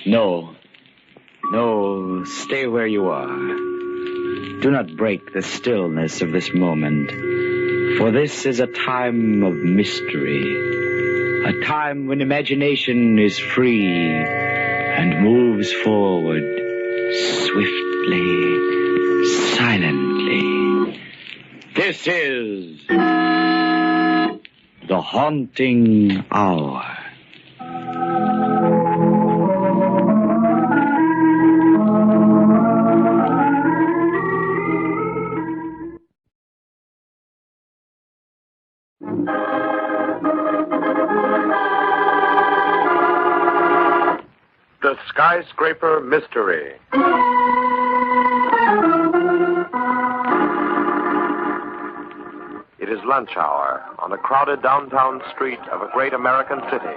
No. No, stay where you are. Do not break the stillness of this moment, for this is a time of mystery, a time when imagination is free and moves forward swiftly, silently. This is the haunting hour. The Skyscraper Mystery. It is lunch hour on a crowded downtown street of a great American city.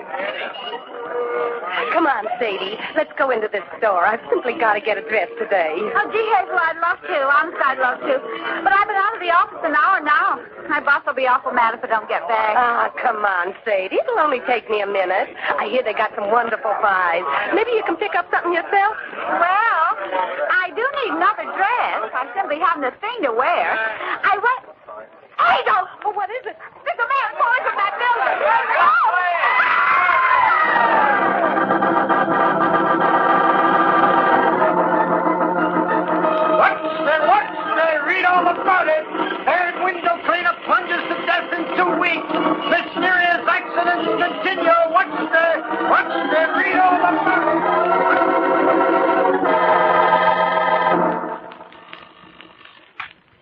Come on, Sadie. Let's go into this store. I've simply got to get a dress today. Oh, gee, Hazel, I'd love to. Honest, I'd love to. But I've been out of the office an hour now. My boss will be awful mad if I don't get back. Come on, Sadie. It'll only take me a minute. I hear they got some wonderful pies. Maybe you can pick up something yourself? Well, I do need another dress. I simply haven't a thing to wear. I went... Hazel! Oh, what is it? There's a man falling from that building. What's there? Read all about it. Third window cleaner plunges to death in 2 weeks. Mysterious accidents continue. What's there? Read all about it.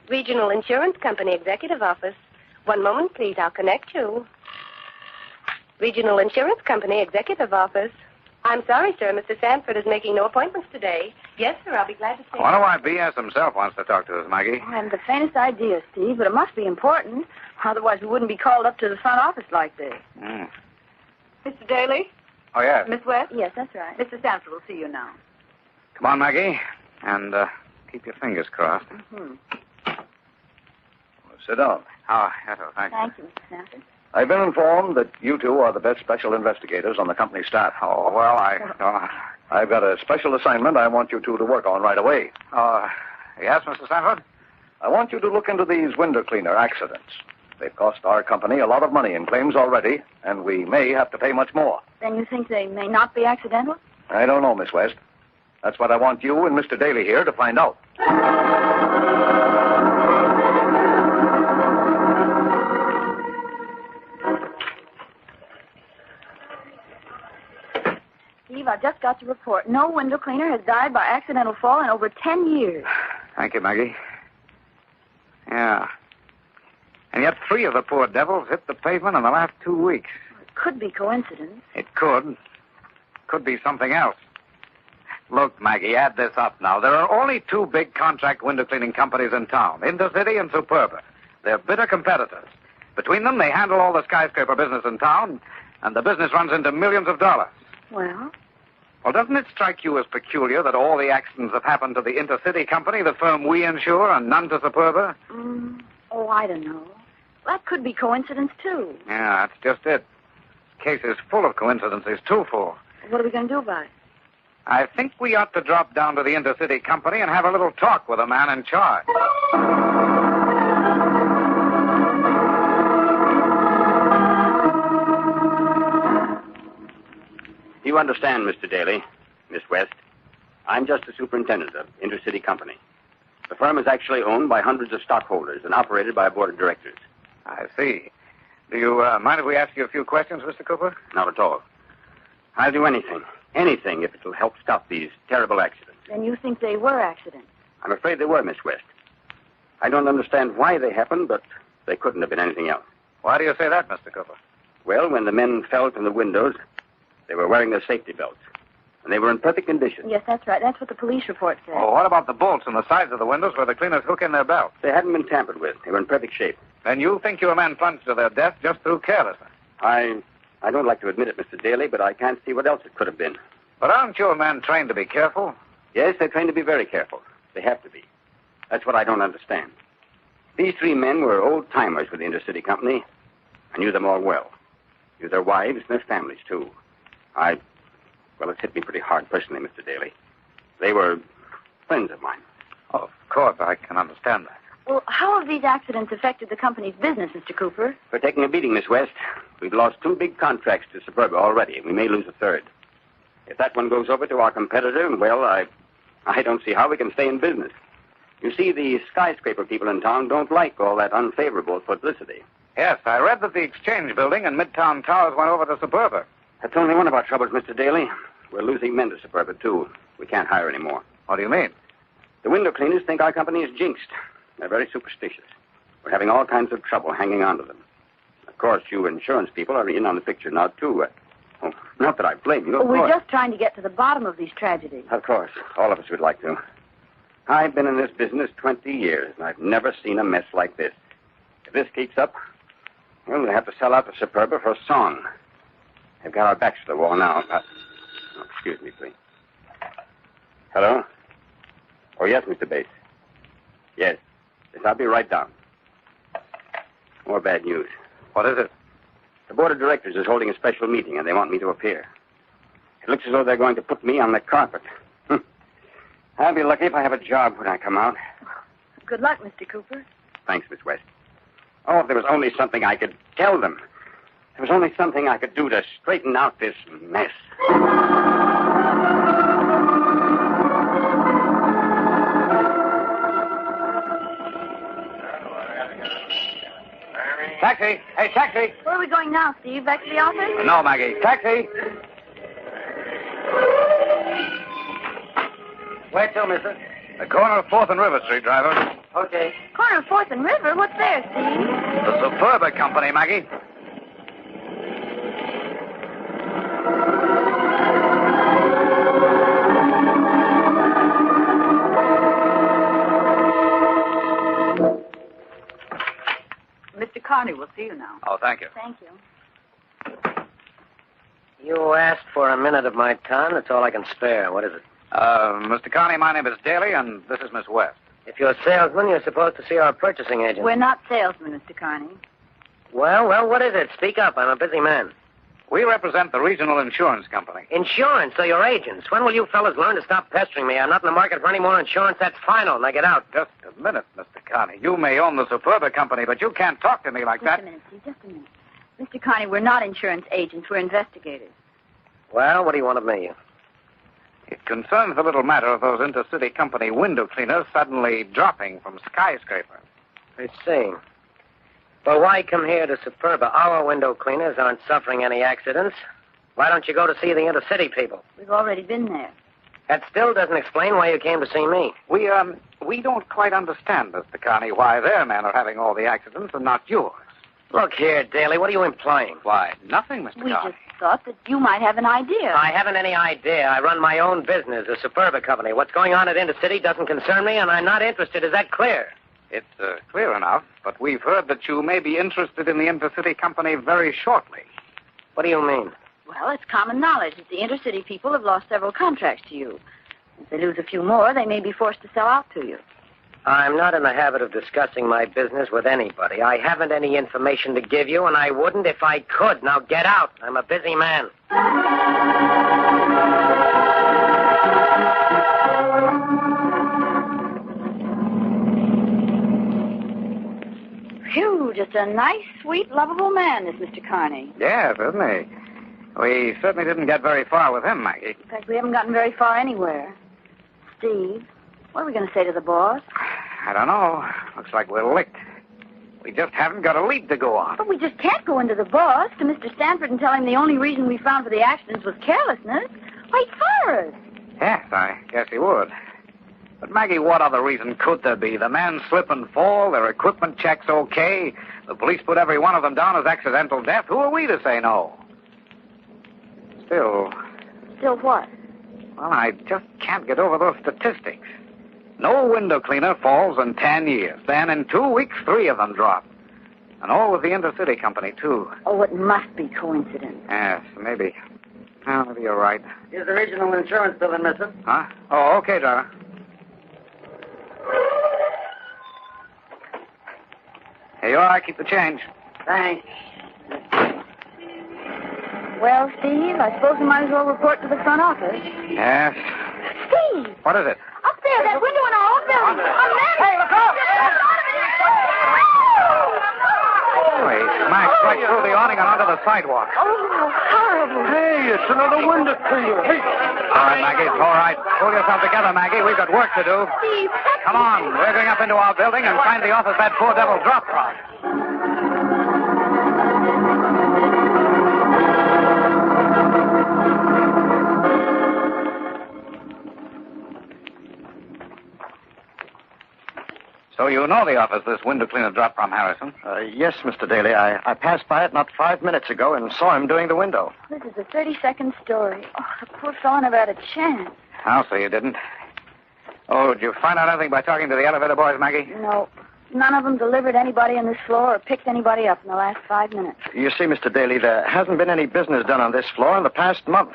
Regional Insurance Company Executive Office. One moment, please. I'll connect you. Regional Insurance Company Executive Office. I'm sorry, sir. Mr. Sanford is making no appointments today. Yes, sir. I'll be glad to see you. Why do I BS himself wants to talk to us, Maggie? I haven't the faintest idea, Steve, but it must be important. Otherwise, we wouldn't be called up to the front office like this. Mr. Daly? Oh, yes. Miss West? Yes, that's right. Mr. Sanford will see you now. Come on, Maggie. And keep your fingers crossed. Mm-hmm. Sit down. Oh, yes, thank you. Thank you, Mr. Sanford. I've been informed that you two are the best special investigators on the company staff. Oh, well, I've got a special assignment I want you two to work on right away. Yes, Mr. Sanford? I want you to look into these window cleaner accidents. They've cost our company a lot of money in claims already, and we may have to pay much more. Then you think they may not be accidental? I don't know, Miss West. That's what I want you and Mr. Daly here to find out. Steve, I just got the report. No window cleaner has died by accidental fall in over 10 years. Thank you, Maggie. Yeah. And yet 3 of the poor devils hit the pavement in the last 2 weeks. It could be coincidence. It could. Could be something else. Look, Maggie, add this up now. There are only 2 big contract window cleaning companies in town, Intercity and Superba. They're bitter competitors. Between them, they handle all the skyscraper business in town, and the business runs into millions of dollars. Well, doesn't it strike you as peculiar that all the accidents have happened to the Intercity company, the firm we insure, and none to Superba? I don't know. That could be coincidence, too. Yeah, that's just it. This case is full of coincidences, too full. What are we going to do about it? I think we ought to drop down to the Intercity company and have a little talk with the man in charge. You understand, Mr. Daly, Miss West. I'm just the superintendent of Intercity Company. The firm is actually owned by hundreds of stockholders and operated by a board of directors. I see. Do you mind if we ask you a few questions, Mr. Cooper? Not at all. I'll do anything if it'll help stop these terrible accidents. Then you think they were accidents? I'm afraid they were, Miss West. I don't understand why they happened, but they couldn't have been anything else. Why do you say that, Mr. Cooper? Well, when the men fell from the windows, they were wearing their safety belts. And they were in perfect condition. Yes, that's right. That's what the police report said. Oh, what about the bolts on the sides of the windows where the cleaners hook in their belts? They hadn't been tampered with. They were in perfect shape. Then you think your men plunged to their death just through carelessness? I don't like to admit it, Mr. Daly, but I can't see what else it could have been. But aren't your men trained to be careful? Yes, they're trained to be very careful. They have to be. That's what I don't understand. These 3 men were old-timers with the Intercity Company. I knew them all well. Knew their wives and their families, too. Well, it's hit me pretty hard personally, Mr. Daly. They were friends of mine. Oh, of course, I can understand that. Well, how have these accidents affected the company's business, Mr. Cooper? We're taking a beating, Miss West. We've lost 2 big contracts to Superba already, and we may lose a third. If that one goes over to our competitor, well, I don't see how we can stay in business. You see, the skyscraper people in town don't like all that unfavorable publicity. Yes, I read that the Exchange Building and Midtown Towers went over to Superba. That's only one of our troubles, Mr. Daly. We're losing men to Superba, too. We can't hire anymore. What do you mean? The window cleaners think our company is jinxed. They're very superstitious. We're having all kinds of trouble hanging on to them. Of course, you insurance people are in on the picture now, too. Not that I blame you, of We're course. just trying to get to the bottom of these tragedies. Of course. All of us would like to. I've been in this business 20 years, and I've never seen a mess like this. If this keeps up, well, we'll have to sell out to Superba for a song. They've got our backs to the wall now. Excuse me, please. Hello? Oh, yes, Mr. Bates. Yes. Yes, I'll be right down. More bad news. What is it? The board of directors is holding a special meeting, and they want me to appear. It looks as though they're going to put me on the carpet. I'll be lucky if I have a job when I come out. Good luck, Mr. Cooper. Thanks, Miss West. Oh, if there was only something I could tell them. If there was only something I could do to straighten out this mess. Taxi! Hey, taxi! Where are we going now, Steve? Back to the office? No, Maggie. Taxi! Where to, mister? The corner of 4th and River Street, driver. Okay. Corner of 4th and River? What's there, Steve? The Superba Company, Maggie. Mr. Carney will see you now. Oh, thank you. Thank you. You asked for a minute of my time. That's all I can spare. What is it? Mr. Connie, my name is Daly, and this is Miss West. If you're a salesman, you're supposed to see our purchasing agent. We're not salesmen, Mr. Carney. Well, what is it? Speak up. I'm a busy man. We represent the Regional Insurance Company. Insurance, so you're agents. When will you fellas learn to stop pestering me? I'm not in the market for any more insurance. That's final. Now get out. Just a minute, Mr. Connie. You may own the Superba Company, but you can't talk to me like Just that. a minute, Steve. Just a minute. Mr. Carney, we're not insurance agents. We're investigators. Well, what do you want of me? It concerns the little matter of those intercity company window cleaners suddenly dropping from skyscrapers. I see. Well, why come here to Superba? Our window cleaners aren't suffering any accidents. Why don't you go to see the intercity people? We've already been there. That still doesn't explain why you came to see me. We don't quite understand, Mr. Connie, why their men are having all the accidents and not yours. Look here, Daly, what are you implying? Why, nothing, Mr. We Connie. just thought that you might have an idea. I haven't any idea. I run my own business, a Superba company. What's going on at Intercity doesn't concern me, and I'm not interested. Is that clear? It's clear enough, but we've heard that you may be interested in the intercity company very shortly. What do you mean? Well, it's common knowledge that the intercity people have lost several contracts to you. If they lose a few more, they may be forced to sell out to you. I'm not in the habit of discussing my business with anybody. I haven't any information to give you, and I wouldn't if I could. Now get out. I'm a busy man. Phew, just a nice, sweet, lovable man, this Mr. Carney. Yes, isn't he? We certainly didn't get very far with him, Maggie. In fact, we haven't gotten very far anywhere. Steve, what are we going to say to the boss? I don't know. Looks like we're licked. We just haven't got a lead to go on. But we just can't go into the boss, to Mr. Stanford, and tell him the only reason we found for the accidents was carelessness. Why, he'd fire us. Yes, I guess he would. But, Maggie, what other reason could there be? The men slip and fall, their equipment checks okay, the police put every one of them down as accidental death. Who are we to say no? Still, What? well, I just can't get over those statistics. No window cleaner falls in 10 years. Then in 2 weeks, 3 of them drop. And all with the intercity company, too. Oh, it must be coincidence. Yes, maybe. Oh, maybe you're right. Here's the regional insurance building, mister. Huh? Oh, okay, driver. Here you are. Keep the change. Thanks. Well, Steve, I suppose we might as well report to the front office. Yes. Steve! What is it? Up there, that window in our own building. A man! Hey, look out! Oh, he smashed right through the awning and onto the sidewalk. Oh, horrible. Hey, it's another window cleaner. Hey. All right, Maggie, it's all right. Pull yourself together, Maggie. We've got work to do. Steve, Come on. We're going up into our building and find the office that poor devil dropped from. So you know the office this window cleaner dropped from, Harrison? Yes, Mr. Daly. I passed by it not 5 minutes ago and saw him doing the window. this is a 30-second story. Oh, the poor fellow never had a chance. I'll say you didn't. Oh, did you find out anything by talking to the elevator boys, Maggie? No, none of them delivered anybody on this floor or picked anybody up in the last 5 minutes. You see, Mr. Daly, there hasn't been any business done on this floor in the past month.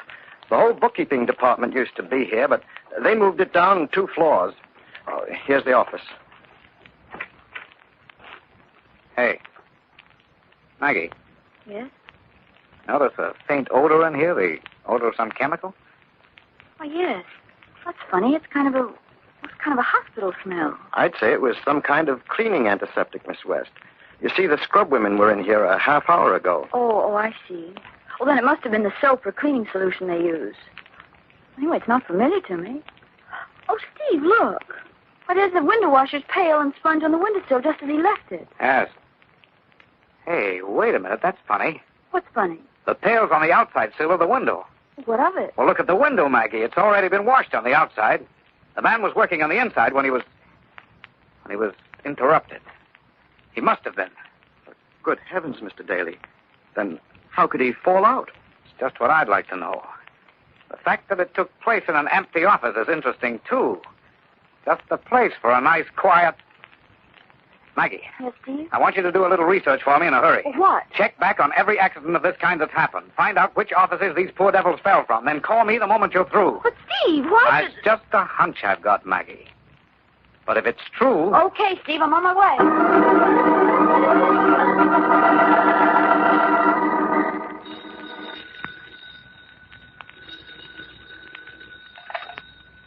The whole bookkeeping department used to be here, but they moved it down 2 floors. Oh, here's the office. Hey. Maggie, Yes? notice a faint odor in here? The odor of some chemical? Oh, yes. That's funny. It's kind of a hospital smell. I'd say it was some kind of cleaning antiseptic, Miss West. You see, the scrub women were in here a half hour ago. Oh, I see. Well, then it must have been the soap or cleaning solution they use. Anyway, it's not familiar to me. Oh, Steve, look. Why, there's the window washer's pail and sponge on the windowsill just as he left it. Yes. Hey, wait a minute. That's funny. What's funny? The pail's on the outside sill of the window. What of it? Well, look at the window, Maggie. It's already been washed on the outside. The man was working on the inside when he was interrupted. He must have been. Good heavens, Mr. Daly. Then how could he fall out? It's just what I'd like to know. The fact that it took place in an empty office is interesting, too. Just the place for a nice, quiet... Maggie, Yes, Steve? I want you to do a little research for me in a hurry. What? Check back on every accident of this kind that's happened. Find out which offices these poor devils fell from. Then call me the moment you're through. But, Steve, why It's just a hunch I've got, Maggie. But if it's true... Okay, Steve, I'm on my way.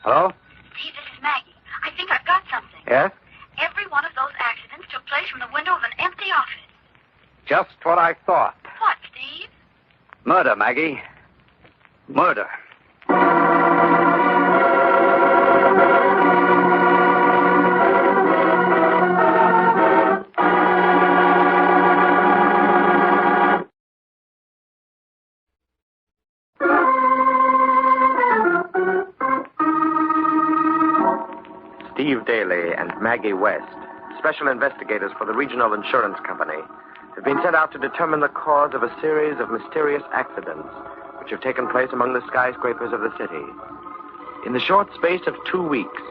Hello? Steve, this is Maggie. I think I've got something. Yes? Every one of those accidents took place from the window of an empty office. Just what I thought. What, Steve? Murder, Maggie. Murder. Steve Daly and Maggie West, special investigators for the Regional Insurance Company, have been sent out to determine the cause of a series of mysterious accidents which have taken place among the skyscrapers of the city. In the short space of 2 weeks,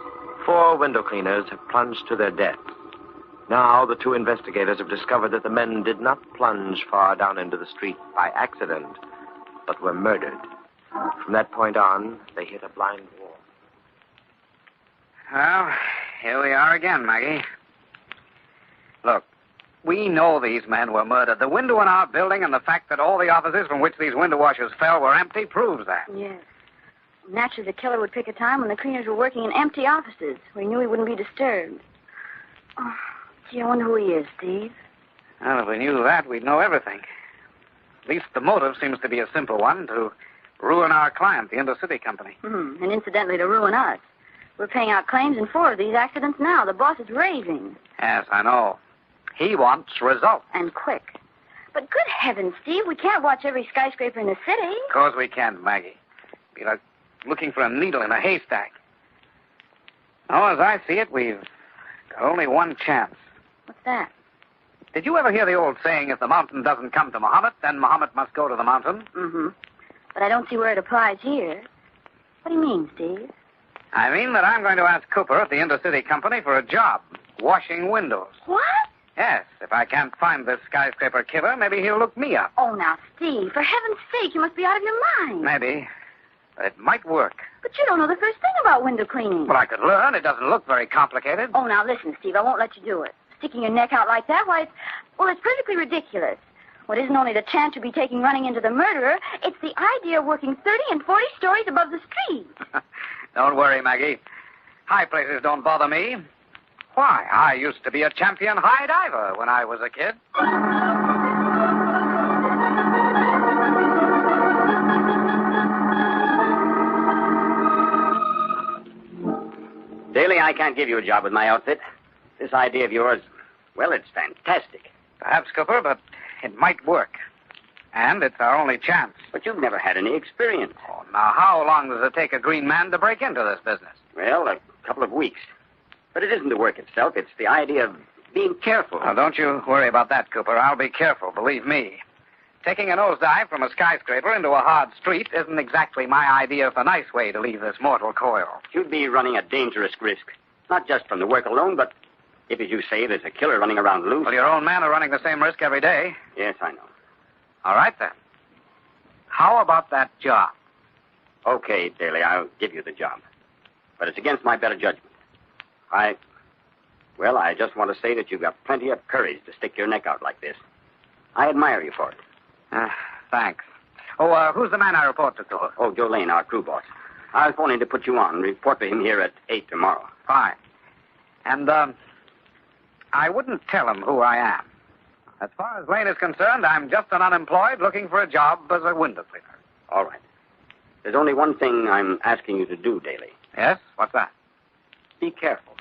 4 window cleaners have plunged to their deaths. Now, the 2 investigators have discovered that the men did not plunge far down into the street by accident, but were murdered. From that point on, they hit a blind wall. Well, here we are again, Maggie. Look, we know these men were murdered. The window in our building and the fact that all the offices from which these window washers fell were empty proves that. Yes. Naturally, the killer would pick a time when the cleaners were working in empty offices, where he knew he wouldn't be disturbed. Oh, gee, I wonder who he is, Steve. Well, if we knew that, we'd know everything. At least the motive seems to be a simple one, to ruin our client, the Intercity Company. Mm-hmm. And incidentally, to ruin us. We're paying out claims in 4 of these accidents now. The boss is raving. Yes, I know. He wants results. And quick. But good heavens, Steve, we can't watch every skyscraper in the city. Of course we can, Maggie. Be like looking for a needle in a haystack. Oh, as I see it, we've got only one chance. What's that? Did you ever hear the old saying, if the mountain doesn't come to Muhammad, then Muhammad must go to the mountain? Mm-hmm. But I don't see where it applies here. What do you mean, Steve? I mean that I'm going to ask Cooper at the Intercity Company for a job, washing windows. What? Yes, if I can't find this skyscraper killer, maybe he'll look me up. Oh, now, Steve, for heaven's sake, you must be out of your mind. Maybe. But it might work. But you don't know the first thing about window cleaning. Well, I could learn. It doesn't look very complicated. Oh, now, listen, Steve, I won't let you do it. Sticking your neck out like that, why, it's perfectly ridiculous. Well, it isn't only the chance you'll be taking running into the murderer, it's the idea of working 30 and 40 stories above the street. Don't worry, Maggie. High places don't bother me. Why, I used to be a champion high diver when I was a kid. Daly, I can't give you a job with my outfit. This idea of yours, well, it's fantastic. Perhaps, Cooper, but it might work. And it's our only chance. But you've never had any experience. Oh, now, how long does it take a green man to break into this business? Well, a couple of weeks. But it isn't the work itself. It's the idea of being careful. Now, don't you worry about that, Cooper. I'll be careful, believe me. Taking a nosedive from a skyscraper into a hard street isn't exactly my idea of a nice way to leave this mortal coil. You'd be running a dangerous risk. Not just from the work alone, but if, as you say, there's a killer running around loose. Well, your own men are running the same risk every day. Yes, I know. All right, then. How about that job? Okay, Daly, I'll give you the job. But it's against my better judgment. I just want to say that you've got plenty of courage to stick your neck out like this. I admire you for it. Thanks. Oh, who's the man I report to, Cooper? Oh, Joe Lane, our crew boss. I was phoning to put you on. Report to him here at 8 tomorrow. Fine. And, I wouldn't tell him who I am. As far as Lane is concerned, I'm just an unemployed looking for a job as a window cleaner. All right. There's only one thing I'm asking you to do, Daly. Yes? What's that? Be careful.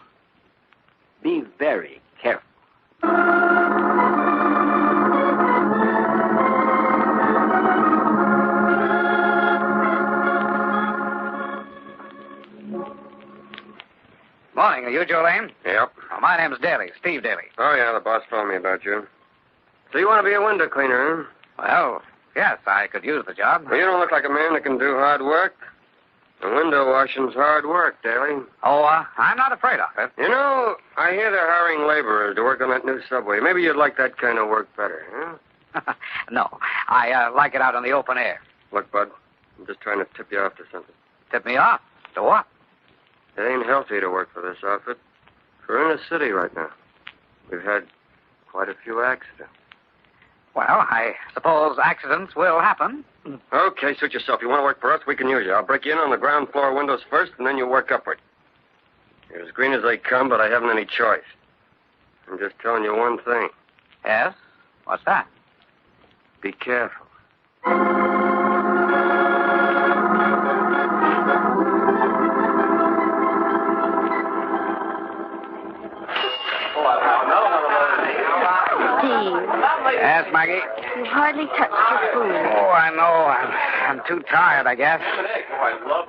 Be very careful. Morning. Are you Joe Lane? Yep. Oh, my name's Daly, Steve Daly. Oh, yeah, the boss told me about you. So you want to be a window cleaner, huh? Well, yes, I could use the job. Well, you don't look like a man that can do hard work. And window washing's hard work, Daly. Oh, I'm not afraid of it. You know, I hear they're hiring laborers to work on that new subway. Maybe you'd like that kind of work better, huh? No, I like it out in the open air. Look, Bud, I'm just trying to tip you off to something. Tip me off? To what? It ain't healthy to work for this outfit. We're in a city right now. We've had quite a few accidents. Well, I suppose accidents will happen. Okay, suit yourself. You want to work for us, we can use you. I'll break you in on the ground floor windows first, and then you work upward. You're as green as they come, but I haven't any choice. I'm just telling you one thing. Yes? What's that? Be careful. Yes, Maggie? You hardly touched your food. Oh, I know. I'm too tired, I guess.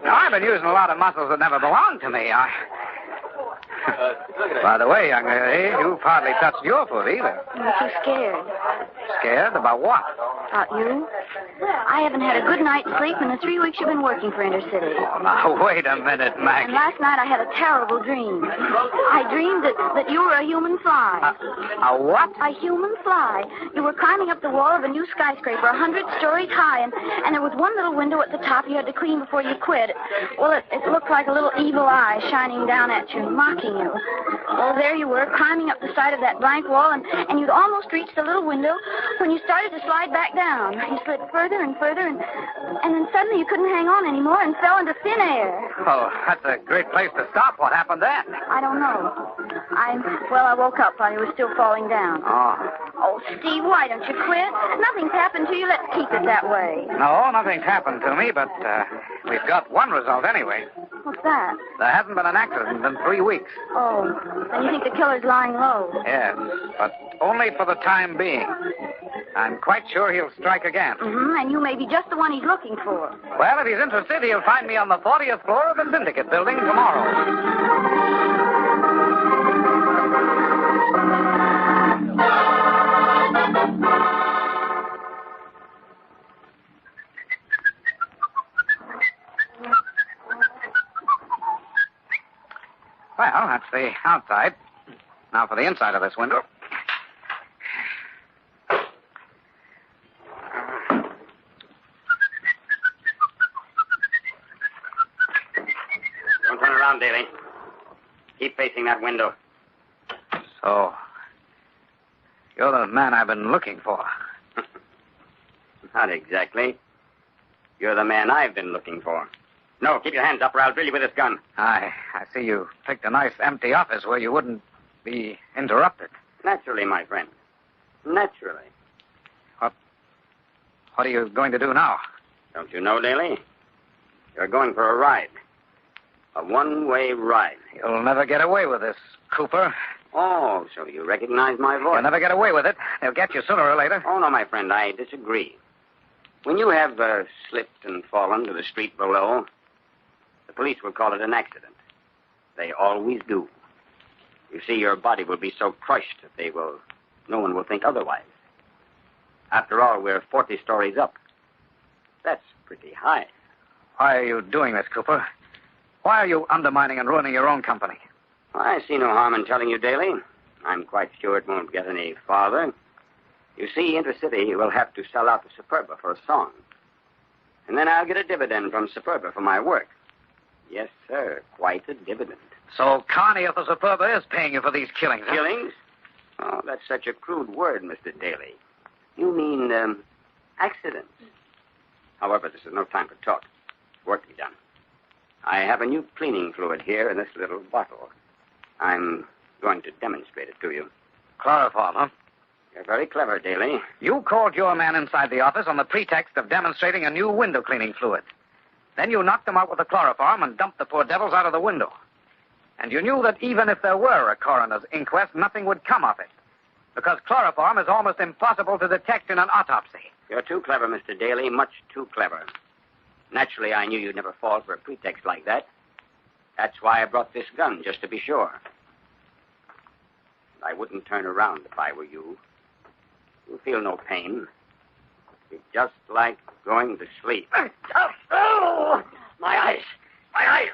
Now, I've been using a lot of muscles that never belonged to me. By the way, young lady, you've hardly touched your food either. I'm too scared. Scared? About what? About you? I haven't had a good night's sleep in the 3 weeks you've been working for Intercity. Oh, now, wait a minute, Maggie. And last night I had a terrible dream. I dreamed that you were a human fly. A what? A human fly. You were climbing up the wall of a new skyscraper, 100 stories high, and there was one little window at the top you had to clean before you quit. Well, it looked like a little evil eye shining down at you, mocking you. Well, there you were, climbing up the side of that blank wall, and you'd almost reached the little window when you started to slide back down. You slid further and further, and then suddenly you couldn't hang on anymore and fell into thin air. Oh, that's a great place to stop. What happened then? I don't know. I woke up while you were still falling down. Oh, Steve, why don't you quit? Nothing's happened to you. Let's keep it that way. No, nothing's happened to me, but we've got one result anyway. What's that? There hasn't been an accident in 3 weeks. Oh, then you think the killer's lying low? Yes, but only for the time being. I'm quite sure he'll strike again. Mm-hmm, and you may be just the one he's looking for. Well, if he's interested, he'll find me on the 40th floor of the Syndicate building tomorrow. Well, that's the outside. Now for the inside of this window. Don't turn around, Daly. Keep facing that window. So, you're the man I've been looking for. Not exactly. You're the man I've been looking for. No, keep your hands up or I'll drill you with this gun. I see you picked a nice empty office where you wouldn't be interrupted. Naturally, my friend. Naturally. What are you going to do now? Don't you know, Daly? You're going for a ride. A one-way ride. You'll never get away with this, Cooper. Oh, so you recognize my voice? You'll never get away with it. They'll get you sooner or later. Oh, no, my friend, I disagree. When you have slipped and fallen to the street below, the police will call it an accident. They always do. You see, your body will be so crushed that no one will think otherwise. After all, we're 40 stories up. That's pretty high. Why are you doing this, Cooper? Why are you undermining and ruining your own company? I see no harm in telling you, Daly. I'm quite sure it won't get any farther. You see, Intercity will have to sell out the Superba for a song. And then I'll get a dividend from Superba for my work. Yes, sir, quite a dividend. So Carney of the Superba is paying you for these killings, huh? Killings? Oh, that's such a crude word, Mr. Daly. You mean, accidents. However, this is no time for talk. Work to be done. I have a new cleaning fluid here in this little bottle. I'm going to demonstrate it to you. Chloroform, huh? You're very clever, Daly. You called your man inside the office on the pretext of demonstrating a new window cleaning fluid. Then you knocked him out with the chloroform and dumped the poor devils out of the window. And you knew that even if there were a coroner's inquest, nothing would come of it. Because chloroform is almost impossible to detect in an autopsy. You're too clever, Mr. Daly, much too clever. Naturally, I knew you'd never fall for a pretext like that. That's why I brought this gun, just to be sure. I wouldn't turn around if I were you. You'll feel no pain. It's just like going to sleep. Oh, my eyes! My eyes!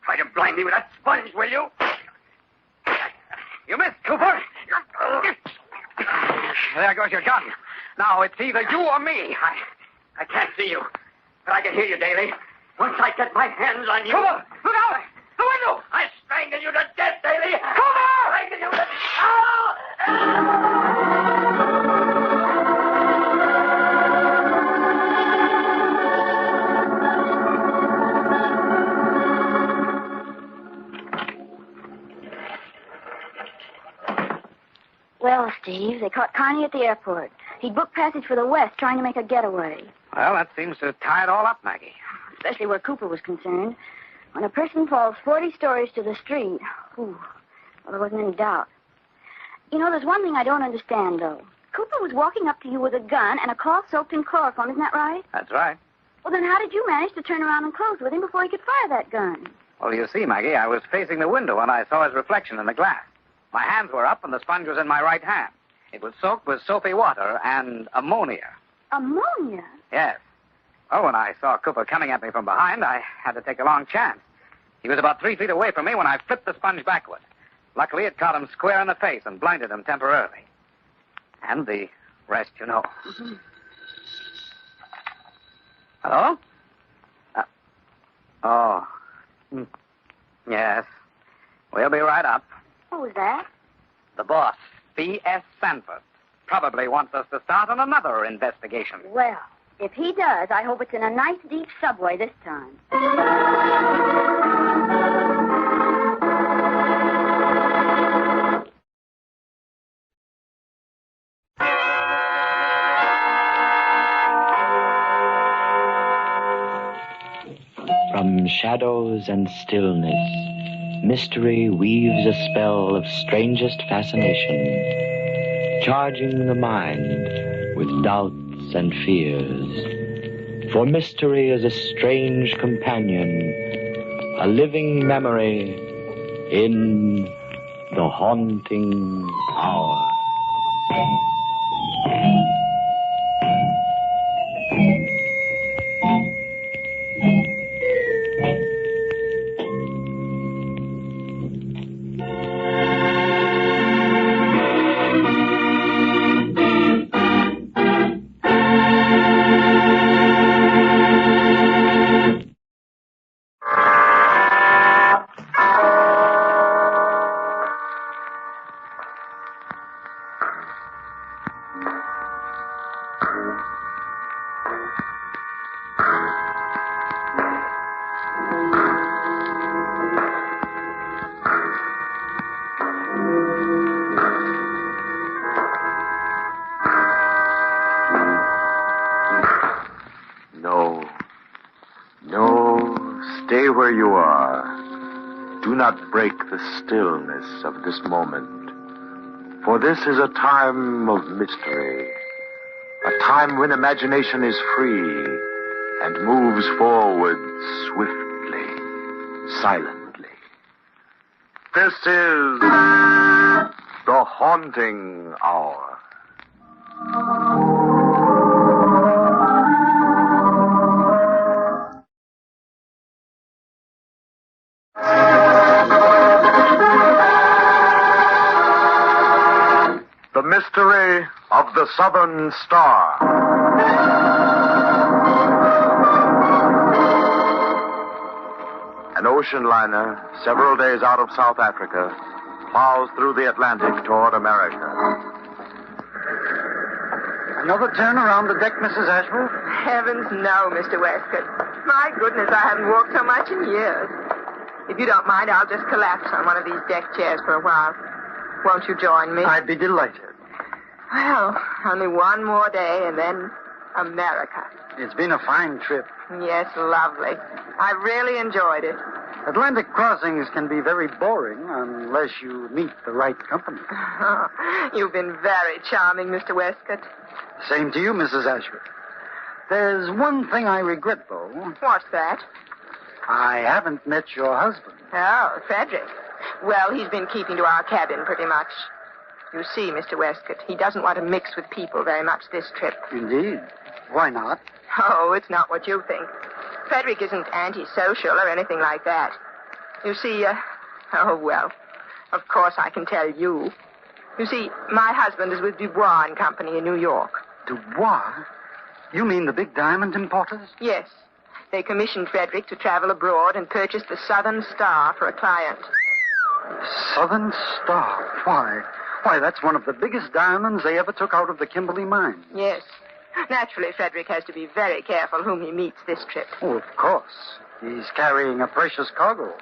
Try to blind me with that sponge, will you? You missed, Cooper. There goes your gun. Now it's either you or me. I can't see you, but I can hear you, Daly. Once I get my hands on you... Cooper, look out! The window! I strangle you to death, Daly! Cooper! Strangle you to death! Well, Steve, they caught Carney at the airport. He'd booked passage for the West, trying to make a getaway. Well, that seems to tie it all up, Maggie. Especially where Cooper was concerned. When a person falls 40 stories to the street, well, there wasn't any doubt. You know, there's one thing I don't understand, though. Cooper was walking up to you with a gun and a cloth soaked in chloroform, isn't that right? That's right. Well, then how did you manage to turn around and close with him before he could fire that gun? Well, you see, Maggie, I was facing the window and I saw his reflection in the glass. My hands were up and the sponge was in my right hand. It was soaked with soapy water and ammonia. Ammonia? Yes. Well, when I saw Cooper coming at me from behind, I had to take a long chance. He was about 3 feet away from me when I flipped the sponge backward. Luckily, it caught him square in the face and blinded him temporarily. And the rest you know. Mm-hmm. Hello? Oh. Yes. We'll be right up. What was that? The boss, B.S. Sanford, probably wants us to start on another investigation. Well, if he does, I hope it's in a nice deep subway this time. From shadows and stillness, mystery weaves a spell of strangest fascination, charging the mind with doubts and fears. For mystery is a strange companion, a living memory in the haunting hour. No, stay where you are. Do not break the stillness of this moment. For this is a time of mystery. A time when imagination is free and moves forward swiftly, silently. This is the Haunting Hour. The Mystery of the Southern Star. An ocean liner, several days out of South Africa, plows through the Atlantic toward America. Another turn around the deck, Mrs. Ashworth? Heavens, no, Mr. Westcott. My goodness, I haven't walked so much in years. If you don't mind, I'll just collapse on one of these deck chairs for a while. Won't you join me? I'd be delighted. Well, only one more day and then America. It's been a fine trip. Yes, lovely. I really enjoyed it. Atlantic crossings can be very boring unless you meet the right company. You've been very charming, Mr. Westcott. Same to you, Mrs. Ashworth. There's one thing I regret, though. What's that? I haven't met your husband. Oh, Frederick. Well, he's been keeping to our cabin pretty much. You see, Mr. Westcott, he doesn't want to mix with people very much this trip. Indeed. Why not? Oh, it's not what you think. Frederick isn't antisocial or anything like that. You see, oh, well, of course I can tell you. You see, my husband is with Dubois and Company in New York. Dubois? You mean the big diamond importers? Yes. They commissioned Frederick to travel abroad and purchase the Southern Star for a client. Southern Star? Why, that's one of the biggest diamonds they ever took out of the Kimberley mine. Yes. Naturally, Frederick has to be very careful whom he meets this trip. Oh, of course. He's carrying a precious cargo.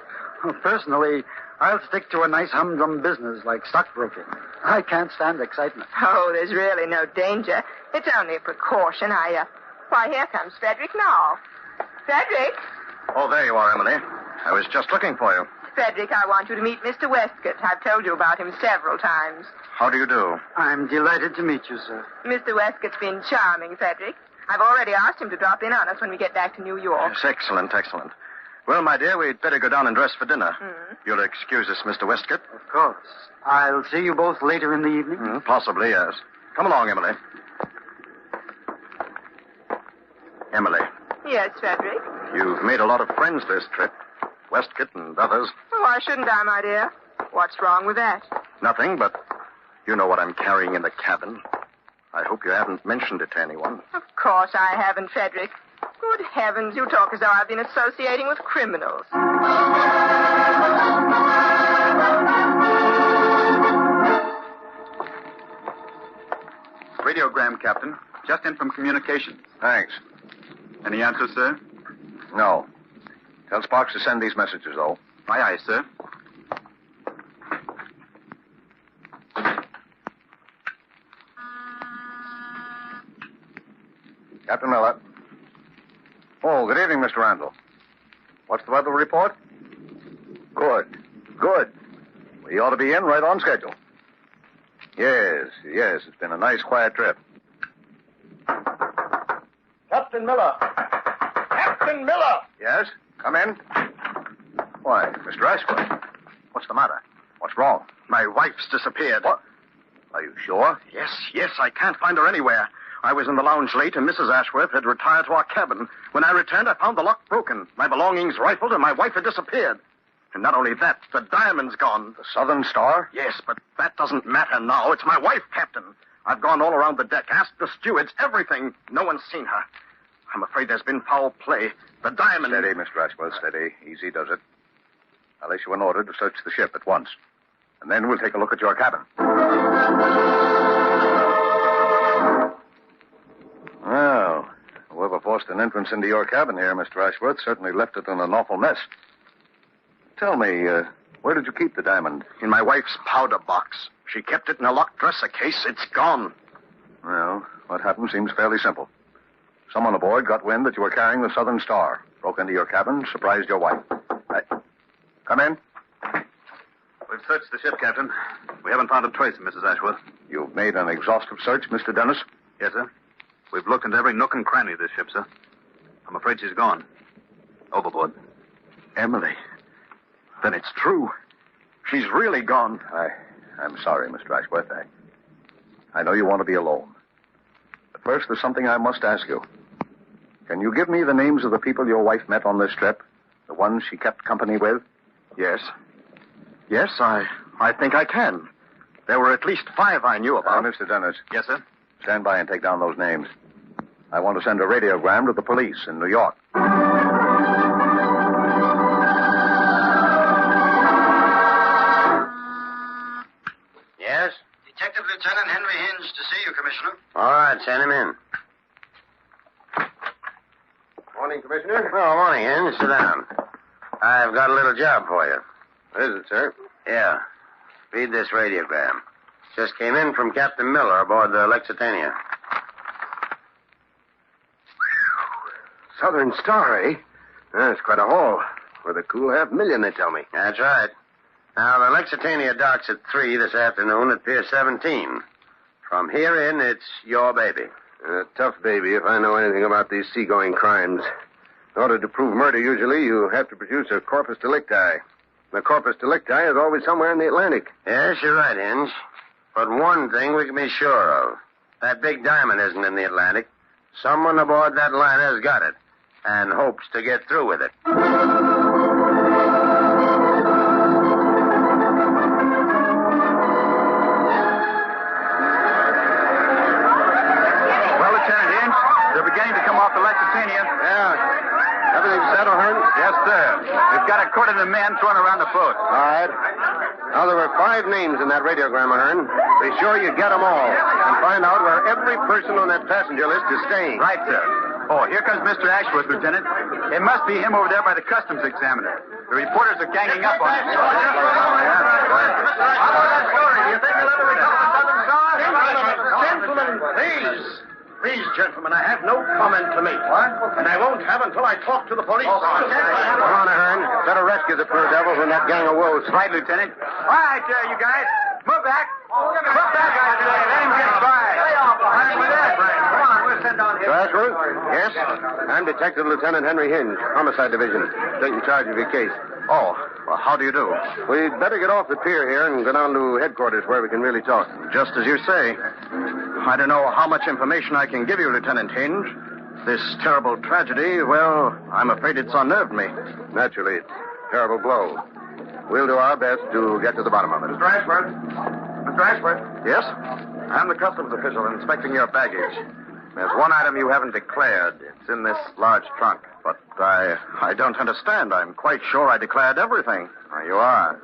Personally, I'll stick to a nice humdrum business like stockbroking. I can't stand excitement. Oh, there's really no danger. It's only a precaution. Why, here comes Frederick now. Frederick? Oh, there you are, Emily. I was just looking for you. Frederick, I want you to meet Mr. Westcott. I've told you about him several times. How do you do? I'm delighted to meet you, sir. Mr. Westcott's been charming, Frederick. I've already asked him to drop in on us when we get back to New York. Yes, excellent, excellent. Well, my dear, we'd better go down and dress for dinner. You'll excuse us, Mr. Westcott? Of course. I'll see you both later in the evening. Possibly, yes. Come along, Emily. Emily. Yes, Frederick? You've made a lot of friends this trip. Westcott and others. Well, why shouldn't I, my dear? What's wrong with that? Nothing, but you know what I'm carrying in the cabin. I hope you haven't mentioned it to anyone. Of course I haven't, Frederick. Good heavens, you talk as though I've been associating with criminals. Radiogram, Captain. Just in from communications. Thanks. Any answer, sir? No. Tell Sparks to send these messages, though. Aye, aye, sir. Captain Miller. Oh, good evening, Mr. Randall. What's the weather report? Good. Good. We ought to be in right on schedule. Yes. It's been a nice, quiet trip. Captain Miller! Captain Miller! Yes? Come in. Why, Mr. Ashworth. What's the matter? What's wrong? My wife's disappeared. What? Are you sure? Yes, I can't find her anywhere. I was in the lounge late, and Mrs. Ashworth had retired to our cabin. When I returned, I found the lock broken, my belongings rifled, and my wife had disappeared. And not only that, the diamond's gone. The Southern Star? Yes, but that doesn't matter now. It's my wife, Captain. I've gone all around the deck, asked the stewards, everything. No one's seen her. I'm afraid there's been foul play. The diamond... Steady, Mr. Ashworth, steady. Easy does it. I'll issue an order to search the ship at once. And then we'll take a look at your cabin. Well, whoever forced an entrance into your cabin here, Mr. Ashworth, certainly left it in an awful mess. Tell me, where did you keep the diamond? In my wife's powder box. She kept it in a locked dresser case. It's gone. Well, what happened seems fairly simple. Someone aboard got wind that you were carrying the Southern Star, Broke into your cabin, surprised your wife. Come in. We've searched the ship, Captain. We haven't found a trace of Mrs. Ashworth. You've made an exhaustive search, Mr. Dennis? Yes, sir. We've looked into every nook and cranny of this ship, sir. I'm afraid she's gone. Overboard. Emily. Then it's true. She's really gone. I'm sorry, Mr. Ashworth. I know you want to be alone. But first, there's something I must ask you. Can you give me the names of the people your wife met on this trip? The ones she kept company with? Yes. Yes, I think I can. There were at least 5 I knew about. Mr. Dennis. Yes, sir. Stand by and take down those names. I want to send a radiogram to the police in New York. Yes? Detective Lieutenant Henry Hinge to see you, Commissioner. All right, send him in. Morning, Commissioner. Oh, morning, Hinge. Sit down. I've got a little job for you. What is it, sir? Yeah. Read this radiogram. Just came in from Captain Miller aboard the Lexitania. Southern Star, eh? That's quite a haul. Worth a cool $500,000, they tell me. That's right. Now, the Lexitania docks at 3 this afternoon at Pier 17. From here in, it's your baby. A tough baby, if I know anything about these seagoing crimes. In order to prove murder, usually, you have to produce a corpus delicti. The corpus delicti is always somewhere in the Atlantic. Yes, you're right, Hinge. But one thing we can be sure of. That big diamond isn't in the Atlantic. Someone aboard that liner has got it and hopes to get through with it. Well, Lieutenant Hinge, they're beginning to come off the Lexitania. Yeah. Everything set, O'Hearn? Yes, sir. We've got a quarter of the men thrown around the boat. All right. Now, there were 5 names in that radiogram, O'Hearn. Be sure you get them all and find out where every person on that passenger list is staying. Right, sir. Oh, here comes Mr. Ashworth, Lieutenant. It must be him over there by the customs examiner. The reporters are ganging up on him. How about that story? Do you think you'll ever recover the Southern Star? Gentlemen, please. Please, gentlemen, I have no comment to make. What? And I won't have until I talk to the police. Come on, Ahern. Better rescue the poor devils from that gang of wolves. Right, Lieutenant. All right, you guys. Move back. Move back, I say. Let him get by. Stay off behind with that. Come on, we'll send down here. Ashworth? Yes? I'm Detective Lieutenant Henry Hinge, Homicide Division, taking charge of your case. Oh, well, how do you do? We'd better get off the pier here and go down to headquarters where we can really talk. Just as you say. I don't know how much information I can give you, Lieutenant Hinge. This terrible tragedy, well, I'm afraid it's unnerved me. Naturally, it's a terrible blow. We'll do our best to get to the bottom of it. Mr. Ashworth. Mr. Ashworth. Yes? I'm the customs official inspecting your baggage. There's one item you haven't declared. It's in this large trunk. But I don't understand. I'm quite sure I declared everything. You are.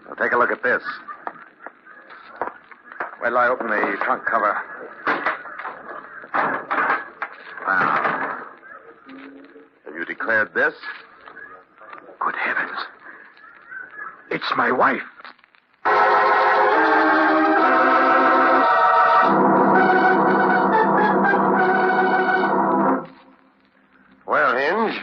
Now, take a look at this. Wait till I open the trunk cover. Now, have you declared this? Good heavens. It's my wife. Well, Hinge,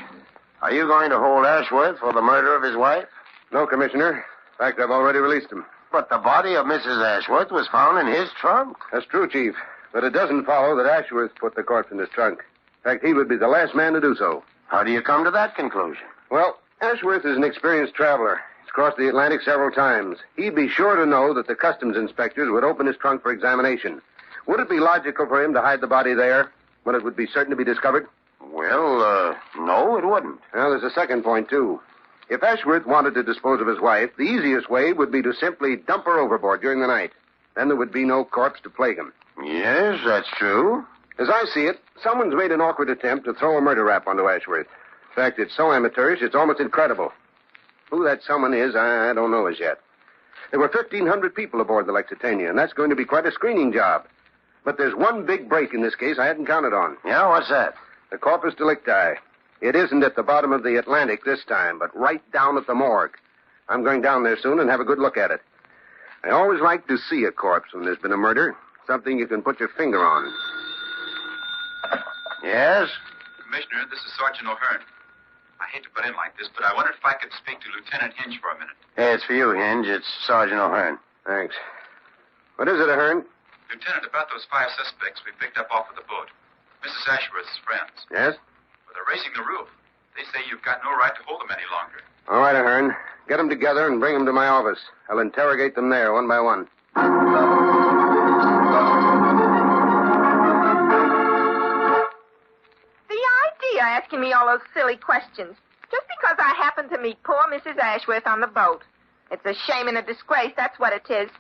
are you going to hold Ashworth for the murder of his wife? No, Commissioner. In fact, I've already released him. But the body of Mrs. Ashworth was found in his trunk. That's true, Chief. But it doesn't follow that Ashworth put the corpse in his trunk. In fact, he would be the last man to do so. How do you come to that conclusion? Well, Ashworth is an experienced traveler. He's crossed the Atlantic several times. He'd be sure to know that the customs inspectors would open his trunk for examination. Would it be logical for him to hide the body there when it would be certain to be discovered? Well, no, it wouldn't. Well, there's a second point, too. If Ashworth wanted to dispose of his wife, the easiest way would be to simply dump her overboard during the night. Then there would be no corpse to plague him. Yes, that's true. As I see it, someone's made an awkward attempt to throw a murder rap onto Ashworth. In fact, it's so amateurish, it's almost incredible. Who that someone is, I don't know as yet. There were 1,500 people aboard the Lexitania, and that's going to be quite a screening job. But there's one big break in this case I hadn't counted on. Yeah, what's that? The corpus delicti. It isn't at the bottom of the Atlantic this time, but right down at the morgue. I'm going down there soon and have a good look at it. I always like to see a corpse when there's been a murder. Something you can put your finger on. Yes? Commissioner, this is Sergeant O'Hearn. I hate to butt in like this, but I wondered if I could speak to Lieutenant Hinge for a minute. Hey, it's for you, Hinge. It's Sergeant O'Hearn. Thanks. What is it, Ahern? Lieutenant, about those 5 suspects we picked up off of the boat. Mrs. Ashworth's friends. Yes? Well, they're raising the roof. They say you've got no right to hold them any longer. All right, Ahern. Get them together and bring them to my office. I'll interrogate them there, one by one. The idea asking me all those silly questions. Just because I happened to meet poor Mrs. Ashworth on the boat. It's a shame and a disgrace, that's what it is.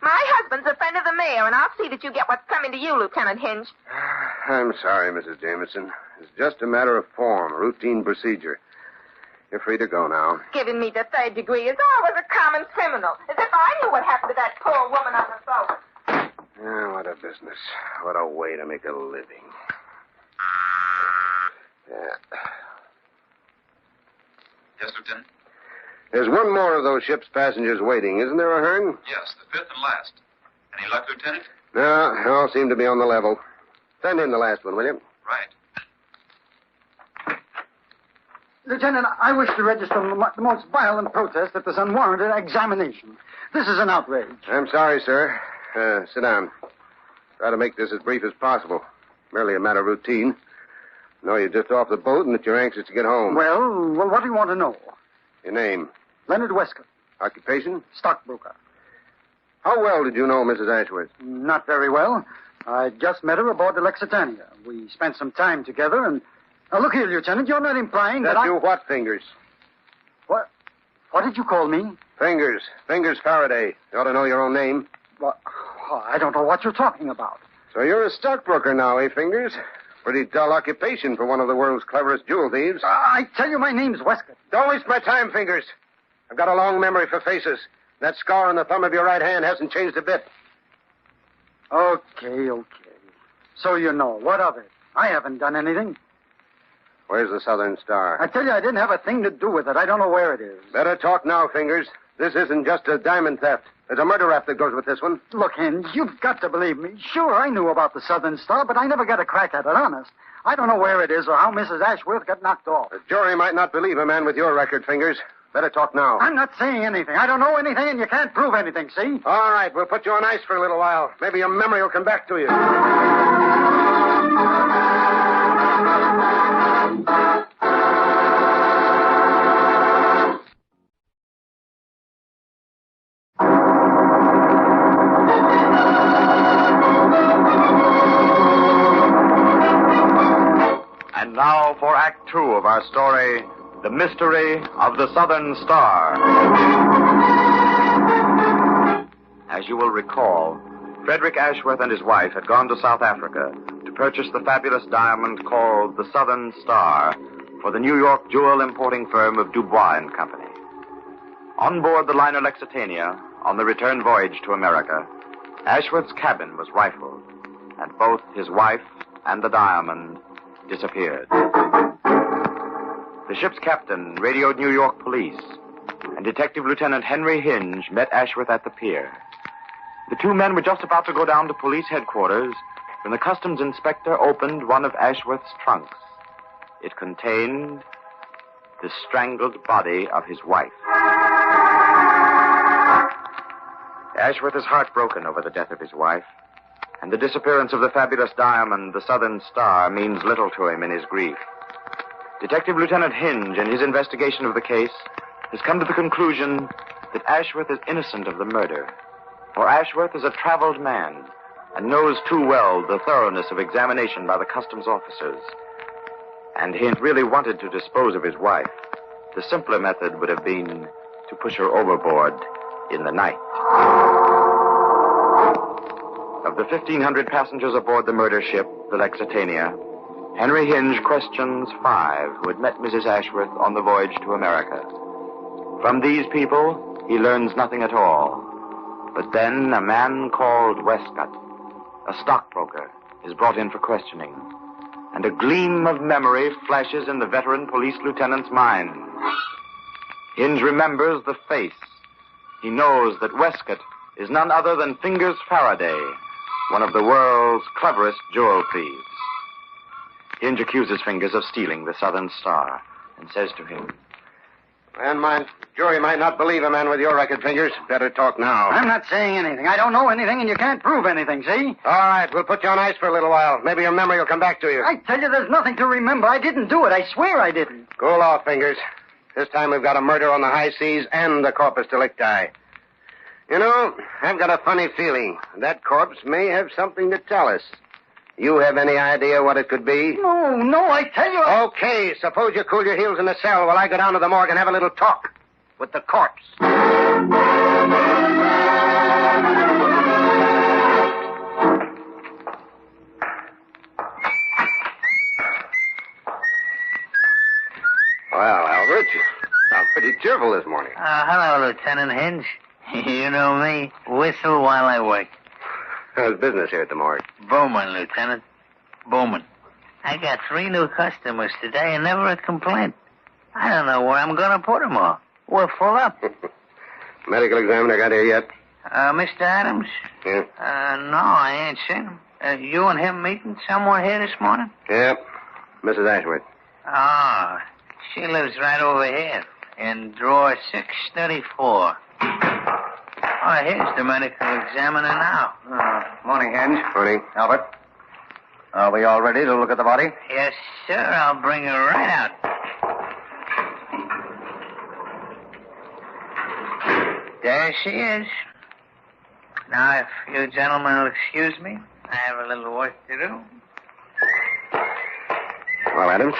My husband's a friend of the mayor, and I'll see that you get what's coming to you, Lieutenant Hinge. I'm sorry, Mrs. Jameson. It's just a matter of form, routine procedure. You're free to go now. Giving me the 3rd degree is always a common criminal. As if I knew what happened to that poor woman on the boat. What a business. What a way to make a living. Yeah. Yes, Lieutenant? There's one more of those ship's passengers waiting, isn't there, Ahern? Yes, the 5th and last. Any luck, Lieutenant? No, they all seem to be on the level. Send in the last one, will you? Right. Lieutenant, I wish to register the most violent protest at this unwarranted examination. This is an outrage. I'm sorry, sir. Sit down. Try to make this as brief as possible. Merely a matter of routine. No, you're just off the boat and that you're anxious to get home. Well, what do you want to know? Your name? Leonard Westcott. Occupation? Stockbroker. How well did you know Mrs. Ashworth? Not very well. I just met her aboard the Lexitania. We spent some time together, and... Now, look here, Lieutenant, you're not implying that you what, Fingers? What? What did you call me? Fingers. Fingers Faraday. You ought to know your own name. Well, I don't know what you're talking about. So you're a stockbroker now, eh, Fingers? Pretty dull occupation for one of the world's cleverest jewel thieves. I tell you, my name's Westcott. Don't waste my time, Fingers. I've got a long memory for faces. That scar on the thumb of your right hand hasn't changed a bit. Okay. So you know. What of it? I haven't done anything. Where's the Southern Star? I tell you, I didn't have a thing to do with it. I don't know where it is. Better talk now, Fingers. This isn't just a diamond theft. There's a murder rap that goes with this one. Look, Hinge, you've got to believe me. Sure, I knew about the Southern Star, but I never got a crack at it, honest. I don't know where it is or how Mrs. Ashworth got knocked off. The jury might not believe a man with your record, Fingers. Better talk now. I'm not saying anything. I don't know anything, and you can't prove anything, see? All right, we'll put you on ice for a little while. Maybe your memory will come back to you. And now for Act 2 of our story, The Mystery of the Southern Star. As you will recall, Frederick Ashworth and his wife had gone to South Africa to purchase the fabulous diamond called the Southern Star for the New York jewel importing firm of Dubois and Company. On board the liner Lexitania, on the return voyage to America, Ashworth's cabin was rifled, and both his wife and the diamond disappeared. The ship's captain radioed New York police, and Detective Lieutenant Henry Hinge met Ashworth at the pier. The two men were just about to go down to police headquarters when the customs inspector opened one of Ashworth's trunks. It contained the strangled body of his wife. Ashworth is heartbroken over the death of his wife, and the disappearance of the fabulous diamond, the Southern Star, means little to him in his grief. Detective Lieutenant Hinge, in his investigation of the case, has come to the conclusion that Ashworth is innocent of the murder. For Ashworth is a traveled man and knows too well the thoroughness of examination by the customs officers. And Hinge really wanted to dispose of his wife. The simpler method would have been to push her overboard in the night. Of the 1,500 passengers aboard the murder ship, the Lexitania, Henry Hinge questions 5 who had met Mrs. Ashworth on the voyage to America. From these people, he learns nothing at all. But then a man called Westcott, a stockbroker, is brought in for questioning, and a gleam of memory flashes in the veteran police lieutenant's mind. Hinge remembers the face. He knows that Westcott is none other than Fingers Faraday, one of the world's cleverest jewel thieves. Hinge accuses Fingers of stealing the Southern Star and says to him, And my jury might not believe a man with your record fingers. Better talk now. I'm not saying anything. I don't know anything, and you can't prove anything, see? All right, we'll put you on ice for a little while. Maybe your memory will come back to you. I tell you, there's nothing to remember. I didn't do it. I swear I didn't. Cool off, Fingers. This time we've got a murder on the high seas and the corpus delicti. You know, I've got a funny feeling. That corpse may have something to tell us. You have any idea what it could be? No, I tell you... Okay, suppose you cool your heels in the cell while I go down to the morgue and have a little talk with the corpse. Well, Albert, you sound pretty cheerful this morning. Hello, Lieutenant Hinge. You know me. Whistle while I work. How's business here at the morgue? Booming, Lieutenant. Booming. I got 3 new customers today and never a complaint. I don't know where I'm going to put them all. We're full up. Medical examiner got here yet? Mr. Adams? Yeah. No, I ain't seen him. You and him meeting somewhere here this morning? Yep. Mrs. Ashworth. Oh, she lives right over here in drawer 634. Oh, here's the medical examiner now. Morning, Hinge. Morning. Albert. Are we all ready to look at the body? Yes, sir. I'll bring her right out. There she is. Now, if you gentlemen will excuse me, I have a little work to do. Well, Adams?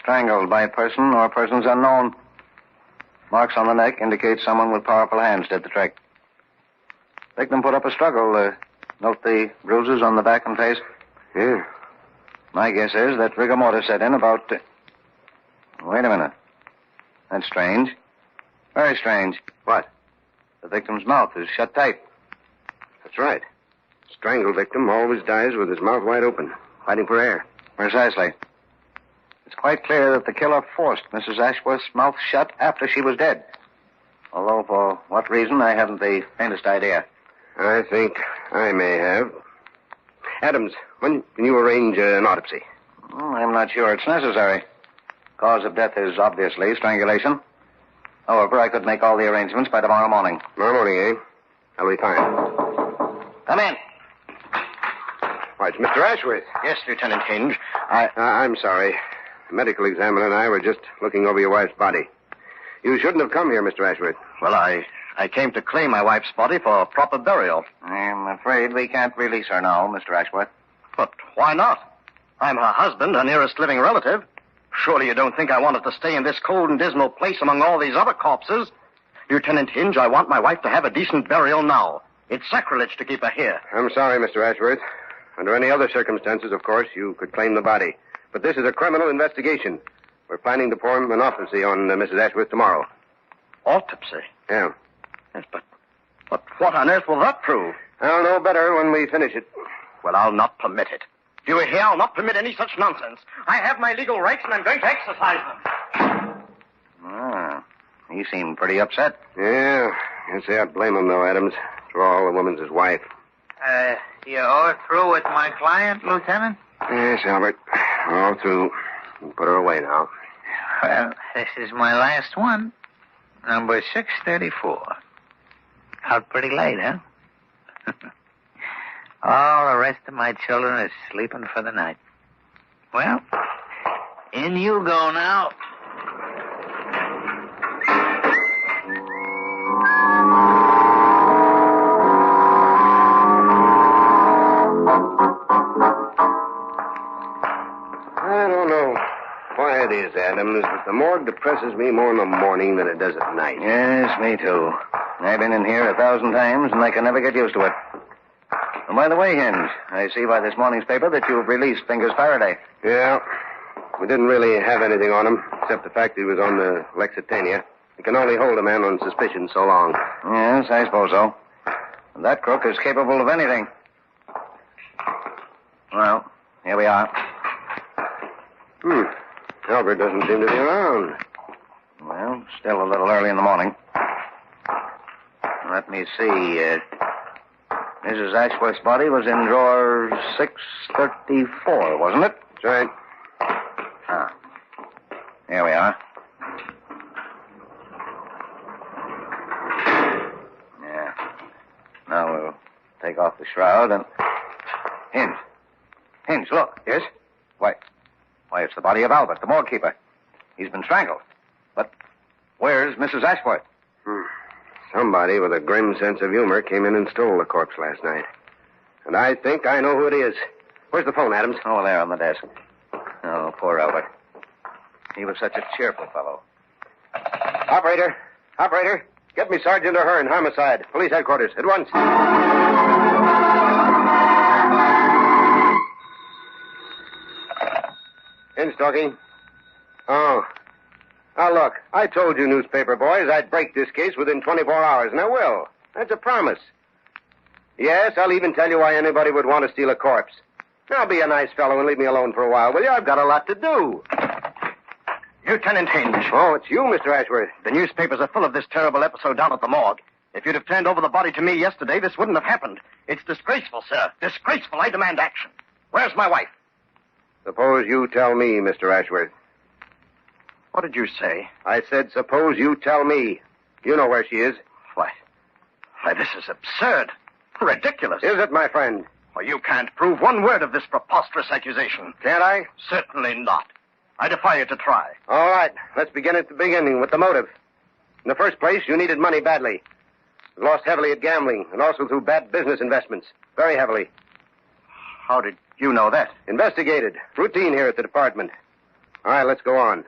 Strangled by person or persons unknown. Marks on the neck indicate someone with powerful hands did the trick. Victim put up a struggle. Note the bruises on the back and face. Yeah. My guess is that rigor mortis set in about... Wait a minute. That's strange. Very strange. What? The victim's mouth is shut tight. That's right. Strangled victim always dies with his mouth wide open, fighting for air. Precisely. It's quite clear that the killer forced Mrs. Ashworth's mouth shut after she was dead. Although for what reason, I haven't the faintest idea. I think I may have. Adams, when can you arrange an autopsy? I'm not sure it's necessary. Cause of death is obviously strangulation. However, I could make all the arrangements by tomorrow morning. Tomorrow morning, eh? That'll be fine. Come in. Why, it's Mr. Ashworth. Yes, Lieutenant Hinge. I'm sorry. The medical examiner and I were just looking over your wife's body. You shouldn't have come here, Mr. Ashworth. Well, I came to claim my wife's body for proper burial. I'm afraid we can't release her now, Mr. Ashworth. But why not? I'm her husband, her nearest living relative. Surely you don't think I wanted to stay in this cold and dismal place among all these other corpses? Lieutenant Hinge, I want my wife to have a decent burial now. It's sacrilege to keep her here. I'm sorry, Mr. Ashworth. Under any other circumstances, of course, you could claim the body. But this is a criminal investigation. We're planning to perform an autopsy on Mrs. Ashworth tomorrow. Autopsy? Yeah. Yes, but what on earth will that prove? I'll know better when we finish it. Well, I'll not permit it. Do you hear? I'll not permit any such nonsense. I have my legal rights, and I'm going to exercise them. He seemed pretty upset. Yeah. You see, I blame him, though, Adams. After all, the woman's his wife. You all through with my client, Lieutenant? Yes, Albert. All through. You can put her away now. Well, this is my last one. Number 634. Out pretty late, huh? All the rest of my children are sleeping for the night. Well, in you go now. I don't know why it is, Adams, but the morgue depresses me more in the morning than it does at night. Yes, me too. I've been in here 1,000 times, and I can never get used to it. And by the way, Hinge, I see by this morning's paper that you've released Fingers Faraday. Yeah. We didn't really have anything on him, except the fact he was on the Lexitania. You can only hold a man on suspicion so long. Yes, I suppose so. And that crook is capable of anything. Well, here we are. Albert doesn't seem to be around. Well, still a little early in the morning. Let me see. Mrs. Ashworth's body was in drawer 634, wasn't it? That's right. Here we are. Yeah. Now we'll take off the shroud and... Hinge. Hinge, look. Yes? Why, it's the body of Albert, the morgue keeper. He's been strangled. But where's Mrs. Ashworth? Somebody with a grim sense of humor came in and stole the corpse last night. And I think I know who it is. Where's the phone, Adams? Oh, there on the desk. Oh, poor Albert. He was such a cheerful fellow. Operator, get me Sergeant O'Hearn, homicide, police headquarters, at once. Hinge talking. Oh. Now, look, I told you newspaper boys I'd break this case within 24 hours, and I will. That's a promise. Yes, I'll even tell you why anybody would want to steal a corpse. Now, be a nice fellow and leave me alone for a while, will you? I've got a lot to do. Lieutenant Hinge. Oh, it's you, Mr. Ashworth. The newspapers are full of this terrible episode down at the morgue. If you'd have turned over the body to me yesterday, this wouldn't have happened. It's disgraceful, sir. Disgraceful. I demand action. Where's my wife? Suppose you tell me, Mr. Ashworth. What did you say? I said, suppose you tell me. You know where she is. Why, this is absurd. Ridiculous. Is it, my friend? Well, you can't prove one word of this preposterous accusation. Can't I? Certainly not. I defy you to try. All right. Let's begin at the beginning with the motive. In the first place, you needed money badly. You lost heavily at gambling and also through bad business investments. Very heavily. How did you know that? Investigated. Routine here at the department. All right, let's go on.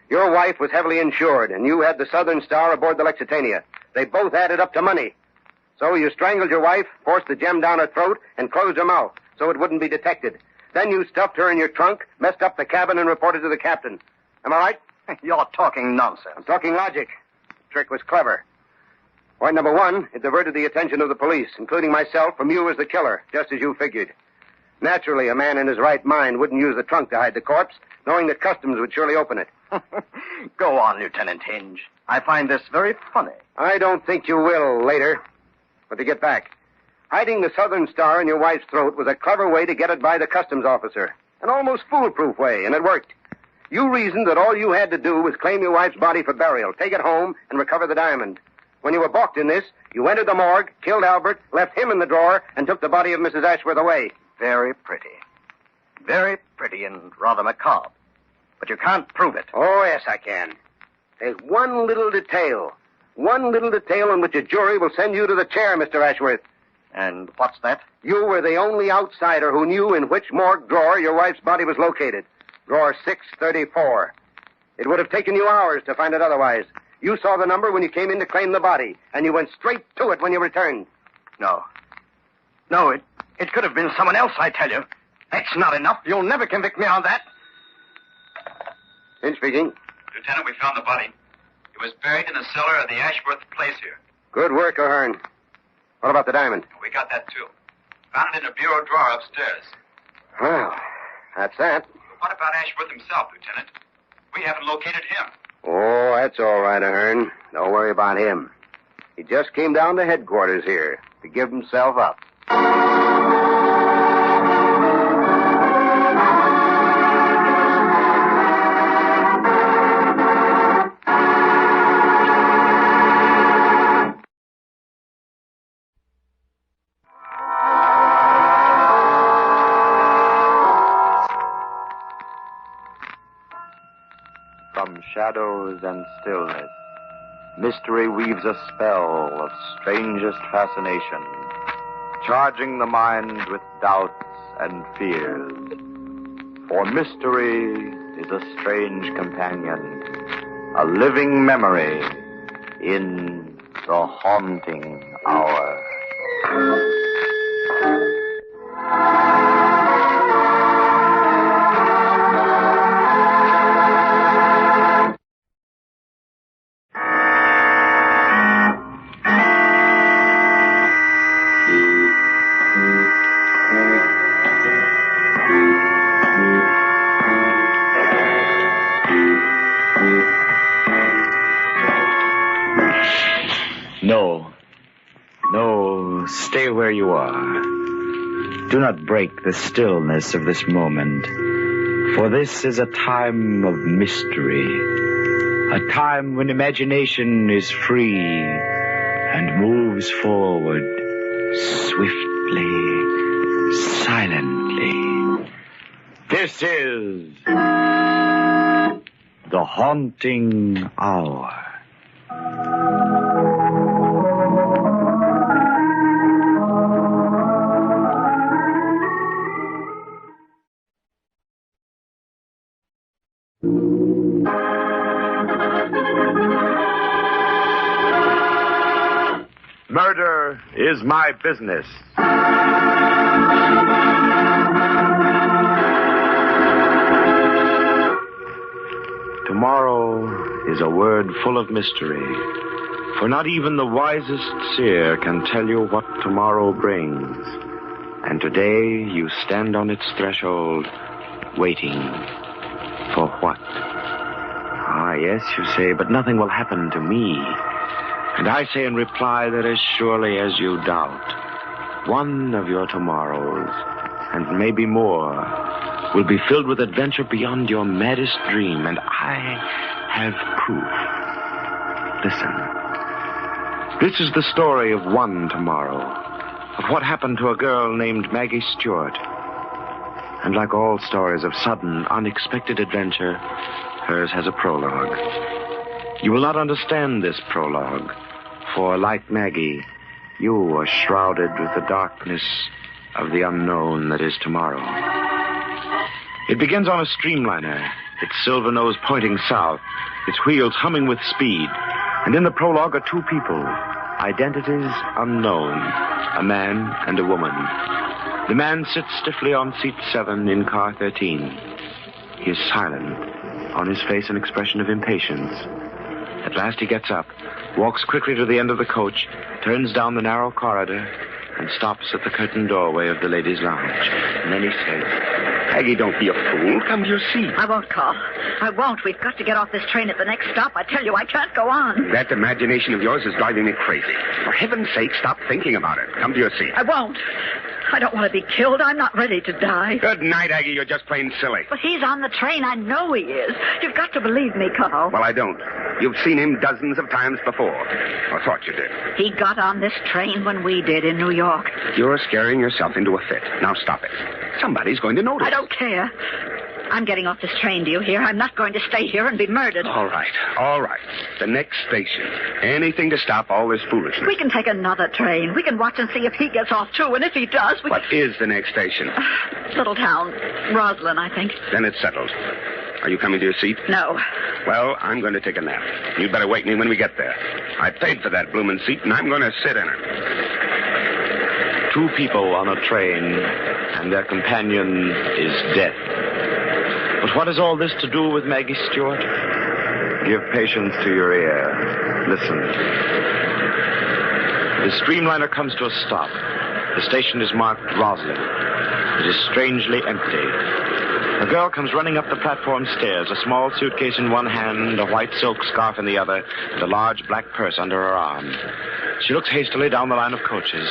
Your wife was heavily insured, and you had the Southern Star aboard the Lexitania. They both added up to money. So you strangled your wife, forced the gem down her throat, and closed her mouth so it wouldn't be detected. Then you stuffed her in your trunk, messed up the cabin, and reported to the captain. Am I right? You're talking nonsense. I'm talking logic. The trick was clever. Point number one, it diverted the attention of the police, including myself, from you as the killer, just as you figured. Naturally, a man in his right mind wouldn't use the trunk to hide the corpse, knowing that customs would surely open it. Go on, Lieutenant Hinge. I find this very funny. I don't think you will later. But to get back, hiding the Southern Star in your wife's throat was a clever way to get it by the customs officer. An almost foolproof way, and it worked. You reasoned that all you had to do was claim your wife's body for burial, take it home, and recover the diamond. When you were balked in this, you entered the morgue, killed Albert, left him in the drawer, and took the body of Mrs. Ashworth away. Very pretty. Very pretty and rather macabre. But you can't prove it. Oh, yes, I can. There's one little detail. One little detail in which a jury will send you to the chair, Mr. Ashworth. And what's that? You were the only outsider who knew in which morgue drawer your wife's body was located. Drawer 634. It would have taken you hours to find it otherwise. You saw the number when you came in to claim the body, and you went straight to it when you returned. No, it could have been someone else, I tell you. That's not enough. You'll never convict me on that. Hinge speaking. Lieutenant, we found the body. It was buried in the cellar of the Ashworth place here. Good work, O'Hearn. What about the diamond? We got that, too. Found it in a bureau drawer upstairs. Well, that's that. But what about Ashworth himself, Lieutenant? We haven't located him. Oh, that's all right, O'Hearn. Don't worry about him. He just came down to headquarters here to give himself up. From shadows and stillness, mystery weaves a spell of strangest fascination, charging the mind with doubts and fears. For mystery is a strange companion, a living memory in the haunting hour. No, stay where you are. Do not break the stillness of this moment, For this is a time of mystery, a time when imagination is free and moves forward swiftly, silently. This is the haunting hour. Murder is my business. Tomorrow is a word full of mystery, for not even the wisest seer can tell you what tomorrow brings. And today you stand on its threshold, waiting for what? Ah, yes, you say, but nothing will happen to me. And I say in reply that as surely as you doubt, one of your tomorrows, and maybe more, will be filled with adventure beyond your maddest dream, and I have proof. Listen. This is the story of one tomorrow, of what happened to a girl named Maggie Stewart. And like all stories of sudden, unexpected adventure, hers has a prologue. You will not understand this prologue, for like Maggie, you are shrouded with the darkness of the unknown that is tomorrow. It begins on a streamliner, its silver nose pointing south, its wheels humming with speed. And in the prologue are two people, identities unknown, a man and a woman. The man sits stiffly on seat 7 in car 13. He is silent, on his face an expression of impatience. At last he gets up, walks quickly to the end of the coach, turns down the narrow corridor, and stops at the curtained doorway of the ladies' lounge. And then he says, Maggie, don't be a fool. Come to your seat. I won't, Carl. I won't. We've got to get off this train at the next stop. I tell you, I can't go on. That imagination of yours is driving me crazy. For heaven's sake, stop thinking about it. Come to your seat. I won't. I don't want to be killed. I'm not ready to die. Good night, Aggie. You're just plain silly. But he's on the train. I know he is. You've got to believe me, Carl. Well, I don't. You've seen him dozens of times before. Or thought you did. He got on this train when we did in New York. You're scaring yourself into a fit. Now stop it. Somebody's going to notice. I don't care. I'm getting off this train, do you hear? I'm not going to stay here and be murdered. All right. The next station. Anything to stop all this foolishness. We can take another train. We can watch and see if he gets off, too. And if he does, we... What is the next station? Little town. Roslyn, I think. Then it's settled. Are you coming to your seat? No. Well, I'm going to take a nap. You'd better wake me when we get there. I paid for that bloomin' seat, and I'm going to sit in it. Two people on a train, and their companion is death. But what has all this to do with Maggie Stewart? Give patience to your ear. Listen. The streamliner comes to a stop. The station is marked Roslyn. It is strangely empty. A girl comes running up the platform stairs, a small suitcase in one hand, a white silk scarf in the other, and a large black purse under her arm. She looks hastily down the line of coaches.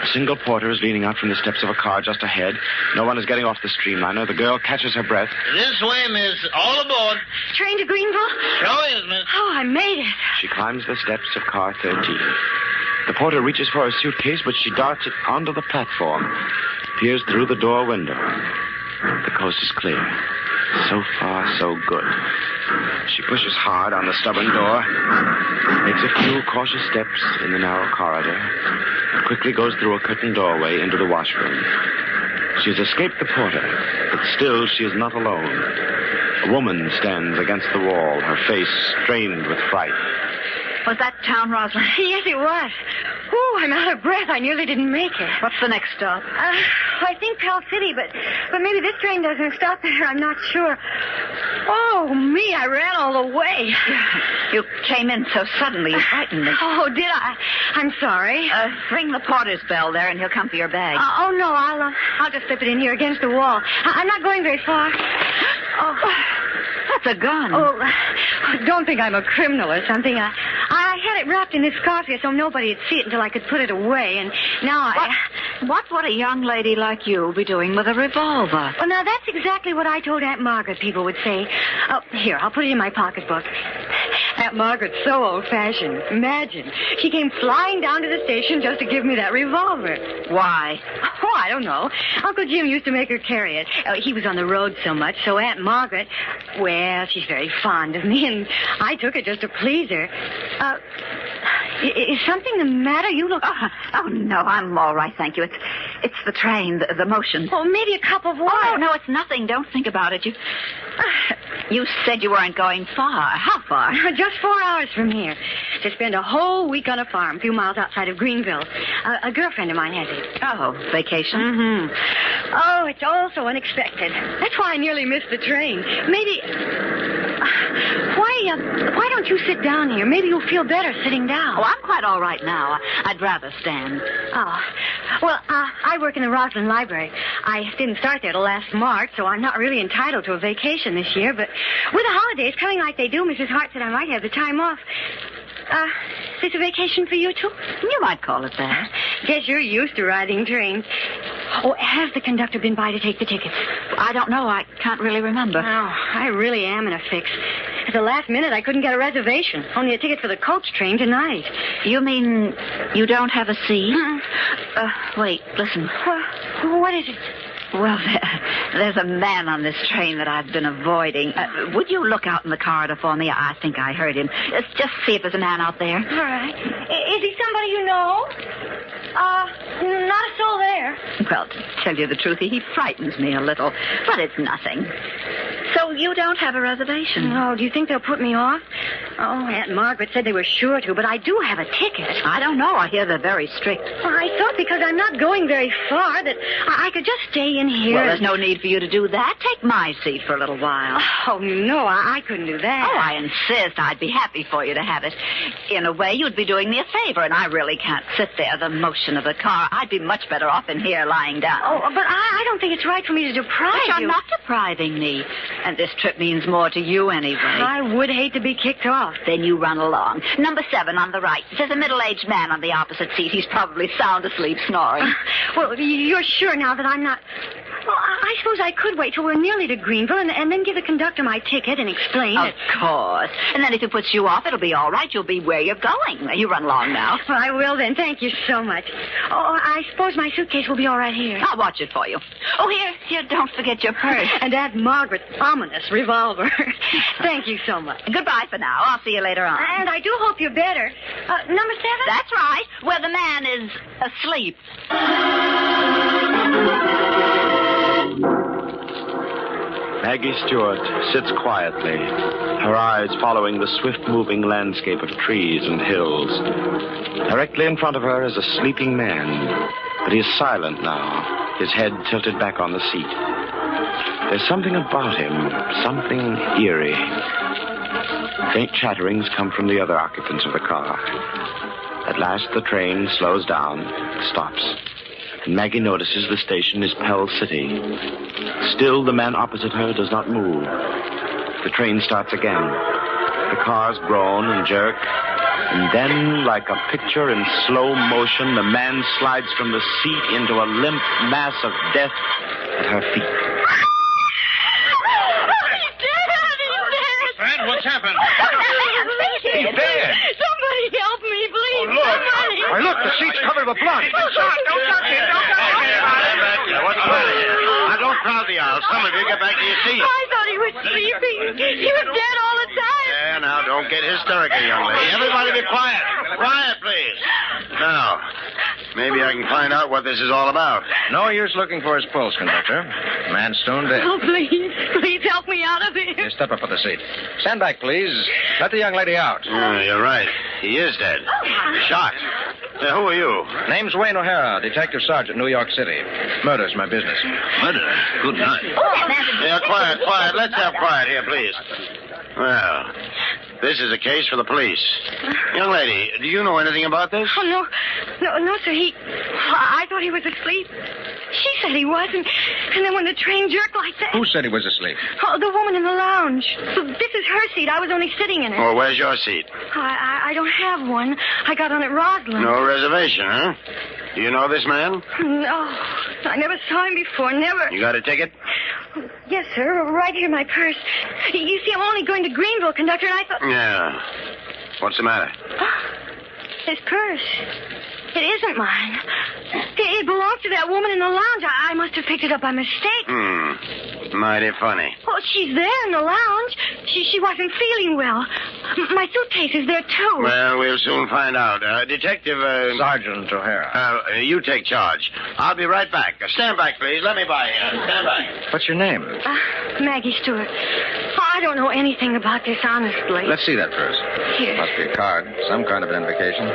A single porter is leaning out from the steps of a car just ahead. No one is getting off the streamliner. The girl catches her breath. This way, miss. All aboard. Train to Greenville? Sure is, miss. Oh, I made it. She climbs the steps of car 13. The porter reaches for her suitcase, but she darts it onto the platform, peers through the door window. The coast is clear. So far, so good. She pushes hard on the stubborn door, makes a few cautious steps in the narrow corridor, and quickly goes through a curtained doorway into the washroom. She has escaped the porter, but still she is not alone. A woman stands against the wall, her face strained with fright. Was that town, Roslyn? Yes, it was. Oh, I'm out of breath. I nearly didn't make it. What's the next stop? I think Pell City, but maybe this train doesn't stop there. I'm not sure. Oh, me, I ran all the way. You came in so suddenly. You frightened me. Oh, did I? I'm sorry. Ring the porter's bell there, and he'll come for your bag. Oh, no, I'll just slip it in here against the wall. I'm not going very far. Oh, that's a gun. Oh, don't think I'm a criminal or something. I had it wrapped in this scarf here so nobody would see it until I could put it away, and now What would a young lady like you be doing with a revolver? Well, now, that's exactly what I told Aunt Margaret people would say. Oh, here, I'll put it in my pocketbook. Aunt Margaret's so old-fashioned. Imagine. She came flying down to the station just to give me that revolver. Why? Oh, I don't know. Uncle Jim used to make her carry it. He was on the road so much, so Aunt Margaret, well, she's very fond of me, and I took it just to please her. Is something the matter? You look... Oh, no, I'm all right, thank you. It's the train, the motion. Oh, maybe a cup of water. Oh, no, it's nothing. Don't think about it. You said you weren't going far. How far? Just 4 hours from here. To spend a whole week on a farm a few miles outside of Greenville. A girlfriend of mine has it. Oh, vacation? Mm-hmm. Oh, it's all so unexpected. That's why I nearly missed the train. Maybe... Why don't you sit down here? Maybe you'll feel better sitting down. Oh, I'm quite all right now. I'd rather stand. Oh. Well, I work in the Roslyn Library. I didn't start there till last March, so I'm not really entitled to a vacation this year. But with the holidays coming like they do, Mrs. Hart said I might have the time off. Is this a vacation for you, too? You might call it that. Guess you're used to riding trains. Oh, has the conductor been by to take the tickets? I don't know. I can't really remember. Oh, I really am in a fix. At the last minute, I couldn't get a reservation. Only a ticket for the coach train tonight. You mean you don't have a seat? Wait, listen. What is it? Well, there's a man on this train that I've been avoiding. Would you look out in the corridor for me? I think I heard him. Just see if there's a man out there. All right. Is he somebody you know? Not a soul there. Well, to tell you the truth, he frightens me a little. But it's nothing. So you don't have a reservation? No. Do you think they'll put me off? Oh, Aunt Margaret said they were sure to, but I do have a ticket. I don't know. I hear they're very strict. Well, I thought because I'm not going very far that I could just stay in here. Well, there's no need for you to do that. Take my seat for a little while. Oh, no, I couldn't do that. Oh, I insist. I'd be happy for you to have it. In a way, you'd be doing me a favor, and I really can't sit there, the motion of the car. I'd be much better off in here lying down. Oh, but I don't think it's right for me to deprive you. But you're not depriving me. And this trip means more to you anyway. I would hate to be kicked off. Then you run along. Number 7 on the right. There's a middle-aged man on the opposite seat. He's probably sound asleep snoring. Well, you're sure now that I'm not... Well, I suppose I could wait till we're nearly to Greenville and then give the conductor my ticket and explain Of course. And then if it puts you off, it'll be all right. You'll be where you're going. You run along now. Well, I will then. Thank you so much. Oh, I suppose my suitcase will be all right here. I'll watch it for you. Oh, here, don't forget your purse. And Aunt Margaret's ominous revolver. Thank you so much. Goodbye for now. I'll see you later on. And I do hope you're better. Number 7? That's right. Where the man is asleep. Maggie Stewart sits quietly, her eyes following the swift-moving landscape of trees and hills. Directly in front of her is a sleeping man, but he is silent now, his head tilted back on the seat. There's something about him, something eerie. Faint chatterings come from the other occupants of the car. At last, the train slows down, stops. And Maggie notices the station is Pell City. Still, the man opposite her does not move. The train starts again. The cars groan and jerk. And then, like a picture in slow motion, the man slides from the seat into a limp mass of death at her feet. He's dead! Fred, what's happened? He's dead! Somebody help me, please! Oh, look. Somebody! Why, look, the seat's covered with blood. Don't touch him! What's the matter here? Now, don't crowd the aisle. Some of you get back to your seats. I thought he was sleeping. He was dead all the time. Yeah, now, don't get hysterical, young lady. Everybody be quiet. Quiet, please. Now, maybe I can find out what this is all about. No use looking for his pulse, conductor. Man stone dead. Oh, please help me out of here. Here, step up for the seat. Stand back, please. Let the young lady out. You're right. He is dead. Shot. Who are you? Name's Wayne O'Hara, Detective Sergeant, New York City. Murder's my business. Murder? Good night. Yeah, quiet. Let's have quiet here, please. Well, this is a case for the police. Young lady, do you know anything about this? Oh, no, sir. I thought he was asleep. She said he wasn't. And then when the train jerked like that... Who said he was asleep? Oh, the woman in the lounge. This is her seat. I was only sitting in it. Well, where's your seat? I don't have one. I got on at Roslyn. No reservation, huh? Do you know this man? No. I never saw him before. Never. You got a ticket? Yes, sir. Right here in my purse. You see, I'm only going to Greenville, conductor, and I thought... Yeah. What's the matter? His purse. It isn't mine. It belongs to that woman in the lounge. I must have picked it up by mistake. Mighty funny. Oh, she's there in the lounge. She wasn't feeling well. My suitcase is there, too. Well, we'll soon find out. Detective... Sergeant O'Hara. You take charge. I'll be right back. Stand back, please. Let me by you. Stand back. What's your name? Maggie Stewart. I don't know anything about this, honestly. Let's see that first. Here. Must be a card. Some kind of identification.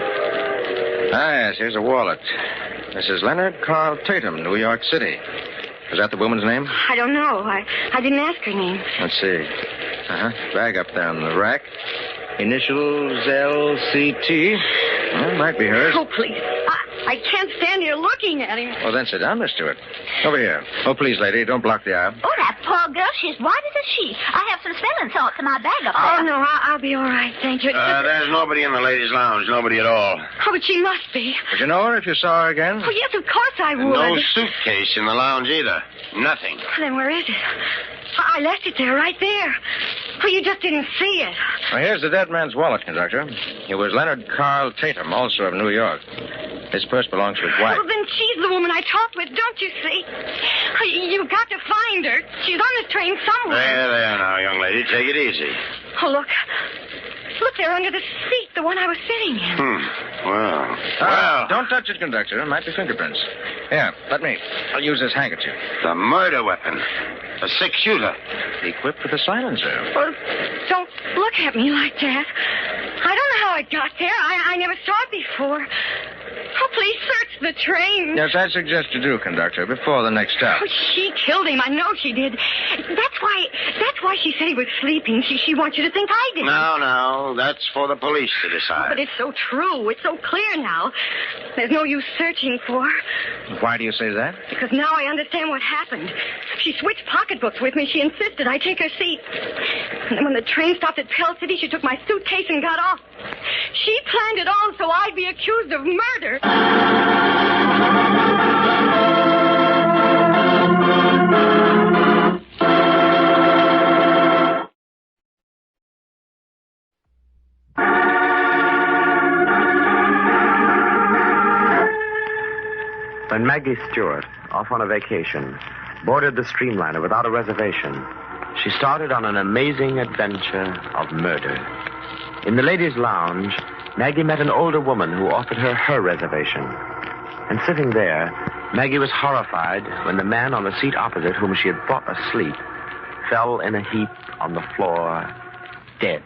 Yes, here's a wallet. Mrs. Leonard Carl Tatum, New York City. Is that the woman's name? I don't know. I didn't ask her name. Let's see. Bag up there on the rack. Initials LCT. Well, might be hers. Oh, please. I can't stand here looking at him. Well, then sit down, Miss Stewart. Over here. Oh, please, lady, don't block the aisle. Oh, that poor girl. She's white as a sheet. I have some smelling salts in my bag up there. Oh, no, I'll be all right, thank you. There's nobody in the ladies' lounge. Nobody at all. Oh, but she must be. Would you know her if you saw her again? Oh, yes, of course I would. No suitcase in the lounge either. Nothing. Then where is it? I left it there, right there. Oh, you just didn't see it. Well, here's the dead man's wallet, conductor. It was Leonard Carl Tatum, also of New York. His purse belongs to his wife. Well, then she's the woman I talked with, don't you see? You've got to find her. She's on this train somewhere. There now, young lady. Take it easy. Oh, look. Look there under the seat, the one I was sitting in. Well. Don't touch it, conductor. It might be fingerprints. Here, let me. I'll use this handkerchief. The murder weapon. A six-shooter. Equipped with a silencer. Well, don't look at me like that. I don't know how it got there. I never saw it before. Oh, please search the train. Yes, I suggest you do, conductor, before the next stop. Oh, she killed him. I know she did. That's why she said he was sleeping. She wants you to think I did. No. That's for the police to decide. But it's so true. It's so clear now. There's no use searching for her. Why do you say that? Because now I understand what happened. She switched pocketbooks with me. She insisted I take her seat. And then when the train stopped at Pell City, she took my suitcase and got off. She planned it all so I'd be accused of murder. When Maggie Stewart, off on a vacation, boarded the streamliner without a reservation, she started on an amazing adventure of murder. In the ladies' lounge, Maggie met an older woman who offered her reservation. And sitting there, Maggie was horrified when the man on the seat opposite, whom she had thought asleep, fell in a heap on the floor, dead.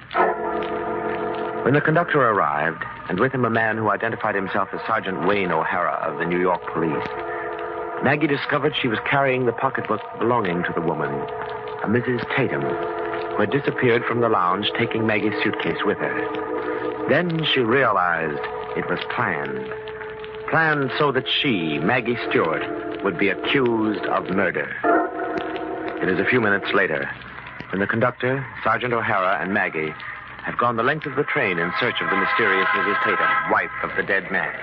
When the conductor arrived, and with him a man who identified himself as Sergeant Wayne O'Hara of the New York police, Maggie discovered she was carrying the pocketbook belonging to the woman, a Mrs. Tatum, who had disappeared from the lounge, taking Maggie's suitcase with her. Then she realized it was planned. Planned so that she, Maggie Stewart, would be accused of murder. It is a few minutes later, when the conductor, Sergeant O'Hara, and Maggie have gone the length of the train in search of the mysterious Mrs. Tatum, wife of the dead man.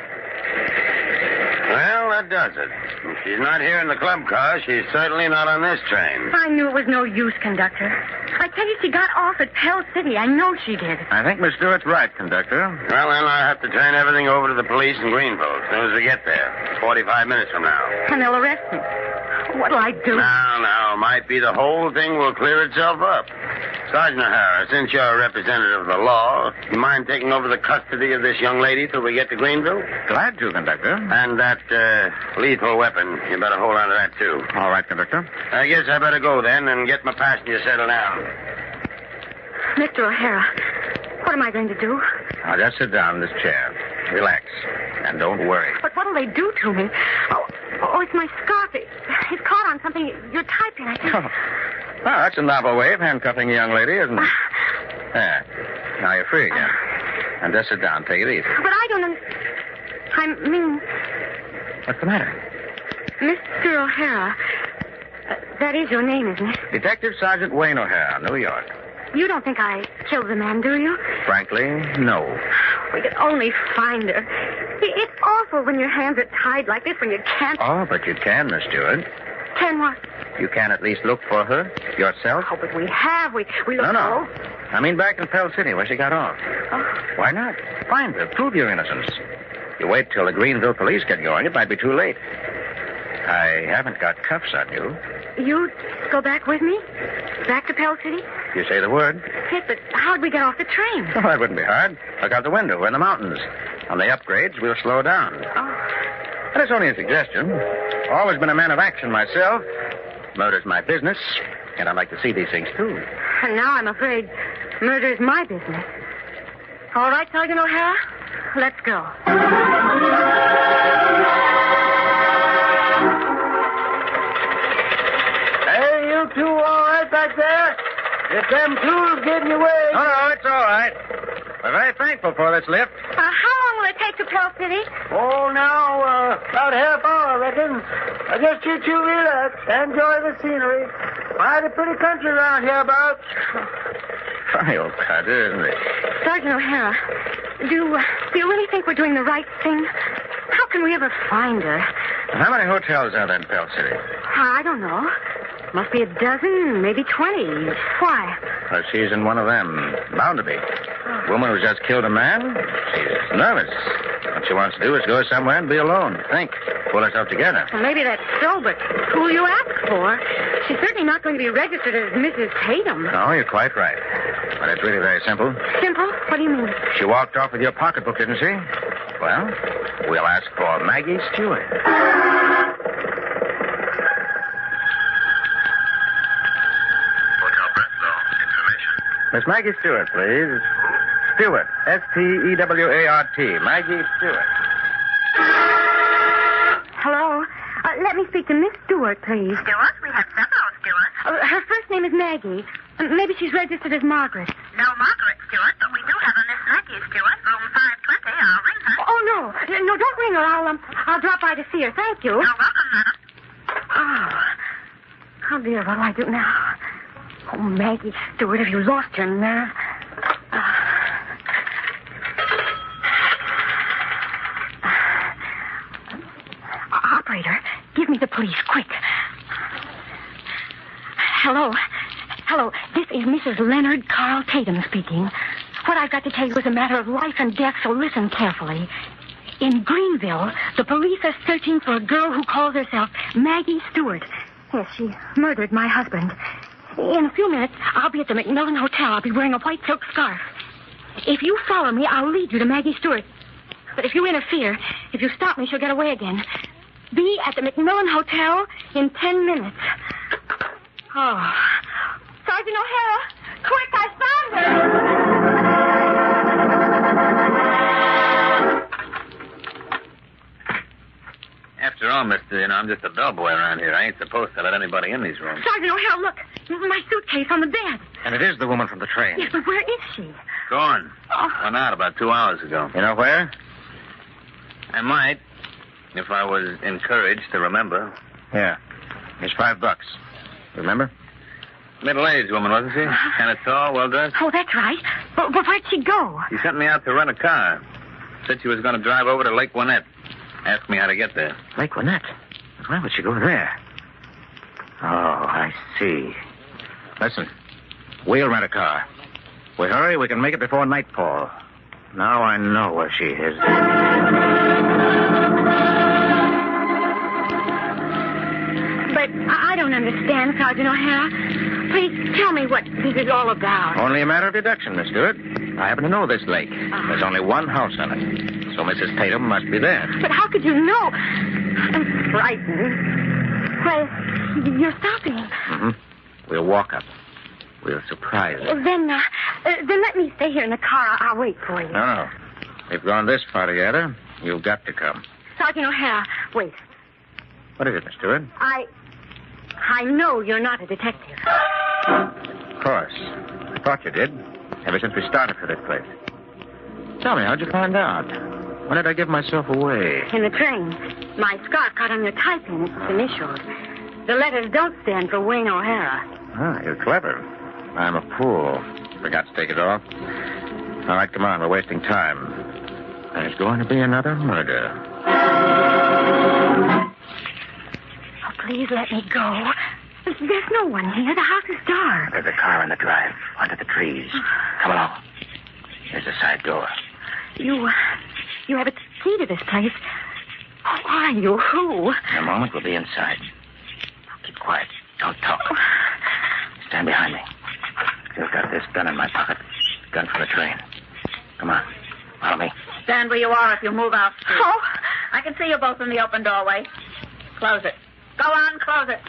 Well, that does it. If she's not here in the club car, she's certainly not on this train. I knew it was no use, conductor. I tell you, she got off at Pell City. I know she did. I think Miss Stewart's right, conductor. Well, then I'll have to turn everything over to the police in Greenville as soon as we get there. 45 minutes from now. And they'll arrest me. What'll I do? Now, might be the whole thing will clear itself up. Sergeant O'Hara, since you're a representative of the law, you mind taking over the custody of this young lady till we get to Greenville? Glad to, conductor. And that lethal weapon, you better hold on to that, too. All right, conductor. I guess I better go then and get my passenger settled down. Mr. O'Hara, what am I going to do? Now, just sit down in this chair. Relax. And don't worry. But what'll they do to me? Oh, it's my scarf. It's caught on something you're typing, I think. Well, that's a novel way of handcuffing a young lady, isn't it? There. Now you're free again. And just sit down. Take it easy. But I don't I mean... What's the matter? Mr. O'Hara. That is your name, isn't it? Detective Sergeant Wayne O'Hara, New York. You don't think I killed the man, do you? Frankly, no. We could only find her. It's awful when your hands are tied like this, when you can't... Oh, but you can, Miss Stewart. Can what? You can at least look for her yourself. Oh, but we have. We look... No. I mean back in Pell City where she got off. Oh. Why not? Find her. Prove your innocence. You wait till the Greenville police get going, it might be too late. I haven't got cuffs on you. You'd go back with me? Back to Pell City? You say the word. Yes, but how'd we get off the train? Oh, that wouldn't be hard. Look out the window. We're in the mountains. On the upgrades, we'll slow down. Oh. But it's only a suggestion. Always been a man of action myself. Murder's my business, and I like to see these things, too. And now I'm afraid murder's my business. All right, Sergeant O'Hara, let's go. Hey, you two all right back there? If them tools get in your way... No, it's all right. We're very thankful for this lift. How long will it take to Pell City? Oh, now, about half hour, I reckon. Just you two relax. Enjoy the scenery. Mighty pretty country around here about. Funny old country, isn't it? Sergeant O'Hara, do you really think we're doing the right thing? How can we ever find her? How many hotels are there in Pell City? I don't know. Must be a dozen, maybe 20. Why? Well, she's in one of them. Bound to be. Woman who just killed a man, she's nervous. What she wants to do is go somewhere and be alone. Think. Pull herself together. Well, maybe that's so, but who'll you ask for? She's certainly not going to be registered as Mrs. Tatum. No, you're quite right. But it's really very simple. Simple? What do you mean? She walked off with your pocketbook, didn't she? Well, we'll ask for Maggie Stewart. Miss Maggie Stewart, please. Stewart. Stewart. Maggie Stewart. Hello? Let me speak to Miss Stewart, please. Stewart? We have several Stewarts. Her first name is Maggie. Maybe she's registered as Margaret. No Margaret Stewart, but we do have a Miss Maggie Stewart, room 520. I'll ring her. Oh, no. No, don't ring her. I'll drop by to see her. Thank you. You're welcome, madam. Oh, dear, what'll I do now? Oh, Maggie Stewart, have you lost your nerve? Operator, give me the police, quick. Hello. This is Mrs. Leonard Carl Tatum speaking. What I've got to tell you is a matter of life and death, so listen carefully. In Greenville, the police are searching for a girl who calls herself Maggie Stewart. Yes, she murdered my husband. In a few minutes, I'll be at the McMillan Hotel. I'll be wearing a white silk scarf. If you follow me, I'll lead you to Maggie Stewart. But if you interfere, if you stop me, she'll get away again. Be at the McMillan Hotel in 10 minutes. Oh. Sergeant O'Hara, quick, I found her! After all, mister, I'm just a bellboy around here. I ain't supposed to let anybody in these rooms. Sergeant O'Hara, look. My suitcase on the bed. And it is the woman from the train. Yes, but where is she? Gone. Went out about 2 hours ago. You know where? I might, if I was encouraged to remember. Yeah. Here's $5. Remember? Middle-aged woman, wasn't she? Kind of tall, well-dressed? Oh, that's right. But where'd she go? She sent me out to rent a car. Said she was going to drive over to Lake Winnett. Asked me how to get there. Lake Winnett? Why would she go there? Oh, I see. Listen, we'll rent a car. We hurry, we can make it before nightfall. Now I know where she is. But I don't understand, Sergeant O'Hara. Please tell me what this is all about. Only a matter of deduction, Miss Stewart. I happen to know this lake. There's only one house on it. So Mrs. Tatum must be there. But how could you know? I'm frightened. Well, you're stopping. Mm-hmm. We'll walk up. We'll surprise her. Then let me stay here in the car. I'll wait for you. No. We've gone this far together. You've got to come. Sergeant O'Hara, wait. What is it, Miss Stewart? I know you're not a detective. Of course. I thought you did. Ever since we started for this place. Tell me, how'd you find out? When did I give myself away? In the train. My scarf caught on your tie-pin. It's initialed. The letters don't stand for Wayne O'Hara. Ah, you're clever. I'm a fool. Forgot to take it off. All right, come on. We're wasting time. There's going to be another murder. Oh, please let me go. There's no one here. The house is dark. There's a car in the drive, under the trees. Come along. Here's the side door. You have a key to this place. Who are you? Who? In a moment, we'll be inside. Keep quiet. Don't talk. Stand behind me. Still got this gun in my pocket. Gun for the train. Come on. Follow me. Stand where you are if you move out. Steve. Oh. I can see you both in the open doorway. Close it. Go on, close it.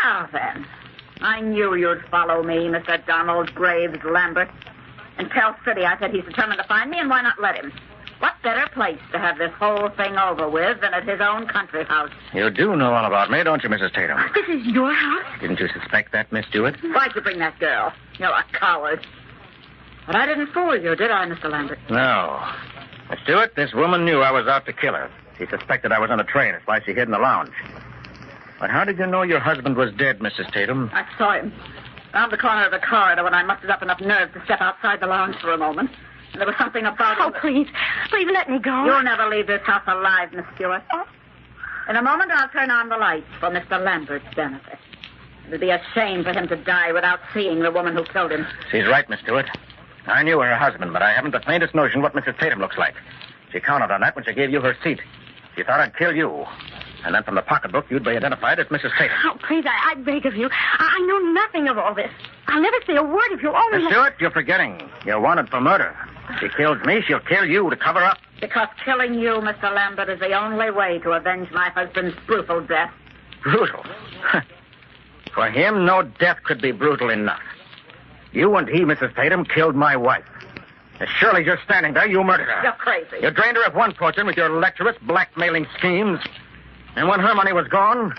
Now then. I knew you'd follow me, Mr. Donald Graves Lambert. In Pell City, I said he's determined to find me, and why not let him? What better place to have this whole thing over with than at his own country house? You do know all about me, don't you, Mrs. Tatum? This is your house? Didn't you suspect that, Miss Stewart? Why'd you bring that girl? You're a coward. But I didn't fool you, did I, Mr. Lambert? No. Miss Stewart, this woman knew I was out to kill her. She suspected I was on a train. That's why she hid in the lounge. But how did you know your husband was dead, Mrs. Tatum? I saw him. Round the corner of the corridor when I mustered up enough nerve to step outside the lounge for a moment. And there was something about him. Oh, please let me go. You'll never leave this house alive, Miss Stewart. In a moment, I'll turn on the lights for Mr. Lambert's benefit. It would be a shame for him to die without seeing the woman who killed him. She's right, Miss Stewart. I knew her husband, but I haven't the faintest notion what Mrs. Tatum looks like. She counted on that when she gave you her seat. She thought I'd kill you. And then from the pocketbook, you'd be identified as Mrs. Tatum. Oh, please, I beg of you. I know nothing of all this. I'll never say a word if you only... Miss Stewart, you're forgetting. You're wanted for murder. She kills me, she'll kill you to cover up. Because killing you, Mr. Lambert, is the only way to avenge my husband's brutal death. Brutal? For him, no death could be brutal enough. You and he, Mrs. Tatum, killed my wife. As surely as you're standing there, you murdered her. You're crazy. You drained her of one fortune with your lecherous, blackmailing schemes. And when her money was gone,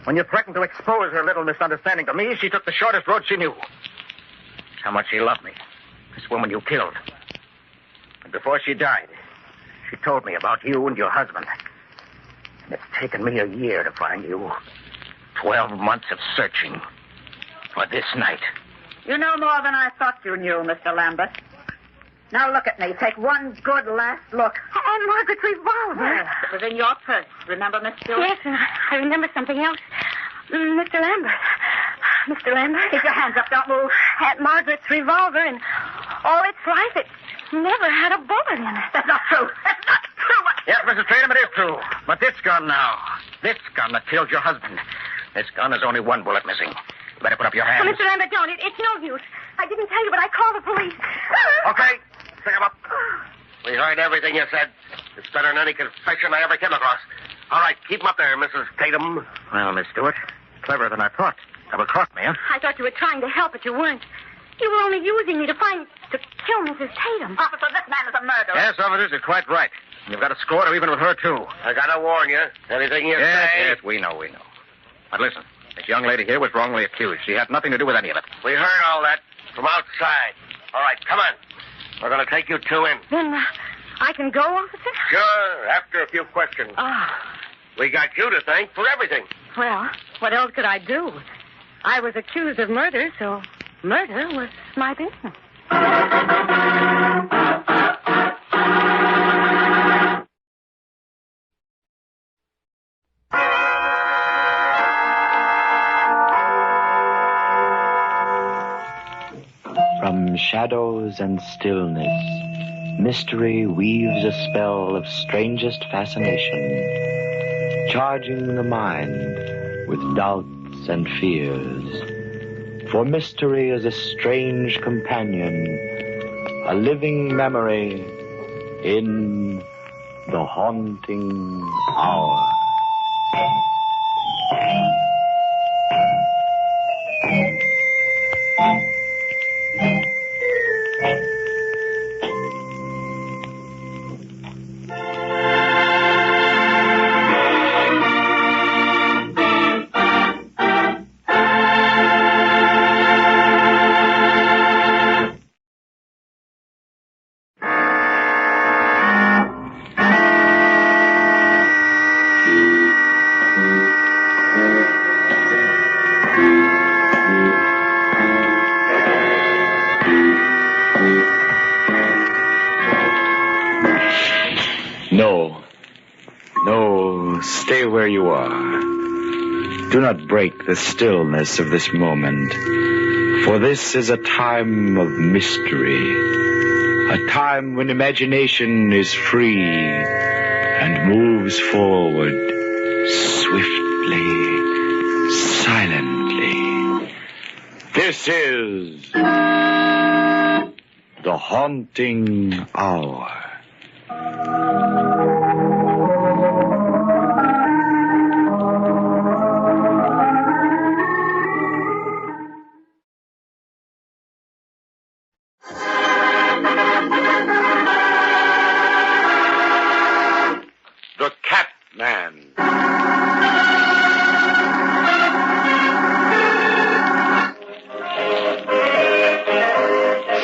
when you threatened to expose her little misunderstanding to me, she took the shortest road she knew. How much she loved me. This woman you killed. And before she died, she told me about you and your husband. And it's taken me a year to find you. 12 months of searching for this night. You know more than I thought you knew, Mr. Lambert. Now look at me. Take one good last look. And Margaret's revolver. Yes, it was in your purse. Remember, Miss Stewart? Yes, and I remember something else. Mr. Lambert. Mr. Lambert. Keep your hands up. Don't move. Aunt Margaret's revolver in all its life, it never had a bullet in it. That's not true. That's not true. Yes, Mrs. Tatum, it is true. But this gun now. This gun that killed your husband. This gun has only one bullet missing. You better put up your hands. Oh, Mr. Lambert, don't. It's no use. I didn't tell you, but I called the police. Okay. Pick him up. We heard everything you said. It's better than any confession I ever came across. All right, keep him up there, Mrs. Tatum. Well, Miss Stewart, cleverer than I thought. Double-crossed me, huh? I thought you were trying to help, but you weren't. You were only using me to kill Mrs. Tatum. Officer, this man is a murderer. Yes, officers, you're quite right. You've got a score to even with her, too. I gotta warn you. Anything you yes, say... Yes, we know. But listen, this young lady here was wrongly accused. She had nothing to do with any of it. We heard all that from outside. All right, come on. We're going to take you two in. Then I can go, officer? Sure, after a few questions. We got you to thank for everything. Well, what else could I do? I was accused of murder, so murder was my business. From shadows and stillness, mystery weaves a spell of strangest fascination, charging the mind with doubts and fears. For mystery is a strange companion, a living memory in the haunting hour. stay where you are. Do not break the stillness of this moment, for this is a time of mystery, a time when imagination is free and moves forward swiftly, silently. This is the haunting hour. The Cat Man.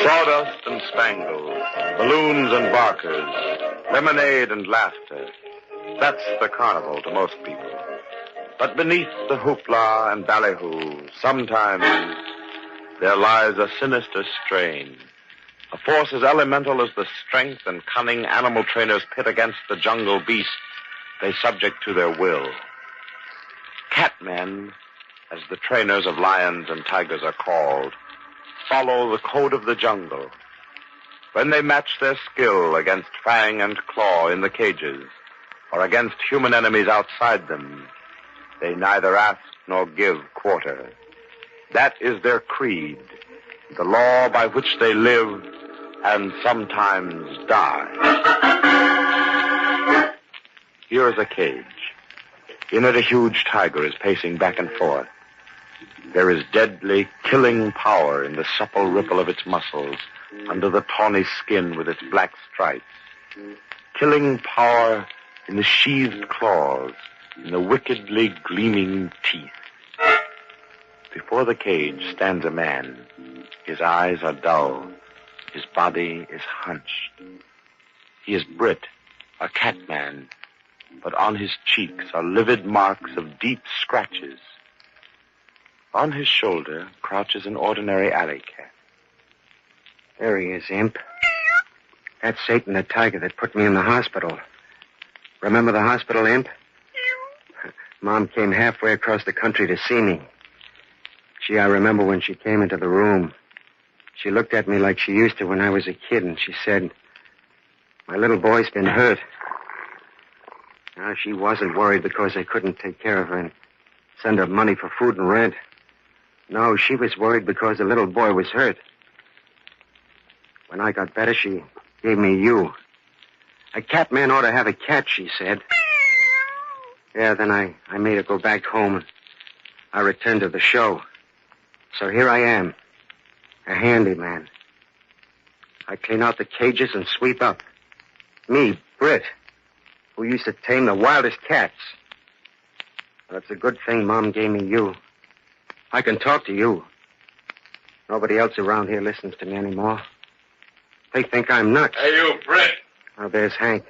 Sawdust and spangles, balloons and barkers, lemonade and laughter. That's the carnival to most people. But beneath the hoopla and ballyhoo, sometimes there lies a sinister strain. A force as elemental as the strength and cunning animal trainers pit against the jungle beast they subject to their will. Catmen, as the trainers of lions and tigers are called, follow the code of the jungle. When they match their skill against fang and claw in the cages, or against human enemies outside them, they neither ask nor give quarter. That is their creed, the law by which they live and sometimes die. Here is a cage. In it, a huge tiger is pacing back and forth. There is deadly, killing power in the supple ripple of its muscles under the tawny skin with its black stripes. Killing power in the sheathed claws, in the wickedly gleaming teeth. Before the cage stands a man. His eyes are dull. His body is hunched. He is Britt, a cat man, but on his cheeks are livid marks of deep scratches. On his shoulder crouches an ordinary alley cat. There he is, Imp. That's Satan the tiger that put me in the hospital. Remember the hospital, Imp? Mom came halfway across the country to see me. Gee, I remember when she came into the room. She looked at me like she used to when I was a kid, and she said, "My little boy's been hurt." Now, she wasn't worried because I couldn't take care of her and send her money for food and rent. No, she was worried because the little boy was hurt. When I got better, she gave me you. A cat man ought to have a cat, she said. Yeah, then I made her go back home, and I returned to the show. So here I am, a handyman. I clean out the cages and sweep up. Me, Britt, who used to tame the wildest cats. Well, it's a good thing Mom gave me you. I can talk to you. Nobody else around here listens to me anymore. They think I'm nuts. Hey, you, Britt. Oh, there's Hank.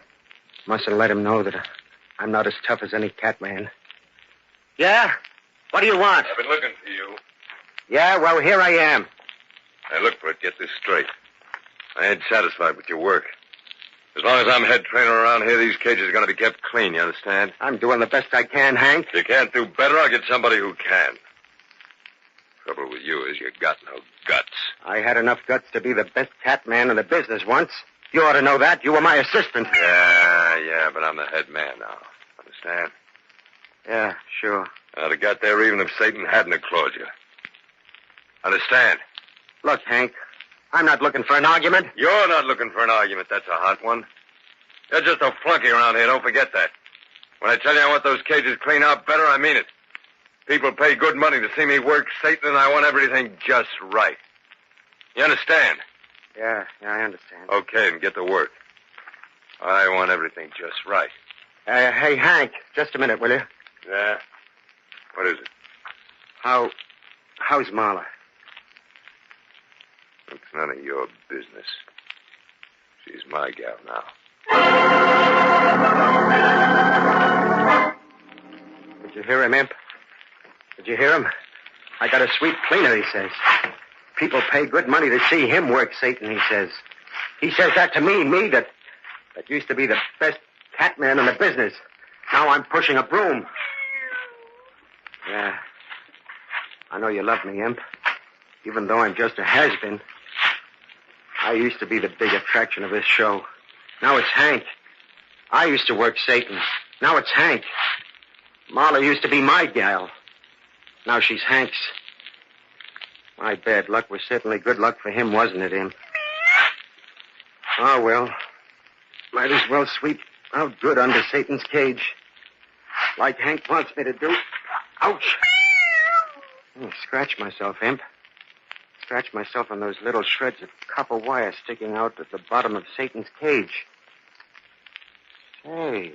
Mustn't let him know that I'm not as tough as any cat man. Yeah? What do you want? I've been looking for you. Yeah, well, here I am. Hey, look, Britt, get this straight. I ain't satisfied with your work. As long as I'm head trainer around here, these cages are going to be kept clean, you understand? I'm doing the best I can, Hank. If you can't do better, I'll get somebody who can. Trouble with you is you got no guts. I had enough guts to be the best cat man in the business once. You ought to know that. You were my assistant. Yeah, but I'm the head man now. Understand? Yeah, sure. I'd have got there even if Satan hadn't have clawed you. Understand? Look, Hank, I'm not looking for an argument. You're not looking for an argument. That's a hot one. You're just a flunky around here. Don't forget that. When I tell you I want those cages cleaned out better, I mean it. People pay good money to see me work Satan, and I want everything just right. You understand? Yeah, I understand. Okay, then get to work. I want everything just right. Hey, Hank, just a minute, will you? Yeah? What is it? How's Marla? It's none of your business. She's my gal now. Did you hear him, Imp? Did you hear him? I got a sweet cleaner, he says. People pay good money to see him work Satan, he says. He says that to me that used to be the best cat man in the business. Now I'm pushing a broom. Yeah. I know you love me, Imp. Even though I'm just a has-been. I used to be the big attraction of this show. Now it's Hank. I used to work Satan. Now it's Hank. Marla used to be my gal. Now she's Hank's. My bad luck was certainly good luck for him, wasn't it, Imp? Oh, well. Might as well sweep out good under Satan's cage. Like Hank wants me to do. Ouch! Scratch myself, Imp. Scratch myself on those little shreds of copper wire sticking out at the bottom of Satan's cage. Hey,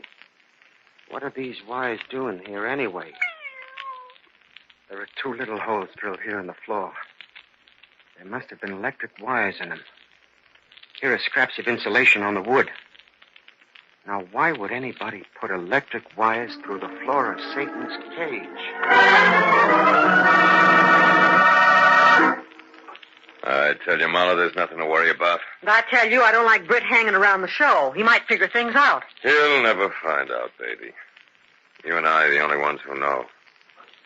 what are these wires doing here anyway? There are 2 little holes drilled here in the floor. There must have been electric wires in them. Here are scraps of insulation on the wood. Now, why would anybody put electric wires through the floor of Satan's cage? I tell you, Marla, there's nothing to worry about. And I tell you, I don't like Britt hanging around the show. He might figure things out. He'll never find out, baby. You and I are the only ones who know.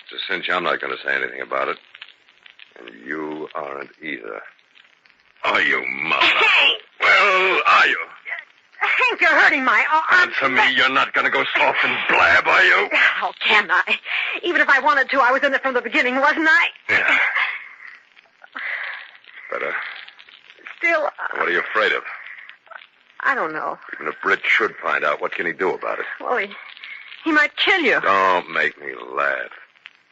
It's a cinch I'm not going to say anything about it. And you aren't either. Are you, Marla? Well, are you? Hank, you're hurting my arm. Answer me, you're not going to go soft and blab, are you? How can I? Even if I wanted to, I was in it from the beginning, wasn't I? Yeah. Better. Still... What are you afraid of? I don't know. Even if Britt should find out, what can he do about it? Well, he might kill you. Don't make me laugh.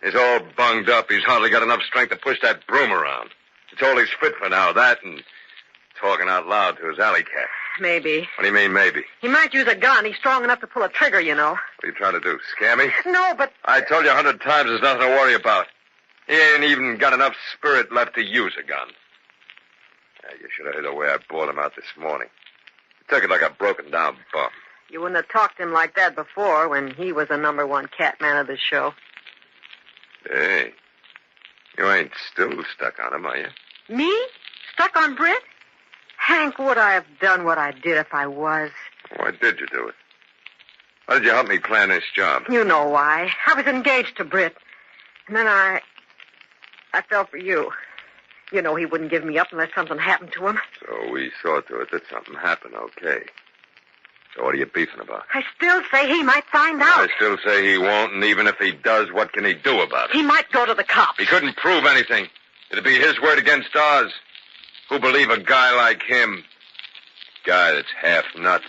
He's all bunged up. He's hardly got enough strength to push that broom around. It's all he's fit for now, that and talking out loud to his alley cat. Maybe. What do you mean, maybe? He might use a gun. He's strong enough to pull a trigger, you know. What are you trying to do, scare me? No, but... I told you 100 times there's nothing to worry about. He ain't even got enough spirit left to use a gun. Yeah, you should have heard the way I bawled him out this morning. He took it like a broken-down bum. You wouldn't have talked to him like that before when he was the #1 cat man of the show. Hey, you ain't still stuck on him, are you? Me? Stuck on Britt? Hank, would I have done what I did if I was? Why did you do it? Why did you help me plan this job? You know why. I was engaged to Britt. And then I fell for you. You know he wouldn't give me up unless something happened to him. So we saw to it that something happened, okay. So what are you beefing about? I still say he might find out. I still say he won't, and even if he does, what can he do about it? He might go to the cops. He couldn't prove anything. It'd be his word against ours. Who believe a guy like him? Guy that's half nuts.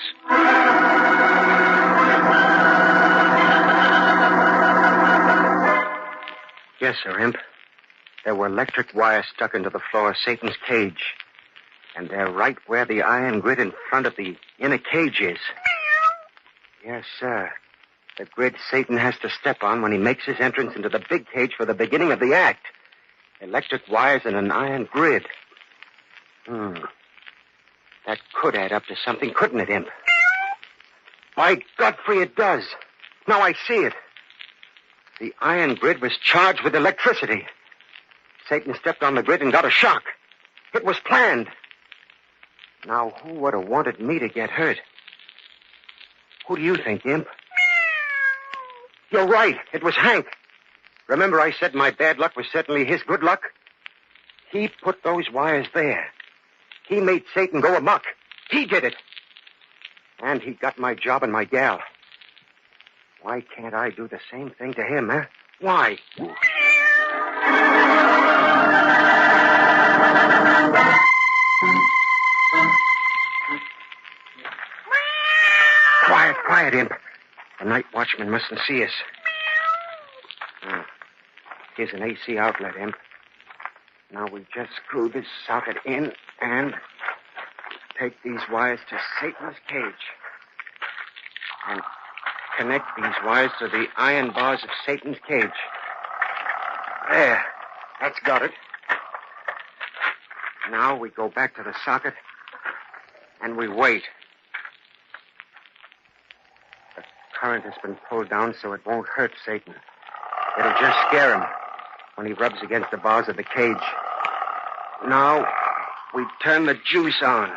Yes, sir, Imp. There were electric wires stuck into the floor of Satan's cage. And they're right where the iron grid in front of the inner cage is. Yes, sir. The grid Satan has to step on when he makes his entrance into the big cage for the beginning of the act. Electric wires and an iron grid. That could add up to something, couldn't it, Imp? By Godfrey, it does. Now I see it. The iron grid was charged with electricity. Satan stepped on the grid and got a shock. It was planned. Now, who would have wanted me to get hurt? Who do you think, Imp? You're right. It was Hank. Remember I said my bad luck was certainly his good luck? He put those wires there. He made Satan go amok. He did it. And he got my job and my gal. Why can't I do the same thing to him, huh? Why? Quiet, Imp. The night watchman mustn't see us. Here's an AC outlet, Imp. Now we just screw this socket in and take these wires to Satan's cage. And connect these wires to the iron bars of Satan's cage. There. That's got it. Now we go back to the socket and we wait. The current has been pulled down so it won't hurt Satan. It'll just scare him when he rubs against the bars of the cage. Now we turn the juice on.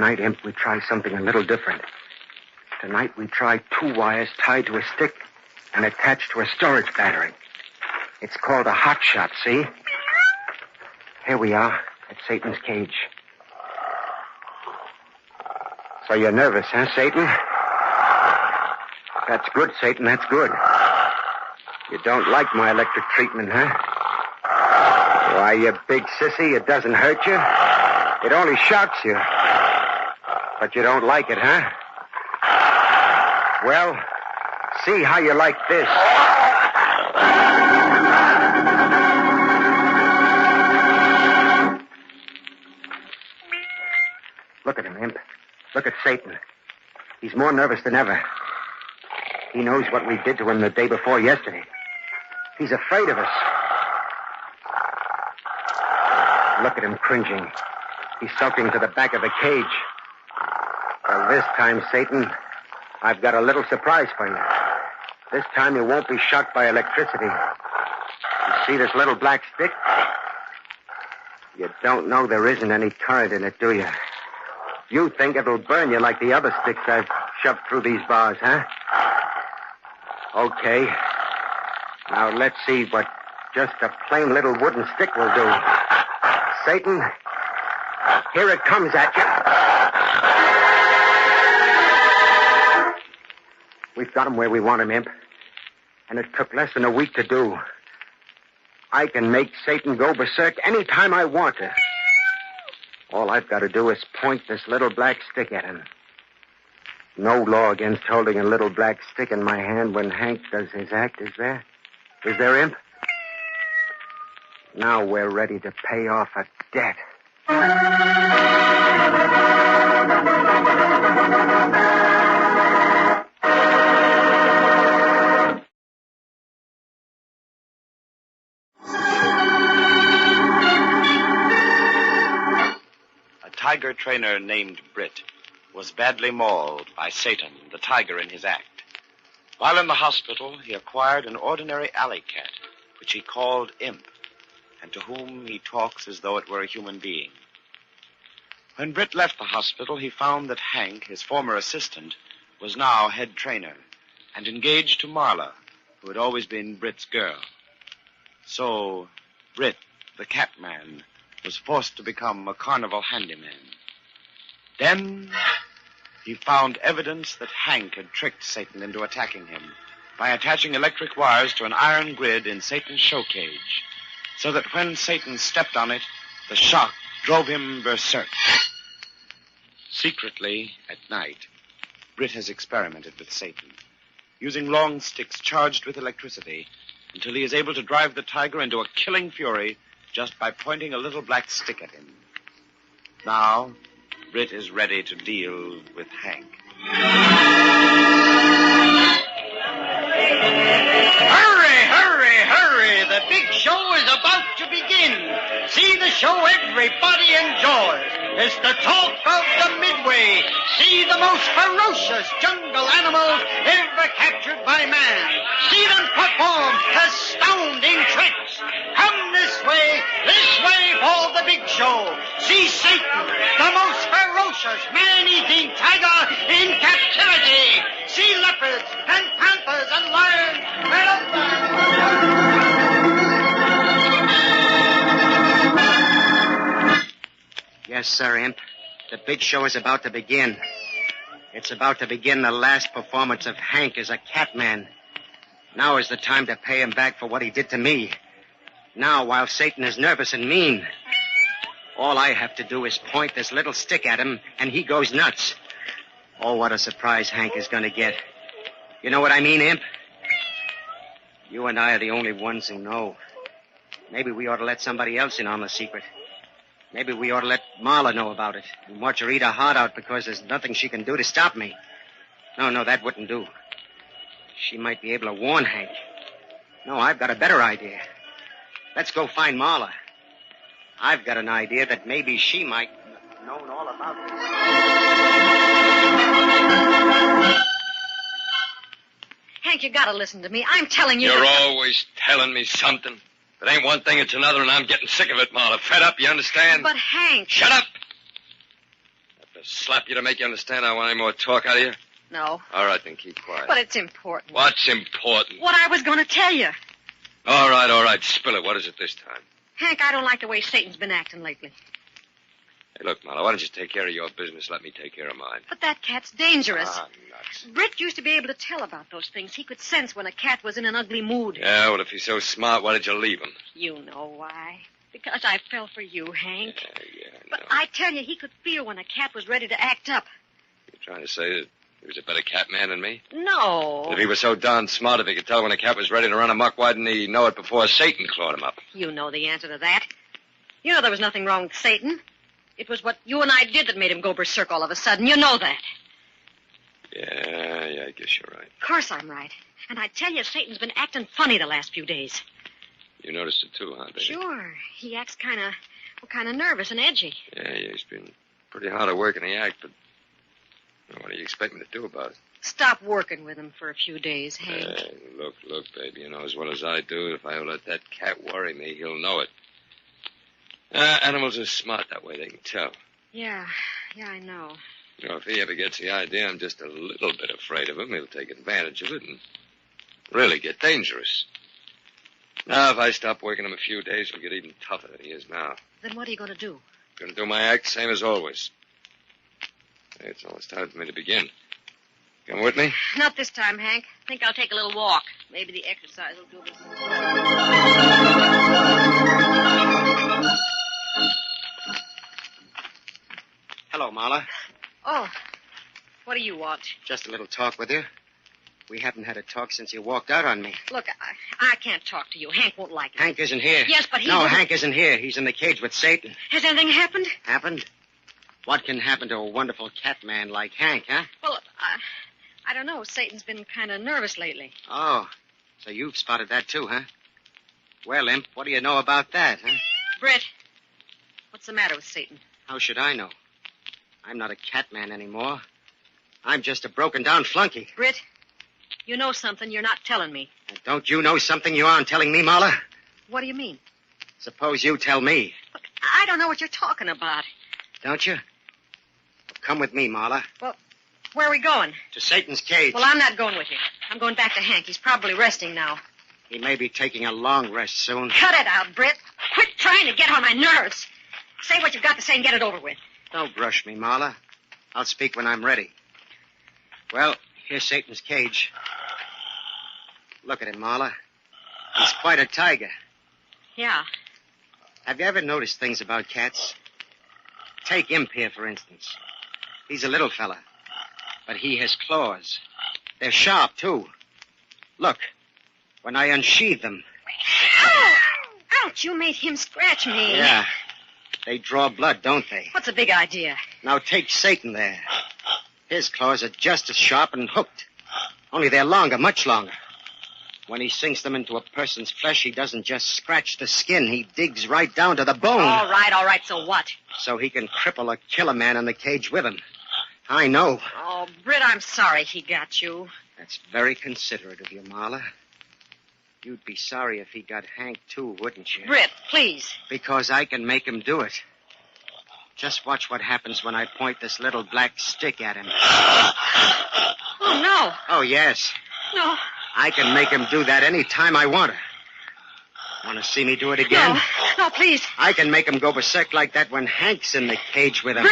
tonight, Imp, we try something a little different. Tonight we try 2 wires tied to a stick and attached to a storage battery. It's called a hot shot, see? Here we are at Satan's cage. So you're nervous, huh, Satan? That's good, Satan, that's good. You don't like my electric treatment, huh? Why, you big sissy, it doesn't hurt you. It only shocks you. But you don't like it, huh? Well, see how you like this. Look at him, Imp. Look at Satan. He's more nervous than ever. He knows what we did to him the day before yesterday. He's afraid of us. Look at him cringing. He's sulking to the back of the cage. Well, this time, Satan, I've got a little surprise for you. This time you won't be shocked by electricity. You see this little black stick? You don't know there isn't any current in it, do you? You think it'll burn you like the other sticks I've shoved through these bars, huh? Okay. Now let's see what just a plain little wooden stick will do. Satan, here it comes at you. We've got him where we want him, Imp. And it took less than a week to do. I can make Satan go berserk any time I want to. All I've got to do is point this little black stick at him. No law against holding a little black stick in my hand when Hank does his act, is there? Is there, Imp? Now we're ready to pay off a debt. A tiger trainer named Britt was badly mauled by Satan, the tiger, in his act. While in the hospital, he acquired an ordinary alley cat, which he called Imp, and to whom he talks as though it were a human being. When Britt left the hospital, he found that Hank, his former assistant, was now head trainer and engaged to Marla, who had always been Britt's girl. So Britt, the cat man, was forced to become a carnival handyman. Then he found evidence that Hank had tricked Satan into attacking him by attaching electric wires to an iron grid in Satan's show cage, so that when Satan stepped on it, the shock drove him berserk. Secretly, at night, Britt has experimented with Satan, using long sticks charged with electricity, until he is able to drive the tiger into a killing fury just by pointing a little black stick at him. Now, Britt is ready to deal with Hank. Hurry, hurry, hurry! The big show is about to begin. See the show everybody enjoys. It's the talk of the Midway. See the most ferocious jungle animals ever captured by man. See them perform astounding tricks. Come this way for the big show. See Satan, the most ferocious man-eating tiger in captivity. See leopards and panthers and lions and Yes, sir, Imp. The big show is about to begin. It's about to begin the last performance of Hank as a cat man. Now is the time to pay him back for what he did to me. Now, while Satan is nervous and mean. All I have to do is point this little stick at him, and he goes nuts. Oh, what a surprise Hank is going to get. You know what I mean, Imp? You and I are the only ones who know. Maybe we ought to let somebody else in on the secret. Maybe we ought to let Marla know about it and watch her eat her heart out because there's nothing she can do to stop me. No, that wouldn't do. She might be able to warn Hank. No, I've got a better idea. Let's go find Marla. I've got an idea that maybe she might have known all about this. Hank, you gotta listen to me. I'm telling you. You're always telling me something. If it ain't one thing, it's another, and I'm getting sick of it, Marla. Fed up, you understand? But Hank. Shut up! If the slap you to make you understand I want any more talk out of you? No. All right, then keep quiet. But it's important. What's important? What I was going to tell you. All right. Spill it. What is it this time? Hank, I don't like the way Satan's been acting lately. Hey, look, Marla, why don't you take care of your business? Let me take care of mine. But that cat's dangerous. Ah, nuts. Britt used to be able to tell about those things. He could sense when a cat was in an ugly mood. Yeah, well, if he's so smart, why did you leave him? You know why. Because I fell for you, Hank. Yeah, But I tell you, he could feel when a cat was ready to act up. You're trying to say that he was a better cat man than me? No. If he was so darn smart, if he could tell when a cat was ready to run amok, why didn't he know it before Satan clawed him up? You know the answer to that. You know there was nothing wrong with Satan. It was what you and I did that made him go berserk all of a sudden. You know that. Yeah, I guess you're right. Of course I'm right. And I tell you, Satan's been acting funny the last few days. You noticed it too, huh, baby? Sure. He acts kind of nervous and edgy. Yeah, he's been pretty hard at work in the act, but what do you expect me to do about it? Stop working with him for a few days, Hank. Hey, look, baby, you know as well as I do, if I let that cat worry me, he'll know it. Animals are smart that way, they can tell. Yeah, I know. You know, if he ever gets the idea I'm just a little bit afraid of him, he'll take advantage of it and really get dangerous. Now, if I stop working him a few days, he'll get even tougher than he is now. Then what are you going to do? Gonna do my act same as always. Hey, it's almost time for me to begin. Come with me? Not this time, Hank. I think I'll take a little walk. Maybe the exercise will do this. Hello, Marla. Oh, what do you want? Just a little talk with you. We haven't had a talk since you walked out on me. Look, I can't talk to you. Hank won't like it. Hank isn't here. Yes, but he No, won't. Hank isn't here. He's in the cage with Satan. Has anything happened? Happened? What can happen to a wonderful cat man like Hank, huh? Well, I don't know. Satan's been kind of nervous lately. Oh, so you've spotted that too, huh? Well, Imp, what do you know about that, huh? Britt, what's the matter with Satan? How should I know? I'm not a cat man anymore. I'm just a broken-down flunky. Britt, you know something you're not telling me. And don't you know something you aren't telling me, Marla? What do you mean? Suppose you tell me. Look, I don't know what you're talking about. Don't you? Well, come with me, Marla. Well, where are we going? To Satan's cage. Well, I'm not going with you. I'm going back to Hank. He's probably resting now. He may be taking a long rest soon. Cut it out, Britt. Quit trying to get on my nerves. Say what you've got to say and get it over with. Don't rush me, Marla. I'll speak when I'm ready. Well, here's Satan's cage. Look at him, Marla. He's quite a tiger. Yeah. Have you ever noticed things about cats? Take Imp here, for instance. He's a little fella, but he has claws. They're sharp, too. Look, when I unsheathe them. Oh! Ouch, you made him scratch me. Yeah. They draw blood, don't they? What's the big idea? Now take Satan there. His claws are just as sharp and hooked. Only they're longer, much longer. When he sinks them into a person's flesh, he doesn't just scratch the skin. He digs right down to the bone. All right, so what? So he can cripple or kill a man in the cage with him. I know. Oh, Britt, I'm sorry he got you. That's very considerate of you, Marla. You'd be sorry if he got Hank, too, wouldn't you? Britt, please. Because I can make him do it. Just watch what happens when I point this little black stick at him. Oh, no. Oh, yes. No. I can make him do that any time I want to. Want to see me do it again? No, please. I can make him go berserk like that when Hank's in the cage with him.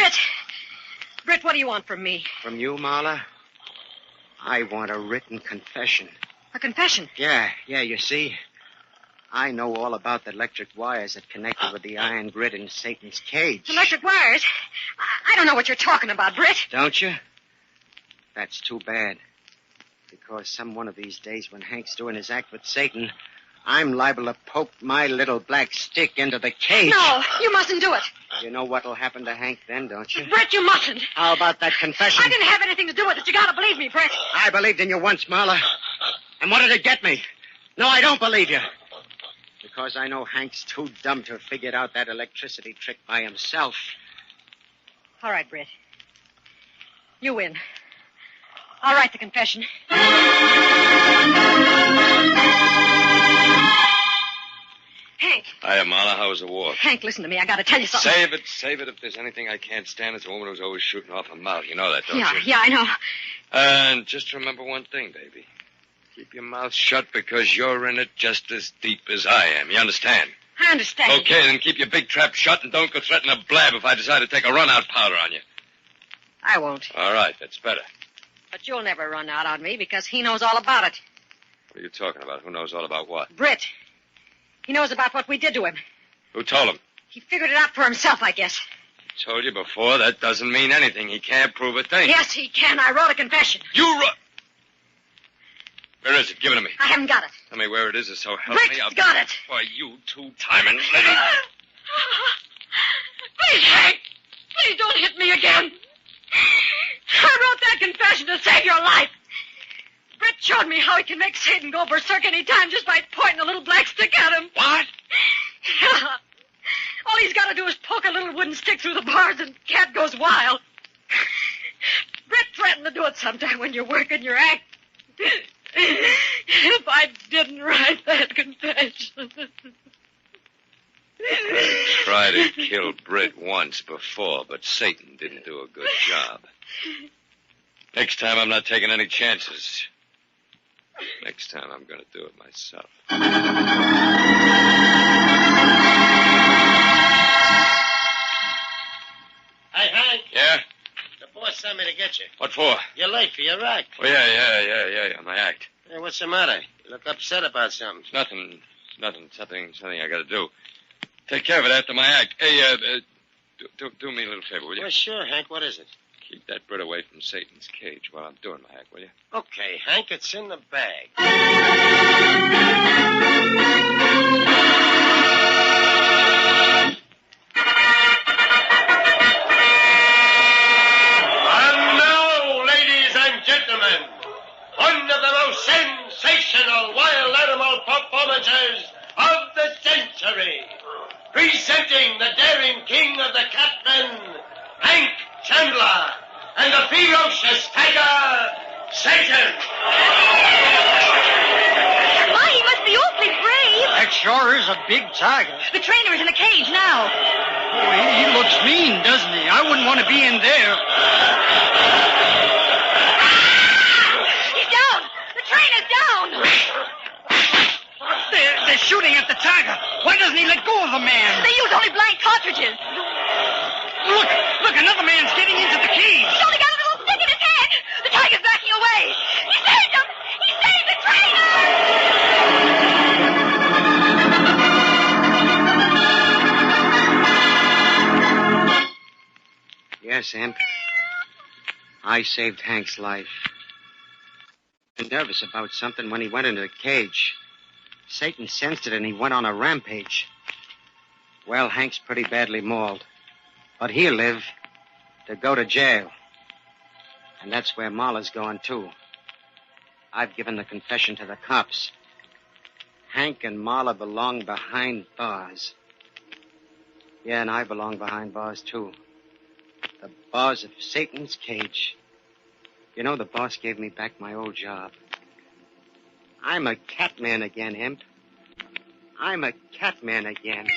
Britt, what do you want from me? From you, Marla? I want a written confession. A confession? Yeah, you see. I know all about the electric wires that connected with the iron grid in Satan's cage. Electric wires? I don't know what you're talking about, Britt. Don't you? That's too bad. Because some one of these days when Hank's doing his act with Satan, I'm liable to poke my little black stick into the cage. No, you mustn't do it. You know what'll happen to Hank then, don't you? Britt, you mustn't. How about that confession? I didn't have anything to do with it. You gotta believe me, Britt. I believed in you once, Marla. And what did it get me? No, I don't believe you. Because I know Hank's too dumb to have figured out that electricity trick by himself. All right, Britt. You win. I'll write the confession. Hank. Hiya, Yeah, Marla, how was the war? Hank, listen to me. I got to tell you something. Save it. If there's anything I can't stand, it's a woman who's always shooting off her mouth. You know that, don't you? Yeah, I know. And just remember one thing, baby. Keep your mouth shut because you're in it just as deep as I am. You understand? I understand. Okay, then keep your big trap shut and don't go threaten a blab if I decide to take a run-out powder on you. I won't. All right, that's better. But you'll never run out on me because he knows all about it. What are you talking about? Who knows all about what? Britt. He knows about what we did to him. Who told him? He figured it out for himself, I guess. Told you before, that doesn't mean anything. He can't prove a thing. Yes, he can. I wrote a confession. You wrote... Where is it? Give it to me. I haven't got it. Tell me where it is, so help Britt's me. I'll got it. Why, you two-timing lady. Please, Hank. Please don't hit me again. I wrote that confession to save your life. Britt showed me how he can make Satan go berserk any time just by pointing a little black stick at him. What? Yeah. All he's got to do is poke a little wooden stick through the bars and Cat goes wild. Britt threatened to do it sometime when you're working your act. If I didn't write that confession. I tried to kill Britt once before, but Satan didn't do a good job. Next time, I'm not taking any chances. Next time, I'm going to do it myself. Hey, Hank. Yeah? The boss sent me to get you. What for? You're late for your act. Oh, yeah, my act. Hey, what's the matter? You look upset about something. Nothing. Something I got to do. Take care of it after my act. Hey, do me a little favor, will you? Well, sure, Hank. What is it? Keep that Brit away from Satan's cage while I'm doing my act, will you? Okay, Hank, it's in the bag. And now, ladies and gentlemen, one of the most sensational wild animal performances of the century. Presenting the daring king of the catmen, Hank Chandler, and the ferocious tiger, Satan. Why, he must be awfully brave. That sure is a big tiger. The trainer is in the cage now. Oh, he looks mean, doesn't he? I wouldn't want to be in there. He's down. The trainer's down. They're shooting at the tiger. Why doesn't he let go of the man? They use only blank cartridges. Look, another man's getting into the cage. He's only got a little stick in his head. The tiger's backing away. He saved him. He saved the trainer. Yes, Imp. I saved Hank's life. I was nervous about something when he went into the cage. Satan sensed it and he went on a rampage. Well, Hank's pretty badly mauled. But he'll live to go to jail. And that's where Marla's going, too. I've given the confession to the cops. Hank and Marla belong behind bars. Yeah, and I belong behind bars, too. The bars of Satan's cage. You know, the boss gave me back my old job. I'm a catman again, Imp. I'm a catman again.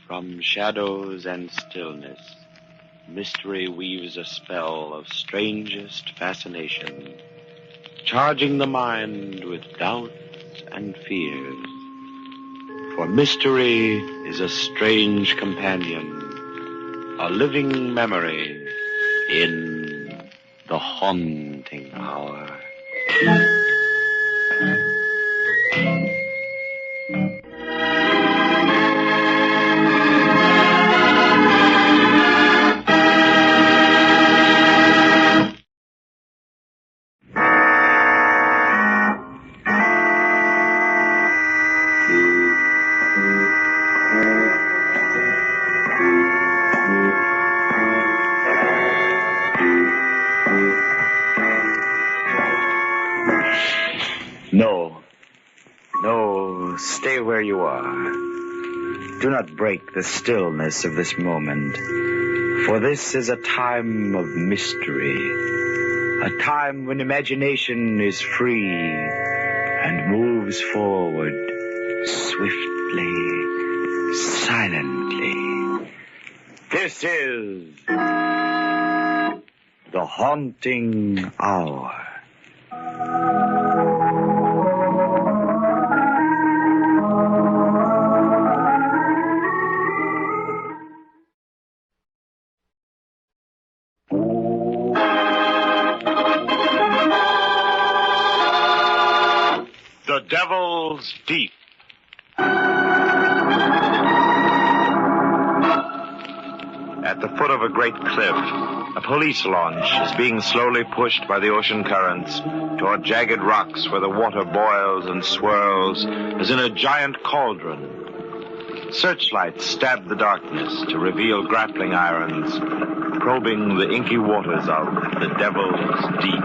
From shadows and stillness, mystery weaves a spell of strangest fascination, charging the mind with doubts and fears. For mystery is a strange companion, a living memory in the haunting hour. No you are. Do not break the stillness of this moment, for this is a time of mystery, a time when imagination is free and moves forward swiftly, silently. This is the haunting hour. The Devil's Deep. At the foot of a great cliff, a police launch is being slowly pushed by the ocean currents toward jagged rocks where the water boils and swirls as in a giant cauldron. Searchlights stab the darkness to reveal grappling irons, probing the inky waters of the Devil's Deep.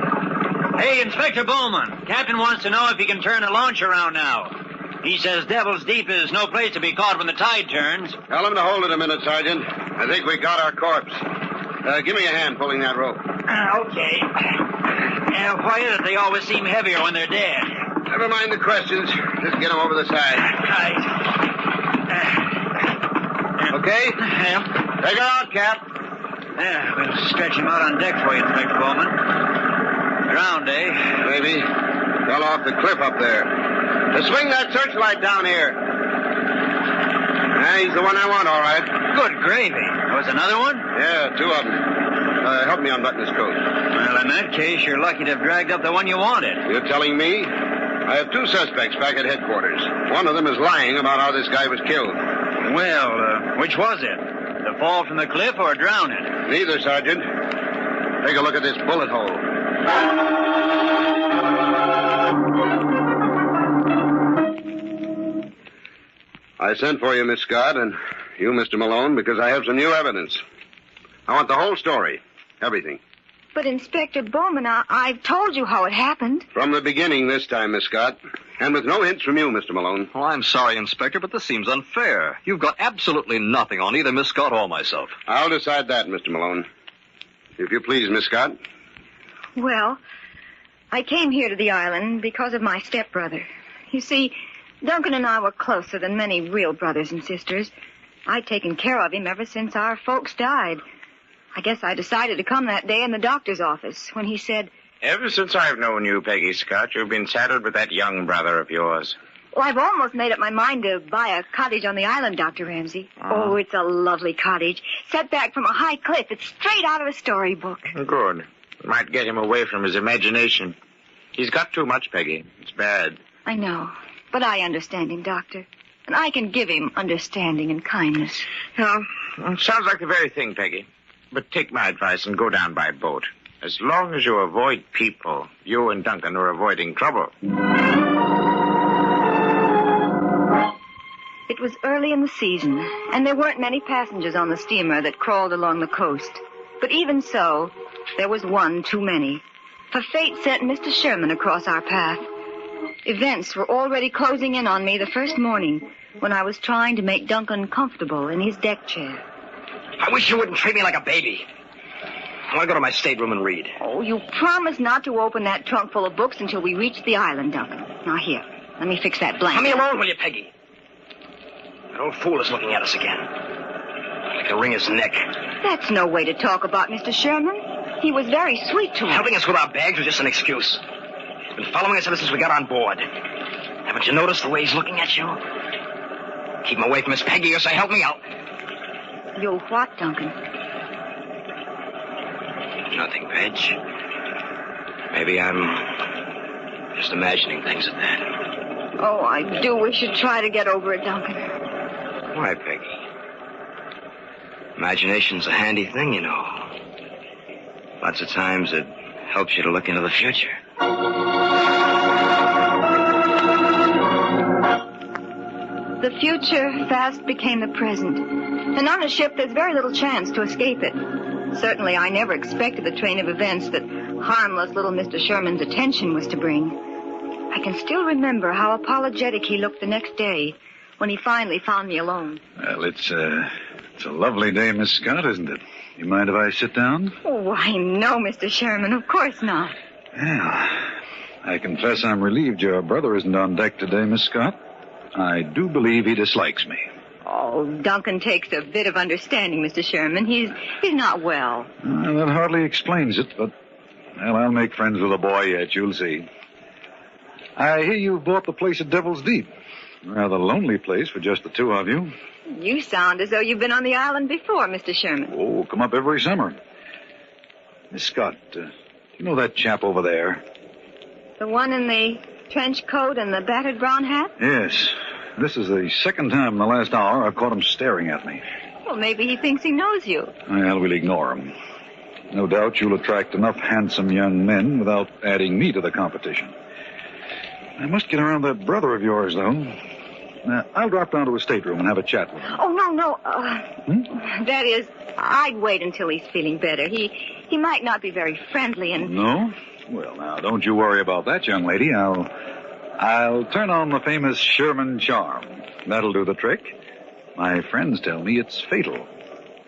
Hey, Inspector Bowman. Captain wants to know if he can turn the launch around now. He says Devil's Deep is no place to be caught when the tide turns. Tell him to hold it a minute, Sergeant. I think we got our corpse. Give me a hand pulling that rope. Okay. Why is it they always seem heavier when they're dead? Never mind the questions. Just get them over the side. Right. Okay? Yeah. Take her out, Cap. Yeah, we'll stretch him out on deck for you, Inspector Bowman. Drowned, eh? Maybe. Fell off the cliff up there. Swing that searchlight down here. He's the one I want, all right. Good gravy. There was another one? Yeah, two of them. Help me unbutton his coat. Well, in that case, you're lucky to have dragged up the one you wanted. You're telling me? I have two suspects back at headquarters. One of them is lying about how this guy was killed. Well, which was it? The fall from the cliff or drowning? Neither, Sergeant. Take a look at this bullet hole. I sent for you, Miss Scott, and you, Mr. Malone, because I have some new evidence. I want the whole story. Everything. But, Inspector Bowman, I've told you how it happened. From the beginning this time, Miss Scott. And with no hints from you, Mr. Malone. Oh, I'm sorry, Inspector, but this seems unfair. You've got absolutely nothing on either Miss Scott or myself. I'll decide that, Mr. Malone. If you please, Miss Scott. Well, I came here to the island because of my stepbrother. You see, Duncan and I were closer than many real brothers and sisters. I'd taken care of him ever since our folks died. I guess I decided to come that day in the doctor's office when he said... Ever since I've known you, Peggy Scott, you've been saddled with that young brother of yours. Well, I've almost made up my mind to buy a cottage on the island, Dr. Ramsey. Oh, it's a lovely cottage. Set back from a high cliff. It's straight out of a storybook. Good. Might get him away from his imagination. He's got too much, Peggy. It's bad. I know. But I understand him, Doctor. And I can give him understanding and kindness. Yeah, sounds like the very thing, Peggy. But take my advice and go down by boat. As long as you avoid people, you and Duncan are avoiding trouble. It was early in the season, and there weren't many passengers on the steamer that crawled along the coast. But even so, there was one too many. For fate sent Mr. Sherman across our path. Events were already closing in on me the first morning when I was trying to make Duncan comfortable in his deck chair. I wish you wouldn't treat me like a baby. I want to go to my stateroom and read. Oh, you promised not to open that trunk full of books until we reached the island, Duncan. Now, here, let me fix that blanket. Leave me alone, will you, Peggy? That old fool is looking at us again. I can wring his neck. That's no way to talk about Mr. Sherman. He was very sweet to us. Helping us with our bags was just an excuse. He's been following us ever since we got on board. Haven't you noticed the way he's looking at you? Keep him away from Miss Peggy or say help me out. You what, Duncan? Nothing, Reg. Maybe I'm just imagining things at that. Oh, I do wish you'd try to get over it, Duncan. Why, Peggy? Imagination's a handy thing, you know. Lots of times it helps you to look into the future. The future fast became the present. And on a ship, there's very little chance to escape it. Certainly, I never expected the train of events that harmless little Mr. Sherman's attention was to bring. I can still remember how apologetic he looked the next day when he finally found me alone. Well, it's a lovely day, Miss Scott, isn't it? You mind if I sit down? Oh, why, no, Mr. Sherman. Of course not. Well, I confess I'm relieved your brother isn't on deck today, Miss Scott. I do believe he dislikes me. Oh, Duncan takes a bit of understanding, Mr. Sherman. He's not well. That hardly explains it, but, well, I'll make friends with the boy yet. You'll see. I hear you bought the place at Devil's Deep. Rather lonely place for just the two of you. You sound as though you've been on the island before, Mr. Sherman. Oh, come up every summer. Miss Scott, do you know that chap over there? The one in the trench coat and the battered brown hat? Yes. This is the second time in the last hour I've caught him staring at me. Well, maybe he thinks he knows you. Well, we'll ignore him. No doubt you'll attract enough handsome young men without adding me to the competition. I must get around that brother of yours, though. I'll drop down to his stateroom and have a chat with him. Oh, no. That is, I'd wait until he's feeling better. He might not be very friendly and... No? Well, now, don't you worry about that, young lady. I'll turn on the famous Sherman charm. That'll do the trick. My friends tell me it's fatal.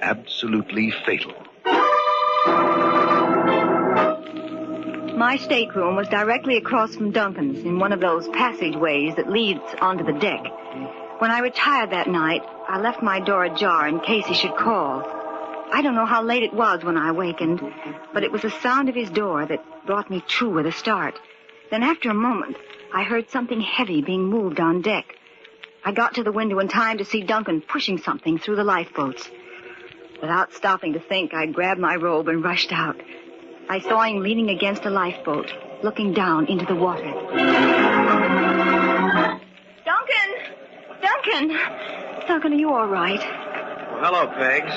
Absolutely fatal. My stateroom was directly across from Duncan's in one of those passageways that leads onto the deck. When I retired that night, I left my door ajar in case he should call. I don't know how late it was when I awakened, but it was the sound of his door that brought me to with a start. Then after a moment, I heard something heavy being moved on deck. I got to the window in time to see Duncan pushing something through the lifeboats. Without stopping to think, I grabbed my robe and rushed out. I saw him leaning against a lifeboat, looking down into the water. Duncan, are you all right? Well, hello, Pegs.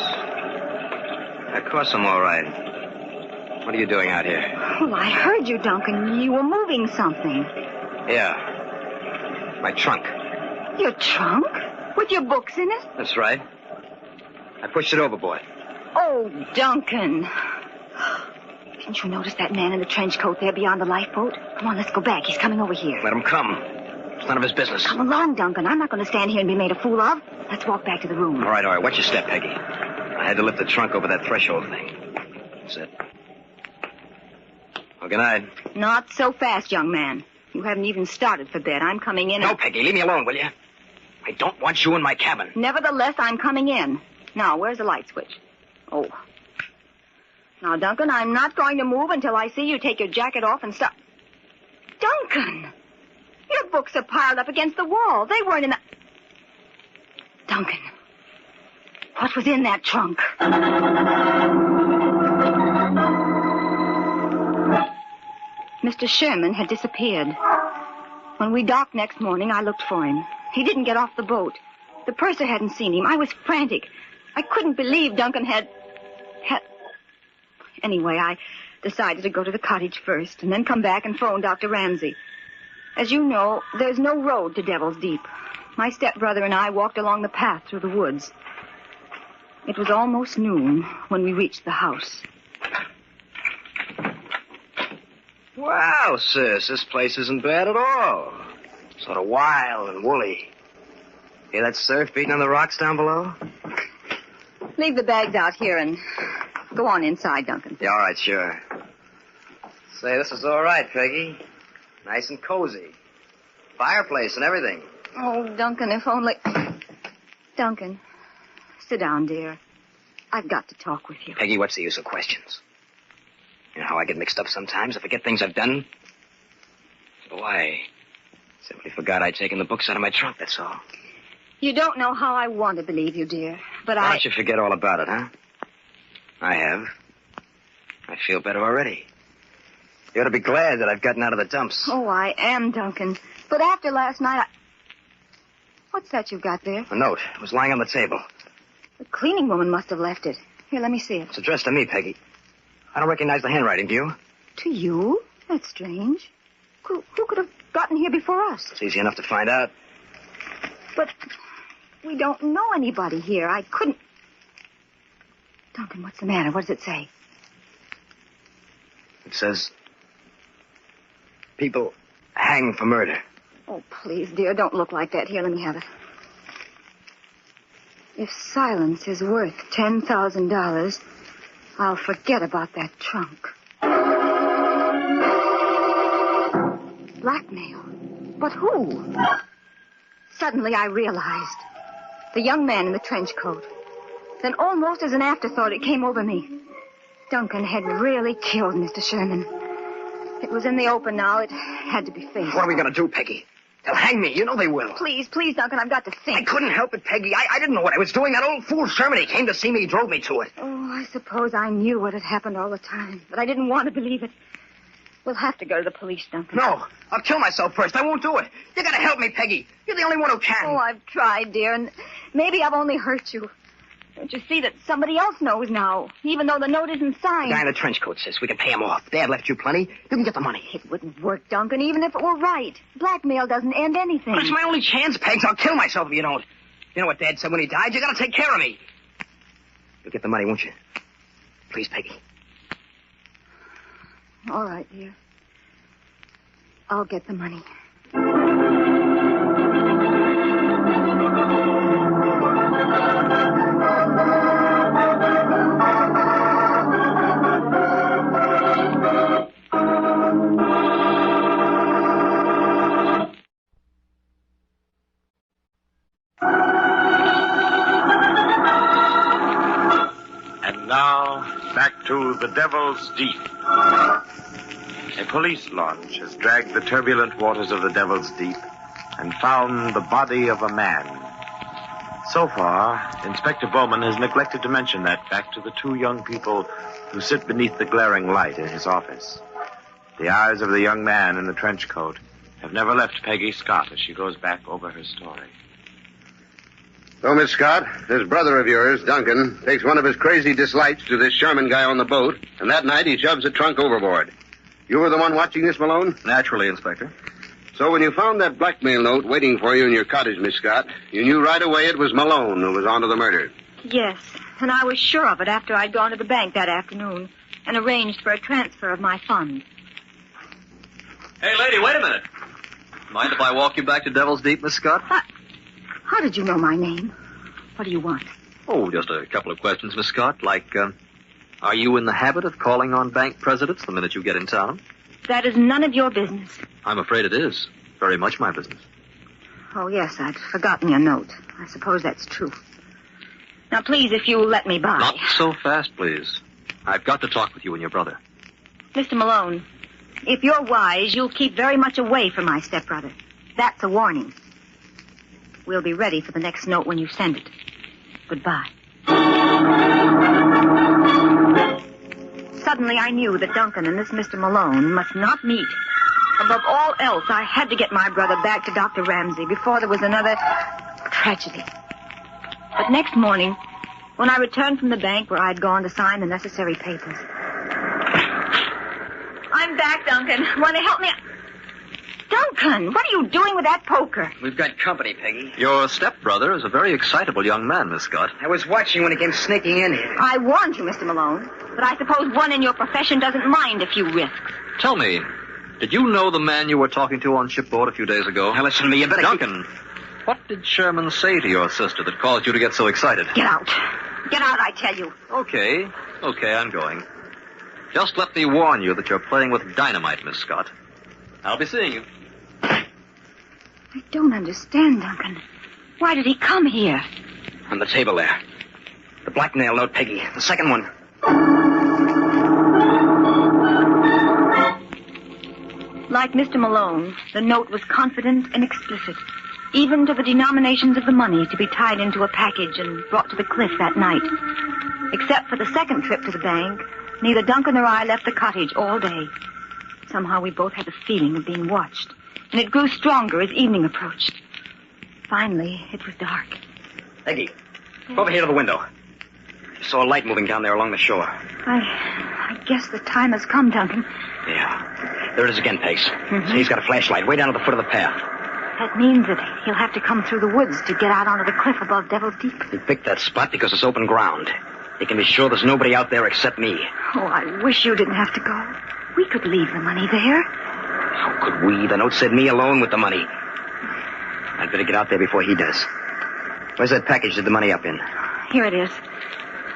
Of course I'm all right. What are you doing out here? Well, I heard you, Duncan. You were moving something. Yeah. My trunk. Your trunk? With your books in it? That's right. I pushed it overboard. Oh, Duncan. Didn't you notice that man in the trench coat there beyond the lifeboat? Come on, let's go back. He's coming over here. Let him come. It's none of his business. Come along, Duncan. I'm not going to stand here and be made a fool of. Let's walk back to the room. All right. Watch your step, Peggy. I had to lift the trunk over that threshold thing. That's it. Well, good night. Not so fast, young man. You haven't even started for bed. I'm coming in. No, Peggy, leave me alone, will you? I don't want you in my cabin. Nevertheless, I'm coming in. Now, where's the light switch? Oh. Now, Duncan, I'm not going to move until I see you take your jacket off and stop. Duncan! Your books are piled up against the wall. They weren't in the... Duncan, what was in that trunk? Mr. Sherman had disappeared. When we docked next morning, I looked for him. He didn't get off the boat. The purser hadn't seen him. I was frantic. I couldn't believe Duncan had... Anyway, I decided to go to the cottage first and then come back and phone Dr. Ramsey. As you know, there's no road to Devil's Deep. My stepbrother and I walked along the path through the woods. It was almost noon when we reached the house. Wow, sis, this place isn't bad at all. Sort of wild and woolly. Hear that surf beating on the rocks down below? Leave the bags out here and go on inside, Duncan. Yeah, all right, sure. Say, this is all right, Peggy. Nice and cozy. Fireplace and everything. Oh, Duncan, if only... Duncan, sit down, dear. I've got to talk with you. Peggy, what's the use of questions? You know how I get mixed up sometimes? I forget things I've done. So I simply forgot I'd taken the books out of my trunk, that's all. You don't know how I want to believe you, dear, but Why don't you forget all about it, huh? I have. I feel better already. You ought to be glad that I've gotten out of the dumps. Oh, I am, Duncan. But after last night, What's that you've got there? A note. It was lying on the table. The cleaning woman must have left it. Here, let me see it. It's addressed to me, Peggy. I don't recognize the handwriting, do you? To you? That's strange. Who could have gotten here before us? It's easy enough to find out. But we don't know anybody here. I couldn't... Duncan, what's the matter? What does it say? It says... people hang for murder. Oh, please, dear, don't look like that. Here, let me have it. If silence is worth $10,000, I'll forget about that trunk. Blackmail? But who? Suddenly I realized. The young man in the trench coat. Then almost as an afterthought, it came over me. Duncan had really killed Mr. Sherman. It was in the open now. It had to be faced. What are we going to do, Peggy? They'll hang me. You know they will. Please, Duncan, I've got to think. I couldn't help it, Peggy. I didn't know what I was doing. That old fool Sherman, he came to see me. He drove me to it. Oh, I suppose I knew what had happened all the time, but I didn't want to believe it. We'll have to go to the police, Duncan. No, I'll kill myself first. I won't do it. You got to help me, Peggy. You're the only one who can. Oh, I've tried, dear, and maybe I've only hurt you. Don't you see that somebody else knows now, even though the note isn't signed? The guy in the trench coat says we can pay him off. Dad left you plenty. You can get the money. It wouldn't work, Duncan, even if it were right. Blackmail doesn't end anything. But it's my only chance, Pegs. I'll kill myself if you don't. You know what Dad said when he died? You got to take care of me. You'll get the money, won't you? Please, Peggy. All right, dear. I'll get the money. And now, back to the Devil's Deep. A police launch has dragged the turbulent waters of the Devil's Deep and found the body of a man. So far, Inspector Bowman has neglected to mention that fact to the two young people who sit beneath the glaring light in his office. The eyes of the young man in the trench coat have never left Peggy Scott as she goes back over her story. So, Miss Scott, this brother of yours, Duncan, takes one of his crazy dislikes to this Sherman guy on the boat, and that night he shoves the trunk overboard. You were the one watching this, Malone? Naturally, Inspector. So when you found that blackmail note waiting for you in your cottage, Miss Scott, you knew right away it was Malone who was onto the murder. Yes, and I was sure of it after I'd gone to the bank that afternoon and arranged for a transfer of my funds. Hey, lady, wait a minute. Mind if I walk you back to Devil's Deep, Miss Scott? How did you know my name? What do you want? Oh, just a couple of questions, Miss Scott. Like, are you in the habit of calling on bank presidents the minute you get in town? That is none of your business. I'm afraid it is. Very much my business. Oh, yes, I'd forgotten your note. I suppose that's true. Now, please, if you'll let me by. Not so fast, please. I've got to talk with you and your brother. Mr. Malone, if you're wise, you'll keep very much away from my stepbrother. That's a warning. We'll be ready for the next note when you send it. Goodbye. Suddenly I knew that Duncan and this Mr. Malone must not meet. Above all else, I had to get my brother back to Dr. Ramsey before there was another tragedy. But next morning, when I returned from the bank where I'd gone to sign the necessary papers. I'm back, Duncan. Want to help me? Duncan, what are you doing with that poker? We've got company, Peggy. Your stepbrother is a very excitable young man, Miss Scott. I was watching when he came sneaking in here. I warned you, Mr. Malone, but I suppose one in your profession doesn't mind a few risks. Tell me, did you know the man you were talking to on shipboard a few days ago? Now, listen to me. You better... Duncan, what did Sherman say to your sister that caused you to get so excited? Get out. Get out, I tell you. Okay, I'm going. Just let me warn you that you're playing with dynamite, Miss Scott. I'll be seeing you. I don't understand, Duncan. Why did he come here? On the table there. The blackmail note, Peggy. The second one. Like Mr. Malone, the note was confident and explicit, even to the denominations of the money to be tied into a package and brought to the cliff that night. Except for the second trip to the bank, neither Duncan or I left the cottage all day. Somehow we both had the feeling of being watched, and it grew stronger as evening approached. Finally, it was dark. Peggy, over here to the window. I saw a light moving down there along the shore. I guess the time has come, Duncan. Yeah. There it is again, Pace. Mm-hmm. See, he's got a flashlight way down at the foot of the path. That means that he'll have to come through the woods to get out onto the cliff above Devil's Deep. He picked that spot because it's open ground. He can be sure there's nobody out there except me. Oh, I wish you didn't have to go. We could leave the money there. How could we? The note said me alone with the money. I'd better get out there before he does. Where's that package with the money up in? Here it is.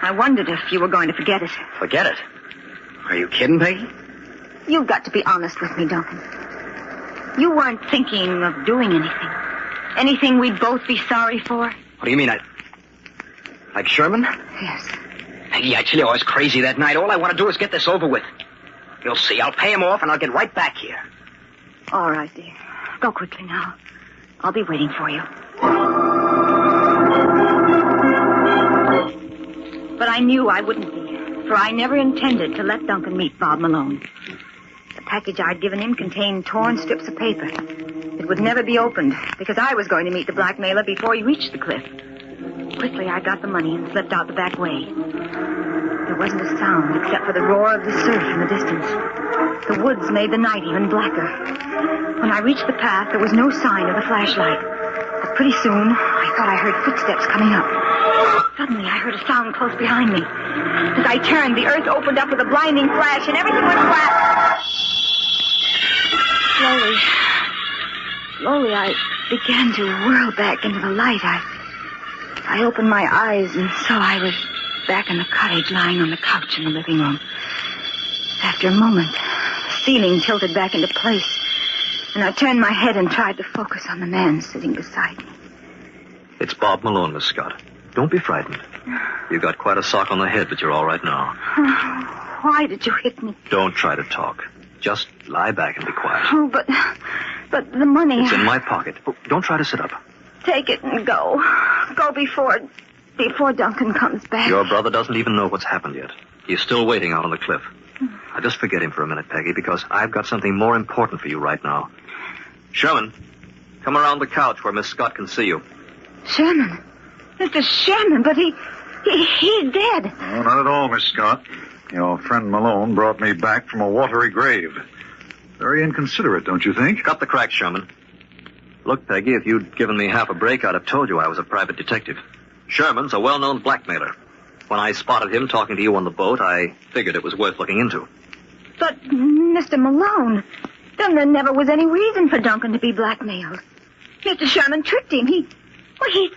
I wondered if you were going to forget it. Forget it. Are you kidding, Peggy? You've got to be honest with me, Duncan. You weren't thinking of doing anything. Anything we'd both be sorry for? What do you mean, like Sherman? Yes. Peggy, I tell you, I was crazy that night. All I want to do is get this over with. You'll see. I'll pay him off, and I'll get right back here. All right, dear. Go quickly now. I'll be waiting for you. But I knew I wouldn't be, for I never intended to let Duncan meet Bob Malone. The package I'd given him contained torn strips of paper. It would never be opened, because I was going to meet the blackmailer before he reached the cliff. Quickly, I got the money and slipped out the back way. There wasn't a sound except for the roar of the surf in the distance. The woods made the night even blacker. When I reached the path, there was no sign of the flashlight. But pretty soon, I thought I heard footsteps coming up. Suddenly, I heard a sound close behind me. As I turned, the earth opened up with a blinding flash, and everything went flat. Slowly, I began to whirl back into the light. I opened my eyes and saw I was back in the cottage, lying on the couch in the living room. After a moment, the ceiling tilted back into place, and I turned my head and tried to focus on the man sitting beside me. It's Bob Malone, Miss Scott. Don't be frightened. You got quite a sock on the head, but you're all right now. Why did you hit me? Don't try to talk. Just lie back and be quiet. Oh, but the money... It's in my pocket. Oh, don't try to sit up. Take it and go. Go before Duncan comes back. Your brother doesn't even know what's happened yet. He's still waiting out on the cliff. Now, just forget him for a minute, Peggy, because I've got something more important for you right now. Sherman, come around the couch where Miss Scott can see you. Sherman? Mr. Sherman, but he's dead. Oh, not at all, Miss Scott. Your friend Malone brought me back from a watery grave. Very inconsiderate, don't you think? Cut the cracks, Sherman. Look, Peggy, if you'd given me half a break, I'd have told you I was a private detective. Sherman's a well-known blackmailer. When I spotted him talking to you on the boat, I figured it was worth looking into. But, Mr. Malone, then there never was any reason for Duncan to be blackmailed. Mr. Sherman tricked him. He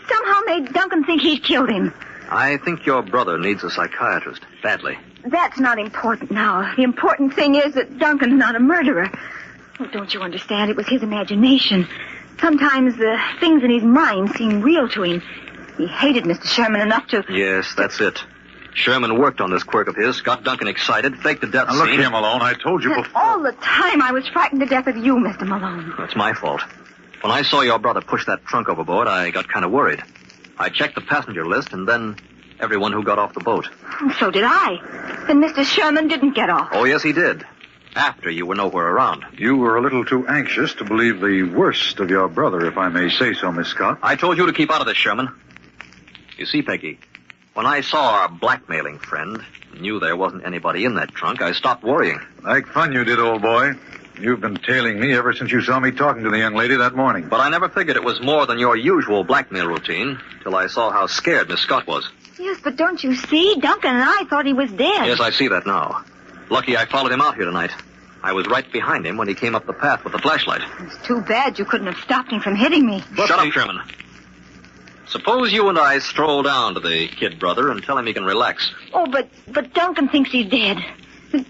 somehow made Duncan think he'd killed him. I think your brother needs a psychiatrist, badly. That's not important now. The important thing is that Duncan's not a murderer. Oh, don't you understand? It was his imagination. Sometimes the things in his mind seem real to him. He hated Mr. Sherman enough to... Yes, that's it. Sherman worked on this quirk of his, got Duncan excited, faked the death now, scene. Look here, Malone, I told you And before... all the time I was frightened to death of you, Mr. Malone. That's my fault. When I saw your brother push that trunk overboard, I got kind of worried. I checked the passenger list, and then everyone who got off the boat. So did I. And Mr. Sherman didn't get off. Oh, yes, he did. After you were nowhere around. You were a little too anxious to believe the worst of your brother, if I may say so, Miss Scott. I told you to keep out of this, Sherman. You see, Peggy, when I saw our blackmailing friend, knew there wasn't anybody in that trunk, I stopped worrying. Like fun you did, old boy. You've been tailing me ever since you saw me talking to the young lady that morning. But I never figured it was more than your usual blackmail routine, till I saw how scared Miss Scott was. Yes, but don't you see? Duncan and I thought he was dead. Yes, I see that now. Lucky I followed him out here tonight. I was right behind him when he came up the path with the flashlight. It's too bad you couldn't have stopped him from hitting me. Shut up, Sherman. Suppose you and I stroll down to the kid brother and tell him he can relax. Oh, but Duncan thinks he's dead.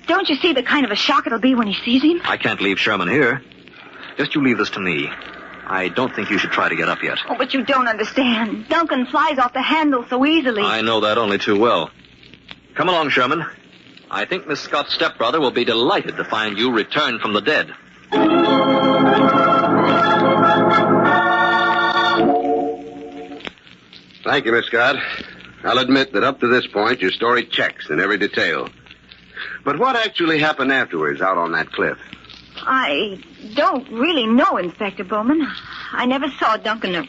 Don't you see the kind of a shock it'll be when he sees him? I can't leave Sherman here. Just you leave this to me. I don't think you should try to get up yet. Oh, but you don't understand. Duncan flies off the handle so easily. I know that only too well. Come along, Sherman. I think Miss Scott's stepbrother will be delighted to find you returned from the dead. Thank you, Miss Scott. I'll admit that up to this point, your story checks in every detail. But what actually happened afterwards out on that cliff? I don't really know, Inspector Bowman. I never saw Duncan or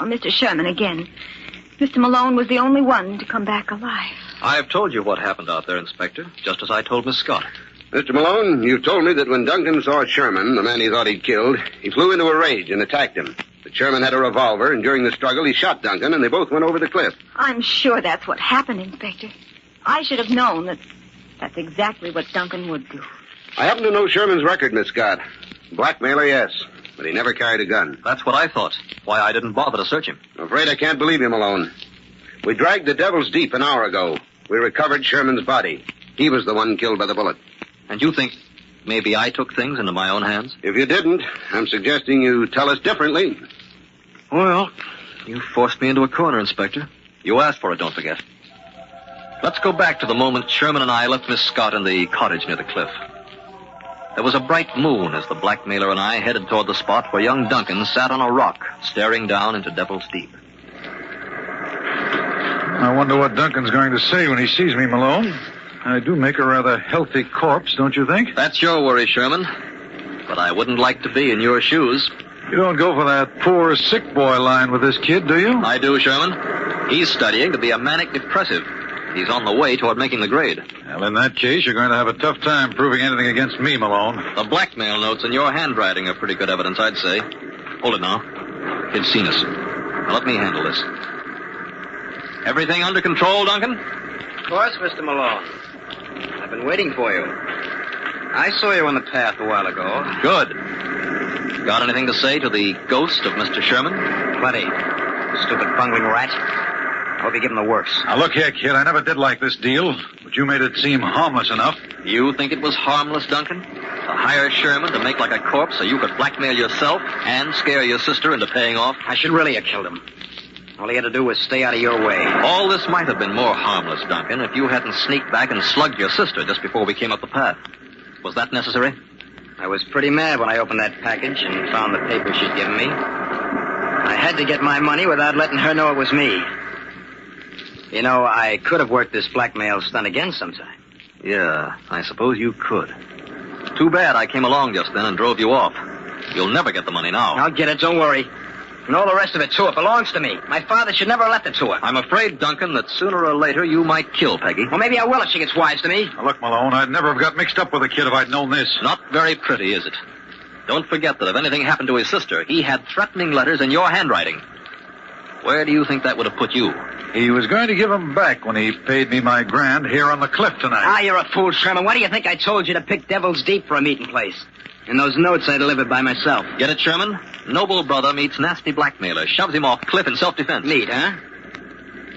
Mr. Sherman again. Mr. Malone was the only one to come back alive. I've told you what happened out there, Inspector, just as I told Miss Scott. Mr. Malone, you told me that when Duncan saw Sherman, the man he thought he'd killed, he flew into a rage and attacked him. But Sherman had a revolver, and during the struggle, he shot Duncan, and they both went over the cliff. I'm sure that's what happened, Inspector. I should have known that that's exactly what Duncan would do. I happen to know Sherman's record, Miss Scott. Blackmailer, yes. but he never carried a gun. That's what I thought. Why I didn't bother to search him. I'm afraid I can't believe you, Malone. We dragged the Devil's Deep an hour ago. We recovered Sherman's body. He was the one killed by the bullet. And you think maybe I took things into my own hands? If you didn't, I'm suggesting you tell us differently. Well, you forced me into a corner, Inspector. You asked for it, don't forget. Let's go back to the moment Sherman and I left Miss Scott in the cottage near the cliff. There was a bright moon as the blackmailer and I headed toward the spot where young Duncan sat on a rock, staring down into Devil's Deep. I wonder what Duncan's going to say when he sees me, Malone. I do make a rather healthy corpse, don't you think? That's your worry, Sherman. But I wouldn't like to be in your shoes. You don't go for that poor sick boy line with this kid, do you? I do, Sherman. He's studying to be a manic depressive. He's on the way toward making the grade. Well, in that case, you're going to have a tough time proving anything against me, Malone. The blackmail notes in your handwriting are pretty good evidence, I'd say. Hold it now. Kid's seen us. Now, let me handle this. Everything under control, Duncan? Of course, Mr. Malone. I've been waiting for you. I saw you on the path a while ago. Good. Got anything to say to the ghost of Mr. Sherman? Plenty. Stupid bungling rat. I hope you give him the works. Now, look here, kid. I never did like this deal, but you made it seem harmless enough. You think it was harmless, Duncan? To hire Sherman to make like a corpse so you could blackmail yourself and scare your sister into paying off? I should really have killed him. All he had to do was stay out of your way. All this might have been more harmless, Duncan, if you hadn't sneaked back and slugged your sister just before we came up the path. Was that necessary? I was pretty mad when I opened that package and found the paper she'd given me. I had to get my money without letting her know it was me. You know, I could have worked this blackmail stunt again sometime. Yeah, I suppose you could. Too bad I came along just then and drove you off. You'll never get the money now. I'll get it, don't worry. And all the rest of it, too. It belongs to me. My father should never have left it to her. I'm afraid, Duncan, that sooner or later you might kill Peggy. Well, maybe I will if she gets wise to me. Now, look, Malone, I'd never have got mixed up with a kid if I'd known this. Not very pretty, is it? Don't forget that if anything happened to his sister, he had threatening letters in your handwriting. Where do you think that would have put you? He was going to give them back when he paid me my grand here on the cliff tonight. Ah, you're a fool, Sherman. Why do you think I told you to pick Devil's Deep for a meeting place? And those notes I delivered by myself. Get it, Sherman? Noble brother meets nasty blackmailer, shoves him off cliff in self-defense. Neat, huh?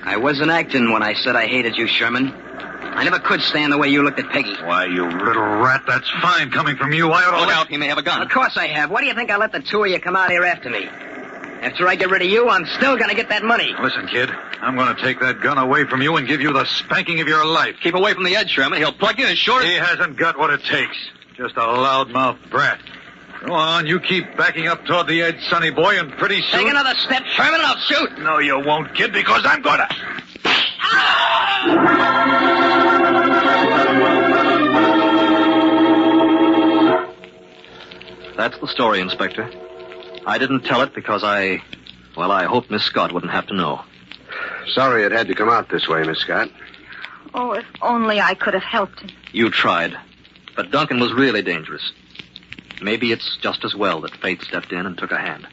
I wasn't acting when I said I hated you, Sherman. I never could stand the way you looked at Peggy. Why, you little rat, that's fine coming from you. I ought to look out, he may have a gun. Of course I have. Why do you think I let the two of you come out here after me? After I get rid of you, I'm still going to get that money. Listen, kid, I'm going to take that gun away from you and give you the spanking of your life. Keep away from the edge, Sherman. He'll plug you as short as... He hasn't got what it takes. Just a loudmouth brat. Go on, you keep backing up toward the edge, sonny boy, and pretty soon... Take another step, Sherman, and I'll shoot. No, you won't, kid, because I'm going to... That's the story, Inspector. I didn't tell it because I hoped Miss Scott wouldn't have to know. Sorry it had to come out this way, Miss Scott. Oh, if only I could have helped him. You tried. But Duncan was really dangerous. Maybe it's just as well that fate stepped in and took a hand.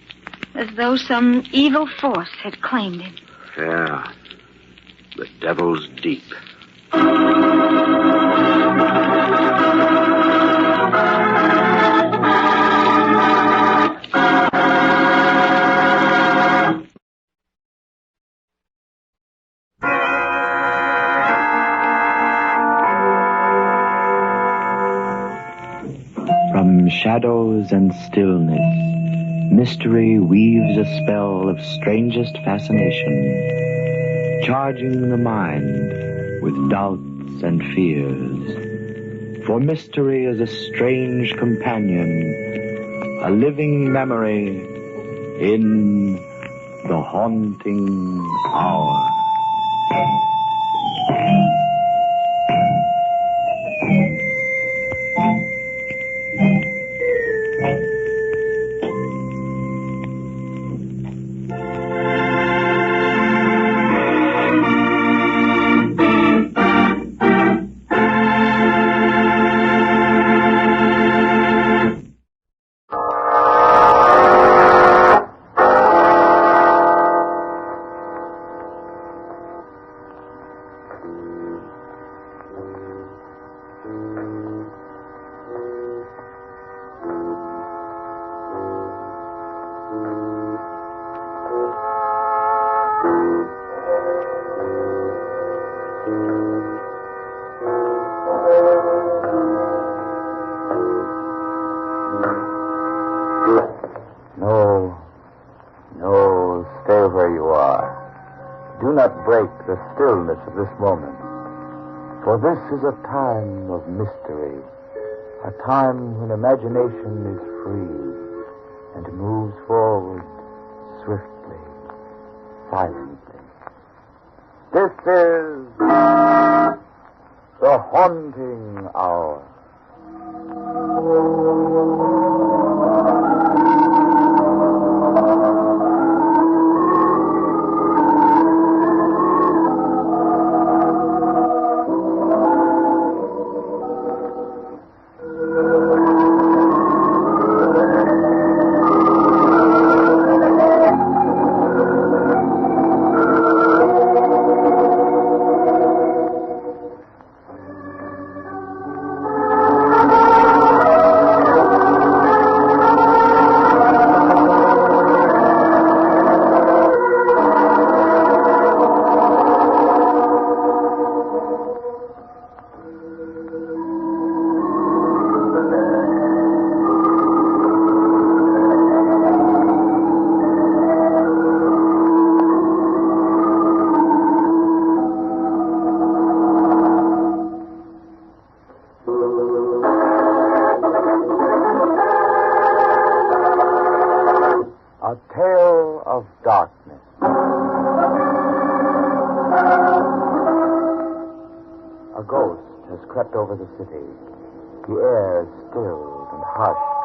As though some evil force had claimed him. Yeah. The Devil's Deep. From shadows and stillness, mystery weaves a spell of strangest fascination, charging the mind with doubts and fears. For mystery is a strange companion, a living memory in the haunting hour. not break the stillness of this moment. For this is a time of mystery, a time when imagination is free and moves forward swiftly, silently. This is the Haunting Hour. A tale of darkness. A ghost has crept over the city. The air is stilled and hushed,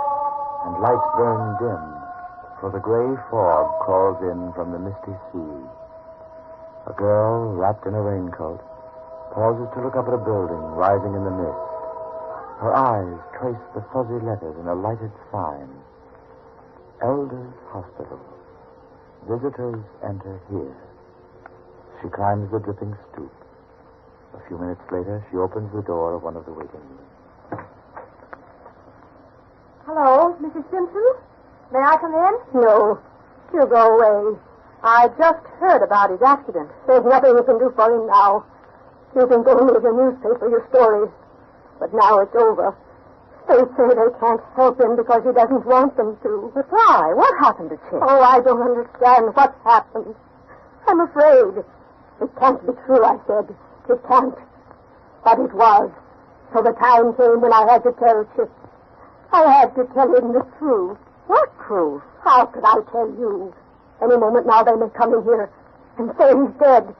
and lights burn dim, for the gray fog crawls in from the misty sea. A girl, wrapped in a raincoat, pauses to look up at a building rising in the mist. Her eyes trace the fuzzy letters in a lighted sign. Elders Hospital. Visitors enter here. She climbs the dripping stoop. A few minutes later, she opens the door of one of the waiting rooms. Hello, Mrs. Simpson? May I come in? No. You go away. I just heard about his accident. There's nothing you can do for him now. You can go into the newspaper your stories. But now it's over. They say they can't help him because he doesn't want them to. But why? What happened to Chick? Oh, I don't understand what happened. I'm afraid. It can't be true, I said. It can't. But it was. So the time came when I had to tell Chick. I had to tell him the truth. What truth? How could I tell you? Any moment now they may come in here and say he's dead.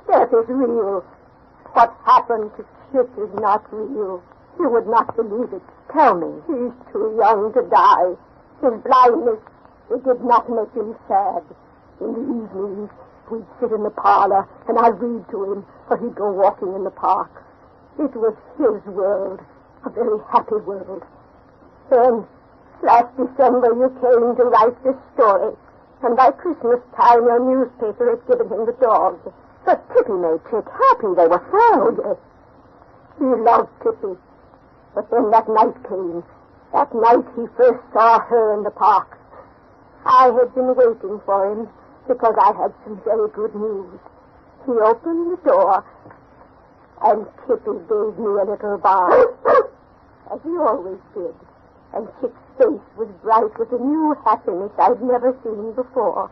Death is real. What happened to Chick is not real. You would not believe it. Tell me. He's too young to die. His blindness, it did not make him sad. In the evenings, we'd sit in the parlor, and I'd read to him, or he'd go walking in the park. It was his world, a very happy world. Then, last December, you came to write this story, and by Christmas time, your newspaper had given him the dog. But Tippy made Chick happy. They were friends. Oh, yes. He loved Tippy. But then that night came. That night he first saw her in the park. I had been waiting for him because I had some very good news. He opened the door, and Tippy gave me a little bark, as he always did. And Chick's face was bright with a new happiness I'd never seen before.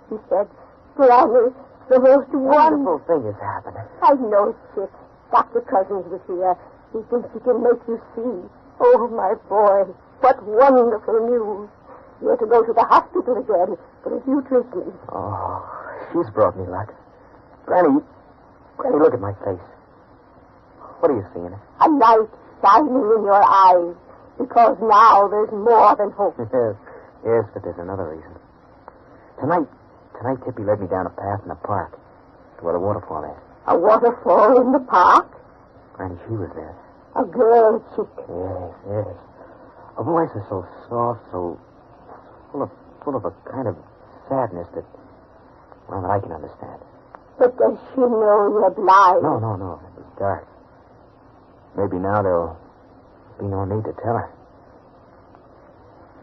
He said, Granny, the most wonderful thing is happening. I know, Chick. Dr. Cousins was here. He thinks he can make you see. Oh, my boy, what wonderful news. You're to go to the hospital again for a few treatments. Oh, she's brought me luck. Granny, look at my face. What are you seeing? A light shining in your eyes, because now there's more than hope. Yes, but there's another reason. Tonight Tippy led me down a path in the park to where the waterfall is. A waterfall in the park? Granny, she was there. A girl, Chick. Yes. Her voice is so soft, so full of a kind of sadness that I can understand. But does she know you're blind? No. It was dark. Maybe now there'll be no need to tell her.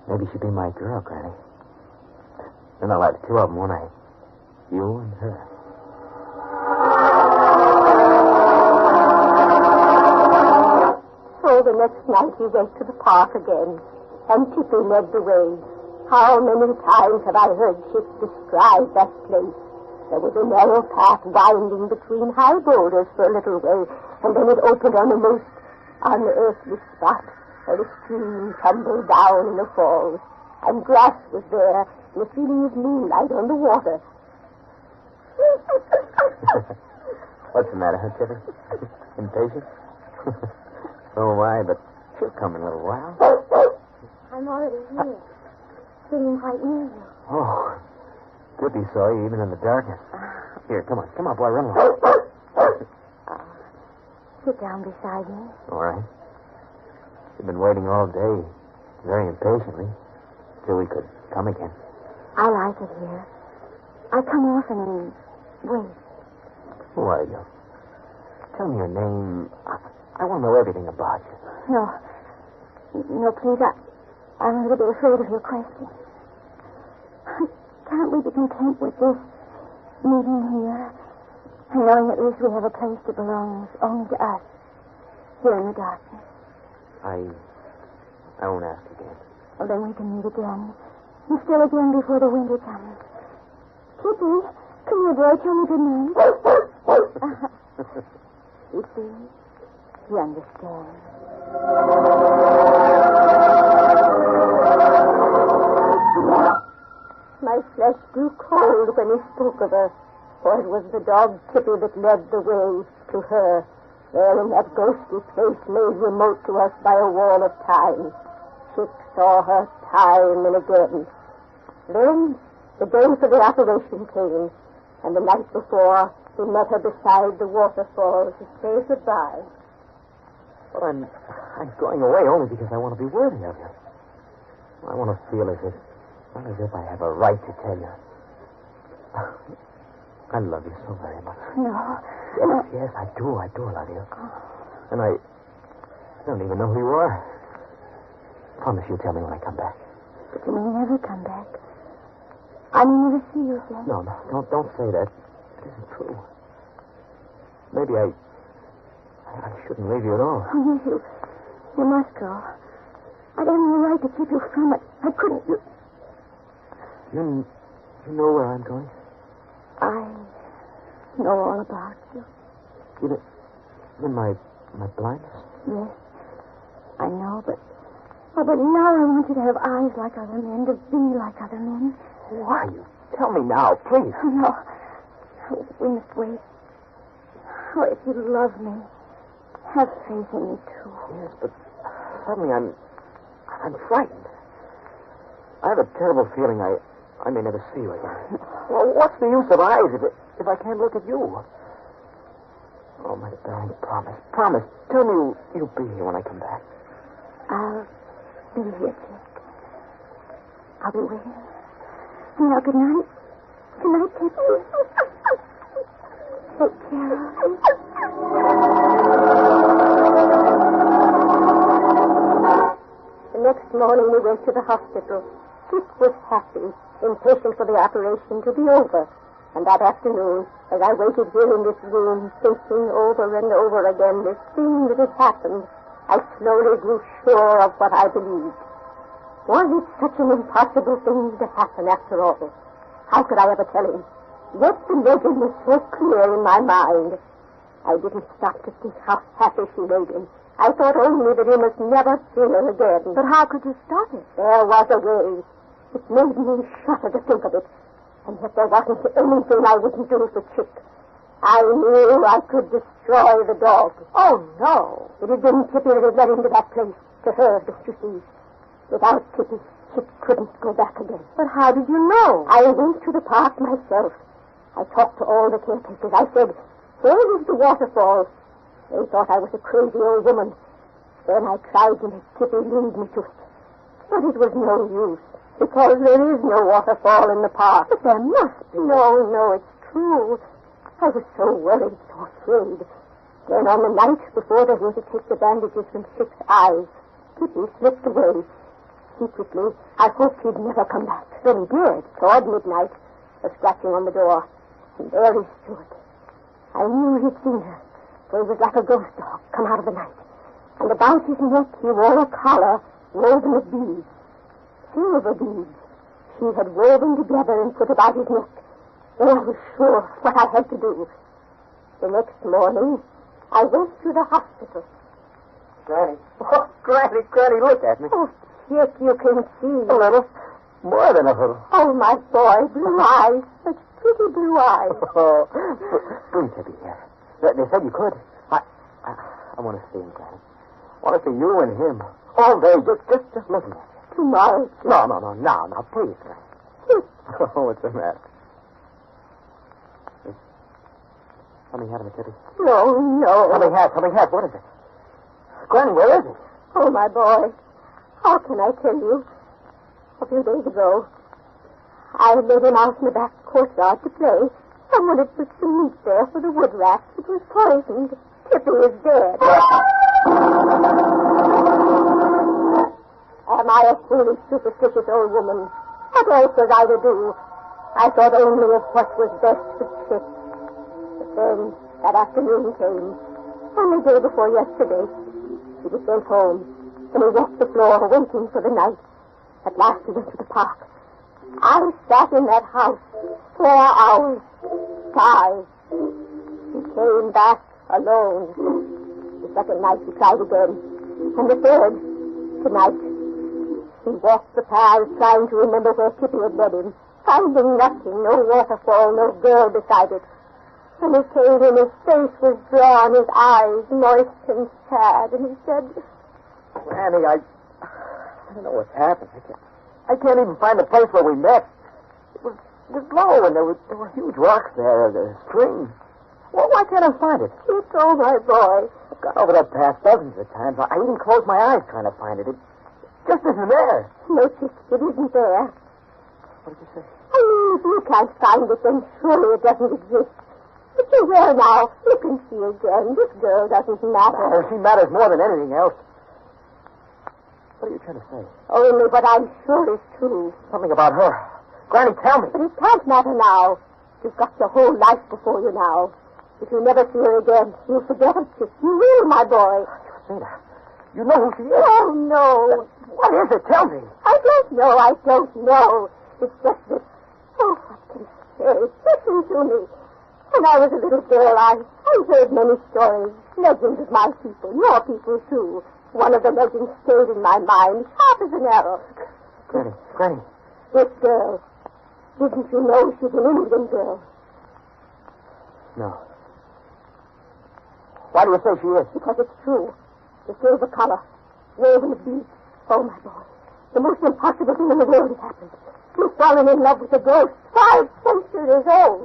Maybe she'll be my girl, Granny. Then I'll have two of them, won't I? You and her. So the next night he went to the park again, and Tippy led the way. How many times have I heard Chick describe that place? There was a narrow path winding between high boulders for a little way, and then it opened on a most unearthly spot where a stream tumbled down in a fall, and grass was there, and a feeling of moonlight on the water. What's the matter, huh, Kitty? Impatient? So am I, but she'll come in a little while. I'm already here, sitting quite near you. Oh, Kippy saw you even in the darkness. Here, come on, boy, run along. Sit down beside me. All right. You've been waiting all day, very impatiently, till we could come again. I like it here. I come often and wait. Who are you? Tell me your name. I want to know everything about you. No, please, I'm a little afraid of your question. Can't we be content with this meeting here, and knowing at least we have a place that belongs only to us, here in the darkness? I won't ask again. Well, then we can meet again, and still again before the winter comes. Kitty, come here, dear, tell me good night. You see, he understands. My flesh grew cold when he spoke of her, for it was the dog Tippy that led the way to her, there in that ghostly place made remote to us by a wall of time. Chick saw her time and again. Then the day for the operation came, and the night before we met her beside the waterfall to say goodbye. Well, I'm going away only because I want to be worthy of you. I want to feel as if I have a right to tell you. I love you so very much. No. Yes, I do love you. And I don't even know who you are. Promise you'll tell me when I come back. But you may never come back. I may never see you again. No, don't say that. It isn't true. Maybe I shouldn't leave you at all. Oh, yes, you must go. I don't have a right to keep you from it. I couldn't. You know where I'm going? I know all about you. In my blindness? Yes, I know, but now I want you to have eyes like other men, to be like other men. Who are you? Tell me now, please. No, we must wait. Oh, if you love me, have faith in me, too. Yes, but suddenly I'm frightened. I have a terrible feeling I may never see you again. Well, what's the use of eyes if I can't look at you? Oh, my darling, promise. Tell me you'll be here when I come back. I'll be here, Chick. I'll be waiting. Now, good night. Good night, Kitty. Take care of me. The next morning we went to the hospital. Chick was happy, impatient for the operation to be over. And that afternoon, as I waited here in this room, thinking over and over again this thing that had happened, I slowly grew sure of what I believed. Was it such an impossible thing to happen after all? How could I ever tell him? Yet the legend was so clear in my mind. I didn't stop to think how happy she made him. I thought only that he must never see her again. But how could you stop it? There was a way. It made me shudder to think of it. And yet there wasn't anything I wouldn't do for Chick. I knew I could destroy the dog. Oh, no. It had been Tippy that had led him to that place, to her, just you see. Without Tippy, Chick couldn't go back again. But how did you know? I went to the park myself. I talked to all the caretakers. I said, where is the waterfall? They thought I was a crazy old woman. Then I tried to make Tippy lead me to it. But it was no use, because there is no waterfall in the park. But there must be. No, it's true. I was so worried, so afraid. Then on the night before they were to take the bandages from Chick's eyes, Tippy slipped away. Secretly, I hoped he'd never come back. Then he did. Toward midnight, a scratching on the door. And there he stood. I knew he'd seen her, for he was like a ghost dog come out of the night. And about his neck he wore a collar woven of beads. Silver beads. She had woven together and put about his neck. Then I was sure what I had to do. The next morning, I went to the hospital. Granny. Oh, Granny, look at me. Oh, Chick, you can see. A little. More than a little. Oh, my boy, blue eyes. Such pretty blue eyes. Oh, bring Tippy here. They said you could. I want to see him, Granny. I want to see you and him. All day, just looking at you. Tomorrow. No, now, please, Granny. Oh, what's the matter? Something happened to Tippy? No. Something has. What is it? Granny, where is it? Oh, my boy. How can I tell you? A few days ago, I let him out in the back courtyard to play. Someone had put some meat there for the wood rat. It was poisoned. Tippy is dead. Am I a foolish, superstitious old woman? What else was I to do? I thought only of what was best for Chick. But then, that afternoon came. Only day before yesterday. He was sent home, and he walked the floor waiting for the night. At last he went to the park. I sat in that house 4 hours. 5. He came back alone. The second night he tried again. And the third, tonight. He walked the paths trying to remember where Tippy had led him, finding nothing, no waterfall, no girl beside it. When he came in, his face was drawn, his eyes moist and sad, and he said, Granny, I don't know what's happened. I can't even find the place where we met. It was low, and there were huge rocks there, a stream. Well, why can't I find it? It's all my boy. I've gone over that path dozens of times. I even closed my eyes trying to find it. It just isn't there. No, Chick, it isn't there. What did you say? I mean, if you can't find it, then surely it doesn't exist. But you're well now. You can see again. This girl doesn't matter. She matters more than anything else. What are you trying to say? Only what I'm sure is true. Something about her. Granny, tell me. But it can't matter now. You've got your whole life before you now. If you never see her again, you'll forget her, Chick. You will, my boy. Christina, you know who she is. Oh, no. What is it? Tell me. I don't know. It's just that... Oh, what can I say? Listen to me. When I was a little girl, I heard many stories, legends of my people, your people, too. One of the legends stayed in my mind, sharp as an arrow. Granny. This girl. Didn't you know she's an Indian girl? No. Why do you say she is? Because it's true. The silver color, woven of beads. Oh, my boy. The most impossible thing in the world has happened. You've fallen in love with a ghost 5 centuries old.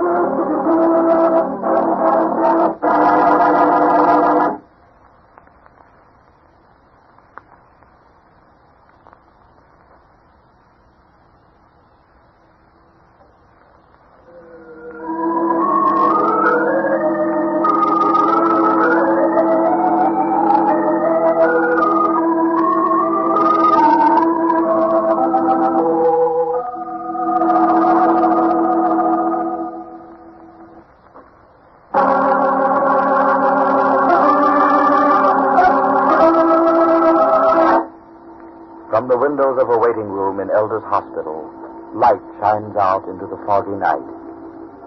From the windows of a waiting room in Elder's Hospital, light shines out into the foggy night.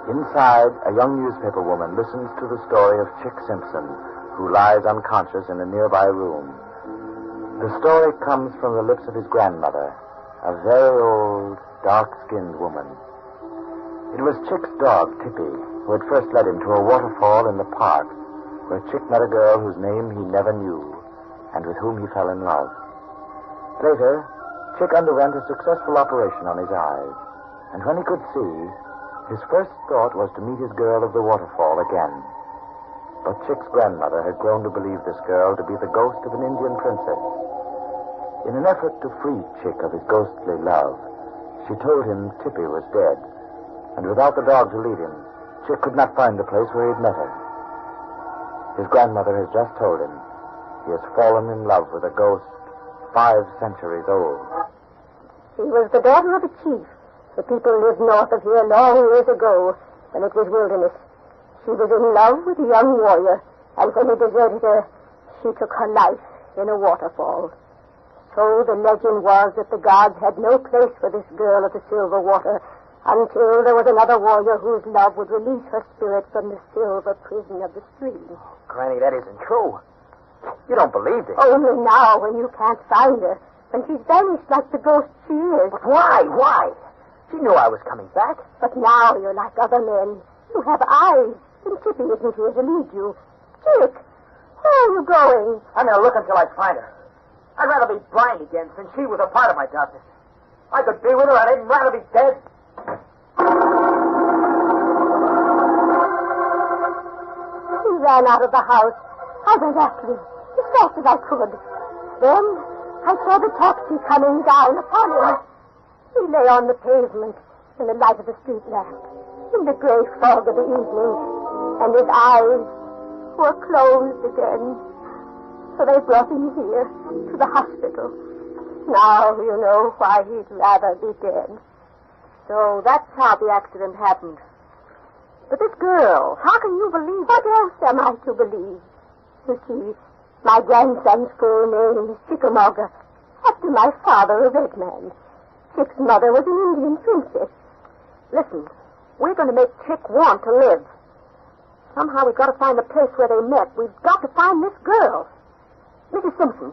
Inside, a young newspaper woman listens to the story of Chick Simpson, who lies unconscious in a nearby room. The story comes from the lips of his grandmother, a very old, dark-skinned woman. It was Chick's dog, Tippy, who had first led him to a waterfall in the park, where Chick met a girl whose name he never knew, and with whom he fell in love. Later, Chick underwent a successful operation on his eyes, and when he could see, his first thought was to meet his girl of the waterfall again. But Chick's grandmother had grown to believe this girl to be the ghost of an Indian princess. In an effort to free Chick of his ghostly love, she told him Tippy was dead, and without the dog to lead him, Chick could not find the place where he'd met her. His grandmother has just told him he has fallen in love with a ghost 5 centuries old. She was the daughter of a chief. The people lived north of here long years ago, when it was wilderness. She was in love with a young warrior, and when he deserted her, she took her life in a waterfall. So the legend was that the gods had no place for this girl of the silver water, Until there was another warrior whose love would release her spirit from the silver prison of the stream. Granny, that isn't true. You don't believe it. Only now, when you can't find her, when she's vanished like the ghost she is. But why? Why? She knew I was coming back. But now you're like other men. You have eyes, and Tippy isn't here to lead you. Chick, where are you going? I'm going to look until I find her. I'd rather be blind again, since she was a part of my darkness. I could be with her, I'd even rather be dead. He ran out of the house. I went after him as fast as I could. Then I saw the taxi coming down upon him. He lay on the pavement in the light of the street lamp, in the gray fog of the evening, and his eyes were closed again. So they brought him here to the hospital. Now you know why he'd rather be dead. So that's how the accident happened. But this girl, how can you believe... What else am I to believe? You see, my grandson's full name is Chickamauga, after my father, a red man. Chick's mother was an Indian princess. Listen, we're going to make Chick want to live. Somehow we've got to find the place where they met. We've got to find this girl. Mrs. Simpson,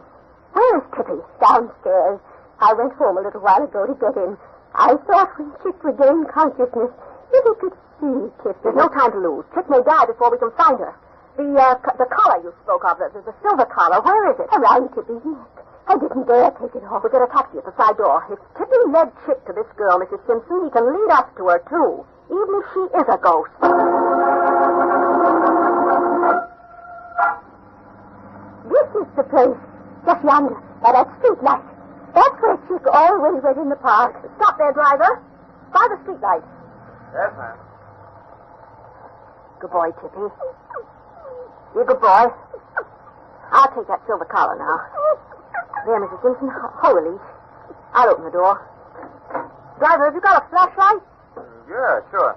where is Tippy? Downstairs. I went home a little while ago to get him. I thought when Chick regained consciousness, if he could see Tippy. There's no time to lose. Chick may die before we can find her. The collar you spoke of, the silver collar, where is it? Around Tippy's neck. I didn't dare take it off. We'll get a taxi at the side door. If Tippy led Chick to this girl, Mrs. Simpson, he can lead us to her, too, even if she is a ghost. This is the place, just yonder, by that street light. That's where Chick always went in the park. Stop there, driver. By the street light. Yes, ma'am. Good boy, Tippy. You're a good boy. I'll take that silver collar now. There, Mrs. Simpson, hold the leash. I'll open the door. Driver, have you got a flashlight? Yeah, sure.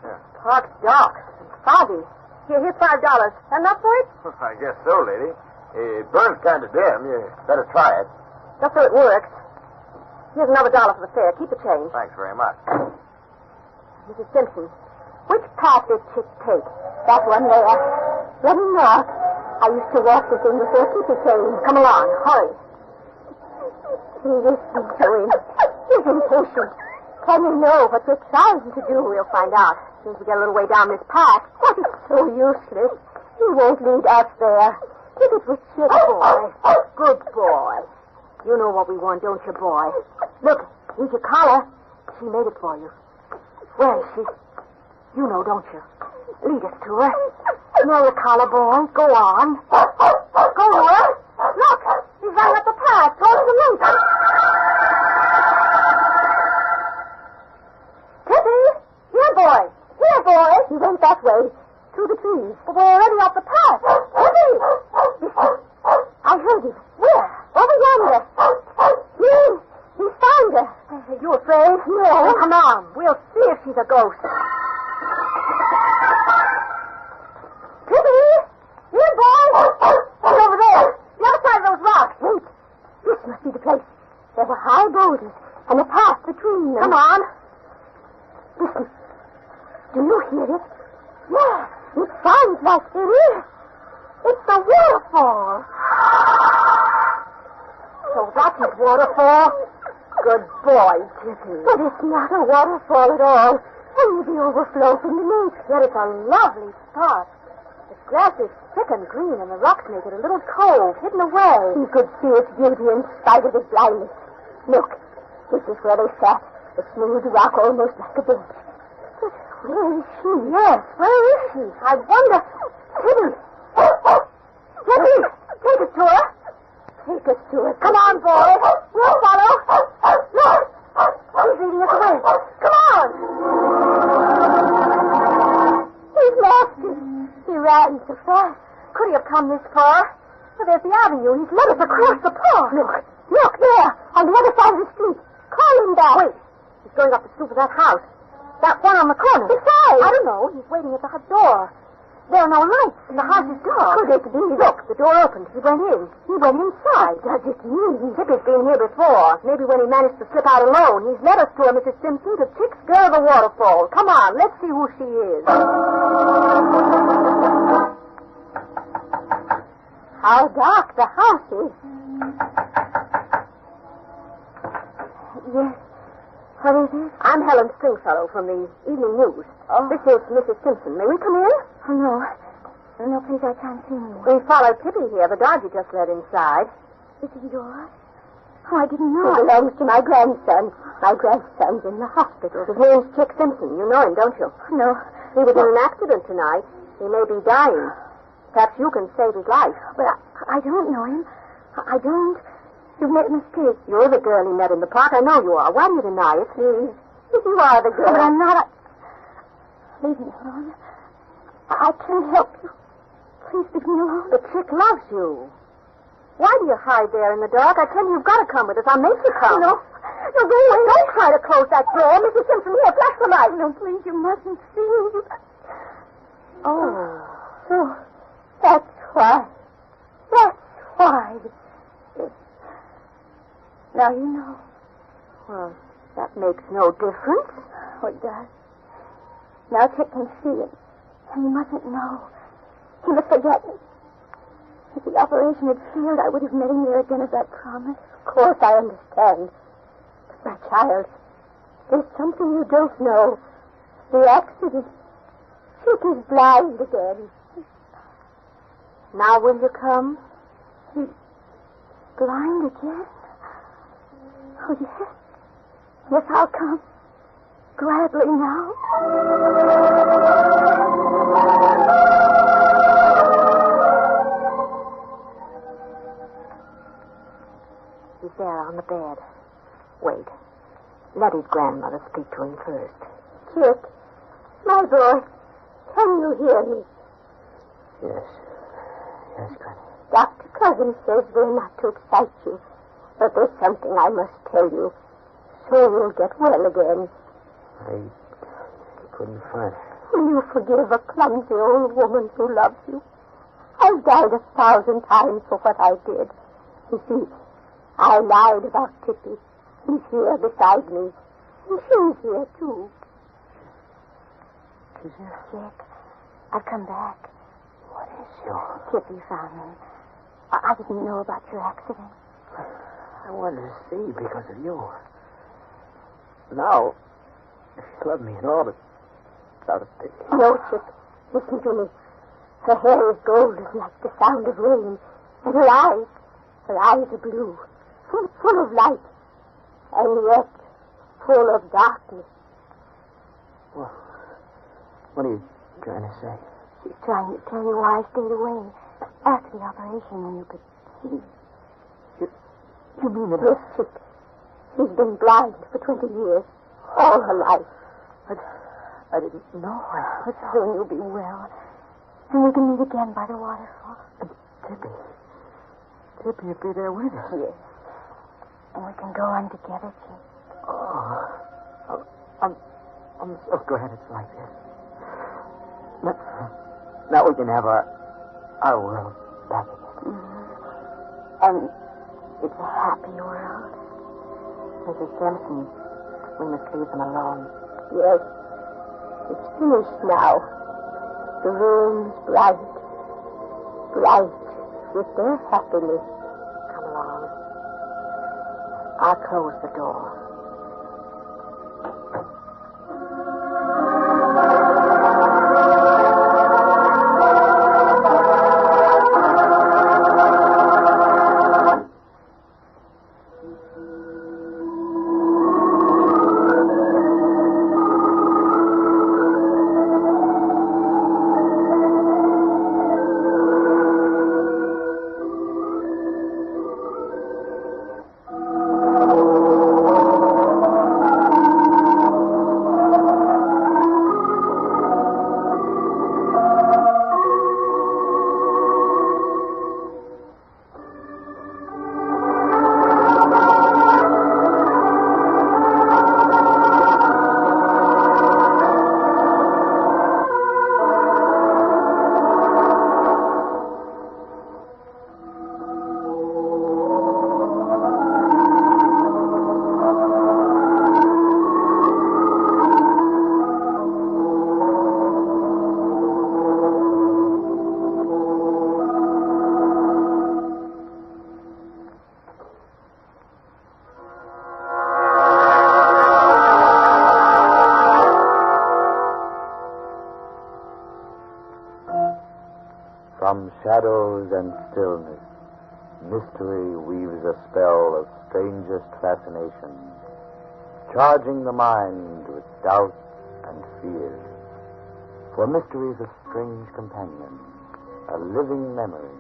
Yeah. Park's dark and foggy. Here's $5. Enough for it? I guess so, lady. It burns kind of dim. You better try it. Just so it works. Here's another $1 for the fare. Keep the change. Thanks very much. Mrs. Simpson, which path did Chick take? That one there. Running north. I used to walk with him before Tippy came. Come along. Hurry. Listen to him. He's impatient. Can you know what we're trying to do? We'll find out. As soon as we get a little way down this path. What is so useless? He won't lead us there. If it was Chick, boy. Good boy. You know what we want, don't you, boy? Look, here's your collar. She made it for you. Where is she? You know, don't you? Lead us to her. Smell the collar, boy. Go on. Go to her. Look, he's running up the path towards the lake. Tippy! Here, boy. Here, boy. He went that way. Through the trees. But we're already up the path. Tippy! Listen. I heard him. Where? Over yonder. He found her. Are you afraid? No. Well, come on. We'll see if she's a ghost. Tippy! Here, boy! He's over there. The other side of those rocks. Wait. This must be the place. There were high boulders and a path between them. Come on. Listen. Do you hear it? Yeah. It sounds like it is. It's the waterfall. So that's his waterfall? Good boy, Tippy. But it's not a waterfall at all. Only the overflow from the lake. Yet it's a lovely spot. The grass is thick and green, and the rocks make it a little cove hidden away. He could see its beauty in spite of his blindness. Look, this is where they sat. The smooth rock almost like a bench. But where is she? Yes, where is she? I wonder... Tippy! Tippy! Take us to her. Take us to her. Come on, boy. We'll follow. Look! He's leading us away. Come on! He's lost it. He ran so fast. Could he have come this far? Well, there's the avenue. He's led us across the park. Look, there, on the other side of the street. Call him back. Wait. He's going up the stoop of that house. That one on the corner. Besides. I don't know. He's waiting at the hut door. There are no lights, and the house is dark. Could it be? Look, the door opened. He went in. He went inside. Does it mean? Tippy's been here before. Maybe when he managed to slip out alone. He's led us to her, Mrs. Simpson, to Chick's Girl of the Waterfall. Come on, let's see who she is. How dark the house is. Yes. What is it? I'm Helen Stringfellow from the Evening News. Oh. This is Mrs. Simpson. May we come in? Oh, no. No, please, I can't see anyone. We followed Tippy here, the dog you just let inside. Is he yours? Oh, I didn't know. He belongs to my grandson. My grandson's in the hospital. His name's Chick Simpson. You know him, don't you? No. He was in an accident tonight. He may be dying. Perhaps you can save his life. But I don't know him. I don't. You've made a mistake. You're the girl he met in the park. I know you are. Why do you deny it? Please. If you are the girl. But I'm not. Leave me alone. I can't help you. Please leave me alone. The chick loves you. Why do you hide there in the dark? I tell you, you've got to come with us. I'll make you come. No. No, go away. Don't try to close that door. Mrs. Simpson, here, flash the light. No, please, you mustn't see me. Oh. So, that's why. That's why. Now you know. Well, that makes no difference. Oh, it does. Now Chick can see it. And he mustn't know. He must forget me. If the operation had failed, I would have met him there again as I promised. Of course, I understand. But, my child, there's something you don't know. The accident. Chick is blind again. Now will you come? He's blind again? Oh, yes. Yes, I'll come. Gladly now. He's there on the bed. Wait. Let his grandmother speak to him first. Chick, my boy, can you hear me? Yes. Yes, Granny. Dr. Cousins says we're not to excite you. But there's something I must tell you, so you'll get well again. I couldn't find her. Will you forgive a clumsy old woman who loves you? I've died 1,000 times for what I did. You see, I lied about Tippy. He's here beside me. And she's here, too. She's here? Jack, I've come back. What is your... Tippy found me. I didn't know about your accident. I wanted to see because of you. Now, if you love me at all, it's out of pity. No, Chick. Listen to me. Her hair is golden like the sound of rain. And her eyes are blue. Full of light. And yet full of darkness. Well, what are you trying to say? She's trying to tell you why I stayed away. After the operation when you could see. You mean that... Yes, Chick. She's been blind for 20 years. All her life. I didn't know. But soon you'll be well. And we can meet again by the waterfall. Tippy will be there with us. Yes. And we can go on together, Chick. Oh. I'm so glad it's like this. Now we can have our world back again. Mm-hmm. And it's a happy world. Mrs. Simpson, we must leave them alone. Yes. It's finished now. The room's bright with their happiness. Come along. I'll close the door. shadows and stillness, mystery weaves a spell of strangest fascination, charging the mind with doubt and fear. For mystery is a strange companion, a living memory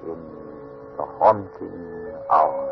in the haunting hour.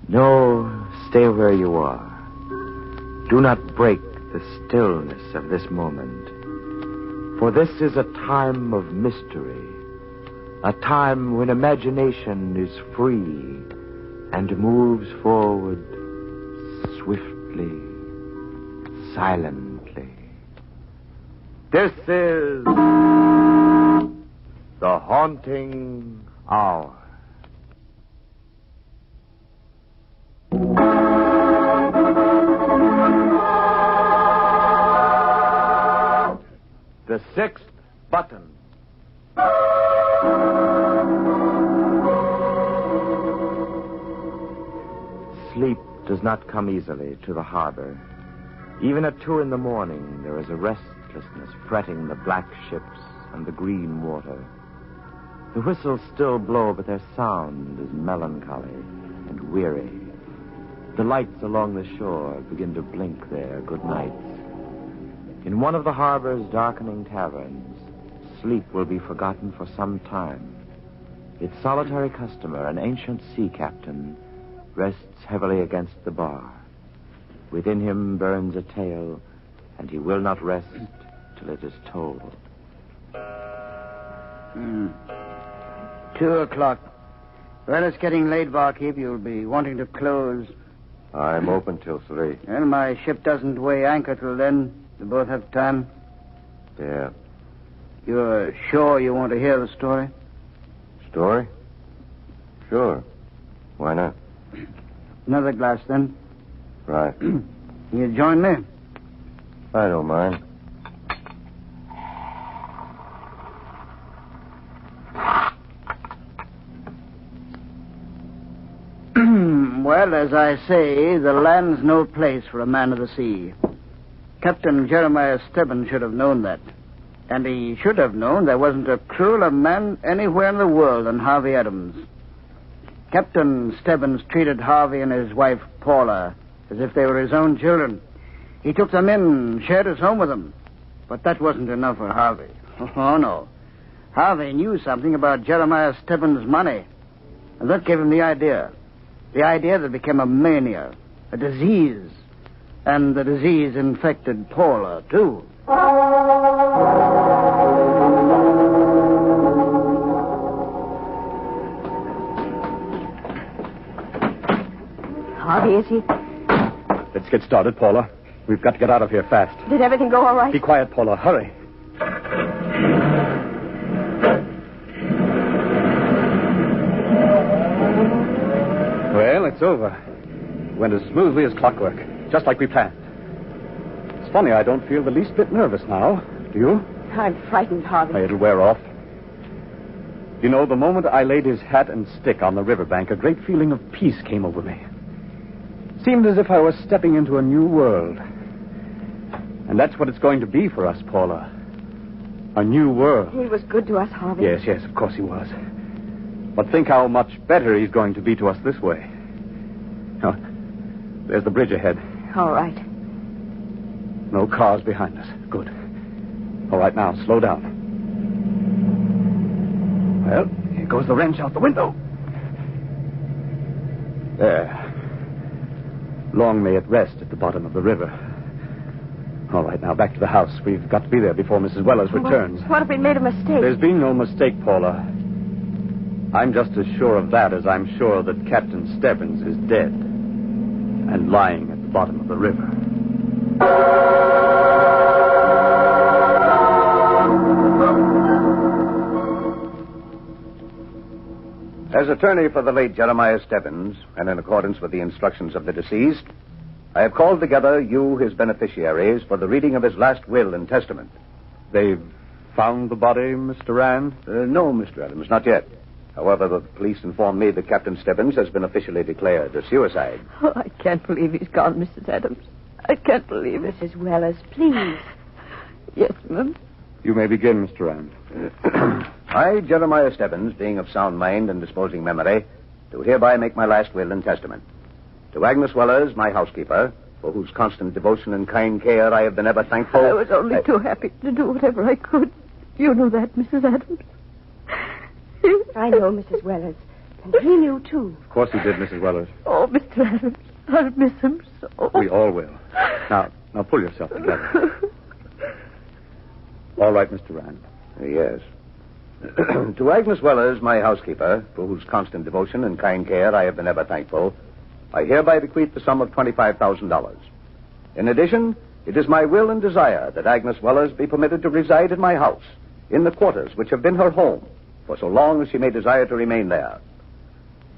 No, stay where you are. Do not break the stillness of this moment. For this is a time of mystery, a time when imagination is free and moves forward swiftly, silently. This is the haunting hour. The sixth button. Sleep does not come easily to the harbor. Even at 2 a.m, there is a restlessness fretting the black ships and the green water. The whistles still blow, but their sound is melancholy and weary. The lights along the shore begin to blink their good nights. In one of the harbor's darkening taverns, sleep will be forgotten for some time. Its solitary customer, an ancient sea captain, rests heavily against the bar. Within him burns a tale, and he will not rest till it is told. 2 o'clock. Well, it's getting late, barkeep. You'll be wanting to close. I'm open till 3. Well, my ship doesn't weigh anchor till then. We both have time. Yeah. You're sure you want to hear the story? Story? Sure. Why not? Another glass, then. Right. You join me? I don't mind. Well, as I say, the land's no place for a man of the sea. Captain Jeremiah Stebbins should have known that. And he should have known there wasn't a crueler man anywhere in the world than Harvey Adams. Captain Stebbins treated Harvey and his wife, Paula, as if they were his own children. He took them in and shared his home with them. But that wasn't enough for Harvey. Oh, no. Harvey knew something about Jeremiah Stebbins' money. And that gave him the idea. The idea that became a mania, a disease. And the disease infected Paula, too. Harvey, is he? Let's get started, Paula. We've got to get out of here fast. Did everything go all right? Be quiet, Paula. Hurry. Well, it's over. Went as smoothly as clockwork, just like we planned. It's funny, I don't feel the least bit nervous now. Do you? I'm frightened, Harvey. It'll wear off. You know, the moment I laid his hat and stick on the riverbank, a great feeling of peace came over me. Seemed as if I was stepping into a new world. And that's what it's going to be for us, Paula. A new world. He was good to us, Harvey. Yes, of course he was. But think how much better he's going to be to us this way. Oh, there's the bridge ahead. All right. No cars behind us. Good. All right, now, slow down. Well, here goes the wrench out the window. There. Long may it rest at the bottom of the river. All right, now back to the house. We've got to be there before Mrs. Wellers returns. What if we made a mistake? There's been no mistake, Paula. I'm just as sure of that as I'm sure that Captain Stebbins is dead and lying at the bottom of the river. As attorney for the late Jeremiah Stebbins, and in accordance with the instructions of the deceased, I have called together you, his beneficiaries, for the reading of his last will and testament. They've found the body, Mr. Rand? No, Mr. Adams, not yet. However, the police informed me that Captain Stebbins has been officially declared a suicide. Oh, I can't believe he's gone, Mrs. Adams. I can't believe it. Mrs. Wellers, please. Yes, ma'am. You may begin, Mr. Rand. I, Jeremiah Stebbins, being of sound mind and disposing memory, do hereby make my last will and testament. To Agnes Wellers, my housekeeper, for whose constant devotion and kind care I have been ever thankful. I was only too happy to do whatever I could. You know that, Mrs. Adams. I know, Mrs. Wellers. And he knew, too. Of course he did, Mrs. Wellers. Oh, Mr. Adams, I'll miss him so. We all will. Now pull yourself together. All right, Mr. Rand. Yes. To Agnes Wellers, my housekeeper, for whose constant devotion and kind care I have been ever thankful, I hereby bequeath the sum of $25,000. In addition, it is my will and desire that Agnes Wellers be permitted to reside in my house, in the quarters which have been her home, for so long as she may desire to remain there.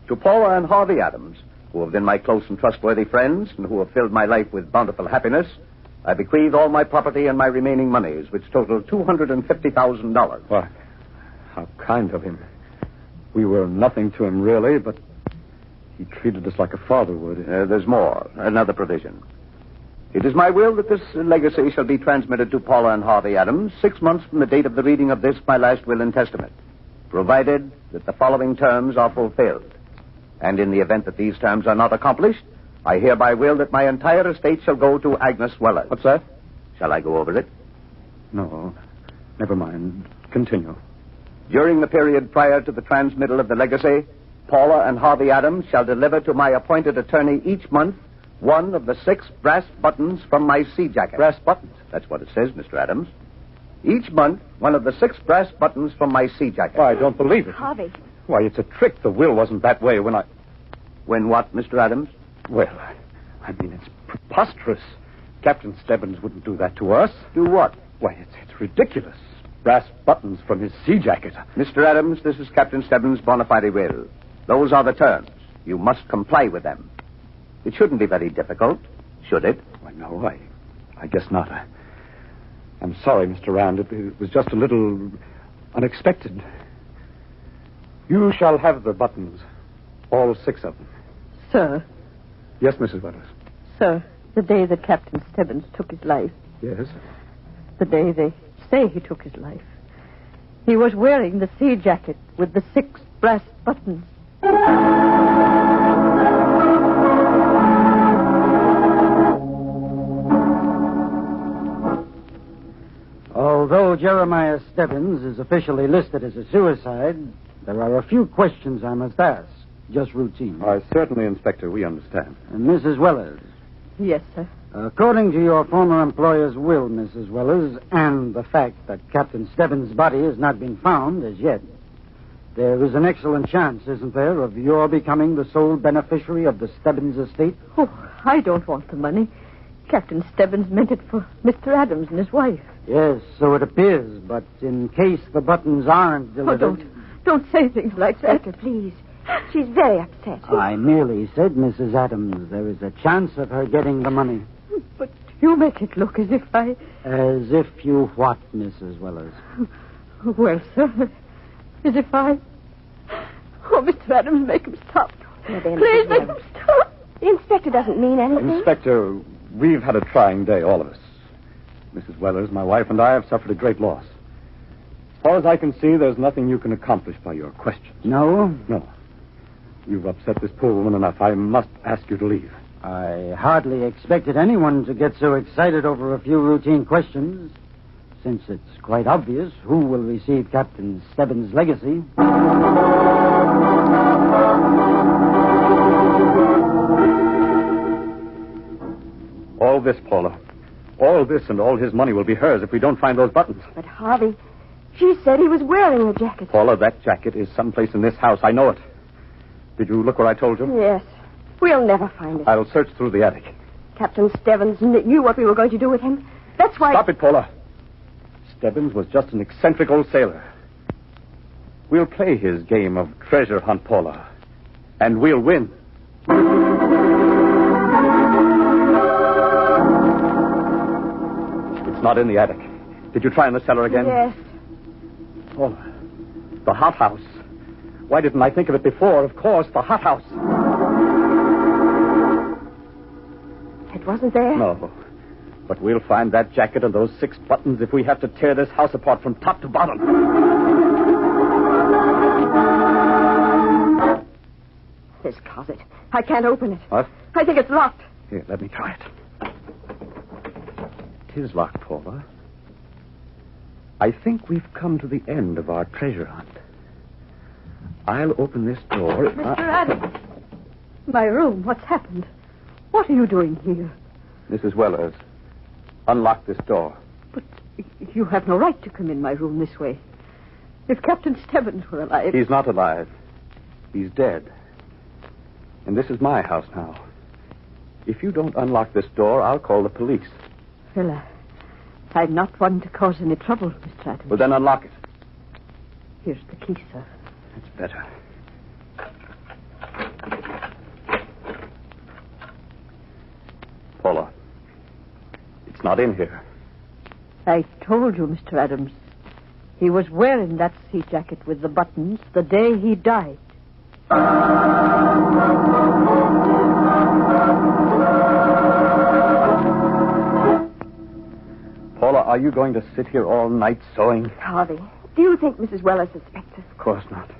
To Paula and Harvey Adams, who have been my close and trustworthy friends, and who have filled my life with bountiful happiness, I bequeath all my property and my remaining monies, which total $250,000. Why, how kind of him. We were nothing to him, really, but he treated us like a father would. There's more. Another provision. It is my will that this legacy shall be transmitted to Paula and Harvey Adams 6 months from the date of the reading of this, my last will and testament, provided that the following terms are fulfilled. And in the event that these terms are not accomplished, I hereby will that my entire estate shall go to Agnes Wellers. What's that? Shall I go over it? No. Never mind. Continue. During the period prior to the transmittal of the legacy, Paula and Harvey Adams shall deliver to my appointed attorney each month one of the 6 brass buttons from my sea jacket. Brass buttons? That's what it says, Mr. Adams. Each month, one of the 6 brass buttons from my sea jacket. Why, I don't believe it. Harvey. Why, it's a trick. The will wasn't that way when I... When what, Mr. Adams? Well, I mean, it's preposterous. Captain Stebbins wouldn't do that to us. Do what? Why, it's ridiculous. Brass buttons from his sea jacket. Mr. Adams, this is Captain Stebbins' bona fide will. Those are the terms. You must comply with them. It shouldn't be very difficult, should it? Why, no, I guess not. I'm sorry, Mr. Rand. It was just a little unexpected. You shall have the buttons. All 6 of them. Sir. Yes, Mrs. Wellers. Sir, the day that Captain Stebbins took his life. Yes? The day they say he took his life. He was wearing the sea jacket with the 6 brass buttons. Although Jeremiah Stebbins is officially listed as a suicide, there are a few questions I must ask. Just routine. Certainly, Inspector, we understand. Mrs. Wellers. Yes, sir. According to your former employer's will, Mrs. Wellers, and the fact that Captain Stebbins' body has not been found as yet, there is an excellent chance, isn't there, of your becoming the sole beneficiary of the Stebbins estate? Oh, I don't want the money. Captain Stebbins meant it for Mr. Adams and his wife. Yes, so it appears, but in case the buttons aren't delivered... Oh, don't say things like that. Inspector, please. She's very upset. I merely said, Mrs. Adams, there is a chance of her getting the money. But you make it look as if I... As if you what, Mrs. Wellers? Well, sir, as if I... Oh, Mr. Adams, make him stop. Please make him stop. The inspector doesn't mean anything. Inspector, we've had a trying day, all of us. Mrs. Wellers, my wife, and I have suffered a great loss. As far as I can see, there's nothing you can accomplish by your questions. No? No. You've upset this poor woman enough. I must ask you to leave. I hardly expected anyone to get so excited over a few routine questions, since it's quite obvious who will receive Captain Stebbins' legacy. this, Paula. All this and all his money will be hers if we don't find those buttons. But, Harvey, she said he was wearing a jacket. Paula, that jacket is someplace in this house. I know it. Did you look where I told you? Yes. We'll never find it. I'll search through the attic. Captain Stebbins knew what we were going to do with him. That's why... Stop it, Paula. Stebbins was just an eccentric old sailor. We'll play his game of treasure hunt, Paula. And we'll win. It's not in the attic. Did you try in the cellar again? Yes. Oh, the hothouse. Why didn't I think of it before? Of course, the hothouse. It wasn't there? No. But we'll find that jacket and those 6 buttons if we have to tear this house apart from top to bottom. This closet. I can't open it. What? I think it's locked. Here, let me try it. It is locked, Paula. I think we've come to the end of our treasure hunt. I'll open this door. Mr. Adams. My room. What's happened? What are you doing here? Mrs. Wellers, unlock this door. But you have no right to come in my room this way. If Captain Stebbins were alive... He's not alive. He's dead. And this is my house now. If you don't unlock this door, I'll call the police. Well, I'm not one to cause any trouble, Mr. Adams. Well, then unlock it. Here's the key, sir. That's better. Paula, it's not in here. I told you, Mr. Adams. He was wearing that sea jacket with the buttons the day he died. Paula, are you going to sit here all night sewing? Harvey, do you think Mrs. Weller suspects us? Of course not.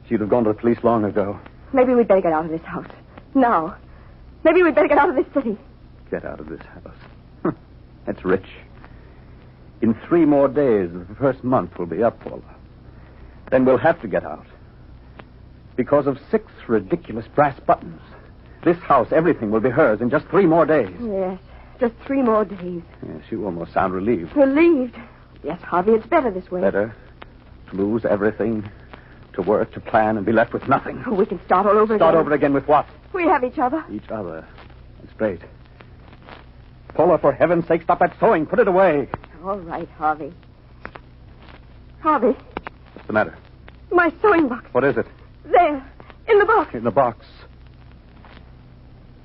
She'd have gone to the police long ago. Maybe we'd better get out of this house. Now. Maybe we'd better get out of this city. Get out of this house. That's rich. In 3 more days, the first month will be up, Paula. Then we'll have to get out. Because of 6 ridiculous brass buttons. This house, everything will be hers in just 3 more days. Yes, just 3 more days. Yes, you almost sound relieved. Relieved? Yes, Harvey, it's better this way. Better to lose everything, to work, to plan, and be left with nothing. Oh, we can start all over again. Start over again with what? We have each other. Each other. That's great. Paula, for heaven's sake, stop that sewing. Put it away. All right, Harvey. Harvey. What's the matter? My sewing box. What is it? There. In the box. In the box.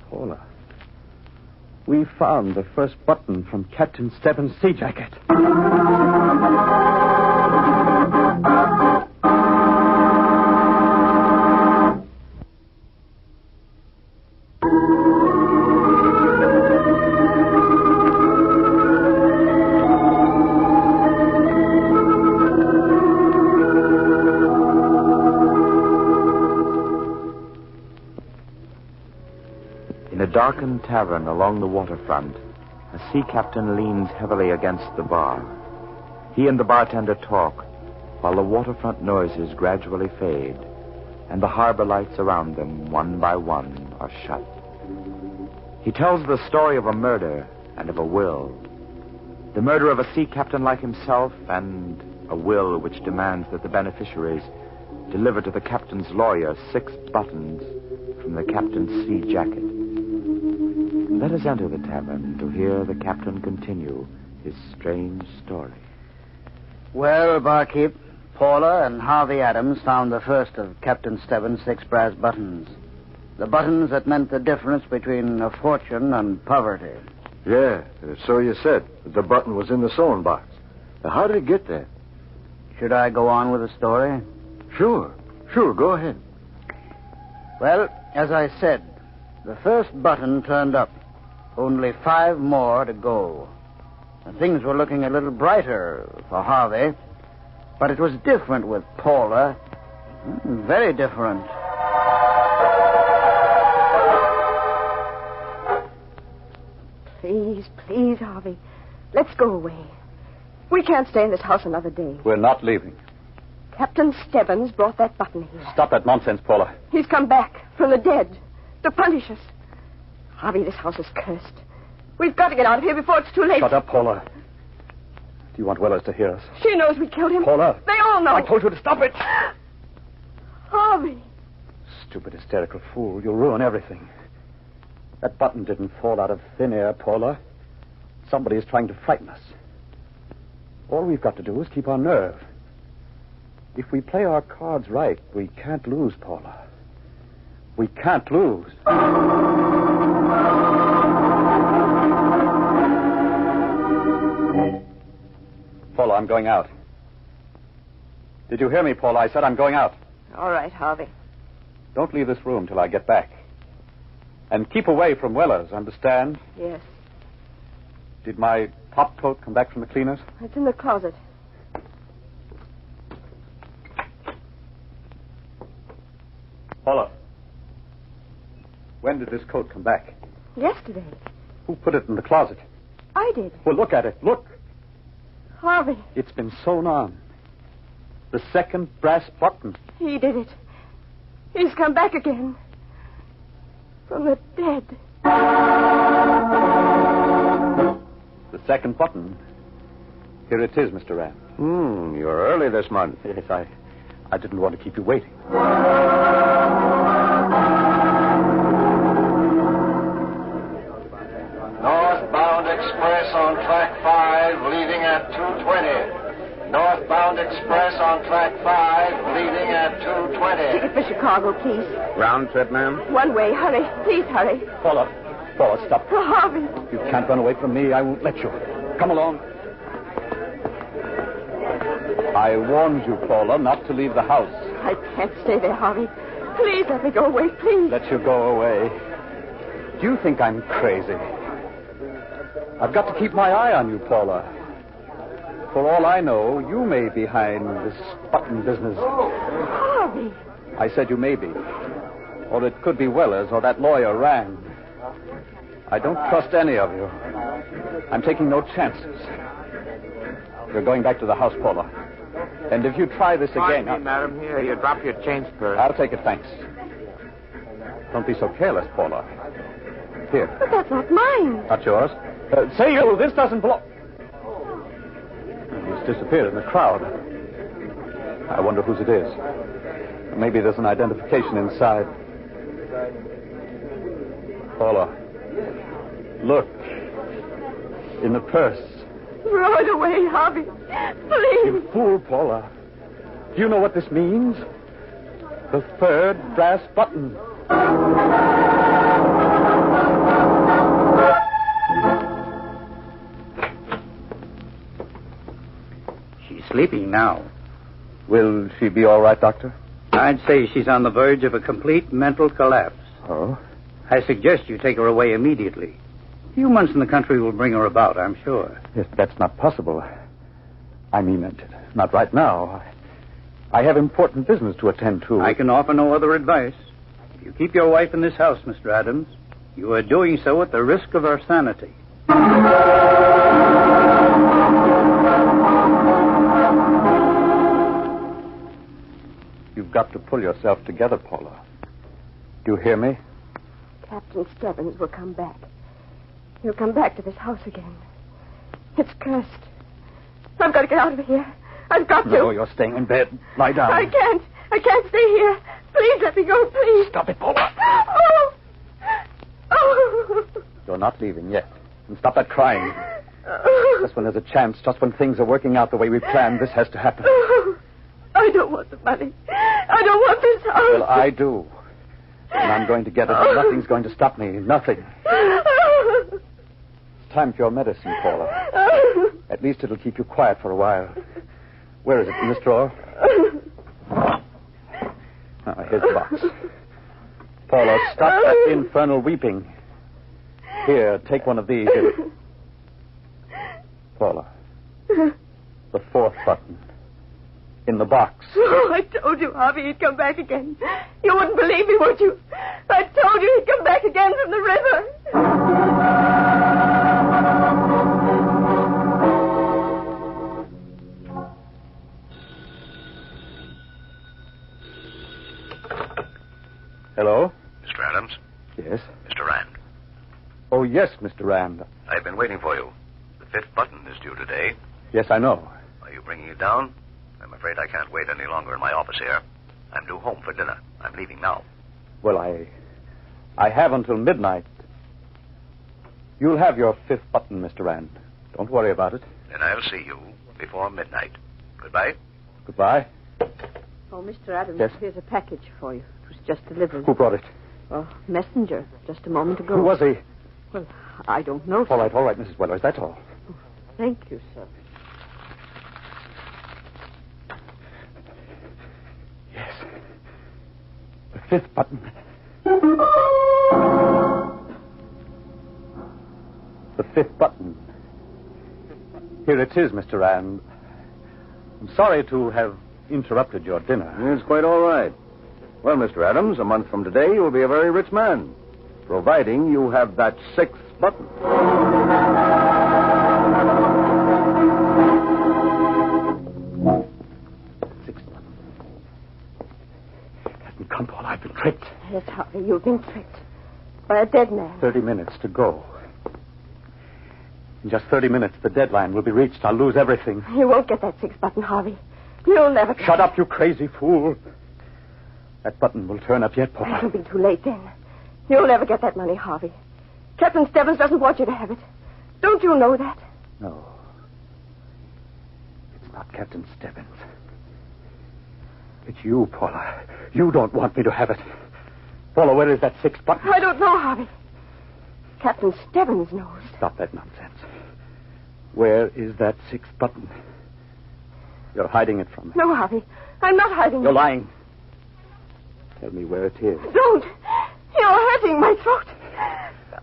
Paula. We found the first button from Captain Stebbins' sea jacket. In a darkened tavern along the waterfront, a sea captain leans heavily against the bar. He and the bartender talk, while the waterfront noises gradually fade, and the harbor lights around them, one by one, are shut. He tells the story of a murder and of a will. The murder of a sea captain like himself, and a will which demands that the beneficiaries deliver to the captain's lawyer 6 buttons from the captain's sea jacket. Let us enter the tavern to hear the captain continue his strange story. Well, barkeep, Paula and Harvey Adams found the first of Captain Stebbins' 6 brass buttons. The buttons that meant the difference between a fortune and poverty. Yeah, so you said. The button was in the sewing box. Now, how did it get there? Should I go on with the story? Sure, go ahead. Well, as I said, the first button turned up. Only 5 more to go. And things were looking a little brighter for Harvey. But it was different with Paula. Very different. Please, Harvey. Let's go away. We can't stay in this house another day. We're not leaving. Captain Stebbins brought that button here. Stop that nonsense, Paula. He's come back from the dead to punish us. Harvey, this house is cursed. We've got to get out of here before it's too late. Shut up, Paula. Do you want Wellers to hear us? She knows we killed him. Paula. They all know. I told you to stop it. Harvey. Stupid, hysterical fool. You'll ruin everything. That button didn't fall out of thin air, Paula. Somebody is trying to frighten us. All we've got to do is keep our nerve. If we play our cards right, we can't lose, Paula. We can't lose. Paula, I'm going out. Did you hear me, Paula? I said I'm going out. All right, Harvey. Don't leave this room till I get back. And keep away from Wellers, understand? Yes. Did my top coat come back from the cleaners? It's in the closet. Paula, when did this coat come back? Yesterday. Who put it in the closet? I did. Well, look at it. Look. Harvey. It's been sewn on. The second brass button. He did it. He's come back again. From the dead. The second button. Here it is, Mr. Rand. You're early this month. Yes, I didn't want to keep you waiting. Northbound express on track 5, leaving at 2:20. Northbound express on track 5, leaving at 2:20. Ticket for Chicago, please. Round trip, ma'am? One way. Hurry. Please hurry. Paula, stop. Harvey. You can't run away from me. I won't let you. Come along. I warned you, Paula, not to leave the house. I can't stay there, Harvey. Please let me go away, please. Let you go away. Do you think I'm crazy? I've got to keep my eye on you, Paula. For all I know, you may be behind this button business. Harvey. I said you may be. Or it could be Wellers or that lawyer, Rand. I don't trust any of you. I'm taking no chances. You're going back to the house, Paula. And if you try this again... Pardon me, madam. Here, you drop your change purse. I'll take it, thanks. Don't be so careless, Paula. Here. But that's not mine. Not yours. Say you, this doesn't belong... He's disappeared in the crowd. I wonder whose it is. Maybe there's an identification inside. Paula, look. In the purse. Throw it away, Harvey. Please. You fool, Paula. Do you know what this means? The third brass button. She's sleeping now. Will she be all right, Doctor? I'd say she's on the verge of a complete mental collapse. Oh? I suggest you take her away immediately. A few months in the country will bring her about, I'm sure. Yes, that's not possible. I mean, not right now. I have important business to attend to. I can offer no other advice. If you keep your wife in this house, Mr. Adams, you are doing so at the risk of her sanity. You've got to pull yourself together, Paula. Do you hear me? Captain Stebbins will come back. He'll come back to this house again. It's cursed. I've got to get out of here. I've got to. No, you're staying in bed. Lie down. I can't. I can't stay here. Please let me go, please. Stop it, Paula. Oh. Oh. You're not leaving yet. And stop that crying. Just when there's a chance, just when things are working out the way we planned, this has to happen. I don't want the money. I don't want this house. Well, I do. And I'm going to get it. Nothing's going to stop me. Nothing. It's time for your medicine, Paula. At least it'll keep you quiet for a while. Where is it? In this drawer? Here's the box. Paula, stop that infernal weeping. Here, take one of these. Paula. The fourth button. In the box. Oh, I told you, Harvey, he'd come back again. You wouldn't believe me, would you? I told you he'd come back again from the river. Hello? Mr. Adams? Yes? Mr. Rand. Oh, yes, Mr. Rand. I been waiting for you. The 5th button is due today. Yes, I know. Are you bringing it down? I'm afraid I can't wait any longer in my office here. I'm due home for dinner. I'm leaving now. Well, I have until midnight. You'll have your 5th button, Mr. Rand. Don't worry about it. Then I'll see you before midnight. Goodbye. Goodbye. Oh, Mr. Adams, Yes? here's a package for you. It was just delivered. Who brought it? Oh, messenger, just a moment ago. Who was he? Well, I don't know, sir. All right, Mrs. Wellers, that's all. Thank you, sir. Yes. The 5th button. The 5th button. Here it is, Mr. Rand. I'm sorry to have interrupted your dinner. It's quite all right. Well, Mr. Adams, a month from today, you'll be a very rich man, providing you have that 6th button. Come, Paul, I've been tricked. Yes, Harvey, you've been tricked. By a dead man. 30 minutes to go. In just 30 minutes, the deadline will be reached. I'll lose everything. You won't get that 6th button, Harvey. You'll never get Shut up, you crazy fool. That button will turn up yet, Paul. It'll be too late then. You'll never get that money, Harvey. Captain Stebbins doesn't want you to have it. Don't you know that? No. It's not Captain Stebbins. It's you, Paula. You don't want me to have it. Paula, where is that 6th button? I don't know, Harvey. Captain Stebbins knows. Stop that nonsense. Where is that 6th button? You're hiding it from me. No, Harvey. I'm not hiding You're it. lying. Tell me where it is. Don't. You're hurting my throat.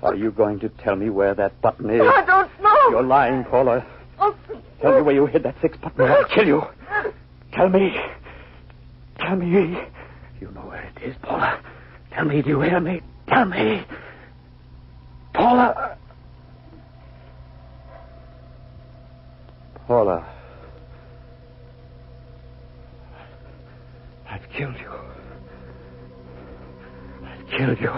Are you going to tell me where that button is? I don't know. You're lying, Paula. Oh. Tell me where you hid that 6th button or I'll kill you. Tell me. Tell me. You know where it is, Paula. Tell me, do you hear me? Tell me. Paula. Paula. I've killed you. I've killed you.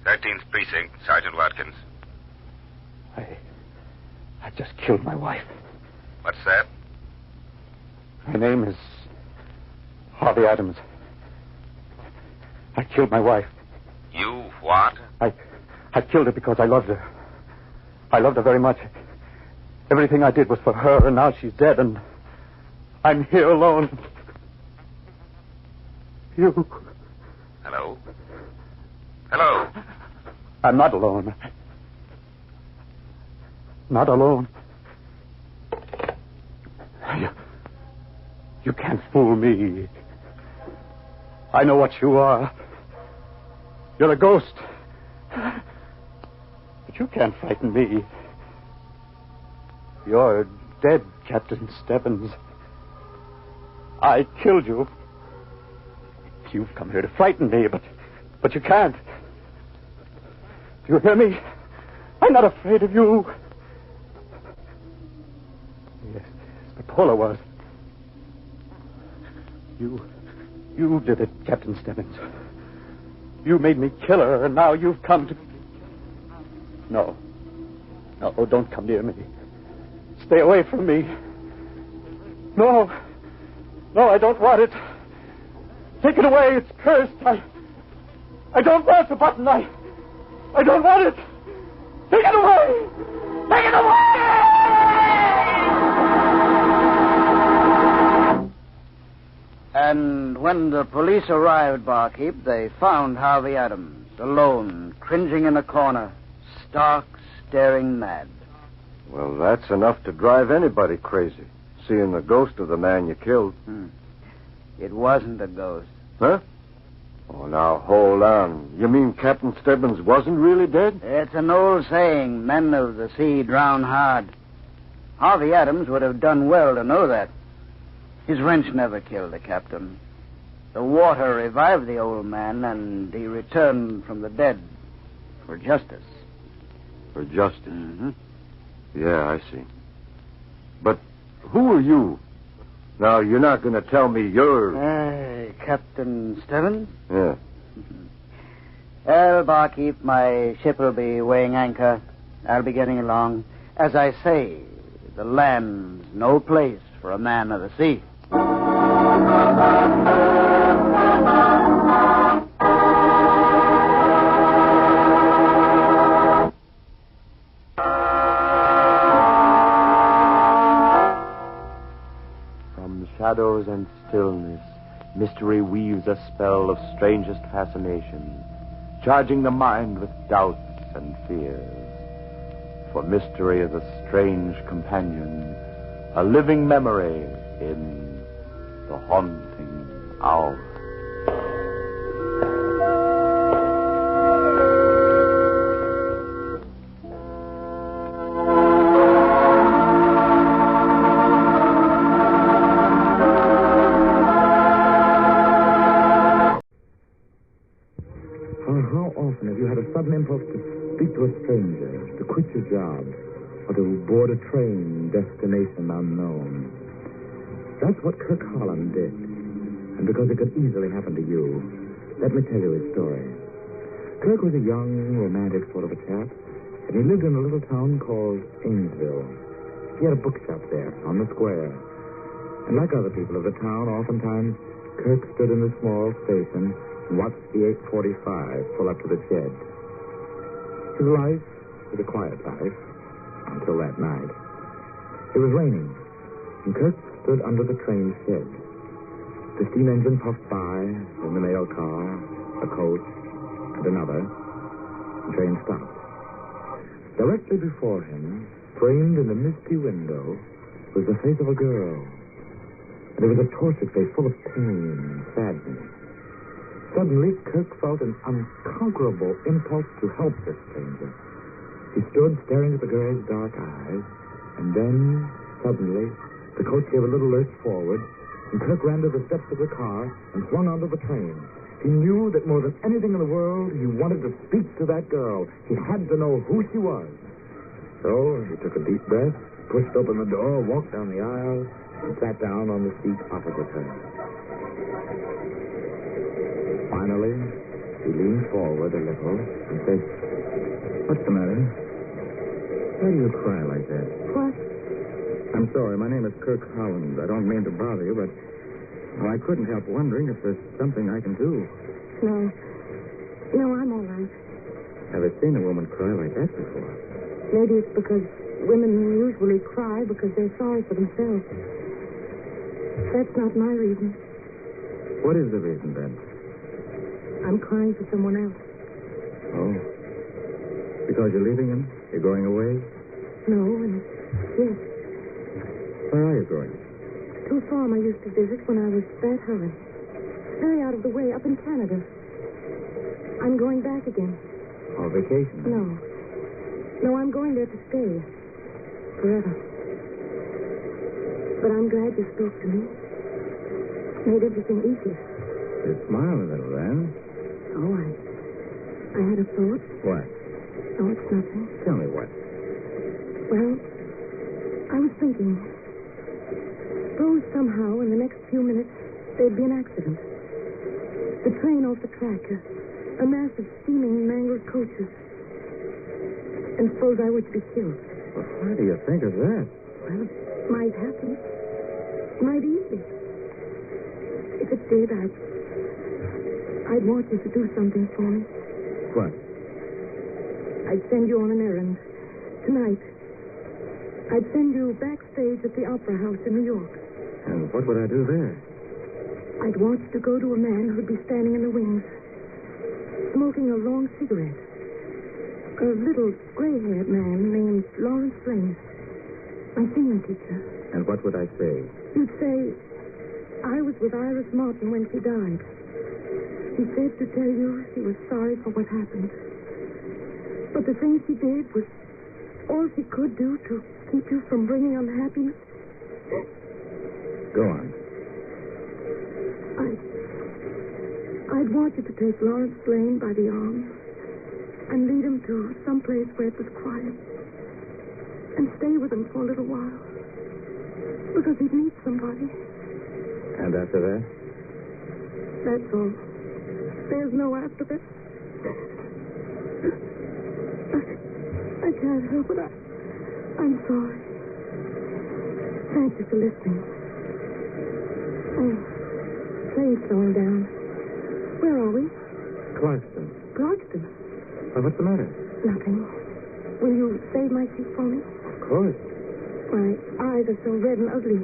13th Precinct, Sergeant Watkins. I just killed my wife. What's that? My name is Harvey Adams. I killed my wife. You what? I killed her because I loved her. I loved her very much. Everything I did was for her, and now she's dead, and I'm here alone. You. Hello? Hello? I'm not alone. Not alone. You can't fool me. I know what you are. You're a ghost. But you can't frighten me. You're dead, Captain Stebbins. I killed you. You've come here to frighten me, but you can't. Do you hear me? I'm not afraid of you. Yes, but Paula was. You did it, Captain Stebbins. You made me kill her, and now you've come to... No, don't come near me. Stay away from me. No, I don't want it. Take it away, it's cursed. I don't want the button. I don't want it. Take it away! Take it away! And when the police arrived, Barkeep, they found Harvey Adams, alone, cringing in a corner, stark, staring mad. Well, that's enough to drive anybody crazy, seeing the ghost of the man you killed. It wasn't a ghost. Huh? Oh, now, hold on. You mean Captain Stebbins wasn't really dead? It's an old saying, men of the sea drown hard. Harvey Adams would have done well to know that. His wrench never killed the captain. The water revived the old man, and he returned from the dead for justice. For justice? Mm-hmm. Yeah, I see. But who are you? Now, you're not going to tell me you're... Captain Stebbins? Yeah. Well, barkeep, my ship will be weighing anchor. I'll be getting along. As I say, the land's no place for a man of the sea. From shadows and stillness, mystery weaves a spell of strangest fascination, charging the mind with doubts and fears. For mystery is a strange companion, a living memory in the haunting hour. How often have you had a sudden impulse to speak to a stranger, to quit your job, or to board a train, destination unknown? That's what Kirk Holland did. And because it could easily happen to you, let me tell you his story. Kirk was a young, romantic sort of a chap, and he lived in a little town called Ainsville. He had a bookshop there, on the square. And like other people of the town, oftentimes Kirk stood in the small station and watched the 845 pull up to the shed. His life was a quiet life until that night. It was raining, and Kirk stood under the train shed. The steam engine puffed by, then the mail car, a coach, and another. The train stopped. Directly before him, framed in the misty window, was the face of a girl. And it was a tortured face full of pain and sadness. Suddenly, Kirk felt an unconquerable impulse to help this stranger. He stood staring at the girl's dark eyes, and then, suddenly, the coach gave a little lurch forward, and Kirk ran to the steps of the car and swung onto the train. He knew that more than anything in the world, he wanted to speak to that girl. He had to know who she was. So he took a deep breath, pushed open the door, walked down the aisle, and sat down on the seat opposite her. Finally, he leaned forward a little and said, "What's the matter? Why do you cry like that?" What? "I'm sorry. My name is Kirk Holland. I don't mean to bother you, but I couldn't help wondering if there's something I can do." No. No, I'm all right. Never seen a woman cry like that before. Maybe it's because women usually cry because they're sorry for themselves. That's not my reason. What is the reason, then? I'm crying for someone else. Oh. Because you're leaving him? You're going away? No, and yes. Where are you going? To a farm I used to visit when I was that hurry. Very out of the way, up in Canada. I'm going back again. On vacation? No. No, I'm going there to stay. Forever. But I'm glad you spoke to me. Made everything easier. You smile a little, then. Oh, I had a thought. What? Oh, it's nothing. Tell me what. Well, I was thinking. Suppose somehow in the next few minutes there'd be an accident. The train off the track. A mass of steaming, mangled coaches. And suppose I were to be killed. Well, why do you think of that? Well, it might happen. It might easily. If it did, I'd want you to do something for me. What? I'd send you on an errand. Tonight. I'd send you backstage at the Opera House in New York. And what would I do there? I'd want you to go to a man who'd be standing in the wings, smoking a long cigarette. A little gray-haired man named Lawrence Blaine. My singing teacher. And what would I say? You'd say, I was with Iris Martin when she died. She said to tell you she was sorry for what happened. But the thing she did was all she could do to keep you from bringing unhappiness. Go on. I'd want you to take Lawrence Blaine by the arm and lead him to some place where it was quiet and stay with him for a little while. Because he'd need somebody. And after that? That's all. There's no after that. I can't help it. I'm sorry. Thank you for listening. Oh, train's slowing down. Where are we? Clarkston. Clarkston? Well, what's the matter? Nothing. Will you save my seat for me? Of course. My eyes are so red and ugly.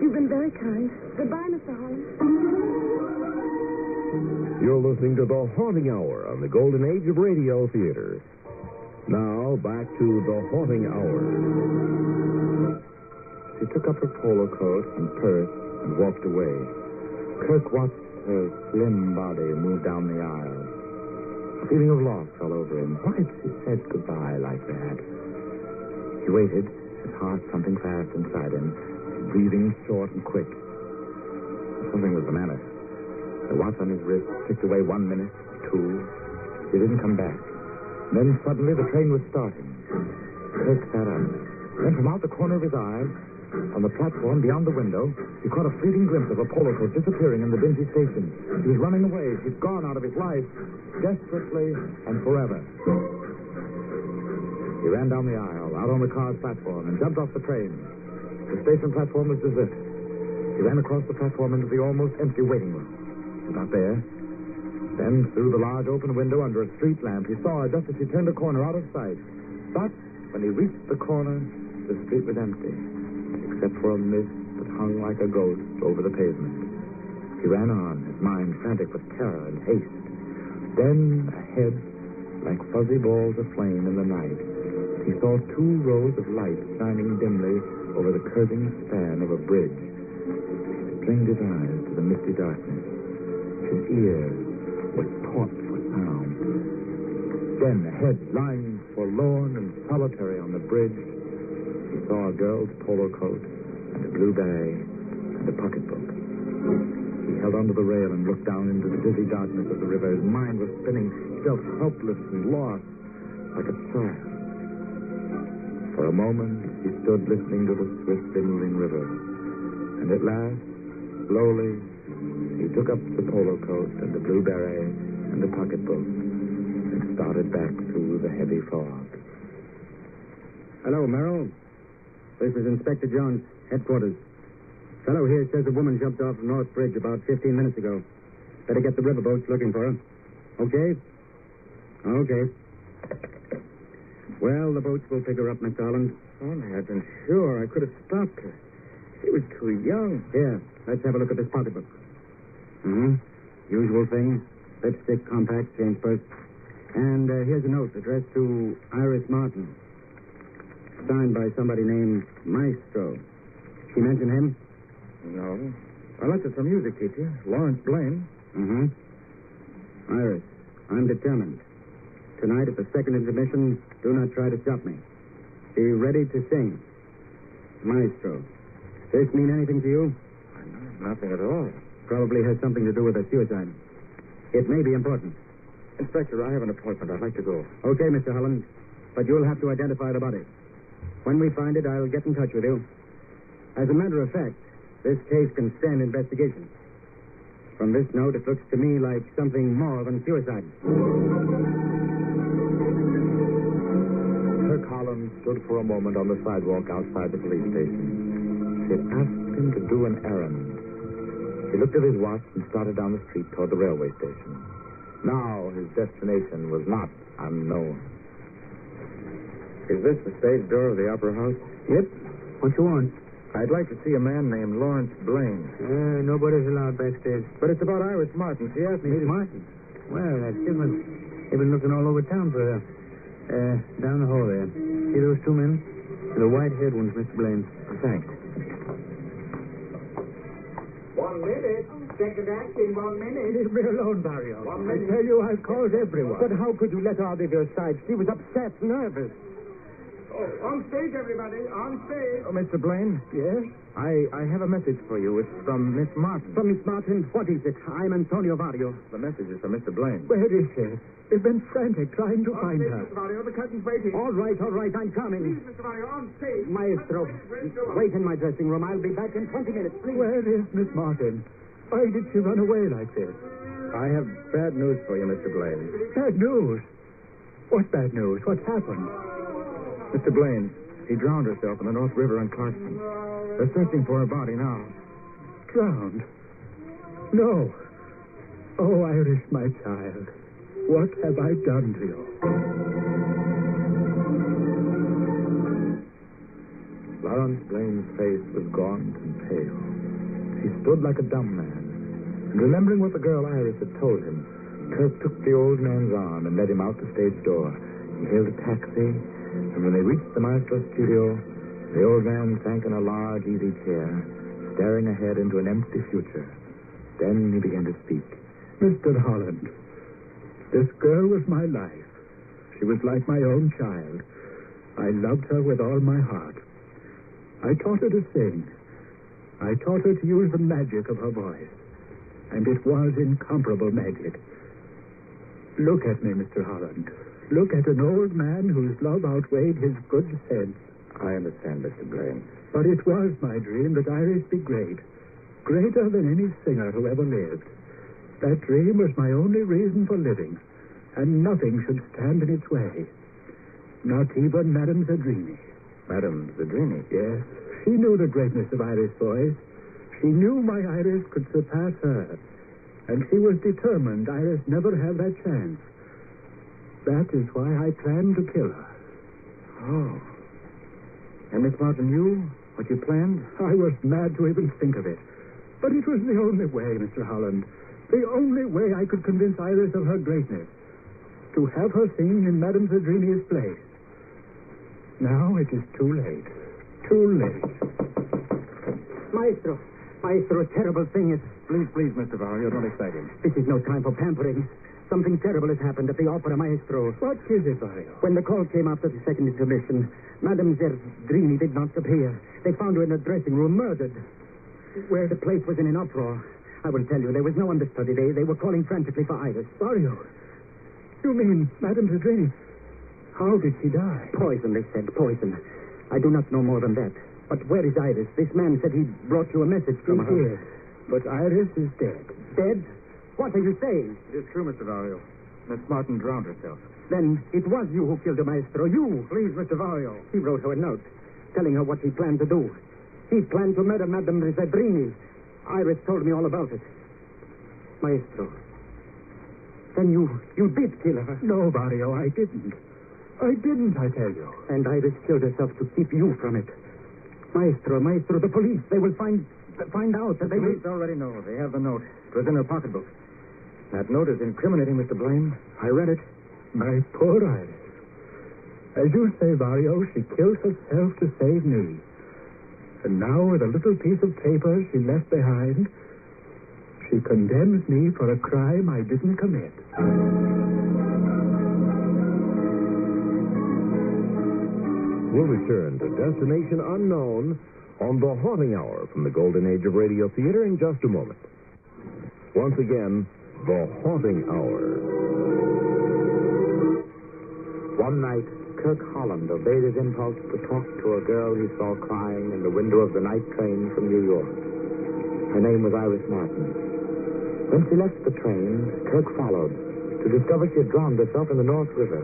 You've been very kind. Goodbye, Mr. Holland. You're listening to The Haunting Hour on the Golden Age of Radio Theater. Now, back to The Haunting Hour. She took up her polo coat and purse and walked away. Kirk watched her slim body move down the aisle. A feeling of loss fell over him. Why had she said goodbye like that? He waited, his heart thumping fast inside him, his breathing short and quick. Something was the matter. The watch on his wrist ticked away 1 minute, 2. She didn't come back. Then suddenly the train was starting. Kirk sat up. Then from out the corner of his eye, on the platform beyond the window, he caught a fleeting glimpse of a polo coat disappearing in the dingy station. He was running away. She'd gone out of his life, desperately and forever. He ran down the aisle, out on the car's platform, and jumped off the train. The station platform was deserted. He ran across the platform into the almost empty waiting room. She was not there. Then, through the large open window under a street lamp, he saw her just as she turned a corner out of sight. But when he reached the corner, the street was empty, except for a mist that hung like a ghost over the pavement. He ran on, his mind frantic with terror and haste. Then, ahead, like fuzzy balls of flame in the night, he saw 2 rows of light shining dimly over the curving span of a bridge. He strained his eyes to the misty darkness. His ears were taut for sound. Then, ahead, lying forlorn and solitary on the bridge, he saw a girl's polo coat and a blue bag and a pocketbook. He held onto the rail and looked down into the dizzy darkness of the river. His mind was spinning. He felt helpless and lost, like a child. For a moment, he stood listening to the swiftly moving river. And at last, slowly, he took up the polo coat and the blue beret and the pocketbook and started back through the heavy fog. Hello, Merrill. This is Inspector Jones, headquarters. Fellow here says a woman jumped off the North Bridge about 15 minutes ago. Better get the riverboats looking for her. Okay? Okay. Well, the boats will pick her up, Mr. Holland. Oh, I had been sure I could have stopped her. She was too young. Here, let's have a look at this pocketbook. Usual thing. Lipstick, compact, change purse. And here's a note addressed to Iris Martin. Signed by somebody named Maestro. She mention him? No. I left it for music teacher, Lawrence Blaine. Iris, I'm determined. Tonight at the second intermission, do not try to stop me. Be ready to sing. Maestro. This mean anything to you? Nothing at all. Probably has something to do with a suicide. It may be important. Inspector, I have an appointment. I'd like to go. Okay, Mr. Holland. But you'll have to identify the body. When we find it, I'll get in touch with you. As a matter of fact, this case can stand investigation. From this note, it looks to me like something more than suicide. Kirk Holland stood for a moment on the sidewalk outside the police station. She had asked him to do an errand. He looked at his watch and started down the street toward the railway station. Now his destination was not unknown. Is this the stage door of the Opera House? Yep. What you want? I'd like to see a man named Lawrence Blaine. Nobody's allowed backstage. But it's about Iris Martin. She asked me... Miss Martin? Well, that's different. They've been looking all over town for her. Down the hall there. See those 2 men? The white-haired one's Mr. Blaine. Thanks. 1 minute. Second act in 1 minute. Leave me alone, Barrio. 1 minute. I tell you, I've called everyone. But how could you let her out of your sight? She was upset, nervous. On stage, everybody. On stage. Oh, Mr. Blaine? Yes? I have a message for you. It's from Miss Martin. From Miss Martin? What is it? I'm Antonio Vario. The message is from Mr. Blaine. Where is she? We've been frantic trying to On find stage, her. Mr. Vario. The curtain's waiting. All right, I'm coming. Please, Mr. Vario, on stage. Maestro, wait in my dressing room. I'll be back in 20 minutes, please. Where is Miss Martin? Why did she run away like this? I have bad news for you, Mr. Blaine. Bad news? What bad news? What's happened? Mr. Blaine, he drowned herself in the North River on Clarkson. They're searching for her body now. Drowned? No. Oh, Iris, my child. What have I done to you? Lawrence Blaine's face was gaunt and pale. He stood like a dumb man. And remembering what the girl Iris had told him, Kirk took the old man's arm and led him out the stage door. He hailed a taxi, and when they reached the maestro's studio, the old man sank in a large, easy chair, staring ahead into an empty future. Then he began to speak. Mr. Holland, this girl was my life. She was like my own child. I loved her with all my heart. I taught her to sing. I taught her to use the magic of her voice. And it was incomparable magic. Look at me, Mr. Holland. Look at an old man whose love outweighed his good sense. I understand, Mr. Blaine. But it was my dream that Iris be great. Greater than any singer who ever lived. That dream was my only reason for living. And nothing should stand in its way. Not even Madame Zadrini. Madame Zadrini? Yes. She knew the greatness of Iris' voice. She knew my Iris could surpass her. And she was determined Iris never have that chance. That is why I planned to kill her. Oh. And Miss Martin knew what you planned? I was mad to even think of it. But it was the only way, Mr. Holland. The only way I could convince Iris of her greatness. To have her sing in Madame Zadrini's place. Now it is too late. Too late. Maestro, a terrible thing is... Please, Mr. Vario, don't excite him. This is no time for pampering. Something terrible has happened at the Opera, Maestro. What is it, Vario? When the call came after the second intermission, Madame Zadrini did not appear. They found her in a dressing room, murdered. Where the place was in an uproar. I will tell you, there was no understudy. They were calling frantically for Iris. Vario, you mean Madame Zadrini? How did she die? Poison, they said. Poison. I do not know more than that. But where is Iris? This man said he brought you a message from her. Yes, but Iris is dead. Dead? What are you saying? It is true, Mr. Vario. Miss Martin drowned herself. Then it was you who killed her, Maestro. You. Please, Mr. Vario. He wrote her a note, telling her what he planned to do. He planned to murder Madame Zadrini. Iris told me all about it. Maestro. Then you did kill her. No, Vario, I didn't. I didn't, I tell you. And Iris killed herself to keep you from it. Maestro, the police, they will find out that the police already know. They have the note. It was in her pocketbook. That note is incriminating, Mr. Blaine. I read it. My poor Iris. As you say, Vario, she killed herself to save me. And now, with a little piece of paper she left behind, she condemns me for a crime I didn't commit. We'll return to Destination Unknown on The Haunting Hour from the Golden Age of Radio Theater in just a moment. Once again, The Haunting Hour. One night, Kirk Holland obeyed his impulse to talk to a girl he saw crying in the window of the night train from New York. Her name was Iris Martin. When she left the train, Kirk followed to discover she had drowned herself in the North River.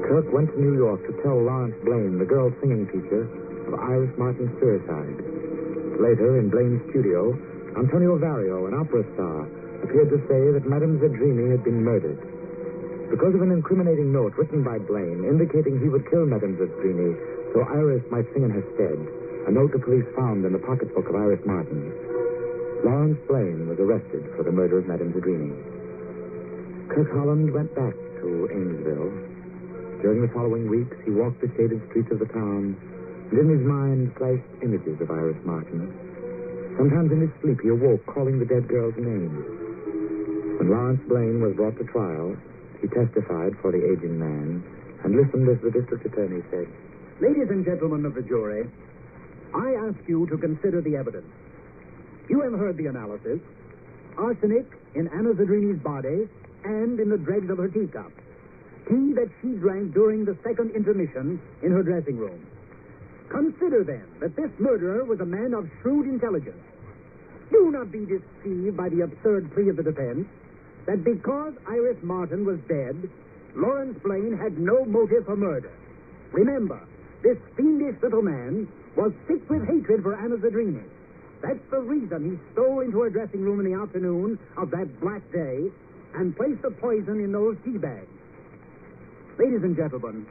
Kirk went to New York to tell Lawrence Blaine, the girl's singing teacher, of Iris Martin's suicide. Later, in Blaine's studio, Antonio Vario, an opera star, appeared to say that Madame Zadrini had been murdered. Because of an incriminating note written by Blaine indicating he would kill Madame Zadrini so Iris might sing in her stead, a note the police found in the pocketbook of Iris Martin, Lawrence Blaine was arrested for the murder of Madame Zadrini. Kirk Holland went back to Amesville. During the following weeks, he walked the shaded streets of the town, and in his mind flashed images of Iris Martin. Sometimes in his sleep, he awoke calling the dead girl's name. When Lawrence Blaine was brought to trial, he testified for the aging man And listen as the district attorney said. Ladies and gentlemen of the jury, I ask you to consider the evidence. You have heard the analysis. Arsenic in Anna Zadrini's body and in the dregs of her teacup. Tea that she drank during the second intermission in her dressing room. Consider, then, that this murderer was a man of shrewd intelligence. Do not be deceived by the absurd plea of the defense that because Iris Martin was dead, Lawrence Blaine had no motive for murder. Remember, this fiendish little man was sick with hatred for Anna Zadrini. That's the reason he stole into her dressing room in the afternoon of that black day and placed the poison in those tea bags. Ladies and gentlemen,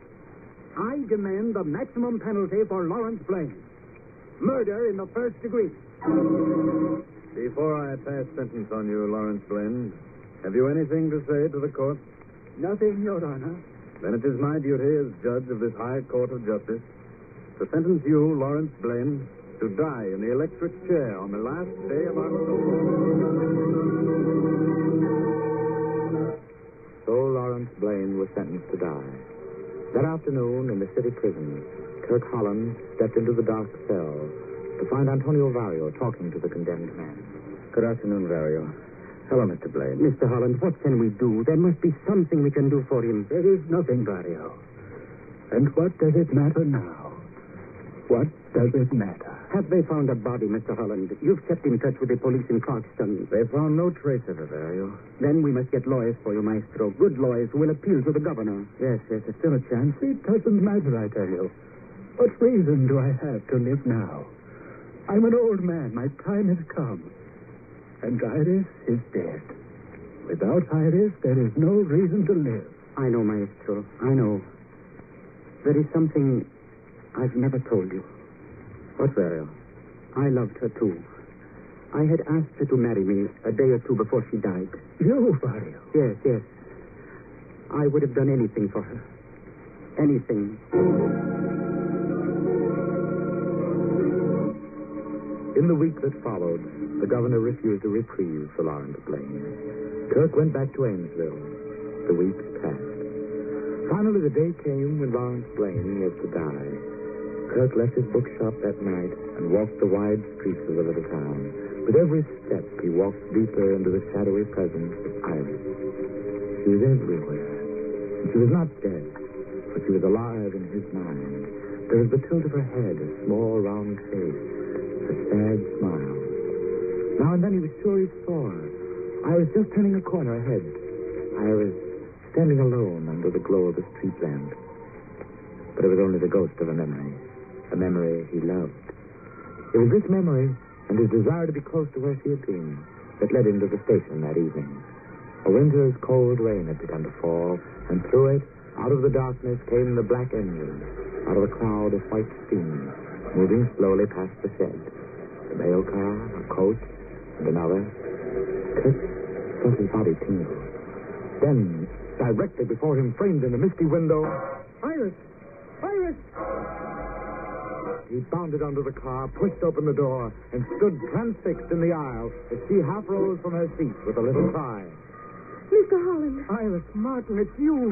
I demand the maximum penalty for Lawrence Blaine. Murder in the first degree. Before I pass sentence on you, Lawrence Blaine, have you anything to say to the court? Nothing, Your Honor. Then it is my duty as judge of this high court of justice to sentence you, Lawrence Blaine, to die in the electric chair on the last day of October. So Lawrence Blaine was sentenced to die. That afternoon in the city prison, Kirk Holland stepped into the dark cell to find Antonio Vario talking to the condemned man. Good afternoon, Vario. Hello, Mr. Blaine. Mr. Holland, what can we do? There must be something we can do for him. There is nothing, Vario. And what does it matter now? What does it matter? Have they found a body, Mr. Holland? You've kept in touch with the police in Clarkston. They found no trace of it, Vario. Then we must get lawyers for you, Maestro. Good lawyers who will appeal to the governor. Yes, there's still a chance. It doesn't matter, I tell you. What reason do I have to live now? I'm an old man. My time has come. And Iris is dead. Without Iris, there is no reason to live. I know, Maestro. I know. There is something I've never told you. What, Vario? I loved her, too. I had asked her to marry me a day or two before she died. You, Vario? Yes. I would have done anything for her. Anything. In the week that followed, the governor refused a reprieve for Lawrence Blaine. Kirk went back to Amesville. The weeks passed. Finally, the day came when Lawrence Blaine was to die. Kirk left his bookshop that night and walked the wide streets of the little town. With every step, he walked deeper into the shadowy presence of Iris. She was everywhere. And she was not dead, but she was alive in his mind. There was the tilt of her head, a small, round face, a sad smile. Now and then he was sure he saw her. I was just turning a corner ahead. I was standing alone under the glow of the street lamp. But it was only the ghost of a memory he loved. It was this memory and his desire to be close to where she had been that led him to the station that evening. A winter's cold rain had begun to fall, and through it, out of the darkness, came the black engine, out of a cloud of white steam, moving slowly past the shed. The mail car, a coach, and another. Kirk felt his body tingle. Then, directly before him, framed in the misty window, Iris! Iris! He bounded under the car, pushed open the door, and stood transfixed in the aisle as she half rose from her seat with a little cry. Mr. Holland. Iris Martin, it's you.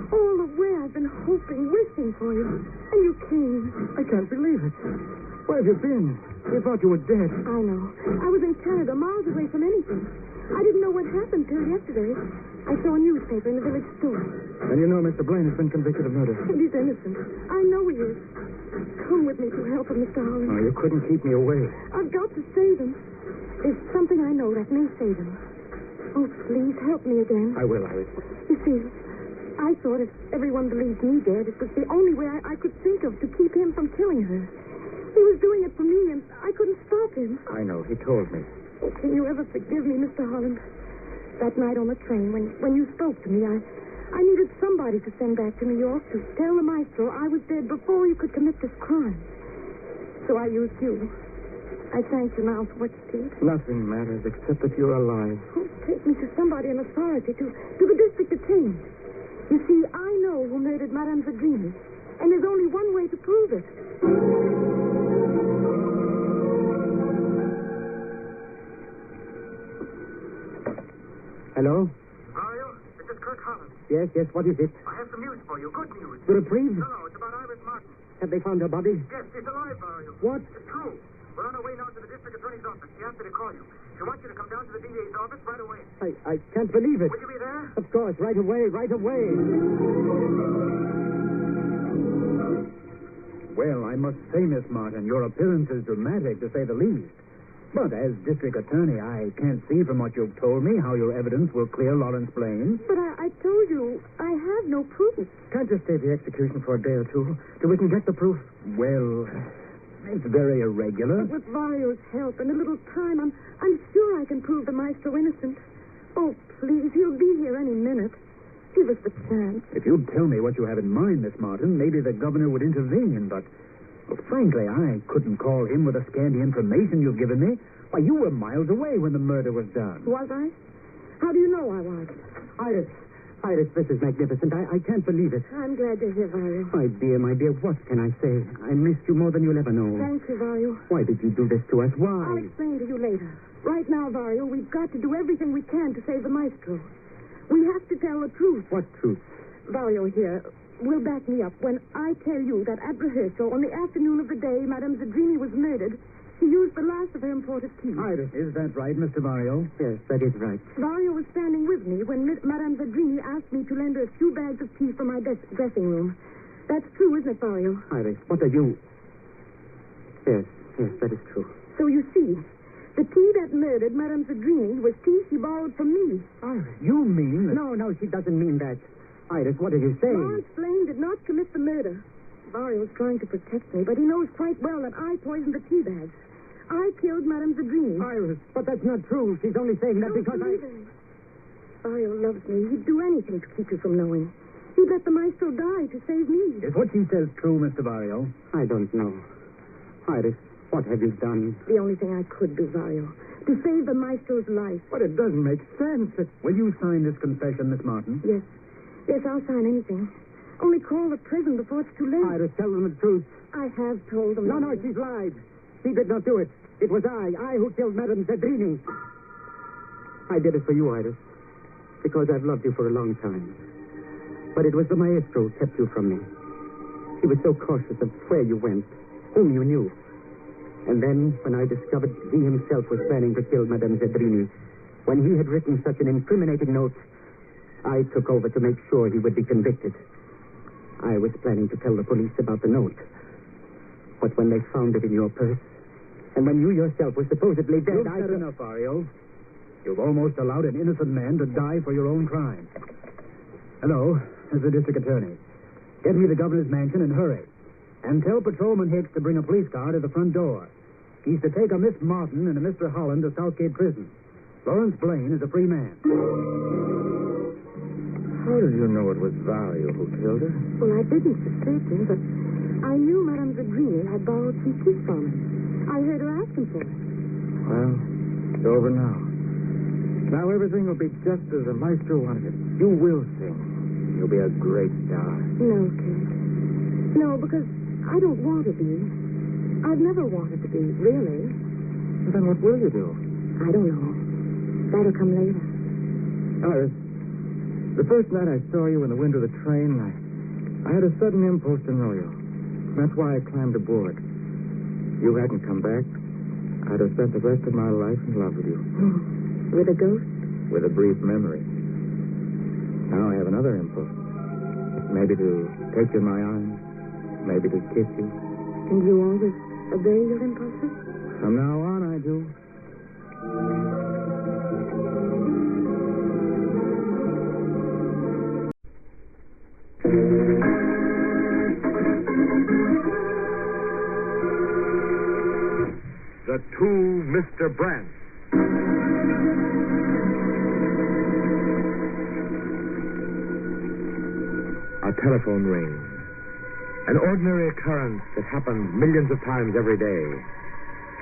All the way I've been hoping, wishing for you. And you came. I can't believe it. Where have you been? We thought you were dead. I know. I was in Canada, miles away from anything. I didn't know what happened till yesterday. I saw a newspaper in the village store. And you know Mr. Blaine has been convicted of murder. And he's innocent. I know he is. Come with me to help him, Mr. Holland. Oh, you couldn't keep me away. I've got to save him. There's something I know that may save him. Oh, please help me again. I will, Iris. You see, I thought if everyone believed me dead, it was the only way I could think of to keep him from killing her. He was doing it for me, and I couldn't stop him. I know. He told me. Oh, can you ever forgive me, Mr. Holland? That night on the train, when you spoke to me, I needed somebody to send back to New York to tell the maestro I was dead before you could commit this crime. So I used you. I thank you now for what you did. Nothing matters except that you're alive. Oh, take me to somebody in authority, to the district attorney. You see, I know who murdered Madame Zadrini, and there's only one way to prove it. Hello? Mario, this is Kirk Holland. Yes, what is it? I have some news for you. Good news. The reprieve? No, it's about Iris Martin. Have they found her body? Yes, she's alive, Mario. What? It's true. We're on our way now to the district attorney's office. She asked me to call you. She wants you to come down to the DA's office right away. I can't believe it. Would you be there? Of course, right away. Well, I must say, Miss Martin, your appearance is dramatic, to say the least. But as district attorney, I can't see from what you've told me how your evidence will clear Lawrence Blaine. But I told you, I have no proof. Can't you stay the execution for a day or two till we can get the proof? Well, it's very irregular. But with Vario's help and a little time, I'm sure I can prove the maestro innocent. Oh, please, he'll be here any minute. Give us the chance. If you'd tell me what you have in mind, Miss Martin, maybe the governor would intervene, but... Well, frankly, I couldn't call him with the scanty information you've given me. Why, you were miles away when the murder was done. Was I? How do you know I was? Iris, this is magnificent. I can't believe it. I'm glad to hear, Vario. My dear, what can I say? I missed you more than you'll ever know. Thank you, Vario. Why did you do this to us? Why? I'll explain to you later. Right now, Vario, we've got to do everything we can to save the maestro. We have to tell the truth. What truth? Vario here will back me up when I tell you that at rehearsal on the afternoon of the day Madame Zadrini was murdered, she used the last of her imported tea. Iris, is that right, Mr. Vario? Yes, that is right. Vario was standing with me when Madame Zadrini asked me to lend her a few bags of tea from my dressing room. That's true, isn't it, Vario? Iris, what are you... Yes, that is true. So you see, the tea that murdered Madame Zadrini was tea she borrowed from me. Iris, you mean... That... No, she doesn't mean that. Iris, what are you saying? Lawrence Blaine did not commit the murder. Vario's trying to protect me, but he knows quite well that I poisoned the tea bags. I killed Madame Zadrini. Iris, but that's not true. She's only saying that because Vario loves me. He'd do anything to keep you from knowing. He'd let the maestro die to save me. Is what she says true, Mr. Vario? I don't know. Iris, what have you done? The only thing I could do, Vario. To save the maestro's life. But it doesn't make sense. Will you sign this confession, Miss Martin? Yes. Yes, I'll sign anything. Only call the prison before it's too late. Iris, tell them the truth. I have told them. No, she's lied. She did not do it. It was I who killed Madame Zadrini. I did it for you, Iris, because I've loved you for a long time. But it was the maestro who kept you from me. He was so cautious of where you went, whom you knew. And then, when I discovered he himself was planning to kill Madame Zadrini, when he had written such an incriminating note, I took over to make sure he would be convicted. I was planning to tell the police about the note. But when they found it in your purse, and when you yourself were supposedly dead, You've said enough, Ario. You've almost allowed an innocent man to die for your own crime. Hello, this is the district attorney. Get me the governor's mansion and hurry. And tell Patrolman Hicks to bring a police car to the front door. He's to take a Miss Martin and a Mr. Holland to Southgate Prison. Lawrence Blaine is a free man. How did you know it was Vario who killed her? Well, I didn't for certain, but I knew Madame Zadrini had borrowed some tea from him. I heard her asking for it. Well, it's over now. Now everything will be just as the maestro wanted it. You will sing. You'll be a great star. No, kid. No, because I don't want to be. I've never wanted to be, really. Then what will you do? I don't know. That'll come later. Iris, the first night I saw you in the window of the train, I had a sudden impulse to know you. That's why I climbed aboard. If you hadn't come back, I'd have spent the rest of my life in love with you. Oh, with a ghost? With a brief memory. Now I have another impulse. Maybe to take you in my arms. Maybe to kiss you. And you always obey your impulses? From now on, I do. The Two Mr. Brants. A telephone rings. An ordinary occurrence that happens millions of times every day.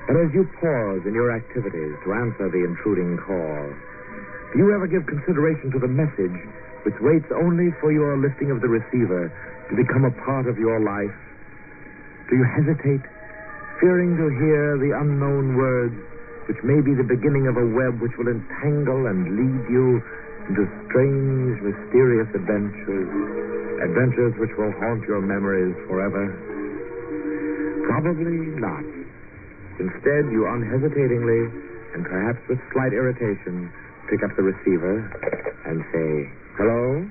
And as you pause in your activities to answer the intruding call, do you ever give consideration to the message which waits only for your lifting of the receiver to become a part of your life? Do you hesitate, fearing to hear the unknown words which may be the beginning of a web which will entangle and lead you into strange, mysterious adventures, adventures which will haunt your memories forever? Probably not. Instead, you unhesitatingly, and perhaps with slight irritation, pick up the receiver and say, hello?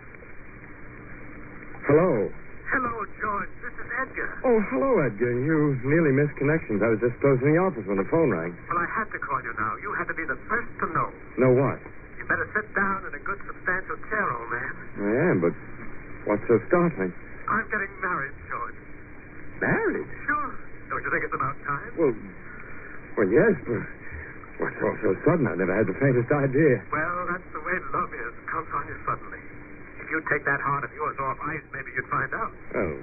Hello? Hello, George. This is Edgar. Oh, hello, Edgar. You nearly missed connections. I was just closing the office when the phone rang. Well, I had to call you now. You had to be the first to know. Know what? You better sit down in a good, substantial chair, old man. I am, but what's so startling? I'm getting married, George. Married? Sure. Don't you think it's about time? Well, yes, but what's all so sudden? I never had the faintest idea. Well, that's the way love is. It comes on you suddenly. If you'd take that heart of yours off ice, maybe you'd find out. Oh,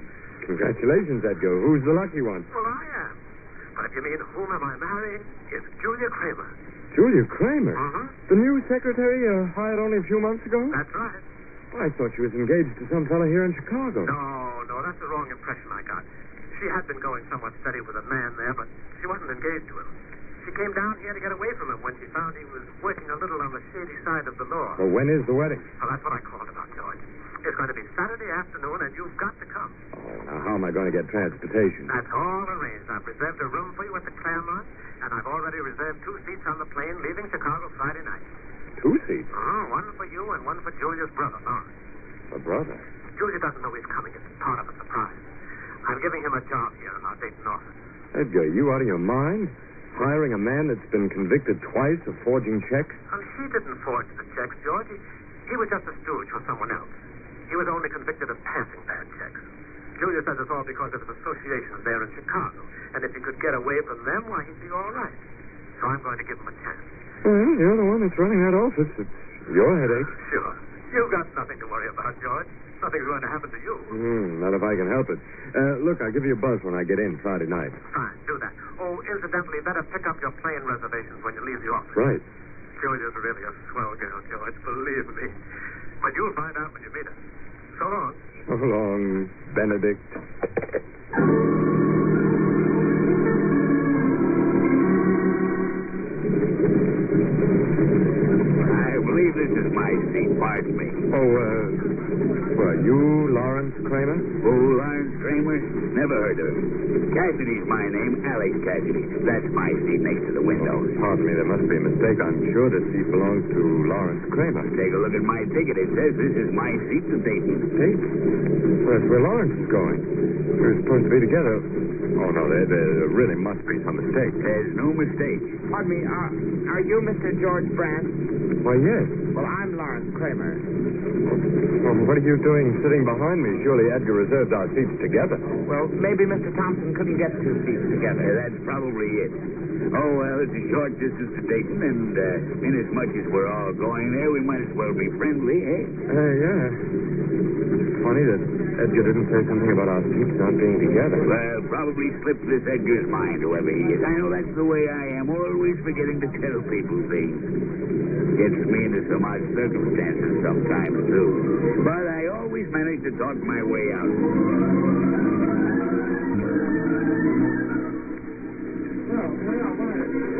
congratulations, Edgar. Who's the lucky one? Well, I am. But if you mean whom am I marrying, it's Julia Kramer. Julia Kramer? Mm-hmm. The new secretary hired only a few months ago? That's right. I thought she was engaged to some fellow here in Chicago. No, that's the wrong impression I got. She had been going somewhat steady with a man there, but she wasn't engaged to him. She came down here to get away from him when she found he was working a little on the shady side of the law. Well, when is the wedding? Well, that's what I called about, George. It's going to be Saturday afternoon, and you've got to come. Oh, now how am I going to get transportation? That's all arranged. I've reserved a room for you at the Claremont, and I've already reserved 2 seats on the plane leaving Chicago Friday night. 2 seats? Oh, one for you and one for Julia's brother, Lawrence. A brother? Julia doesn't know he's coming. It's part of a surprise. I'm giving him a job here in our Dayton office. Edgar, are you out of your mind? Hiring a man that's been convicted twice of forging checks? Well, she didn't forge the checks, George. He was just a stooge for someone else. He was only convicted of passing bad checks. Julia says it's all because of his associations there in Chicago. And if he could get away from them, why, he'd be all right. So I'm going to give him a chance. Well, you're the one that's running that office. It's your headache. Sure. You've got nothing to worry about, George. Nothing's going to happen to you. Not if I can help it. Look, I'll give you a buzz when I get in Friday night. Fine, do that. Oh, incidentally, better pick up your plane reservations when you leave the office. Right. Julia's really a swell girl, George, believe me. But you'll find out when you meet her. So long. So long, Benedict. I believe this is my seat. Pardon me. Well, you Lawrence Kramer? Who, Lawrence Kramer? Never heard of him. Cassidy's my name, Alex Cassidy. That's my seat next to the window. Pardon me, there must be a mistake. I'm sure this seat belongs to Lawrence Kramer. Take a look at my ticket. It says this is my seat to Dayton. Dayton? Well, that's where Lawrence is going. We were supposed to be together. Oh, no, there really must be some mistake. There's no mistake. Pardon me, are you Mr. George Brandt? Why, yes. Well, I'm Lawrence Kramer. Well, what are you doing sitting behind me? Surely Edgar reserved our seats together. Well, maybe Mr. Thompson couldn't get 2 seats together. That's probably it. Oh, well, it's a short distance to Dayton, and inasmuch as we're all going there, we might as well be friendly, eh? Yeah. It's funny that Edgar didn't say something about our seats not being together. Well, probably slipped this Edgar's mind, whoever he is. I know that's the way I am, always forgetting to tell people things. Gets me into some odd circumstances sometimes, too. But I always manage to talk my way out.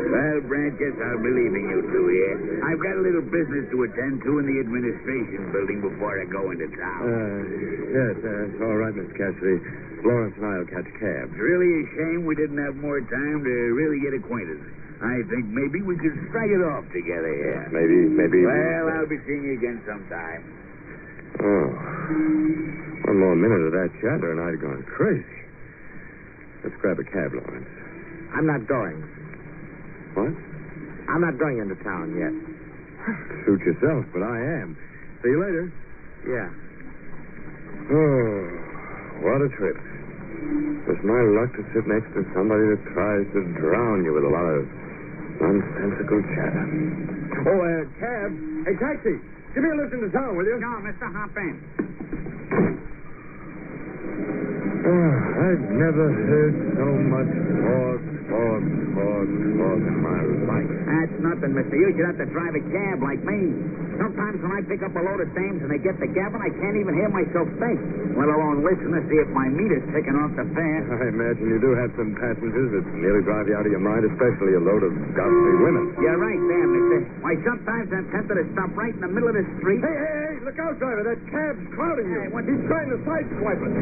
Well, Brant, guess I'll be leaving you two here. I've got a little business to attend to in the administration building before I go into town. Yes, all right, Miss Cassidy. Lawrence and I'll catch cabs. It's really a shame we didn't have more time to really get acquainted. I think maybe we could strike it off together here. Maybe. Well, I'll be seeing you again sometime. Oh. One more minute of that chatter and I'd have gone crazy. Let's grab a cab, Lawrence. I'm not going. What? I'm not going into town yet. Suit yourself, but I am. See you later. Yeah. Oh, what a trip. It's my luck to sit next to somebody that tries to drown you with a lot of nonsensical chatter. Oh, cab. Hey, taxi. Give me a lift into town, will you? No, Mr. Hop in. Oh, I've never heard so much talk, Fog in my life. That's nothing, mister. You should have to drive a cab like me. Sometimes when I pick up a load of dames and they get the gabbing, I can't even hear myself think, let alone listen to see if my meter's ticking off the fare. I imagine you do have some passengers that nearly drive you out of your mind, especially a load of ghastly women. You're right there, mister. Why, sometimes I'm tempted to stop right in the middle of the street. Hey, look out, driver. That cab's crowding you. He's trying to sideswipe us.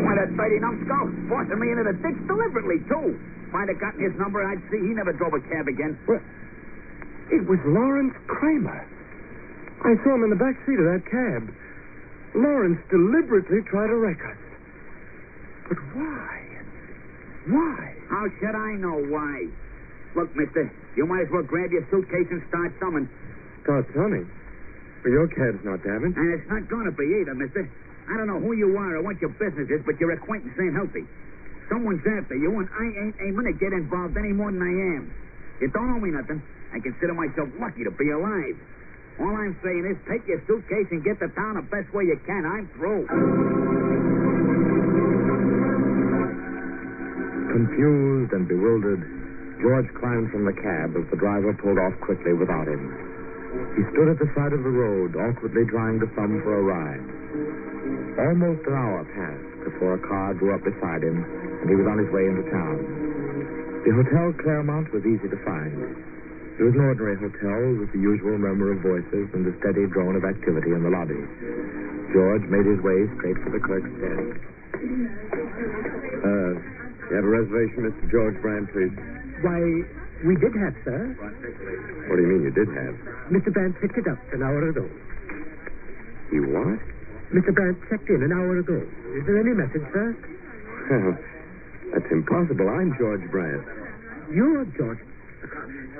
Why, that dirty numbskull forcing me into the ditch deliberately, too. If I'd have gotten his number, I'd see he never drove a cab again. Well, it was Lawrence Kramer. I saw him in the back seat of that cab. Lawrence deliberately tried to wreck us. But why? Why? How should I know why? Look, mister, you might as well grab your suitcase and start thumbing. Start thumbing? Well, your cab's not damaged. And it's not going to be either, mister. I don't know who you are or what your business is, but your acquaintance ain't healthy. Someone's after you, and I ain't aiming to get involved any more than I am. You don't owe me nothing. I consider myself lucky to be alive. All I'm saying is take your suitcase and get to town the best way you can. I'm through. Confused and bewildered, George climbed from the cab as the driver pulled off quickly without him. He stood at the side of the road, awkwardly trying to thumb for a ride. Almost an hour passed before a car drew up beside him, and he was on his way into town. The Hotel Claremont was easy to find. It was an ordinary hotel with the usual murmur of voices and the steady drone of activity in the lobby. George made his way straight for the clerk's desk. You have a reservation, Mr. George Brand, please? Why, we did have, sir. What do you mean you did have? Mr. Brandt picked it up an hour ago. He what? Mr. Brandt checked in an hour ago. Is there any message, sir? Well, that's impossible. I'm George Brand. You're George.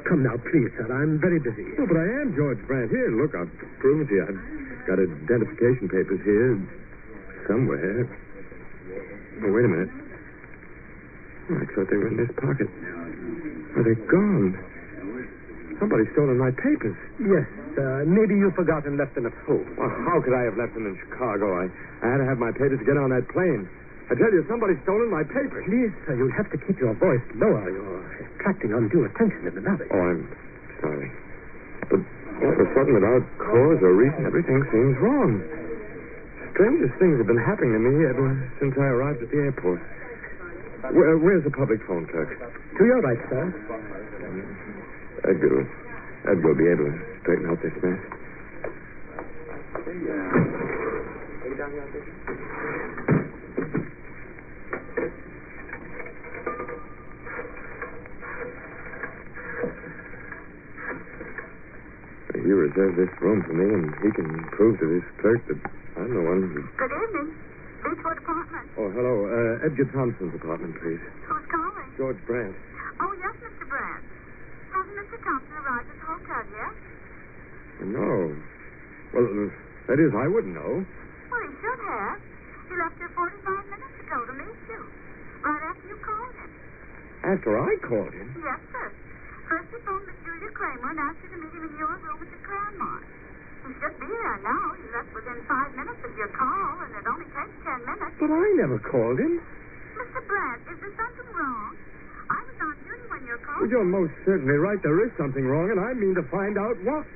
Come now, please, sir. I'm very busy. No, but I am George Brand. Here, look, I'll prove it to you. I've got identification papers here somewhere. Oh, wait a minute. Oh, I thought they were in this pocket. Oh, they're gone. Somebody's stolen my papers. Yes, maybe you forgot and left them at home. Well, how could I have left them in Chicago? I had to have my papers to get on that plane. I tell you, somebody's stolen my papers. Please, sir, you'll have to keep your voice lower. You're attracting undue attention in the lobby. Oh, I'm sorry. But all of a sudden, without cause or reason, everything seems wrong. Strangest things have been happening to me ever since I arrived at the airport. Where's the public phone, clerk? To your right, sir. Edgar will be able to straighten out this mess. You reserved this room for me, and he can prove to this clerk that I'm the one who... Good evening. Beechwood Apartment. Oh, hello. Edgar Thompson's apartment, please. Who's calling? George Brandt. Oh, yes, Mr. Brandt. Hasn't Mr. Thompson arrived at the hotel yet? No. Well, that is, I wouldn't know. Well, he should have. He left here 45 minutes ago to meet you. Right after you called him. After I called him? Yes, sir. First he phoned Miss Julia Kramer and asked her to meet him in your room at the Claremont. He should be there now. He left within 5 minutes of your call, and it only takes 10 minutes. But I never called him. Mr. Brandt, is there something wrong? I was on duty when you called. Well, you're most certainly right. There is something wrong, and I mean to find out what.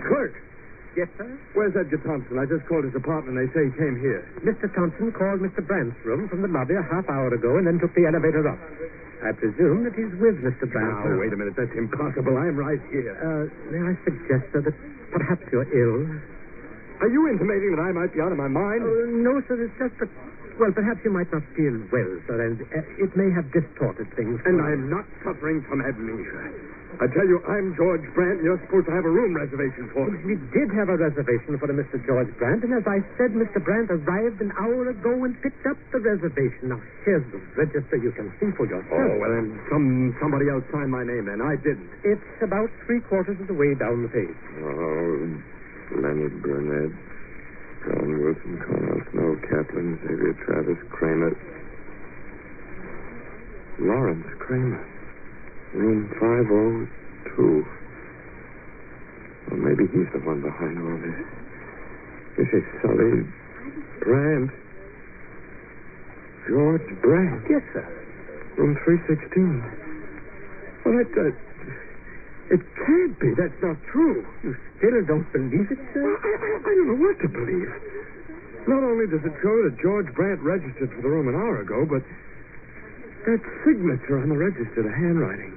Clerk. Yes, sir? Where's Edgar Thompson? I just called his apartment. They say he came here. Mr. Thompson called Mr. Brandt's room from the lobby a half hour ago and then took the elevator up. I presume that he's with Mr. Brandt. Now, wait a minute. That's impossible. I'm right here. May I suggest, sir, that perhaps you're ill? Are you intimating that I might be out of my mind? No, sir. It's just that... Well, perhaps you might not feel well, sir, and it may have distorted things. And I'm not suffering from amnesia. I tell you, I'm George Brandt, and you're supposed to have a room reservation for me. We did have a reservation for Mr. George Brandt, and as I said, Mr. Brandt arrived an hour ago and picked up the reservation. Now, here's the register. You can see for yourself. Oh, well, then somebody else signed my name then. I didn't. It's about 3/4 of the way down the page. Oh, Leonard Burnett, John Wilson, Cornell Snow, Kaplan, Xavier Travis, Kramer. Lawrence Kramer. Room 502. Well, maybe he's the one behind all this. This is Sully Brandt. George Brand. Yes, sir. Room 316. Well, it can't be. That's not true. You still don't believe it, sir? I don't know what to believe. Not only does it show that George Brandt registered for the room an hour ago, but that signature on the register, the handwriting.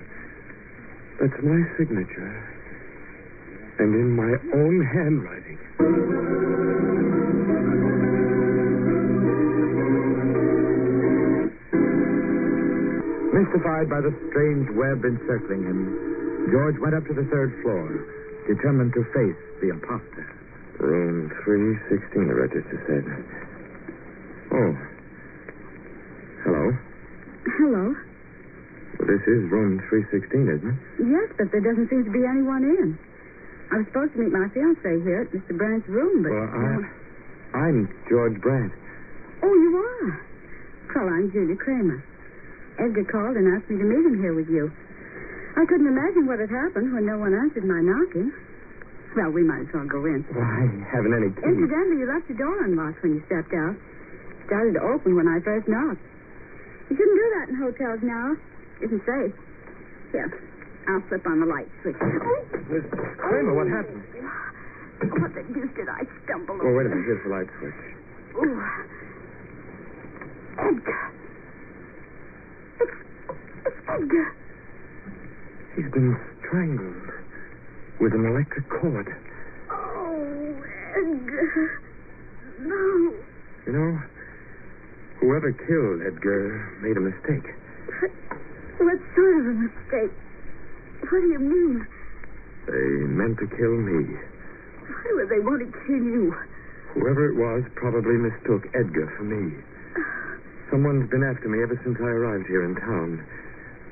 That's my signature. And in my own handwriting. Mystified by the strange web encircling him, George went up to the third floor, determined to face the imposter. Room 316, the register said. Oh. Hello. Hello. Well, this is room 316, isn't it? Yes, but there doesn't seem to be anyone in. I was supposed to meet my fiancé here at Mr. Brandt's room, but... Well, I'm George Brandt. Oh, you are? Well, I'm Julia Kramer. Edgar called and asked me to meet him here with you. I couldn't imagine what had happened when no one answered my knocking. Well, we might as well go in. Well, I haven't any key. Incidentally, you left your door unlocked when you stepped out. It started to open when I first knocked. You shouldn't do that in hotels now. Isn't safe. Here, I'll flip on the light switch. Miss Kramer, what happened? What the deuce did I stumble over? Oh, wait a minute. Here's the light switch. Ooh. Edgar. It's Edgar. He's been strangled with an electric cord. Oh, Edgar. No. You know, whoever killed Edgar made a mistake. What sort of a mistake? What do you mean? They meant to kill me. Why would they want to kill you? Whoever it was probably mistook Edgar for me. Someone's been after me ever since I arrived here in town.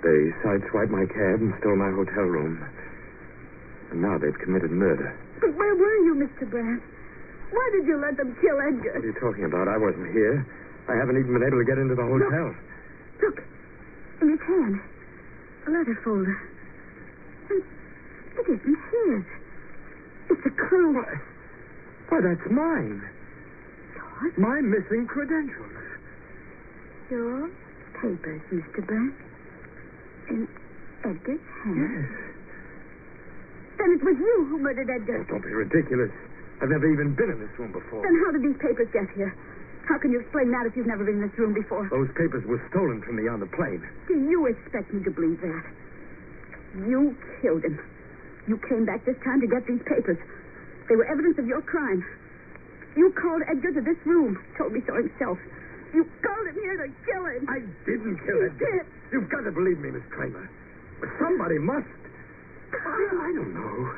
They sideswiped my cab and stole my hotel room. And now they've committed murder. But where were you, Mr. Brandt? Why did you let them kill Edgar? What are you talking about? I wasn't here. I haven't even been able to get into the hotel. Look. In his hand. A letter folder. And it isn't his. It's a clue. Why, that's mine. Yours? My missing credentials. Your papers, Mr. Brandt. In Edgar's hand? Yes. Then it was you who murdered Edgar. Oh, don't be ridiculous. I've never even been in this room before. Then how did these papers get here? How can you explain that if you've never been in this room before? Those papers were stolen from me on the plane. Do you expect me to believe that? You killed him. You came back this time to get these papers. They were evidence of your crime. You called Edgar to this room. Told me so himself. You called him here to kill him. I didn't kill Edgar. You did. You've got to believe me, Miss Kramer. Somebody must. I don't know.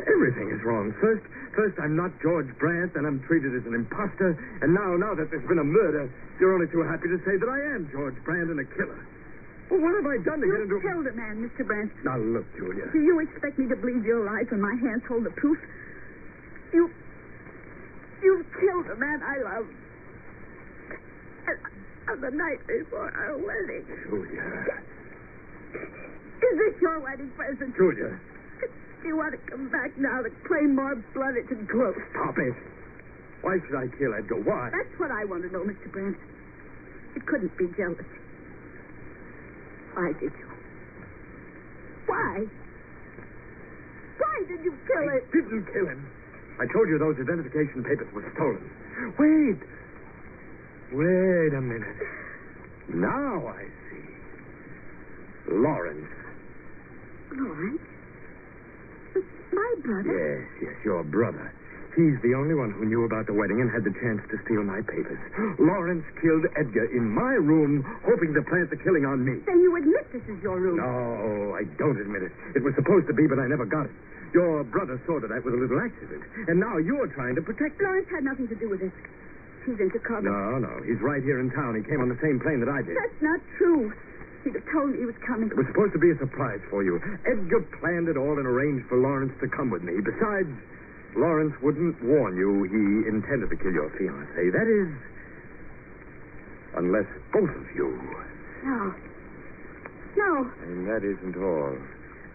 Everything is wrong. First, I'm not George Brandt, and I'm treated as an imposter. And now that there's been a murder, you're only too happy to say that I am George Brandt and a killer. Well, what have I done to get into... You killed a man, Mr. Brandt. Now, look, Julia. Do you expect me to believe your lies when my hands hold the proof? You killed a man I love. On the night before our wedding. Julia. Is this your wedding present? Julia. Do you want to come back now to claim more blood? It's gross. Stop it. Why should I kill Edgar? Why? That's what I want to know, Mr. Brandt. It couldn't be jealousy. Why did you? Why? Why did you kill him? I didn't kill him. I told you those identification papers were stolen. Wait a minute. Now I see. Lawrence. Lawrence? My brother? Yes, your brother. He's the only one who knew about the wedding and had the chance to steal my papers. Lawrence killed Edgar in my room, hoping to plant the killing on me. Then you admit this is your room? No, I don't admit it. It was supposed to be, but I never got it. Your brother saw to that with a little accident. And now you're trying to protect him. Lawrence had nothing to do with this. He's in Chicago. No. He's right here in town. He came on the same plane that I did. That's not true. He'd have told me he was coming. It was supposed to be a surprise for you. Edgar planned it all and arranged for Lawrence to come with me. Besides, Lawrence wouldn't warn you he intended to kill your fiancée. That is, unless both of you. No. And that isn't all.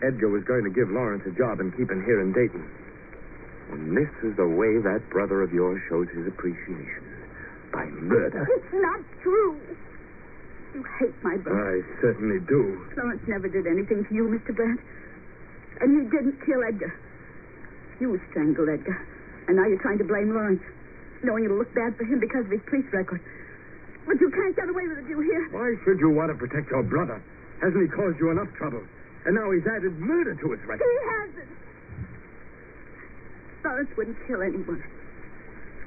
Edgar was going to give Lawrence a job and keep him here in Dayton. And this is the way that brother of yours shows his appreciation. by murder. It's not true. You hate my brother. I certainly do. Lawrence never did anything to you, Mr. Brandt. And he didn't kill Edgar. You strangled Edgar. And now you're trying to blame Lawrence, knowing it'll look bad for him because of his police record. But you can't get away with it, you hear? Why should you want to protect your brother? Hasn't he caused you enough trouble? And now he's added murder to his record. He hasn't. Lawrence wouldn't kill anyone.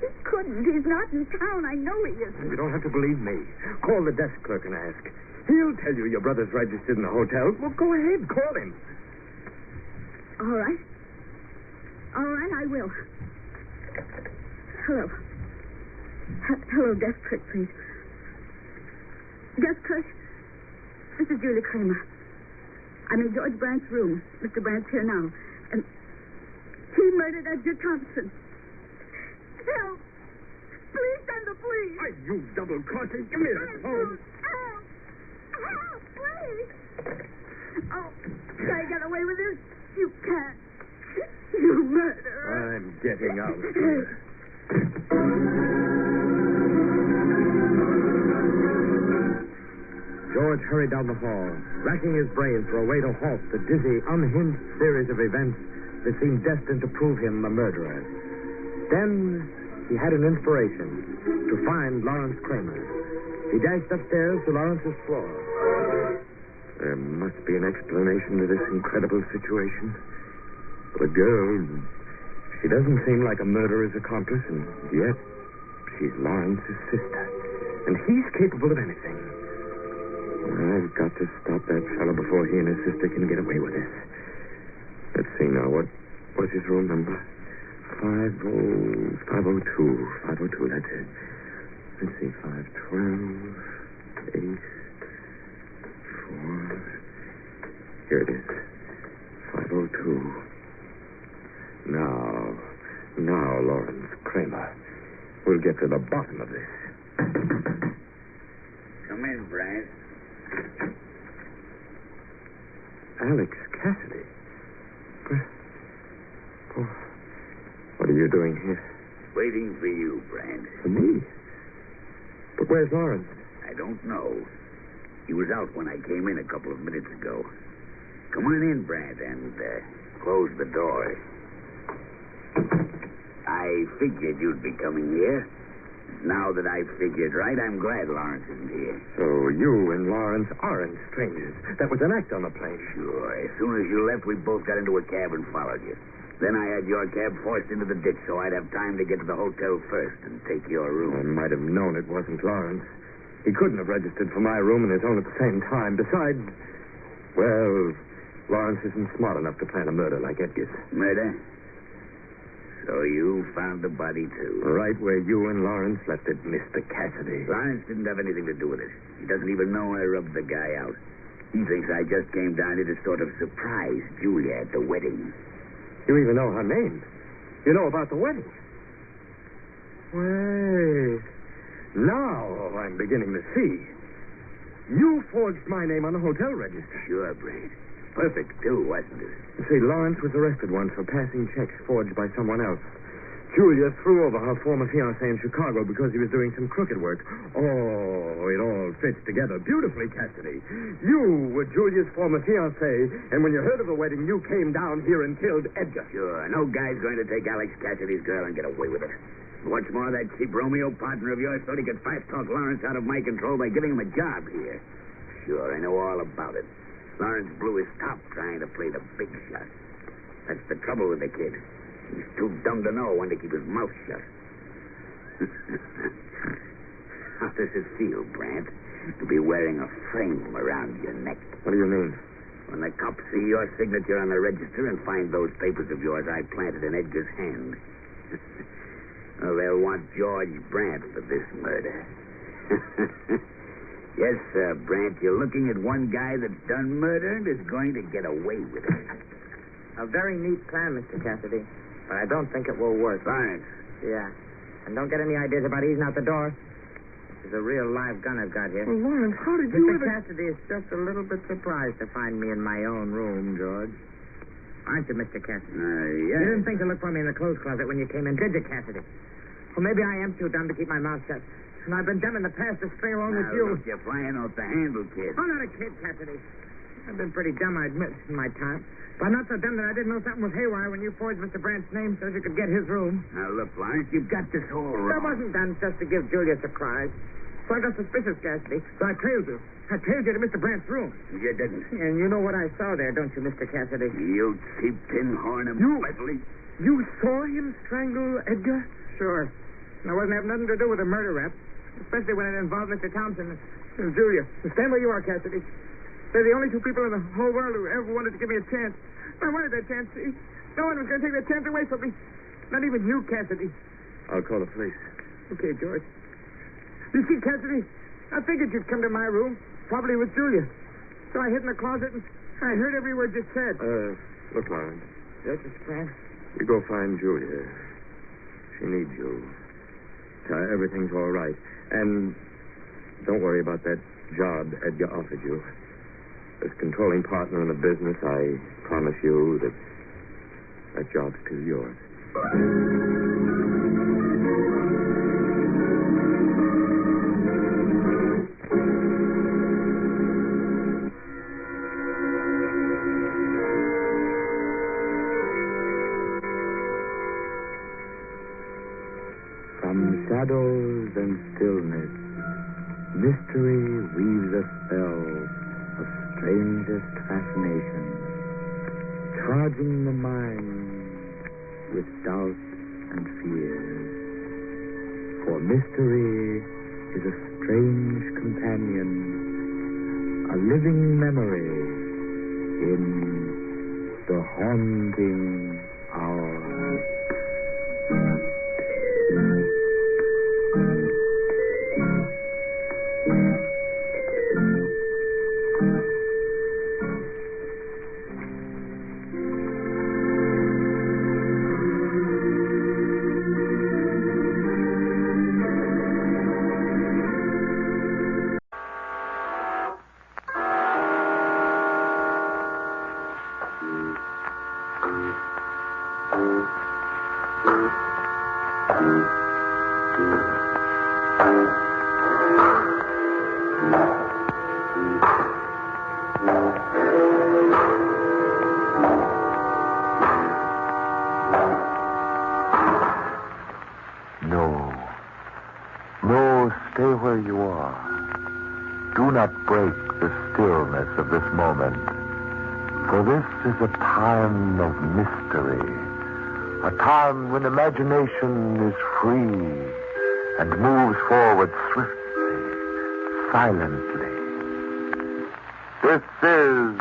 He couldn't. He's not in town. I know he isn't. You don't have to believe me. Call the desk clerk and ask. He'll tell you your brother's registered in the hotel. Well, go ahead. Call him. All right. All right, I will. Hello. Hello, desk clerk, please. Desk clerk, this is Julia Kramer. I'm in George Brandt's room. Mr. Brandt's here now. And he murdered Edgar Thompson. Help! Please send the police! Why, you double-crosser. Give me the phone. Help! Help, please! Oh, can I get away with this? You can't. You murderer. I'm getting out. George hurried down the hall, racking his brain for a way to halt the dizzy, unhinged series of events that seemed destined to prove him the murderer. Then he had an inspiration to find Lawrence Kramer. He dashed upstairs to Lawrence's floor. There must be an explanation to this incredible situation. The girl, she doesn't seem like a murderer's accomplice, and yet she's Lawrence's sister. And he's capable of anything. I've got to stop that fellow before he and his sister can get away with this. Let's see now. What's his room number? 502. 502, that's it. Let's see. 512, 8, 4. Here it is. 502. Now, Lawrence Kramer. We'll get to the bottom of this. Come in, Brad. Alex Cassidy? What are you doing here? Waiting for you, Brad. For me? But where's Lawrence? I don't know. He was out when I came in a couple of minutes ago. Come on in, Brad, and close the door. I figured you'd be coming here. Now that I've figured right, I'm glad Lawrence isn't here. So you and Lawrence aren't strangers. That was an act on the plane. Sure. As soon as you left, we both got into a cab and followed you. Then I had your cab forced into the ditch so I'd have time to get to the hotel first and take your room. I might have known it wasn't Lawrence. He couldn't have registered for my room and his own at the same time. Besides, well, Lawrence isn't smart enough to plan a murder like Edgar's. Murder? So you found the body, too? Right where you and Lawrence left it, Mr. Cassidy. Lawrence didn't have anything to do with it. He doesn't even know I rubbed the guy out. He thinks I just came down here to sort of surprise Julia at the wedding. You even know her name. You know about the wedding. Wait. Now I'm beginning to see. You forged my name on the hotel register. Sure, Brad. Perfect, too, wasn't it? You see, Lawrence was arrested once for passing checks forged by someone else. Julia threw over her former fiancé in Chicago because he was doing some crooked work. Oh, it all fits together beautifully, Cassidy. You were Julia's former fiancé, and when you heard of the wedding, you came down here and killed Edgar. Sure. No guy's going to take Alex Cassidy's girl and get away with it. What's more, that cheap Romeo partner of yours thought he could fast-talk Lawrence out of my control by giving him a job here. Sure, I know all about it. Lawrence blew his top trying to play the big shot. That's the trouble with the kid. He's too dumb to know when to keep his mouth shut. How does it feel, Brant, to be wearing a frame around your neck? What do you mean? When the cops see your signature on the register and find those papers of yours I planted in Edgar's hand. Well, they'll want George Brant for this murder. Yes, sir, Brant, you're looking at one guy that's done murder and is going to get away with it. A very neat plan, Mr. Cassidy. But I don't think it will work. Lawrence. Yeah. And don't get any ideas about easing out the door. This is a real live gun I've got here. Oh, Lawrence, how did you Mr. Cassidy is just a little bit surprised to find me in my own room, George. Aren't you, Mr. Cassidy? Yeah. You didn't think to look for me in the clothes closet when you came in, did you, Cassidy? Well, maybe I am too dumb to keep my mouth shut. And I've been dumb in the past to string along with Now, you. look, you're flying off the handle, kid. I'm not a kid, Cassidy. I've been pretty dumb, I admit, in my time. But not so dumb that I didn't know something was haywire when you forged Mr. Brandt's name so you could get his room. Now, look, Florence, you've got this all wrong. That wasn't done just to give Julia a surprise. So I got suspicious, Cassidy. So I trailed you. I trailed you to Mr. Brandt's room. You didn't. And you know what I saw there, don't you, Mr. Cassidy? You cheap tin horn of Wesley. You saw him strangle Edgar? Sure. And I wasn't having nothing to do with a murder rap, especially when it involved Mr. Thompson and Julia. So stand where you are, Cassidy. They're the only two people in the whole world who ever wanted to give me a chance. I wanted that chance, see? No one was going to take that chance away from me. Not even you, Cassidy. I'll call the police. Okay, George. You see, Cassidy, I figured you'd come to my room, probably with Julia. So I hid in the closet and I heard every word you said. Look, Lawrence. Yes, Mr. Brand. You go find Julia. She needs you. Tell her everything's all right. And don't worry about that job Edgar offered you. As controlling partner in the business, I promise you that job's still yours. From shadows and stillness, mystery weaves a spell of strangest fascination, charging the mind with doubt and fear. For mystery is a strange companion, a living memory in the haunting hour. Stay where you are. Do not break the stillness of this moment. For this is a time of mystery. A time when imagination is free and moves forward swiftly, silently. This is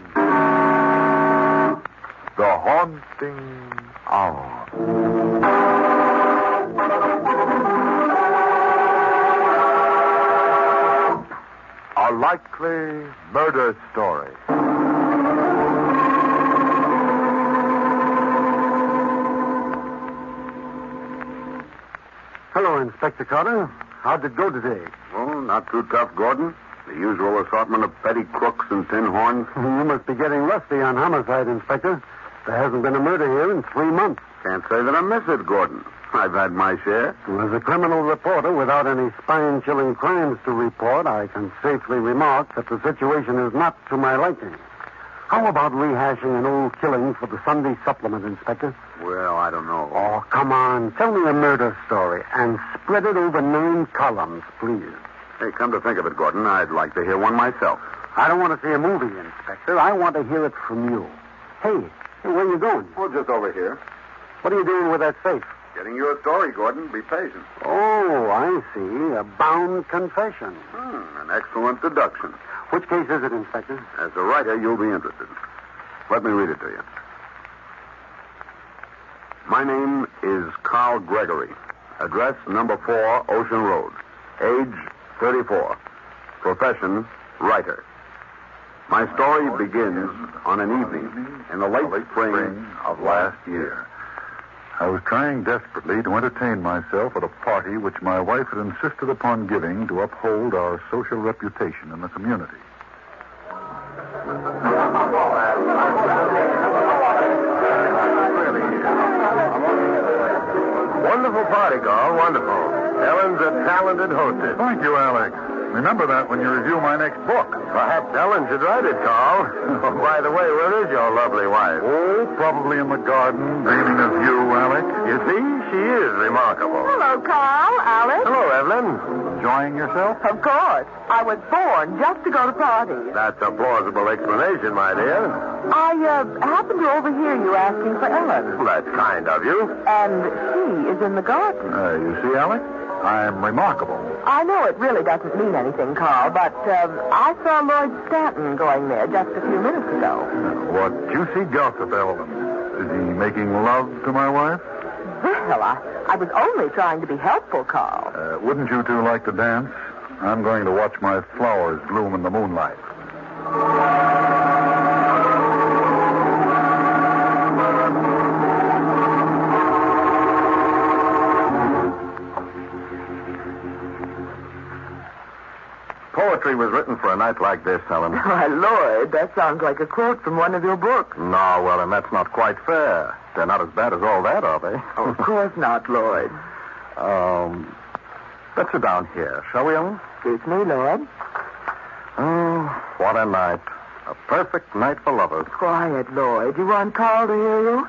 the haunting hour. A likely murder story. Hello, Inspector Carter. How'd it go today? Oh, not too tough, Gordon. The usual assortment of petty crooks and tin horns. You must be getting rusty on homicide, Inspector. There hasn't been a murder here in 3 months. Can't say that I miss it, Gordon. I've had my share. As a criminal reporter without any spine-chilling crimes to report, I can safely remark that the situation is not to my liking. How about rehashing an old killing for the Sunday supplement, Inspector? Well, I don't know. Oh, come on. Tell me a murder story and spread it over 9 columns, please. Hey, come to think of it, Gordon, I'd like to hear one myself. I don't want to see a movie, Inspector. I want to hear it from you. Hey, where are you going? Oh, just over here. What are you doing with that safe? Getting you a story, Gordon. Be patient. Oh, I see. A bound confession. An excellent deduction. Which case is it, Inspector? As a writer, you'll be interested. Let me read it to you. My name is Carl Gregory. Address number 4, Ocean Road. Age 34. Profession, writer. My story begins on an evening in the late spring of last year. I was trying desperately to entertain myself at a party which my wife had insisted upon giving to uphold our social reputation in the community. Wonderful party, Carl. Wonderful. Ellen's a talented hostess. Thank you, Alex. Remember that when you review my next book. Perhaps Ellen should write it, Carl. Oh, by the way, where is your lovely wife? Oh, probably in the garden, dreaming of you, Alex. You see, she is remarkable. Hello, Carl, Alice. Hello, Evelyn. Enjoying yourself? Of course. I was born just to go to parties. That's a plausible explanation, my dear. I happened to overhear you asking for Ellen. Well, that's kind of you. And she is in the garden. You see, Alex? I'm remarkable. I know it really doesn't mean anything, Carl, but I saw Lloyd Stanton going there just a few minutes ago. What juicy gossip, Evelyn. Is he making love to my wife? Well, I was only trying to be helpful, Carl. Wouldn't you two like to dance? I'm going to watch my flowers bloom in the moonlight. Poetry was written for a night like this, Ellen. Why, Lloyd, that sounds like a quote from one of your books. No, well, and that's not quite fair. They're not as bad as all that, are they? Oh, of course not, Lloyd. Let's sit down here, shall we, Ellen? Suits me, Lloyd. Oh, what a night. A perfect night for lovers. Quiet, Lloyd. You want Carl to hear you?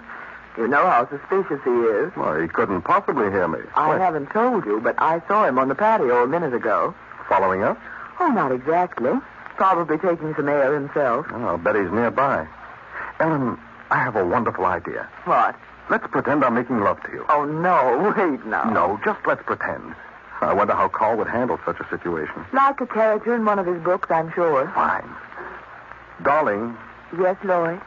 You know how suspicious he is. Well, he couldn't possibly hear me. I haven't told you, but I saw him on the patio a minute ago. Following us? Oh, not exactly. Probably taking some air himself. Oh, I'll bet he's nearby. Ellen, I have a wonderful idea. What? Let's pretend I'm making love to you. Oh, no. Wait now. No, just let's pretend. I wonder how Carl would handle such a situation. Like a character in one of his books, I'm sure. Fine. Darling. Yes, Lloyd?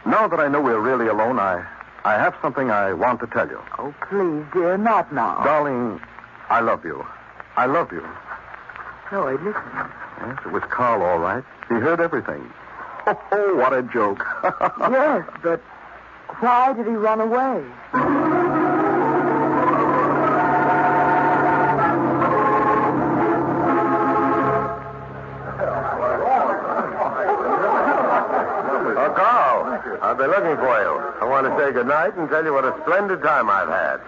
Now that I know we're really alone, I have something I want to tell you. Oh, please, dear, not now. Darling, I love you. I love you. Lloyd, listen. Yes, it was Carl, all right. He heard everything. Oh, what a joke. Yes, but why did he run away? Carl, I've been looking for you. I want to say good night and tell you what a splendid time I've had.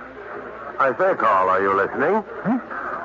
I say, Carl, are you listening?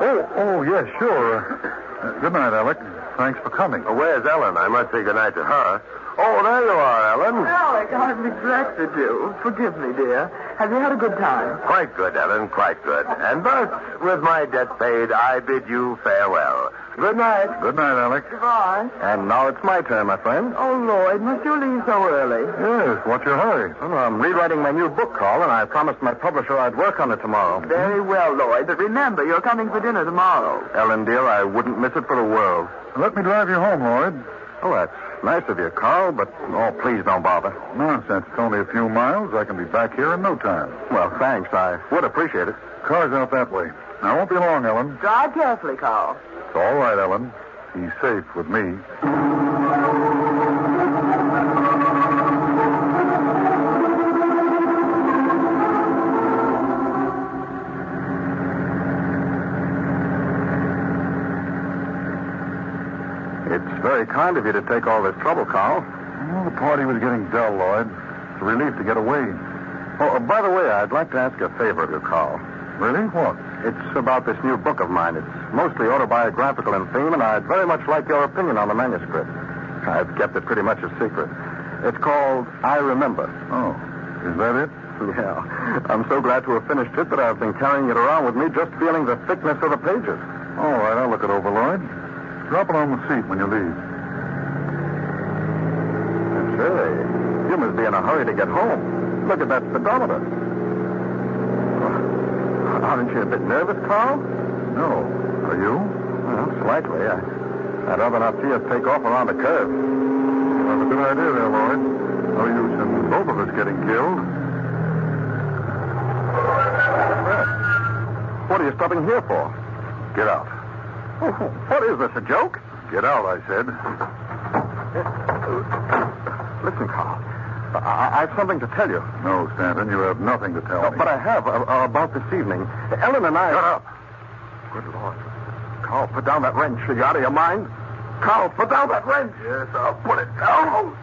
Oh, yes, sure. Good night, Alec. Thanks for coming. Where's Ellen? I must say good night to her. Oh, there you are, Ellen. Alec, I've neglected you. Forgive me, dear. Have you had a good time? Quite good, Ellen, quite good. And thus, with my debt paid, I bid you farewell. Good night. Good night, Alec. Goodbye. And now it's my turn, my friend. Oh, Lloyd, must you leave so early? Yes, what's your hurry? Well, I'm rewriting my new book, Carl, and I promised my publisher I'd work on it tomorrow. Very well, Lloyd, but remember, you're coming for dinner tomorrow. Ellen, dear, I wouldn't miss it for the world. Let me drive you home, Lloyd. Oh, that's nice of you, Carl, but, please don't bother. Nonsense. It's only a few miles. I can be back here in no time. Well, thanks. I would appreciate it. Car's out that way. I won't be long, Ellen. Drive carefully, Carl. It's all right, Ellen. He's safe with me. It's very kind of you to take all this trouble, Carl. Well, the party was getting dull, Lloyd. It's a relief to get away. Oh, by the way, I'd like to ask a favor of you, Carl. Really? What? It's about this new book of mine. It's mostly autobiographical in theme, and I'd very much like your opinion on the manuscript. I've kept it pretty much a secret. It's called I Remember. Oh, is that it? Yeah. I'm so glad to have finished it that I've been carrying it around with me, just feeling the thickness of the pages. All right, I'll look it over, Lloyd. Drop it on the seat when you leave. Say, you must be in a hurry to get home. Look at that speedometer. Aren't you a bit nervous, Carl? No. Are you? Well, slightly. I'd rather not see us take off around a curve. That's a good idea there, Lloyd. No use in both of us getting killed. What are you stopping here for? Get out. Oh, what is this, a joke? Get out, I said. Listen, Carl. I have something to tell you. No, Stanton, you have nothing to tell me. But I have about this evening. Ellen and I... Shut up. Good Lord. Carl, put down that wrench. Are you out of your mind? Carl, put down that wrench. Yes, I'll put it down.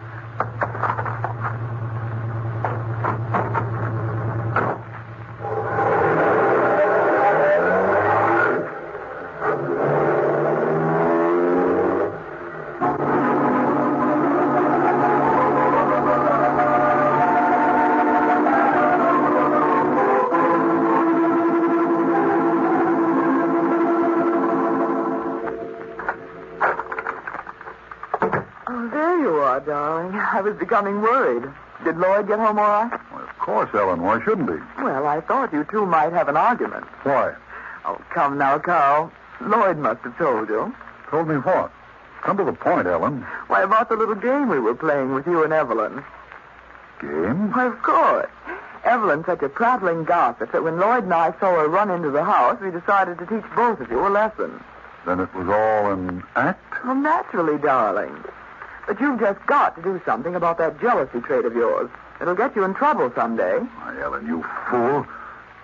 I was becoming worried. Did Lloyd get home all right? Well, of course, Ellen. Why shouldn't he? Well, I thought you two might have an argument. Why? Oh, come now, Carl. Lloyd must have told you. Told me what? Come to the point, Ellen. Why, about the little game we were playing with you and Evelyn. Game? Why, of course. Evelyn's such a prattling gossip that when Lloyd and I saw her run into the house, we decided to teach both of you a lesson. Then it was all an act? Well, naturally, darling. But you've just got to do something about that jealousy trait of yours. It'll get you in trouble someday. Why, Ellen, you fool.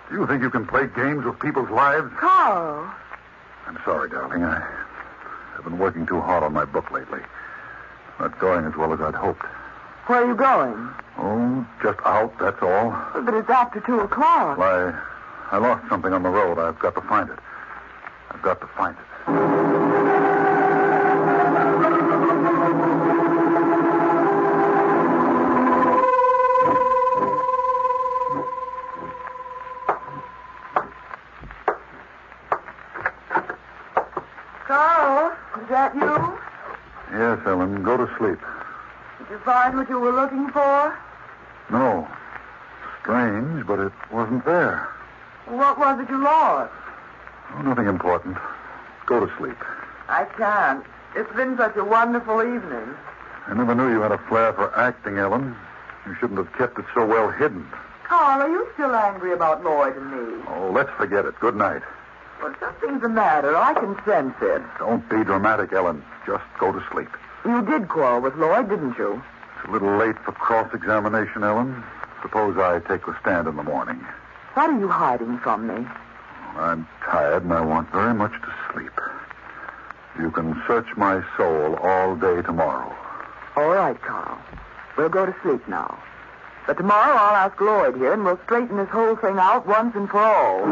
Do you think you can play games with people's lives? Carl. I'm sorry, darling. I've been working too hard on my book lately. Not going as well as I'd hoped. Where are you going? Oh, just out, that's all. But it's after 2 o'clock. Well, I lost something on the road. I've got to find it. I've got to find it. Carl, is that you? Yes, Ellen, go to sleep. Did you find what you were looking for? No. Strange, but it wasn't there. What was it you lost? Oh, nothing important. Go to sleep. I can't. It's been such a wonderful evening. I never knew you had a flair for acting, Ellen. You shouldn't have kept it so well hidden. Carl, are you still angry about Lloyd and me? Oh, let's forget it. Good night. Well, something's the matter. I can sense it. Don't be dramatic, Ellen. Just go to sleep. You did quarrel with Lloyd, didn't you? It's a little late for cross-examination, Ellen. Suppose I take the stand in the morning. What are you hiding from me? I'm tired and I want very much to sleep. You can search my soul all day tomorrow. All right, Carl. We'll go to sleep now. But tomorrow I'll ask Lloyd here and we'll straighten this whole thing out once and for all.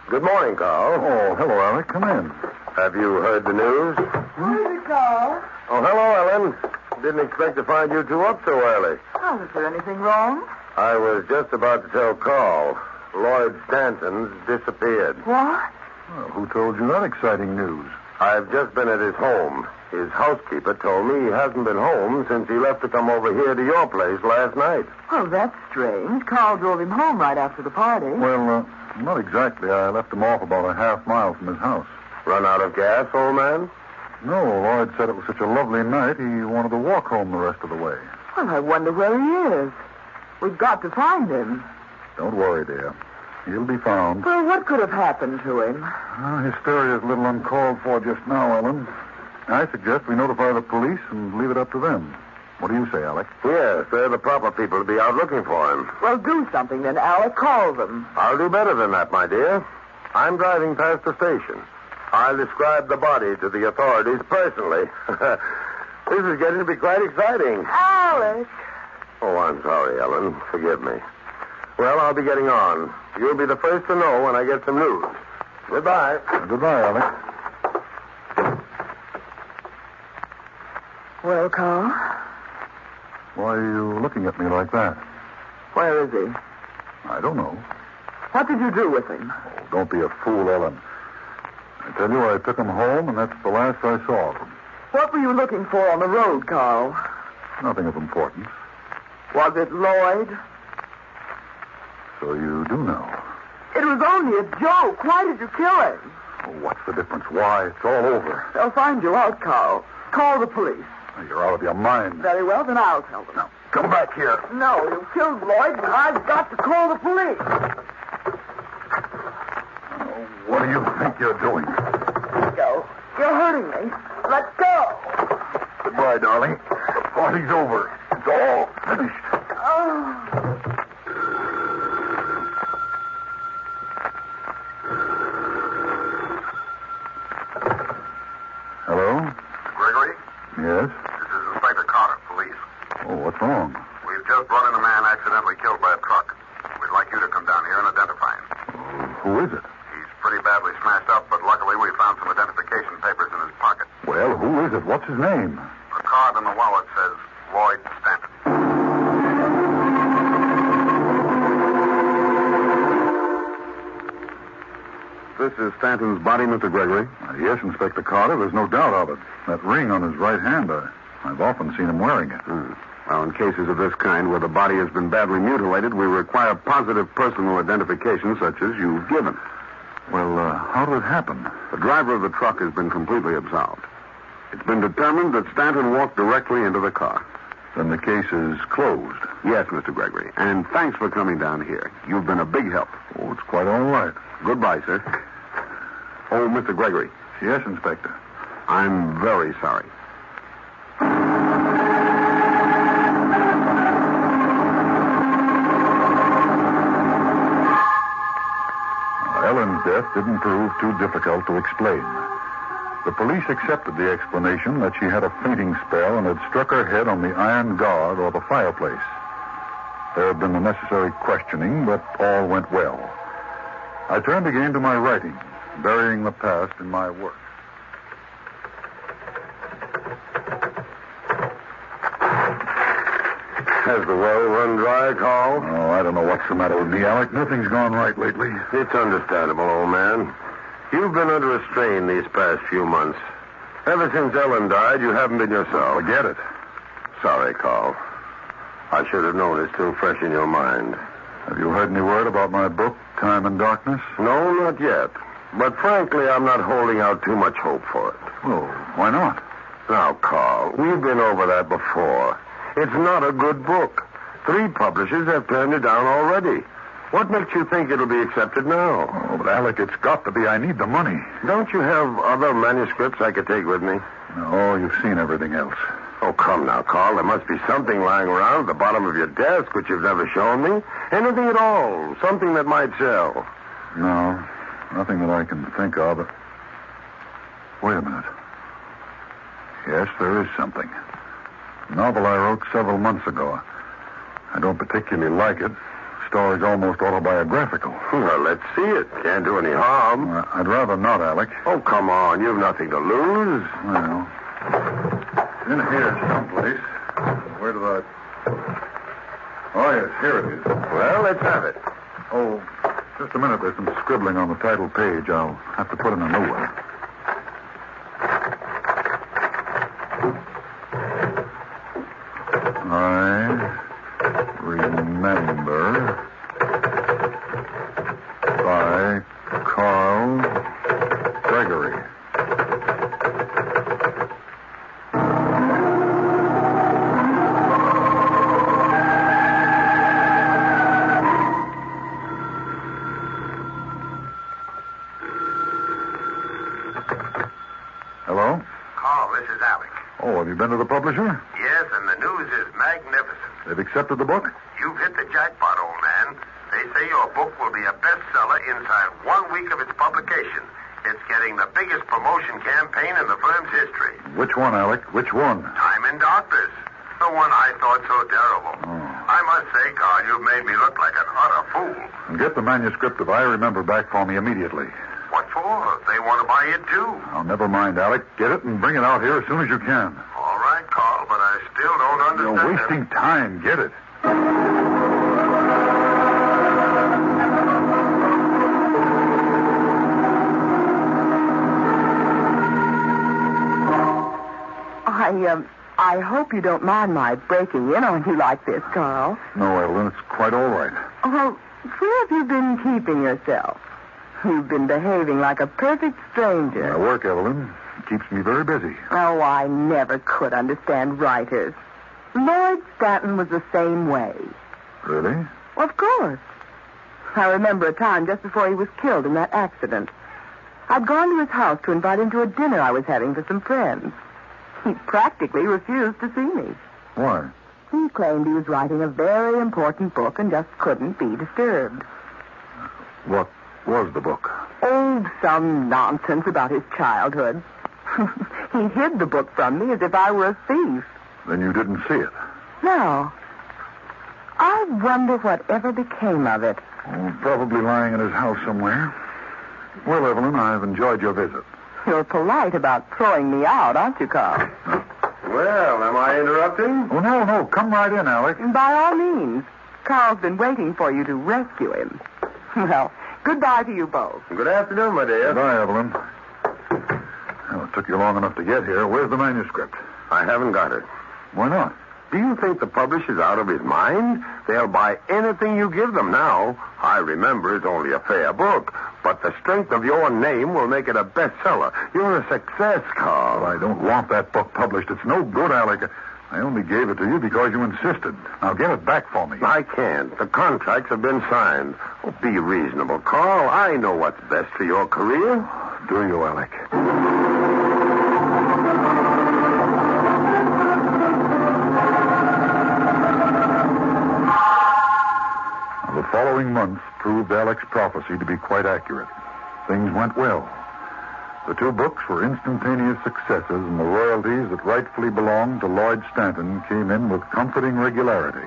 Good morning, Carl. Oh, hello, Alec. Come in. Have you heard the news? Who is it, Carl? Oh, hello, Ellen. Didn't expect to find you two up so early. Oh, is there anything wrong? I was just about to tell Carl. Lloyd Stanton's disappeared. What? Well, who told you that exciting news? I've just been at his home. His housekeeper told me he hasn't been home since he left to come over here to your place last night. Oh, that's strange. Carl drove him home right after the party. Well, not exactly. I left him off about a half mile from his house. Run out of gas, old man? No, Lloyd said it was such a lovely night he wanted to walk home the rest of the way. Well, I wonder where he is. We've got to find him. Don't worry, dear. He'll be found. Well, what could have happened to him? Hysteria is a little uncalled for just now, Ellen. I suggest we notify the police and leave it up to them. What do you say, Alec? Yes, they're the proper people to be out looking for him. Well, do something then, Alec. Call them. I'll do better than that, my dear. I'm driving past the station. I'll describe the body to the authorities personally. This is getting to be quite exciting. Alec! Oh, I'm sorry, Ellen. Forgive me. Well, I'll be getting on. You'll be the first to know when I get some news. Goodbye. Goodbye, Alec. Well, Carl? Why are you looking at me like that? Where is he? I don't know. What did you do with him? Oh, don't be a fool, Ellen. I tell you, I took him home, and that's the last I saw of him. What were you looking for on the road, Carl? Nothing of importance. Was it Lloyd? So you do know. It was only a joke. Why did you kill him? Oh, what's the difference? Why? It's all over. They'll find you out, Carl. Call the police. You're out of your mind. Very well, then I'll tell them. Now, come back here. No, you killed Lloyd, and I've got to call the police. Oh, what do you think you're doing? Let go. You're hurting me. Let go. Goodbye, darling. The party's over. It's all finished. Oh. Hello? Gregory? Yes? This is Inspector Carter, police. Oh, what's wrong? We've just brought in a man accidentally killed by a truck. We'd like you to come down here and identify him. Who is it? He's pretty badly smashed up, but luckily we found some identification papers in his pocket. Well, who is it? What's his name? The card in the wallet says Lloyd Stanton. this is Stanton's body, Mr. Gregory? Yes, Inspector Carter. There's no doubt of it. That ring on his right hand, I've often seen him wearing it. Well, in cases of this kind, where the body has been badly mutilated, we require positive personal identification such as you've given. Well, how did it happen? The driver of the truck has been completely absolved. It's been determined that Stanton walked directly into the car. Then the case is closed. Yes, Mr. Gregory. And thanks for coming down here. You've been a big help. Oh, it's quite all right. Goodbye, sir. Oh, Mr. Gregory. Yes, Inspector. I'm very sorry. Ellen's death didn't prove too difficult to explain. The police accepted the explanation that she had a fainting spell and had struck her head on the iron guard or the fireplace. There had been the necessary questioning, but all went well. I turned again to my writing, burying the past in my work. Has the well run dry, Carl? Oh, I don't know what's the matter with me, Alec. Nothing's gone right lately. It's understandable, old man. You've been under a strain these past few months. Ever since Ellen died, you haven't been yourself. Forget it. Sorry, Carl. I should have known it's still fresh in your mind. Have you heard any word about my book, Time and Darkness? No, not yet. But frankly, I'm not holding out too much hope for it. Oh, why not? Now, Carl, we've been over that before. It's not a good book. 3 publishers have turned it down already. What makes you think it'll be accepted now? Oh, but Alec, it's got to be. I need the money. Don't you have other manuscripts I could take with me? No, you've seen everything else. Oh, come now, Carl. There must be something lying around at the bottom of your desk which you've never shown me. Anything at all. Something that might sell. No, nothing that I can think of. Wait a minute. Yes, there is something. A novel I wrote several months ago. I don't particularly like it. The story's almost autobiographical. Well, let's see it. Can't do any harm. I'd rather not, Alec. Oh, come on. You've nothing to lose. Well, it's in here someplace. Where did I... Oh, yes, here it is. Well, let's have it. Oh, just a minute. There's some scribbling on the title page. I'll have to put in a new one. I remember by Carl Gregory. Hello? Carl, this is Alec. Oh, have you been to the publisher? Yes, and the news is magnificent. They've accepted the book? You've hit the jackpot, old man. They say your book will be a bestseller inside 1 week of its publication. It's getting the biggest promotion campaign in the firm's history. Which one, Alec? Which one? Time and Darkness. The one I thought so terrible. I must say, Carl, you've made me look like an utter fool. And get the manuscript of I Remember back for me immediately. What for? They want to buy it, too. Oh, never mind, Alec. Get it and bring it out here as soon as you can. All right, Carl, but I still don't understand. You're wasting time. Get it. I hope you don't mind my breaking in on you like this, Carl. No, Evelyn, it's quite all right. Well, where have you been keeping yourself? You've been behaving like a perfect stranger. My work, Evelyn, keeps me very busy. Oh, I never could understand writers. Lloyd Stanton was the same way. Really? Of course. I remember a time just before he was killed in that accident. I'd gone to his house to invite him to a dinner I was having for some friends. He practically refused to see me. Why? He claimed he was writing a very important book and just couldn't be disturbed. What was the book? Oh, some nonsense about his childhood. He hid the book from me as if I were a thief. Then you didn't see it? No. I wonder whatever became of it. Oh, probably lying in his house somewhere. Well, Evelyn, I've enjoyed your visit. You're polite about throwing me out, aren't you, Carl? Well, am I interrupting? Oh, no. Come right in, Alec. By all means. Carl's been waiting for you to rescue him. Well, Goodbye to you both. Good afternoon, my dear. Goodbye, Evelyn. Well, it took you long enough to get here. Where's the manuscript? I haven't got it. Why not? Do you think the publisher's out of his mind? They'll buy anything you give them now. I remember it's only a fair book, but the strength of your name will make it a bestseller. You're a success, Carl. Well, I don't want that book published. It's no good, Alec. I only gave it to you because you insisted. Now get it back for me. I can't. The contracts have been signed. Oh, be reasonable, Carl. I know what's best for your career. Do you, Alec? The following month proved Alec's prophecy to be quite accurate. Things went well. The two books were instantaneous successes, and the royalties that rightfully belonged to Lloyd Stanton came in with comforting regularity.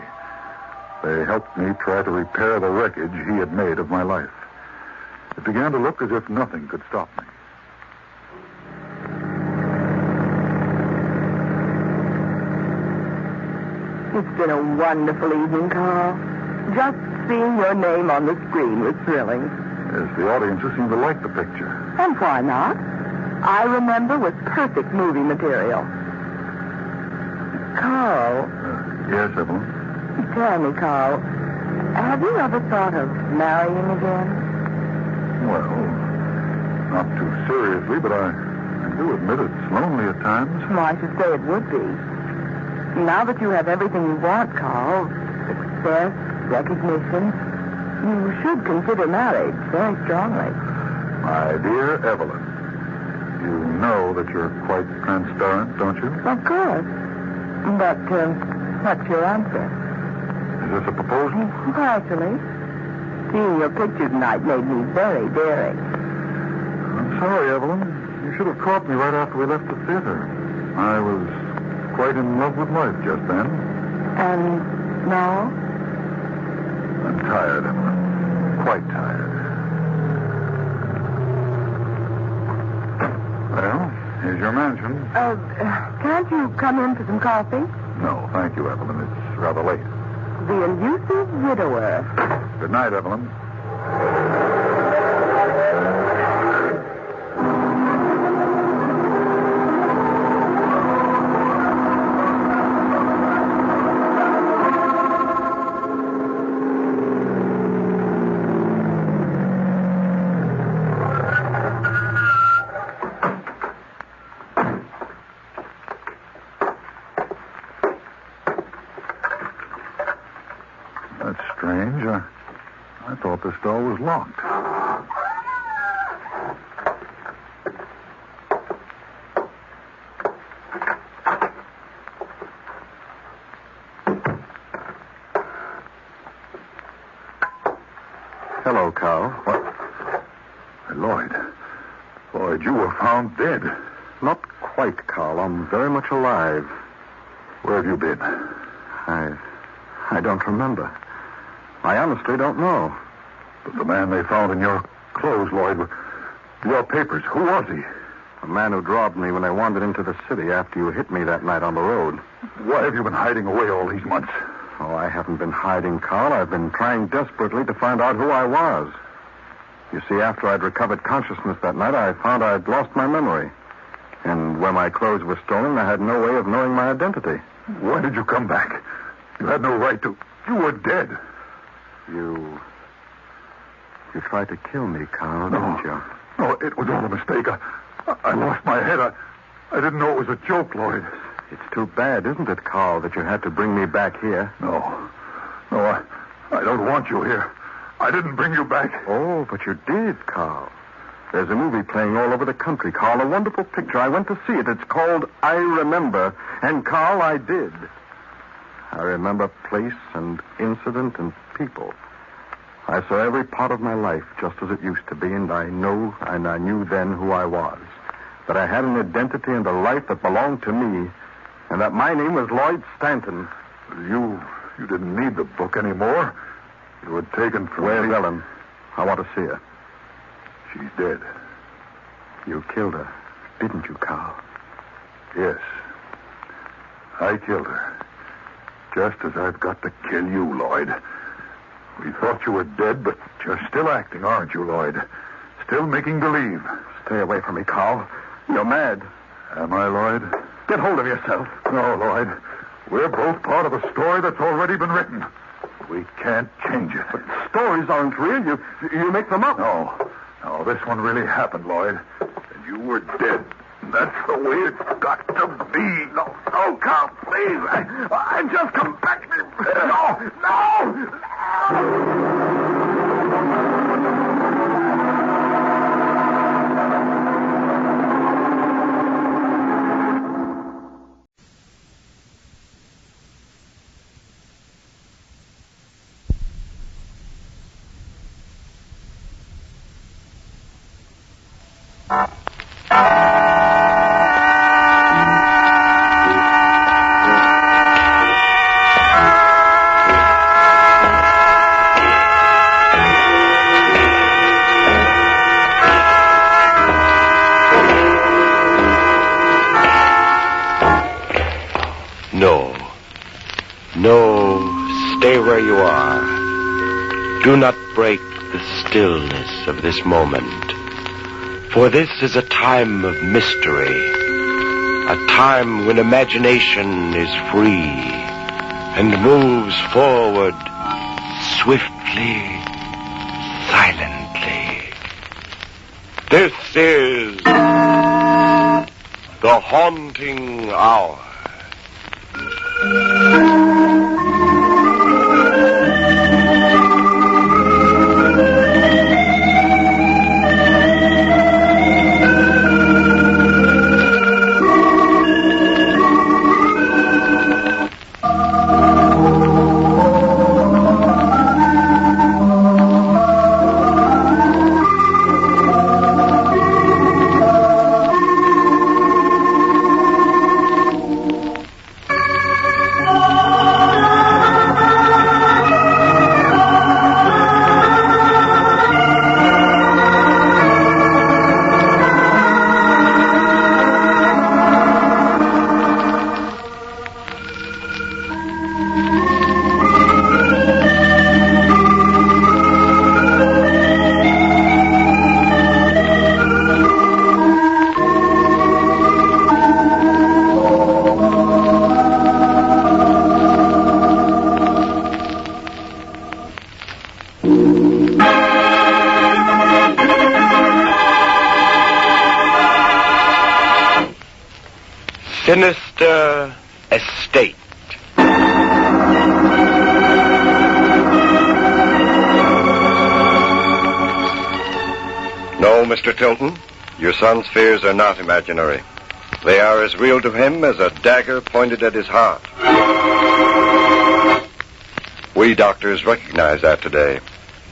They helped me try to repair the wreckage he had made of my life. It began to look as if nothing could stop me. It's been a wonderful evening, Carl. Just seeing your name on the screen was thrilling. Yes, the audiences seem to like the picture. And why not? I Remember was perfect movie material. Carl. Yes, Evelyn? Tell me, Carl, have you ever thought of marrying again? Well, not too seriously, but I do admit it's lonely at times. Well, I should say it would be. Now that you have everything you want, Carl, success, recognition, you should consider marriage very strongly. My dear Evelyn, you know that you're quite transparent, don't you? Of course. But what's your answer? Is this a proposal? Partially. Seeing your picture tonight made me very daring. I'm sorry, Evelyn. You should have caught me right after we left the theater. I was quite in love with life just then. And now? I'm tired, Evelyn. Quite tired. Well, here's your mansion. Can't you come in for some coffee? No, thank you, Evelyn. It's rather late. The elusive widower. Good night, Evelyn. That's strange. I thought this door was locked. Hello, Carl. What? Hey, Lloyd. Lloyd, you were found dead. Not quite, Carl. I'm very much alive. Where have you been? I don't remember. I honestly don't know. But the man they found in your clothes, Lloyd, your papers, who was he? A man who robbed me when I wandered into the city after you hit me that night on the road. Why have you been hiding away all these months? Oh, I haven't been hiding, Carl. I've been trying desperately to find out who I was. You see, after I'd recovered consciousness that night, I found I'd lost my memory. And where my clothes were stolen, I had no way of knowing my identity. Why did you come back? You had no right to. You were dead. You tried to kill me, Carl, didn't you? No, it was all a mistake. I lost my head. I didn't know it was a joke, Lloyd. It's too bad, isn't it, Carl, that you had to bring me back here? No, I don't want you here. I didn't bring you back. Oh, but you did, Carl. There's a movie playing all over the country, Carl, a wonderful picture. I went to see it. It's called I Remember. And, Carl, I did. I remember place and incident and people. I saw every part of my life just as it used to be, and I knew then who I was. That I had an identity and a life that belonged to me, and that my name was Lloyd Stanton. You didn't need the book anymore. You had taken from Where's me. Ellen? I want to see her. She's dead. You killed her, didn't you, Carl? Yes. I killed her. Just as I've got to kill you, Lloyd. We thought you were dead, but you're still acting, aren't you, Lloyd? Still making believe. Stay away from me, Carl. You're mad. Am I, Lloyd? Get hold of yourself. No, Lloyd. We're both part of a story that's already been written. We can't change it. But stories aren't real. You make them up. No, this one really happened, Lloyd. And you were dead. That's the way it's got to be. No, Carl, please. I just come back. No! No, stay where you are. Do not break the stillness of this moment. For this is a time of mystery. A time when imagination is free and moves forward swiftly, silently. This is the haunting hour. Sinister Estate. No, Mr. Tilton, your son's fears are not imaginary. They are as real to him as a dagger pointed at his heart. We doctors recognize that today.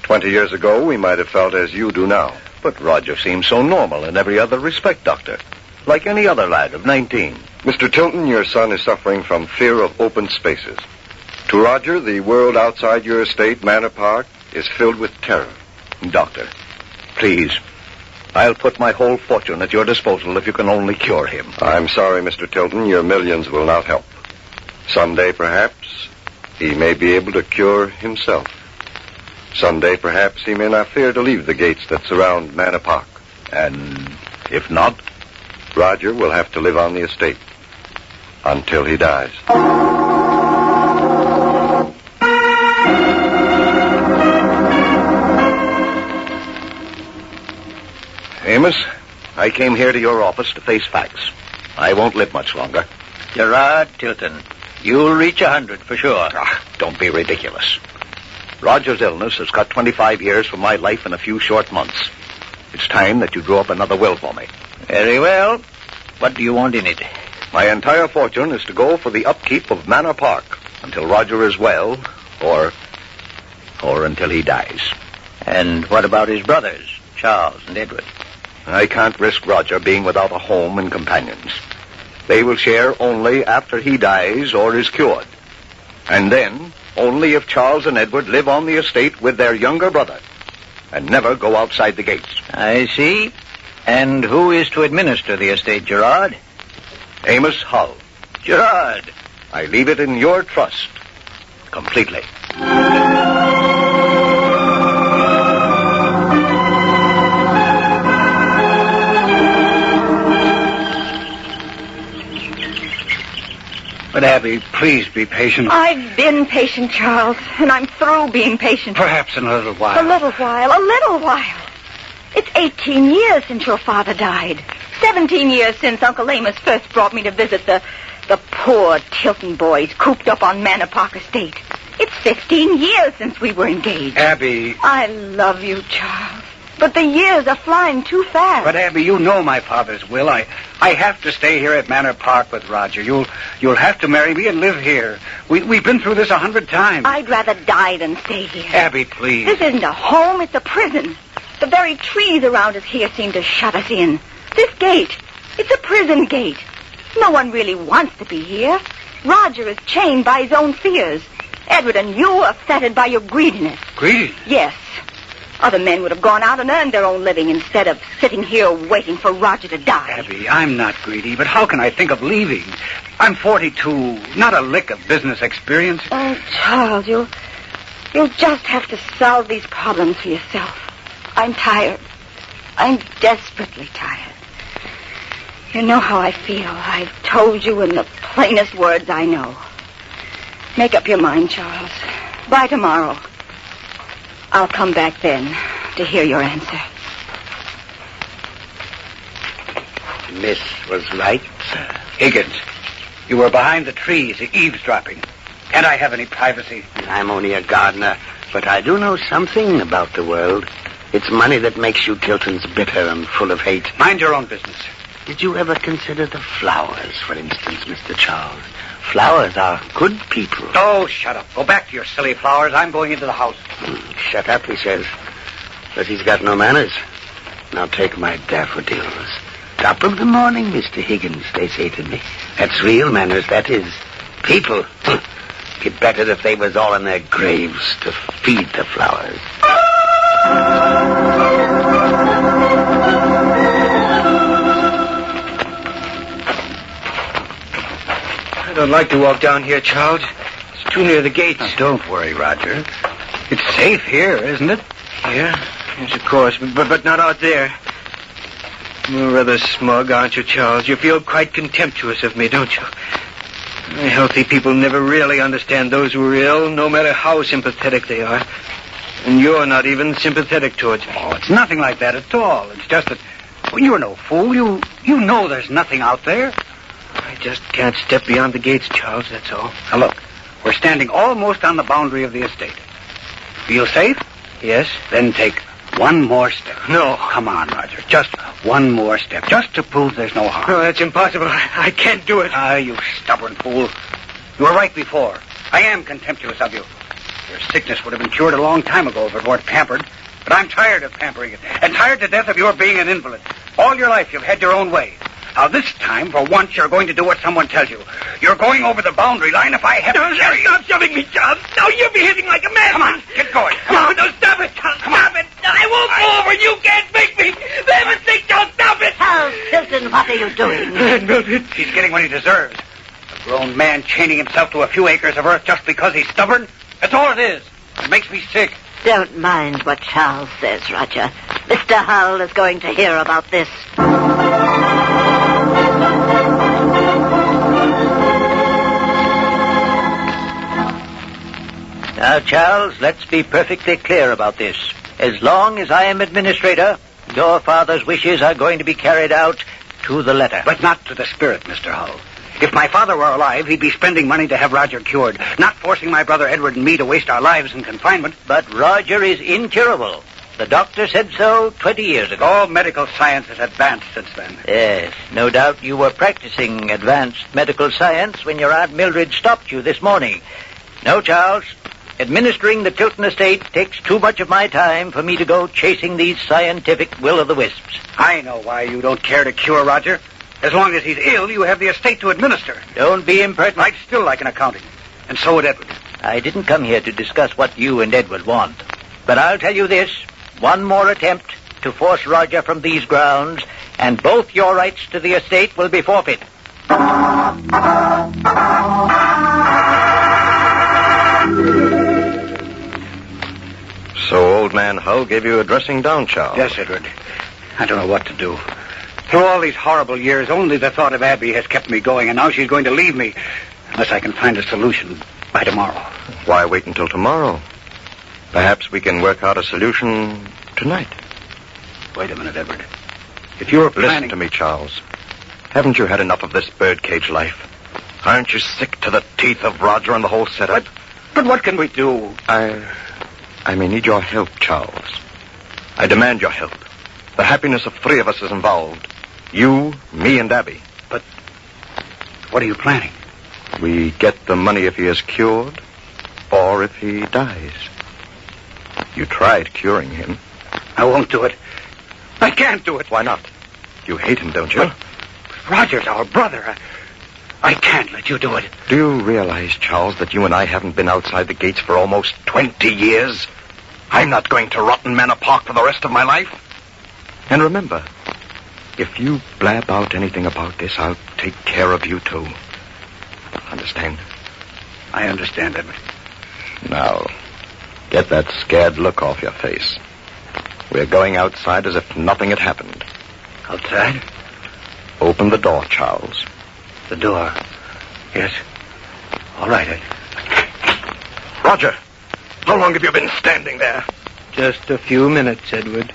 20 years ago, we might have felt as you do now. But Roger seems so normal in every other respect, Doctor. Like any other lad of 19. Mr. Tilton, your son is suffering from fear of open spaces. To Roger, the world outside your estate, Manor Park, is filled with terror. Doctor, please, I'll put my whole fortune at your disposal if you can only cure him. I'm sorry, Mr. Tilton, your millions will not help. Someday, perhaps, he may be able to cure himself. Someday, perhaps, he may not fear to leave the gates that surround Manor Park. And if not? Roger will have to live on the estate until he dies. Amos, I came here to your office to face facts. I won't live much longer. Gerard Tilton, you'll reach 100 for sure. Don't be ridiculous. Roger's illness has cut 25 years from my life in a few short months. It's time that you drew up another will for me. Very well. What do you want in it? My entire fortune is to go for the upkeep of Manor Park until Roger is well, or until he dies. And what about his brothers, Charles and Edward? I can't risk Roger being without a home and companions. They will share only after he dies or is cured. And then, only if Charles and Edward live on the estate with their younger brother and never go outside the gates. I see. And who is to administer the estate, Gerard? Amos Hull. Gerard! I leave it in your trust. Completely. But, Abby, please be patient. I've been patient, Charles, and I'm through being patient. Perhaps in a little while. A little while. It's 18 years since your father died. 17 years since Uncle Amos first brought me to visit the poor Tilton boys cooped up on Manor Park Estate. It's 15 years since we were engaged. Abby. I love you, Charles. But the years are flying too fast. But, Abby, you know my father's will. I have to stay here at Manor Park with Roger. You'll have to marry me and live here. We've been through this 100 times. I'd rather die than stay here. Abby, please. This isn't a home, it's a prison. The very trees around us here seem to shut us in. This gate, it's a prison gate. No one really wants to be here. Roger is chained by his own fears. Edward and you are fettered by your greediness. Greedy? Yes. Other men would have gone out and earned their own living instead of sitting here waiting for Roger to die. Abby, I'm not greedy, but how can I think of leaving? I'm 42, not a lick of business experience. Oh, Charles, you'll just have to solve these problems for yourself. I'm tired. I'm desperately tired. You know how I feel. I've told you in the plainest words I know. Make up your mind, Charles. By tomorrow. I'll come back then to hear your answer. Miss was right, sir. Higgins, you were behind the trees, eavesdropping. Can't I have any privacy? I'm only a gardener, but I do know something about the world. It's money that makes you Tiltons bitter and full of hate. Mind your own business. Did you ever consider the flowers, for instance, Mr. Charles? Flowers are good people. Oh, shut up. Go back to your silly flowers. I'm going into the house. Shut up, he says. But he's got no manners. Now take my daffodils. Top of the morning, Mr. Higgins, they say to me. That's real manners, that is. People. Be better if they was all in their graves to feed the flowers. I don't like to walk down here, Charles. It's too near the gates. Now, don't worry, Roger. It's safe here, isn't it? Yeah, yes, of course, but not out there. You're rather smug, aren't you, Charles? You feel quite contemptuous of me, don't you? Healthy people never really understand those who are ill, no matter how sympathetic they are. And you're not even sympathetic towards me. Oh, it's nothing like that at all. It's just that... Well, you're no fool. You know there's nothing out there. I just can't step beyond the gates, Charles, that's all. Now, look. We're standing almost on the boundary of the estate. Feel safe? Yes. Then take one more step. No. Come on, Roger. Just one more step. Just to prove there's no harm. No, that's impossible. I can't do it. Ah, you stubborn fool. You were right before. I am contemptuous of you. Your sickness would have been cured a long time ago if it weren't pampered. But I'm tired of pampering it. And tired to death of your being an invalid. All your life you've had your own way. Now, this time, for once, you're going to do what someone tells you. You're going over the boundary line if I have to carry you. Stop shoving me, Charles. Now, you're behaving like a man. Come on, get going. Come on. No, stop it, Charles. Stop it. I won't go over. You can't make me. They mistake, Charles. Stop it. Charles Tilton, what are you doing? He's getting what he deserves. A grown man chaining himself to a few acres of earth just because he's stubborn. That's all it is. It makes me sick. Don't mind what Charles says, Roger. Mr. Hull is going to hear about this. Now, Charles, let's be perfectly clear about this. As long as I am administrator, your father's wishes are going to be carried out to the letter. But not to the spirit, Mr. Hull. If my father were alive, he'd be spending money to have Roger cured, not forcing my brother Edward and me to waste our lives in confinement. But Roger is incurable. The doctor said so 20 years ago. Oh, medical science has advanced since then. Yes, no doubt you were practicing advanced medical science when your Aunt Mildred stopped you this morning. No, Charles. Administering the Tilton estate takes too much of my time for me to go chasing these scientific will-o'-the-wisps. I know why you don't care to cure Roger. As long as he's ill, you have the estate to administer. Don't be impertinent. I'd still like an accounting. And so would Edward. I didn't come here to discuss what you and Edward want. But I'll tell you this. One more attempt to force Roger from these grounds, and both your rights to the estate will be forfeit. So old man Hull gave you a dressing down, Charles? Yes, Edward. I don't know what to do. Through all these horrible years, only the thought of Abby has kept me going, and now she's going to leave me. Unless I can find a solution by tomorrow. Why wait until tomorrow? Perhaps we can work out a solution tonight. Wait a minute, Edward. If you're Listen to me, Charles. Haven't you had enough of this birdcage life? Aren't you sick to the teeth of Roger and the whole setup? But what can we do? I may need your help, Charles. I demand your help. The happiness of three of us is involved. You, me, and Abby. But what are you planning? We get the money if he is cured, or if he dies. You tried curing him. I won't do it. I can't do it. Why not? You hate him, don't you? But Roger's our brother. I can't let you do it. Do you realize, Charles, that you and I haven't been outside the gates for almost 20 years? I'm not going to rot in Manor Park for the rest of my life. And remember, if you blab out anything about this, I'll take care of you, too. Understand? I understand, Edward. Now, get that scared look off your face. We're going outside as if nothing had happened. Outside? Open the door, Charles. The door? Yes. All right, Ed. Roger, how long have you been standing there? Just a few minutes, Edward.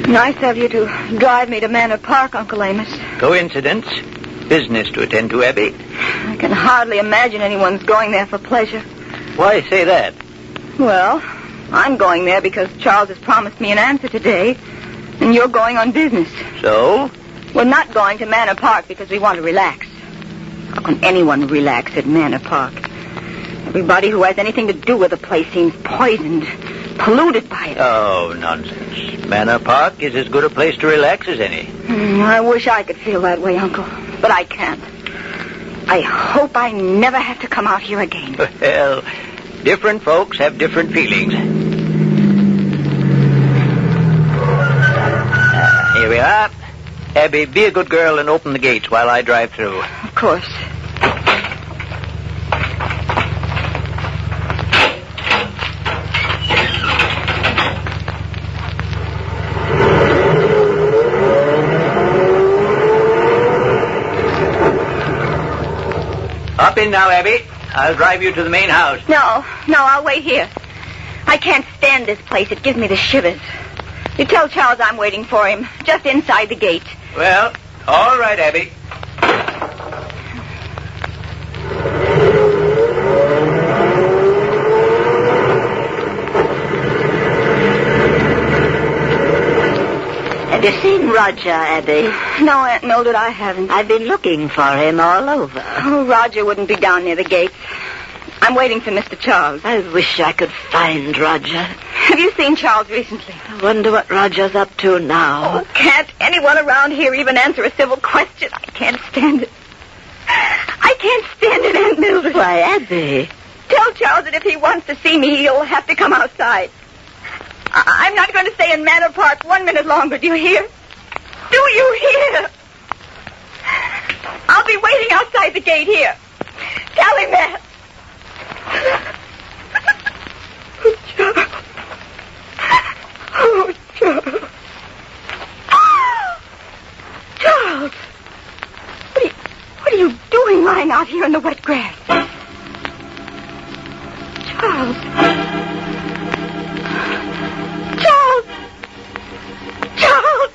Nice of you to drive me to Manor Park, Uncle Amos. Coincidence. Business to attend to, Abby. I can hardly imagine anyone's going there for pleasure. Why say that? Well, I'm going there because Charles has promised me an answer today, and you're going on business. So? We're not going to Manor Park because we want to relax. How can anyone relax at Manor Park? Everybody who has anything to do with the place seems poisoned, polluted by it. Oh, nonsense. Manor Park is as good a place to relax as any. I wish I could feel that way, Uncle, but I can't. I hope I never have to come out here again. Well, different folks have different feelings. Here we are. Abby, be a good girl and open the gates while I drive through. Of course. Hop in now, Abby. I'll drive you to the main house. No, I'll wait here. I can't stand this place. It gives me the shivers. You tell Charles I'm waiting for him, just inside the gate. Well, all right, Abby. Have you seen Roger, Abby? No, Aunt Mildred, I haven't. I've been looking for him all over. Oh, Roger wouldn't be down near the gates. I'm waiting for Mr. Charles. I wish I could find Roger. Have you seen Charles recently? I wonder what Roger's up to now. Oh, can't anyone around here even answer a civil question? I can't stand it. I can't stand it, Aunt Mildred. Why, Abby. Tell Charles that if he wants to see me, he'll have to come outside. I'm not going to stay in Manor Park 1 minute longer. Do you hear? Do you hear? I'll be waiting outside the gate here. Tell him that. Oh, Charles. Charles. What are you doing lying out here in the wet grass? Charles. Charles! Charles!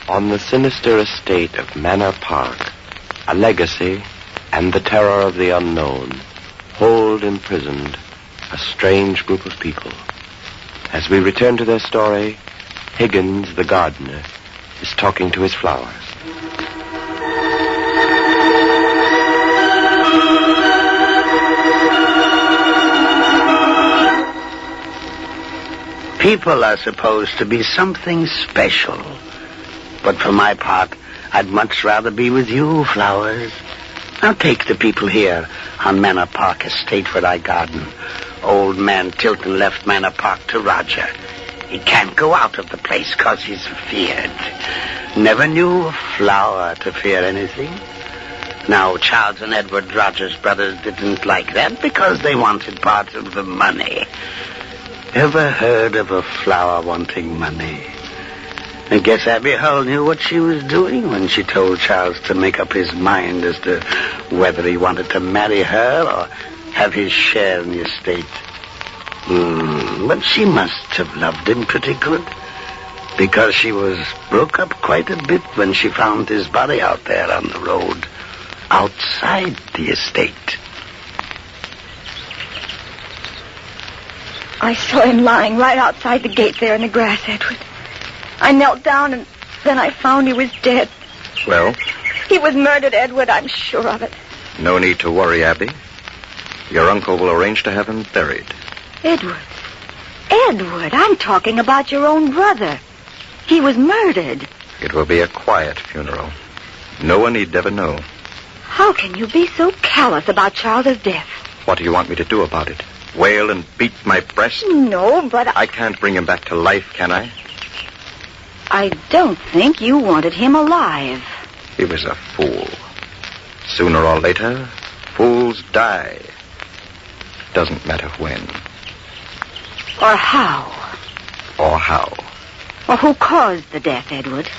On the sinister estate of Manor Park, a legacy and the terror of the unknown hold imprisoned a strange group of people. As we return to their story, Higgins, the gardener, is talking to his flowers. People are supposed to be something special. But for my part, I'd much rather be with you, Flowers. Now take the people here on Manor Park Estate where I garden. Old man Tilton left Manor Park to Roger. He can't go out of the place 'cause he's feared. Never knew a flower to fear anything. Now, Charles and Edward, Roger's brothers, didn't like that because they wanted part of the money. Ever heard of a flower wanting money? I guess Abby Hull knew what she was doing when she told Charles to make up his mind as to whether he wanted to marry her or have his share in the estate. But she must have loved him pretty good, because she was broke up quite a bit when she found his body out there on the road, outside the estate. I saw him lying right outside the gate there in the grass, Edward. I knelt down, and then I found he was dead. Well? He was murdered, Edward. I'm sure of it. No need to worry, Abby. Your uncle will arrange to have him buried. Edward. Edward, I'm talking about your own brother. He was murdered. It will be a quiet funeral. No one need ever know. How can you be so callous about Charles's death? What do you want me to do about it? Wail and beat my breast? No, but I can't bring him back to life, can I? I don't think you wanted him alive. He was a fool. Sooner or later, fools die. Doesn't matter when. Or how. Or how. Or who caused the death, Edward.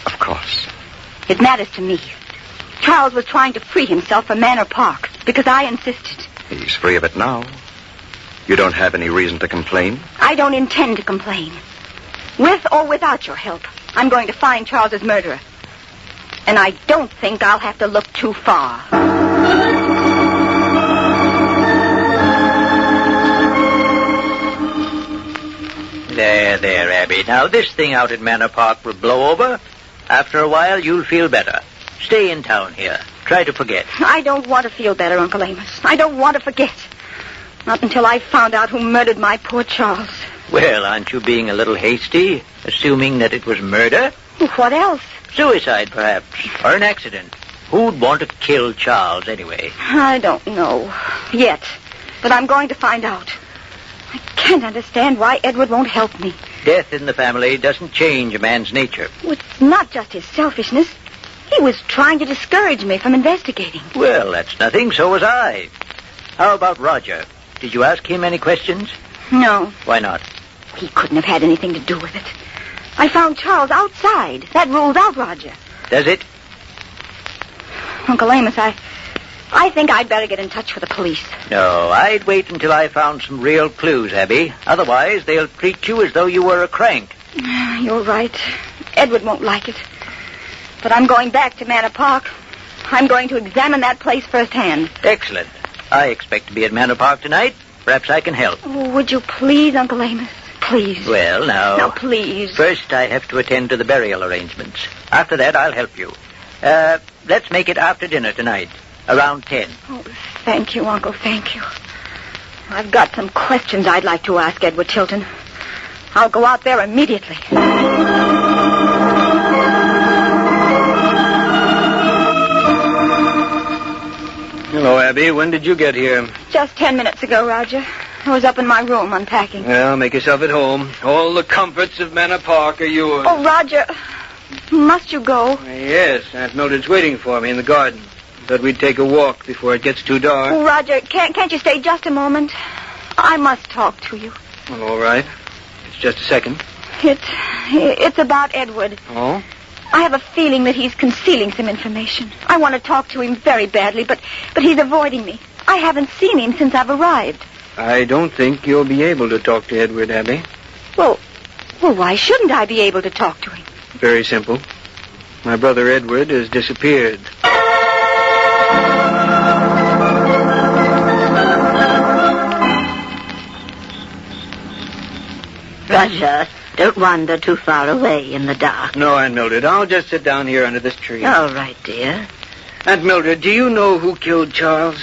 Of course. It matters to me. Charles was trying to free himself from Manor Park because I insisted. He's free of it now. You don't have any reason to complain? I don't intend to complain. With or without your help, I'm going to find Charles's murderer. And I don't think I'll have to look too far. There, Abby. Now, this thing out at Manor Park will blow over. After a while, you'll feel better. Stay in town here. Try to forget. I don't want to feel better, Uncle Amos. I don't want to forget. Not until I've found out who murdered my poor Charles. Well, aren't you being a little hasty, assuming that it was murder? What else? Suicide, perhaps, or an accident. Who'd want to kill Charles, anyway? I don't know yet, but I'm going to find out. I can't understand why Edward won't help me. Death in the family doesn't change a man's nature. It's not just his selfishness. He was trying to discourage me from investigating. Well, that's nothing. So was I. How about Roger? Did you ask him any questions? No. Why not? He couldn't have had anything to do with it. I found Charles outside. That rules out Roger. Does it? Uncle Amos, I think I'd better get in touch with the police. No, I'd wait until I found some real clues, Abby. Otherwise, they'll treat you as though you were a crank. You're right. Edward won't like it. But I'm going back to Manor Park. I'm going to examine that place firsthand. Excellent. I expect to be at Manor Park tonight. Perhaps I can help. Oh, would you please, Uncle Amos? Please. Well, now... Now, please. First, I have to attend to the burial arrangements. After that, I'll help you. Let's make it after dinner tonight, around 10. Oh, thank you, Uncle, thank you. I've got some questions I'd like to ask Edward Tilton. I'll go out there immediately. Hello, Abby. When did you get here? Just 10 minutes ago, Roger. I was up in my room unpacking. Well, make yourself at home. All the comforts of Manor Park are yours. Oh, Roger, must you go? Yes, Aunt Mildred's waiting for me in the garden. Thought we'd take a walk before it gets too dark. Oh, Roger, can't you stay just a moment? I must talk to you. Well, all right. It's just a second. It's about Edward. Oh? I have a feeling that he's concealing some information. I want to talk to him very badly, but he's avoiding me. I haven't seen him since I've arrived. I don't think you'll be able to talk to Edward, Abby. Well, why shouldn't I be able to talk to him? Very simple. My brother Edward has disappeared. Roger, don't wander too far away in the dark. No, Aunt Mildred. I'll just sit down here under this tree. All right, dear. Aunt Mildred, do you know who killed Charles?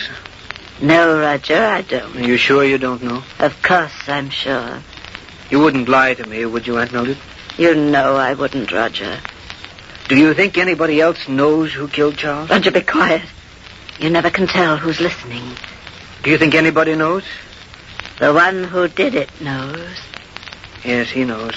No, Roger, I don't. Are you sure you don't know? Of course, I'm sure. You wouldn't lie to me, would you, Aunt Mildred? You know I wouldn't, Roger. Do you think anybody else knows who killed Charles? Roger, be quiet. You never can tell who's listening. Do you think anybody knows? The one who did it knows. Yes, he knows.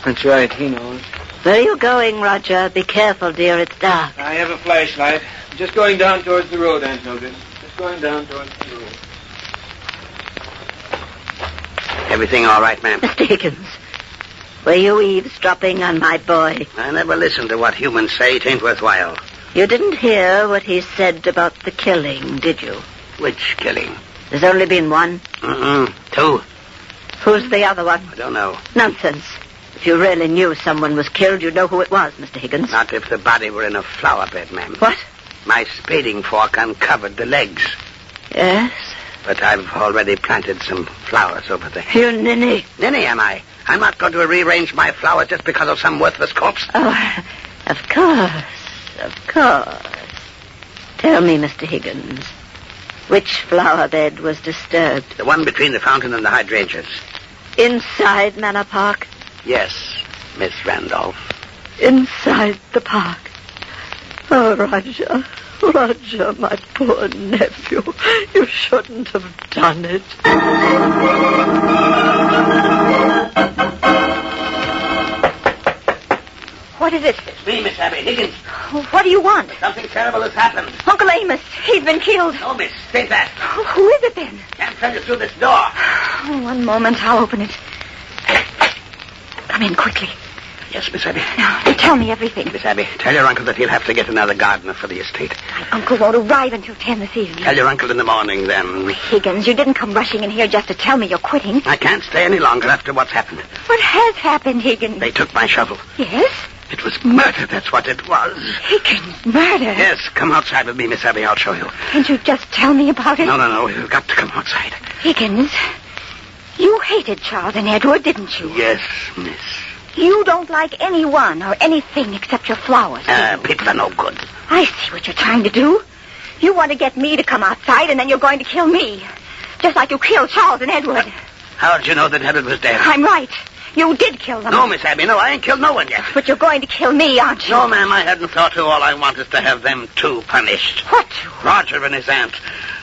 That's right, he knows. Where are you going, Roger? Be careful, dear. It's dark. I have a flashlight. I'm just going down towards the road, Aunt Mildred. Just going down towards the road. Everything all right, ma'am? Mr. Higgins, were you eavesdropping on my boy? I never listen to what humans say. It ain't worthwhile. You didn't hear what he said about the killing, did you? Which killing? There's only been one. Two. Who's the other one? I don't know. Nonsense. If you really knew someone was killed, you'd know who it was, Mr. Higgins. Not if the body were in a flower bed, ma'am. What? My spading fork uncovered the legs. Yes? But I've already planted some flowers over there. You ninny. Ninny, am I? I'm not going to rearrange my flowers just because of some worthless corpse. Oh, of course. Of course. Tell me, Mr. Higgins, which flower bed was disturbed? The one between the fountain and the hydrangeas. Inside Manor Park? Yes, Miss Randolph. Inside the park. Oh, Roger. Roger, my poor nephew. You shouldn't have done it. What is it? It's me, Miss Abby Higgins. What do you want? Something terrible has happened. Uncle Amos, he's been killed. No, miss. Stay back. Who is it then? Can't send it through this door. One moment, I'll open it. Come in quickly. Yes, Miss Abby. Now, tell me everything. Miss Abby, tell your uncle that he'll have to get another gardener for the estate. My uncle won't arrive until 10 this evening. Tell your uncle in the morning, then. Higgins, you didn't come rushing in here just to tell me you're quitting. I can't stay any longer after what's happened. What has happened, Higgins? They took my shovel. Yes? It was murder, that's what it was. Higgins, murder? Yes, come outside with me, Miss Abby. I'll show you. Can't you just tell me about it? No. You've got to come outside. Higgins, you hated Charles and Edward, didn't you? Yes, miss. You don't like anyone or anything except your flowers. People are no good. I see what you're trying to do. You want to get me to come outside, and then you're going to kill me. Just like you killed Charles and Edward. How did you know that Edward was dead? I'm right. You did kill them. No, Miss Abby, no. I ain't killed no one yet. But you're going to kill me, aren't you? No, ma'am, I hadn't thought to. All I want is to have them two punished. What two? Roger and his aunt.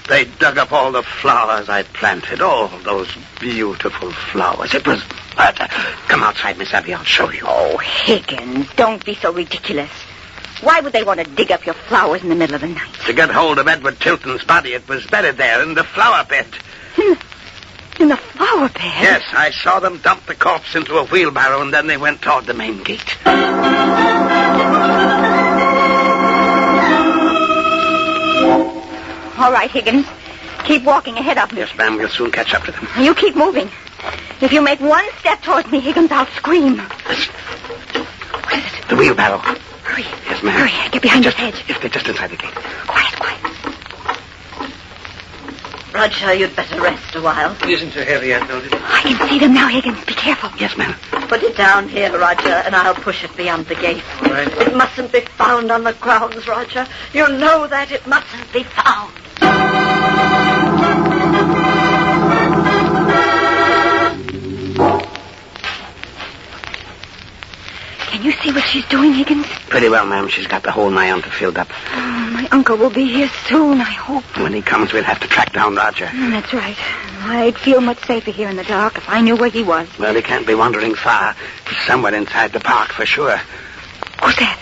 They dug up all the flowers I planted. All those beautiful flowers. It was murder. Come outside, Miss Abby. I'll show you. Oh, Higgins, don't be so ridiculous. Why would they want to dig up your flowers in the middle of the night? To get hold of Edward Tilton's body. It was buried there in the flower bed. In the flower bed? Yes, I saw them dump the corpse into a wheelbarrow, and then they went toward the main gate. All right, Higgins. Keep walking ahead of me. Yes, ma'am. We'll soon catch up to them. You keep moving. If you make one step towards me, Higgins, I'll scream. What is it? The wheelbarrow. Hurry. Yes, ma'am. Hurry. Get behind this hedge. Yes, they're just inside the gate. Quiet. Roger, you'd better rest a while. It isn't so heavy, Aunt Mildred. I can see them now, Higgins. Be careful. Yes, ma'am. Put it down here, Roger, and I'll push it beyond the gate. All right. It mustn't be found on the grounds, Roger. You know that. It mustn't be found. Can you see what she's doing, Higgins? Pretty well, ma'am. She's got the whole Nyanta filled up. Oh, my uncle will be here soon, I hope. When he comes, we'll have to track down Roger. That's right. I'd feel much safer here in the dark if I knew where he was. Well, he can't be wandering far. He's somewhere inside the park for sure. Who's that?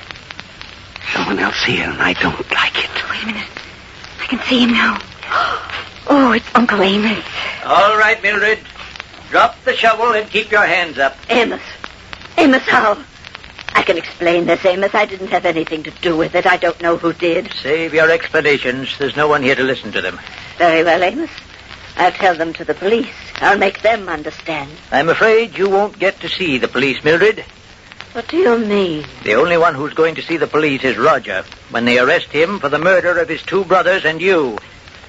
Someone else here, and I don't like it. Wait a minute. I can see him now. Oh, it's Uncle Amos. All right, Mildred. Drop the shovel and keep your hands up. Amos, how? I can explain this, Amos. I didn't have anything to do with it. I don't know who did. Save your explanations. There's no one here to listen to them. Very well, Amos. I'll tell them to the police. I'll make them understand. I'm afraid you won't get to see the police, Mildred. What do you mean? The only one who's going to see the police is Roger, when they arrest him for the murder of his two brothers and you.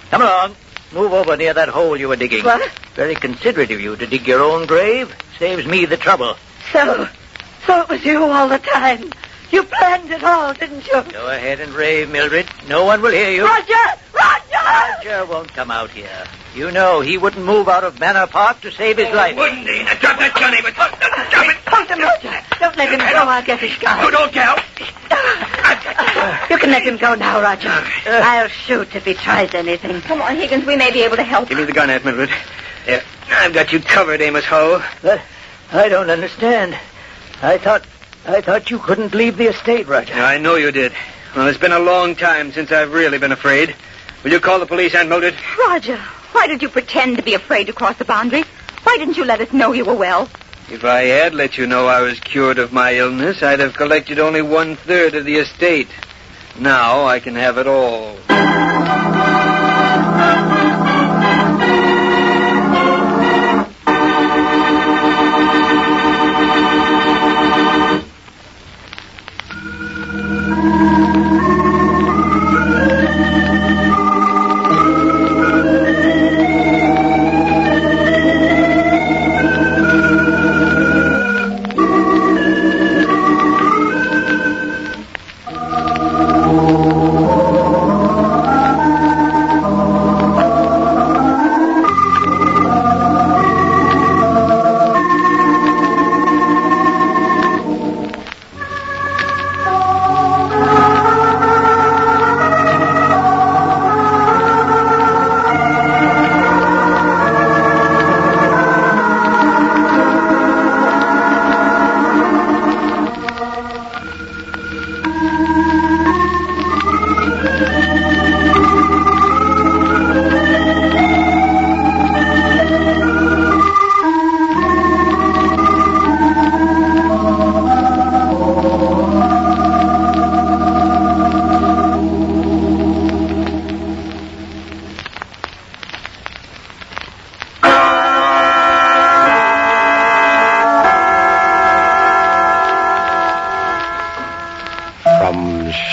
Come along. Move over near that hole you were digging. What? Very considerate of you to dig your own grave. Saves me the trouble. So it was you all the time. You planned it all, didn't you? Go ahead and rave, Mildred. No one will hear you. Roger! Roger won't come out here. You know he wouldn't move out of Manor Park to save his life. Wouldn't he? Now, drop that gun, Amos. Drop it. Hold him, Roger. Don't let him go. I'll get his gun. Oh, don't get out. You can let him go now, Roger. I'll shoot if he tries anything. Come on, Higgins. We may be able to help. Give me the gun, Aunt Mildred. There. I've got you covered, Amos Hull. But I don't understand. I thought you couldn't leave the estate, Roger. I know you did. Well, it's been a long time since I've really been afraid. Will you call the police, Aunt Mildred? Roger, why did you pretend to be afraid to cross the boundary? Why didn't you let us know you were well? If I had let you know I was cured of my illness, I'd have collected only 1/3 of the estate. Now I can have it all.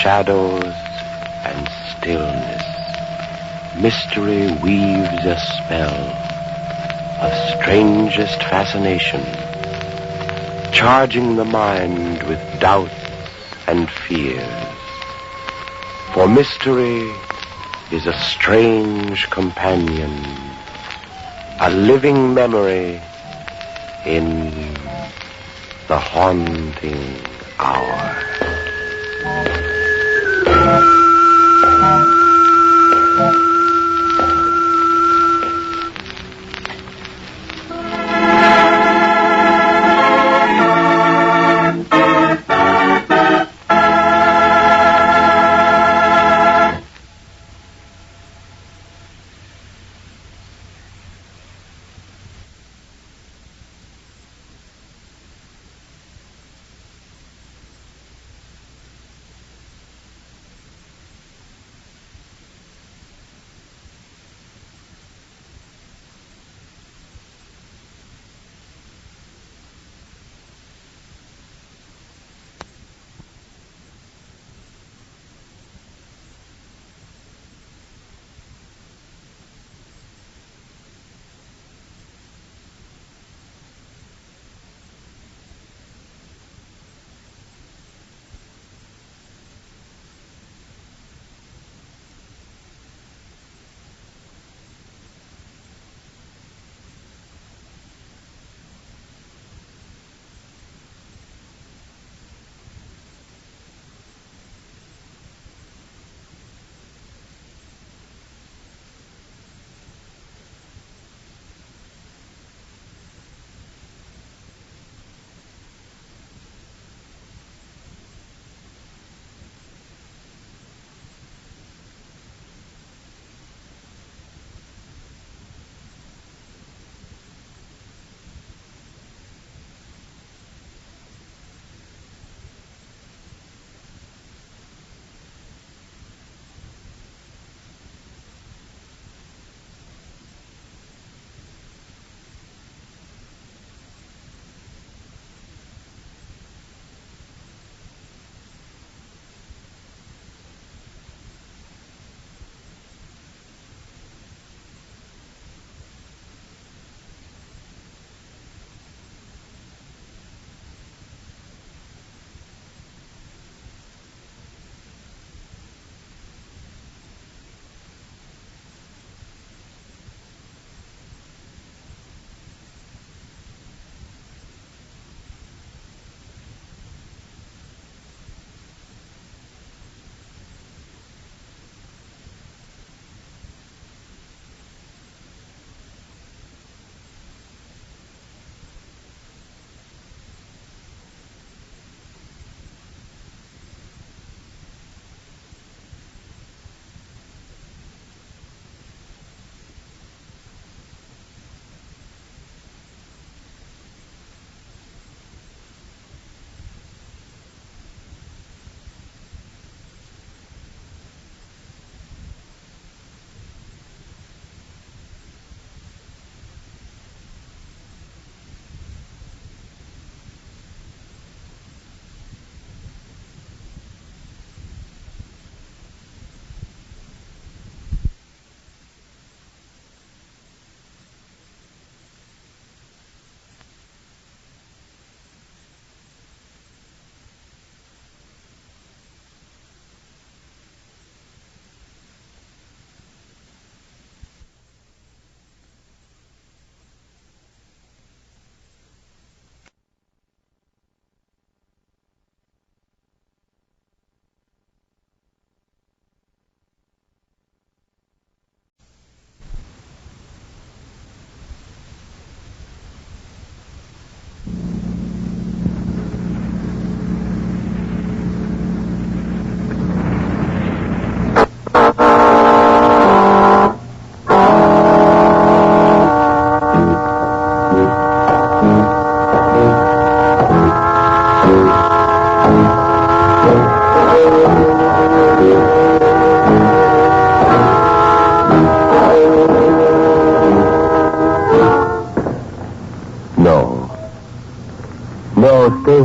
Shadows and stillness, mystery weaves a spell of strangest fascination, charging the mind with doubts and fears. For mystery is a strange companion, a living memory in the haunting hour.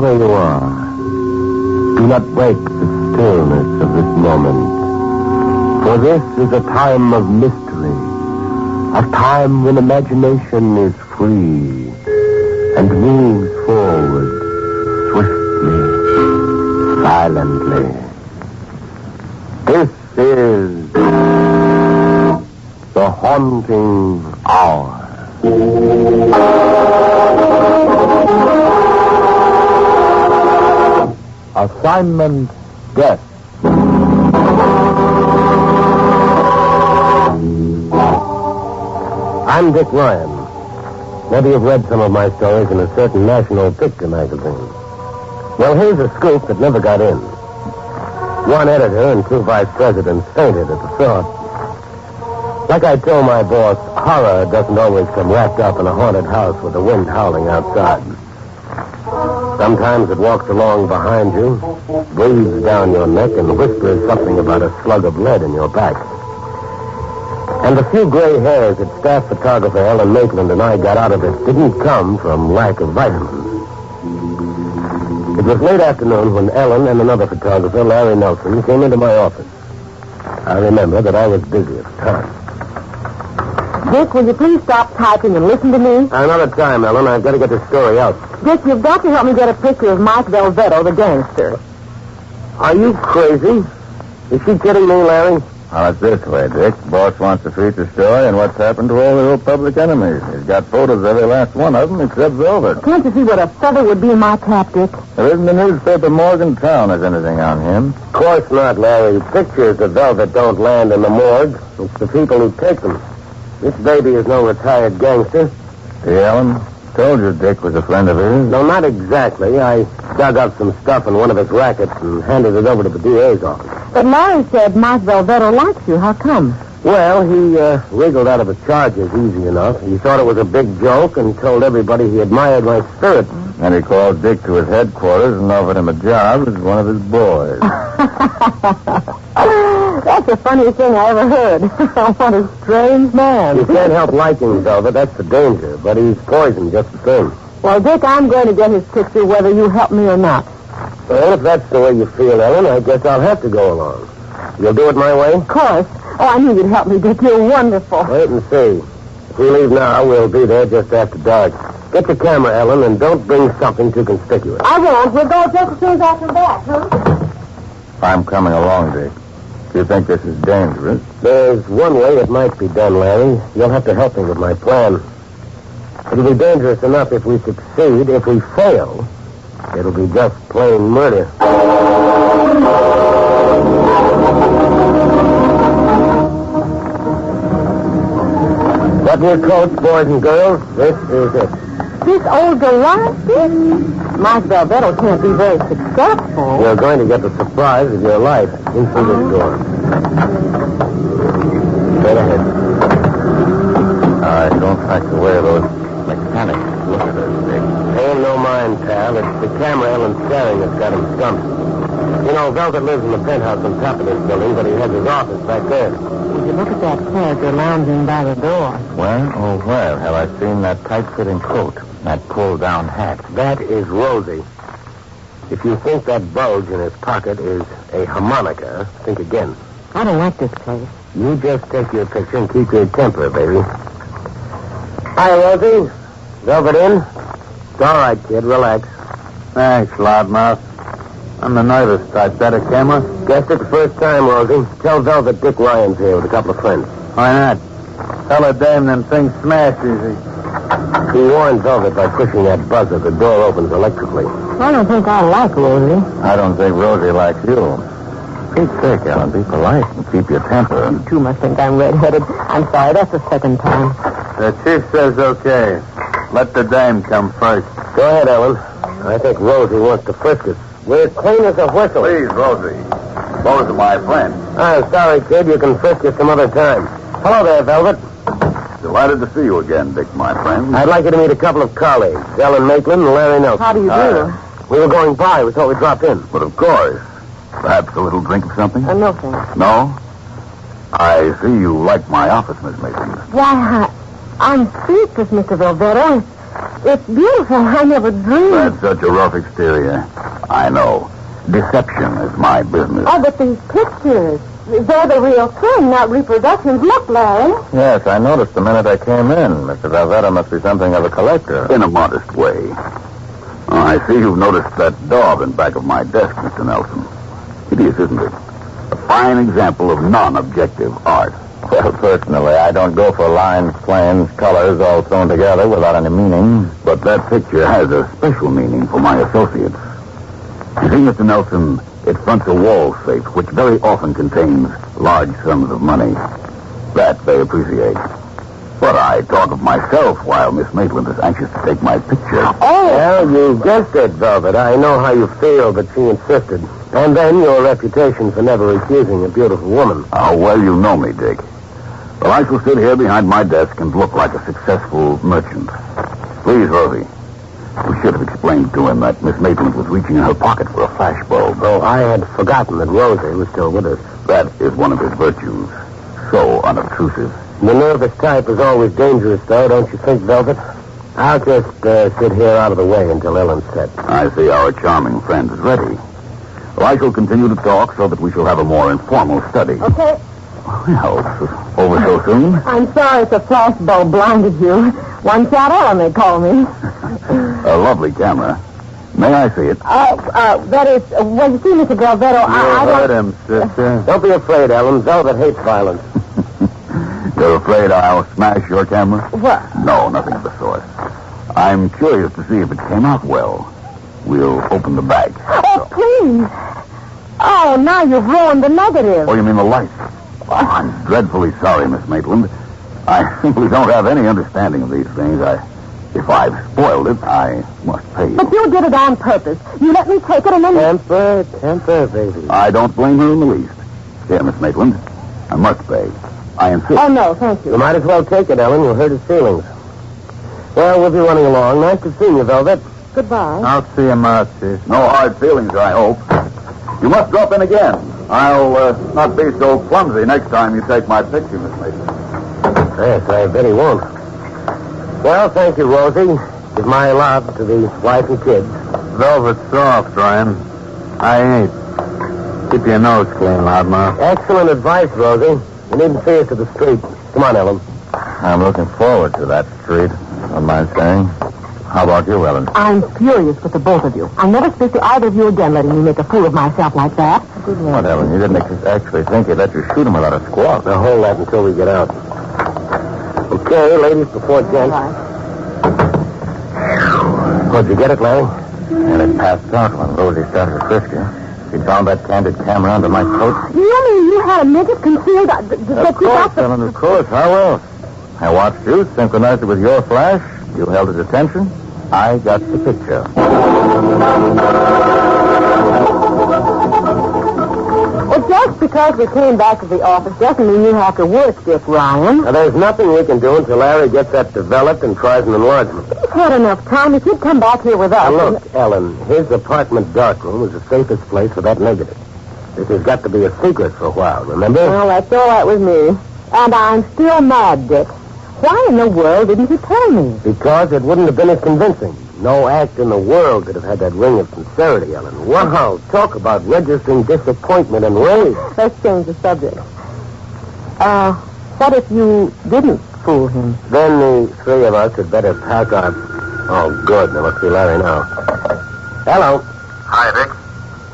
where you are. Do not break the stillness of this moment. For this is a time of mystery, a time when imagination is free and moves forward swiftly, silently. This is the haunting hour. Assignment Death. I'm Dick Ryan. Maybe you've read some of my stories in a certain national picture magazine. Well, here's a scoop that never got in. One editor and 2 vice presidents fainted at the thought. Like I told my boss, horror doesn't always come wrapped up in a haunted house with the wind howling outside. Sometimes it walks along behind you, breathes down your neck, and whispers something about a slug of lead in your back. And the few gray hairs that staff photographer Ellen Maitland and I got out of it didn't come from lack of vitamins. It was late afternoon when Ellen and another photographer, Larry Nelson, came into my office. I remember that I was busy at the time. Dick, will you please stop typing and listen to me? Another time, Ellen. I've got to get the story out. Dick, you've got to help me get a picture of Mike Velvetto, the gangster. Are you crazy? Is she kidding me, Larry? Well, it's this way, Dick. Boss wants to feature story and what's happened to all the old public enemies. He's got photos of every last one of them except Velvet. Can't you see what a feather would be in my cap, Dick? There isn't a newspaper Morgantown has anything on him. Of course not, Larry. Pictures of Velvet don't land in the morgue. It's the people who take them. This baby is no retired gangster. See, Ellen? Told you Dick was a friend of his. No, not exactly. I dug up some stuff in one of his rackets and handed it over to the DA's office. But Larry said Mike Velvetto likes you. How come? Well, he wriggled out of the charges easy enough. He thought it was a big joke and told everybody he admired my spirit. And he called Dick to his headquarters and offered him a job as one of his boys. That's the funniest thing I ever heard. What a strange man. You can't help liking Velvet. That's the danger. But he's poison just the same. Well, Dick, I'm going to get his picture whether you help me or not. Well, if that's the way you feel, Ellen, I guess I'll have to go along. You'll do it my way? Of course. Oh, I knew you'd help me, Dick. You're wonderful. Wait and see. If we leave now, we'll be there just after dark. Get the camera, Ellen, and don't bring something too conspicuous. I won't. We'll go just as soon as I come back, huh? I'm coming along, Dick. Do you think this is dangerous? There's one way it might be done, Larry. You'll have to help me with my plan. It'll be dangerous enough if we succeed. If we fail, it'll be just plain murder. Button your coats, boys and girls. This is it. This old garage, Dick? Mike Velvetto can't be very successful. You're going to get the surprise of your life in through this door. Straight ahead. I don't like the way those mechanics look at us, Dick. Pay him no mind, pal. It's the camera Ellen's staring that's got him stumped. You know, Velvet lives in the penthouse on top of this building, but he has his office back there. Would you look at that character lounging by the door? Where, oh, where have I seen that tight-fitting coat, that pulled-down hat? That is Rosie. If you think that bulge in his pocket is a harmonica, think again. I don't like this place. You just take your picture and keep your temper, baby. Hi, Rosie. Velvet in? It's all right, kid. Relax. Thanks, loudmouth. I'm the nervous type. That a camera? Guessed it the first time, Rosie. Tell Velvet Dick Ryan's here with a couple of friends. Why not? Tell a dame them things smash easy. He warned Velvet by pushing that buzzer. The door opens electrically. I don't think I like Rosie. I don't think Rosie likes you. Pete's sake, Ellen, be polite and keep your temper. You two must think I'm red-headed. I'm sorry, that's the second time. The chief says okay. Let the dame come first. Go ahead, Ellen. I think Rosie wants to frisk us. We're clean as a whistle. Please, Rosie. Those are my friends. I'm sorry, kid. You can frisk us some other time. Hello there, Velvet. Delighted to see you again, Dick, my friend. I'd like you to meet a couple of colleagues, Ellen Maitland and Larry Nelson. How do you do? We were going by. We thought we'd drop in. But of course. Perhaps a little drink of something? No, thanks. No? I see you like my office, Miss Mason. Why, I'm Sleepless, Mr. Velvetto. It's beautiful. I never dreamed. That's such a rough exterior. I know. Deception is my business. Oh, but these pictures, they're the real thing, not reproductions. Look, Larry. Yes, I noticed the minute I came in. Mr. Valvetta must be something of a collector. In a modest way. I see you've noticed that daub in back of my desk, Mr. Nelson. Hideous, isn't it? A fine example of non-objective art. Well, personally, I don't go for lines, planes, colors all thrown together without any meaning. But that picture has a special meaning for my associates. You see, Mr. Nelson, it fronts a wall safe, which very often contains large sums of money. That they appreciate. But I talk of myself while Miss Maitland is anxious to take my picture. Oh! Well, you guessed it, Velvet. I know how you feel, but she insisted. And then your reputation for never refusing a beautiful woman. How well you know me, Dick. Well, I shall sit here behind my desk and look like a successful merchant. Please, Rosie. We should have explained to him that Miss Maitland was reaching in her pocket for a flashbulb. Oh, I had forgotten that Rosie was still with us. That is one of his virtues. So unobtrusive. The nervous type is always dangerous, though, don't you think, Velvet? I'll just sit here out of the way until Ellen's set. I see our charming friend is ready. Well, I shall continue to talk so that we shall have a more informal study. Okay. Well, over so soon? I'm sorry if the flashbulb blinded you. One shot Ellen, they call me. A lovely camera. May I see it? That is, well, you see, Mr. Galvetto, I heard him, sister. Don't be afraid, Ellen. Velvet hates violence. You're afraid I'll smash your camera? What? No, nothing of the sort. I'm curious to see if it came out well. We'll open the bag. Oh, please. Oh, now you've ruined the negative. Oh, you mean the light? Oh, I'm dreadfully sorry, Miss Maitland. I simply don't have any understanding of these things. If I've spoiled it, I must pay you. But you did it on purpose. You let me take it and then... Temper, baby. I don't blame her in the least. Here, Miss Maitland, I must pay. I insist. Oh, no, thank you. You might as well take it, Ellen. You'll hurt his feelings. Well, we'll be running along. Nice to see you, Velvet. Goodbye. I'll see you, sis. No hard feelings, I hope. You must drop in again. I'll not be so clumsy next time you take my picture, Miss Maitland. Yes, I bet he won't. Well, thank you, Rosie. Give my love to the wife and kids. Velvet's soft, Ryan. I ain't. Keep your nose clean, loudmouth. Excellent advice, Rosie. You needn't see us to the street. Come on, Ellen. I'm looking forward to that street, don't mind saying. How about you, Ellen? I'm furious with the both of you. I'll never speak to either of you again, letting me make a fool of myself like that. Good Lord, Ellen, you didn't actually think he'd let you shoot him without a squawk. Now, hold that until we get out. Okay, ladies before gents. Right. What'd you get it, Larry? And it passed out when Rosie started to frisk you. She found that candid camera under my coat. You mean you had a midget concealed... Of course, Ellen, of course. How else? I watched you, synchronized it with your flash. You held his attention. I got the picture. Well, just because we came back to the office doesn't mean you have to work, Dick Ryan. Now, there's nothing we can do until Larry gets that developed and tries an enlargement. He's had enough time. If he'd come back here with us... Now, look, Ellen, his apartment darkroom is the safest place for that negative. This has got to be a secret for a while, remember? Well, that's all right with me. And I'm still mad, Dick. Why in the world didn't you tell me? Because it wouldn't have been as convincing. No act in the world could have had that ring of sincerity, Ellen. Wow, talk about registering disappointment and rage. Let's change the subject. What if you didn't fool him? Then the three of us had better pack our... Oh, good. Now, let's see Larry now. Hello. Hi, Dick.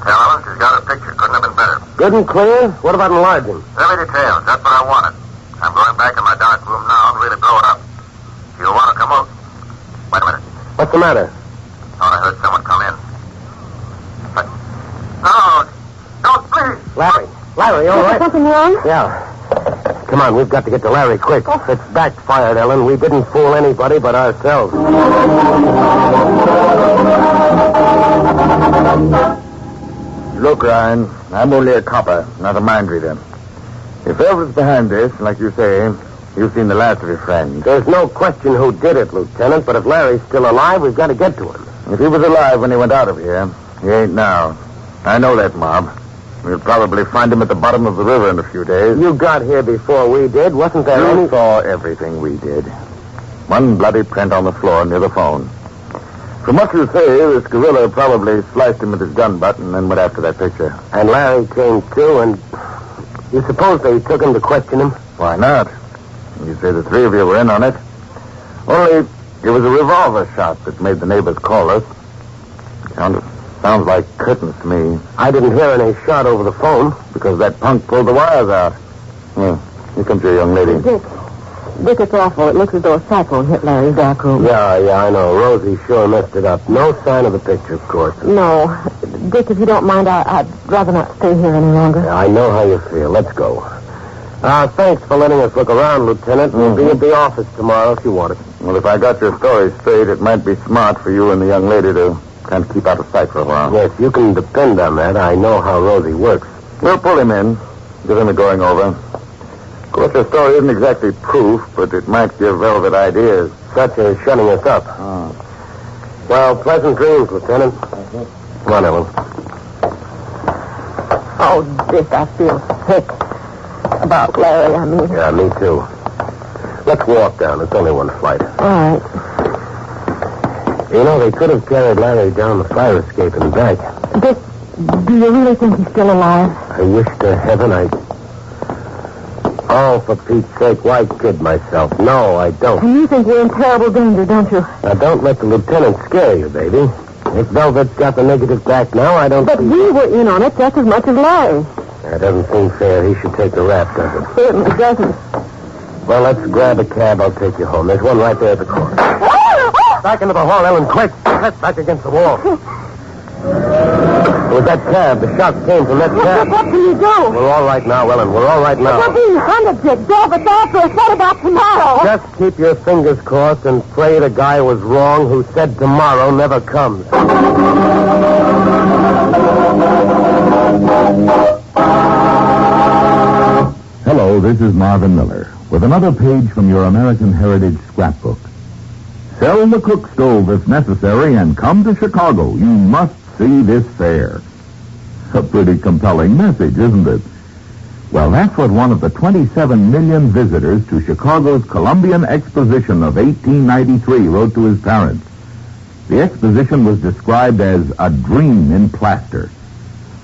Tell Ellen she's got a picture. Couldn't have been better. Good and clear? What about enlarging? Early details. That's what I wanted. I'm going back in my dark room now and really blow it up. You'll want to come up. Wait a minute. What's the matter? Thought I heard someone come in. But... No! Don't, please! Larry, all right? Is there something wrong? Yeah. Come on, we've got to get to Larry quick. It's backfired, Ellen. We didn't fool anybody but ourselves. Look, Ryan, I'm only a copper, not a mind reader. If Elvis behind this, like you say, you've seen the last of your friend. There's no question who did it, Lieutenant, but if Larry's still alive, we've got to get to him. If he was alive when he went out of here, he ain't now. I know that, mob. We'll probably find him at the bottom of the river in a few days. You got here before we did. Wasn't there You any... saw everything we did. One bloody print on the floor near the phone. From what you say, this gorilla probably sliced him with his gun butt and then went after that picture. And Larry came too, and you suppose they took him to question him? Why not? You say the three of you were in on it. Only it was a revolver shot that made the neighbors call us. Sounds like curtains to me. I didn't hear any shot over the phone. Because that punk pulled the wires out. Well, here comes your young lady. Dick, it's awful. It looks as though a cyclone hit Larry's dark room. Yeah, I know. Rosie sure messed it up. No sign of the picture, of course. No. Dick, if you don't mind, I'd rather not stay here any longer. Yeah, I know how you feel. Let's go. Thanks for letting us look around, Lieutenant. We'll be at the office tomorrow if you want it. Well, if I got your story straight, it might be smart for you and the young lady to kind of keep out of sight for a while. Yes, you can depend on that. I know how Rosie works. We'll pull him in. Give him a going over. Of course, your story isn't exactly proof, but it might give Velvet ideas. Such as shutting us up. Well, pleasant dreams, Lieutenant. Come on, Ellen. Oh, Dick, I feel sick. About Larry, I mean. Yeah, me too. Let's walk down. It's only one flight. All right. You know, they could have carried Larry down the fire escape and back. Dick, do you really think he's still alive? I wish to heaven I... Oh, for Pete's sake, why kid myself? No, I don't. And you think we're in terrible danger, don't you? Now, don't let the lieutenant scare you, baby. If Velvet's got the negative back now, I don't... But we were in on it just as much as Larry. That doesn't seem fair. He should take the rap, does it? Certainly doesn't. Well, let's grab a cab. I'll take you home. There's one right there at the corner. Back into the hall, Ellen, quick. Press back against the wall. It was that cab. The shot came from that cab. What can you do? We're all right now, Ellen. We're all right now. We're being hunted, Dick. Velvet's after us. What about tomorrow? Just keep your fingers crossed and pray the guy was wrong who said tomorrow never comes. Hello, this is Marvin Miller with another page from your American Heritage scrapbook. Sell the cook stove if necessary and come to Chicago. You must see this fair. A pretty compelling message, isn't it? Well, that's what one of the 27 million visitors to Chicago's Columbian Exposition of 1893 wrote to his parents. The exposition was described as a dream in plaster.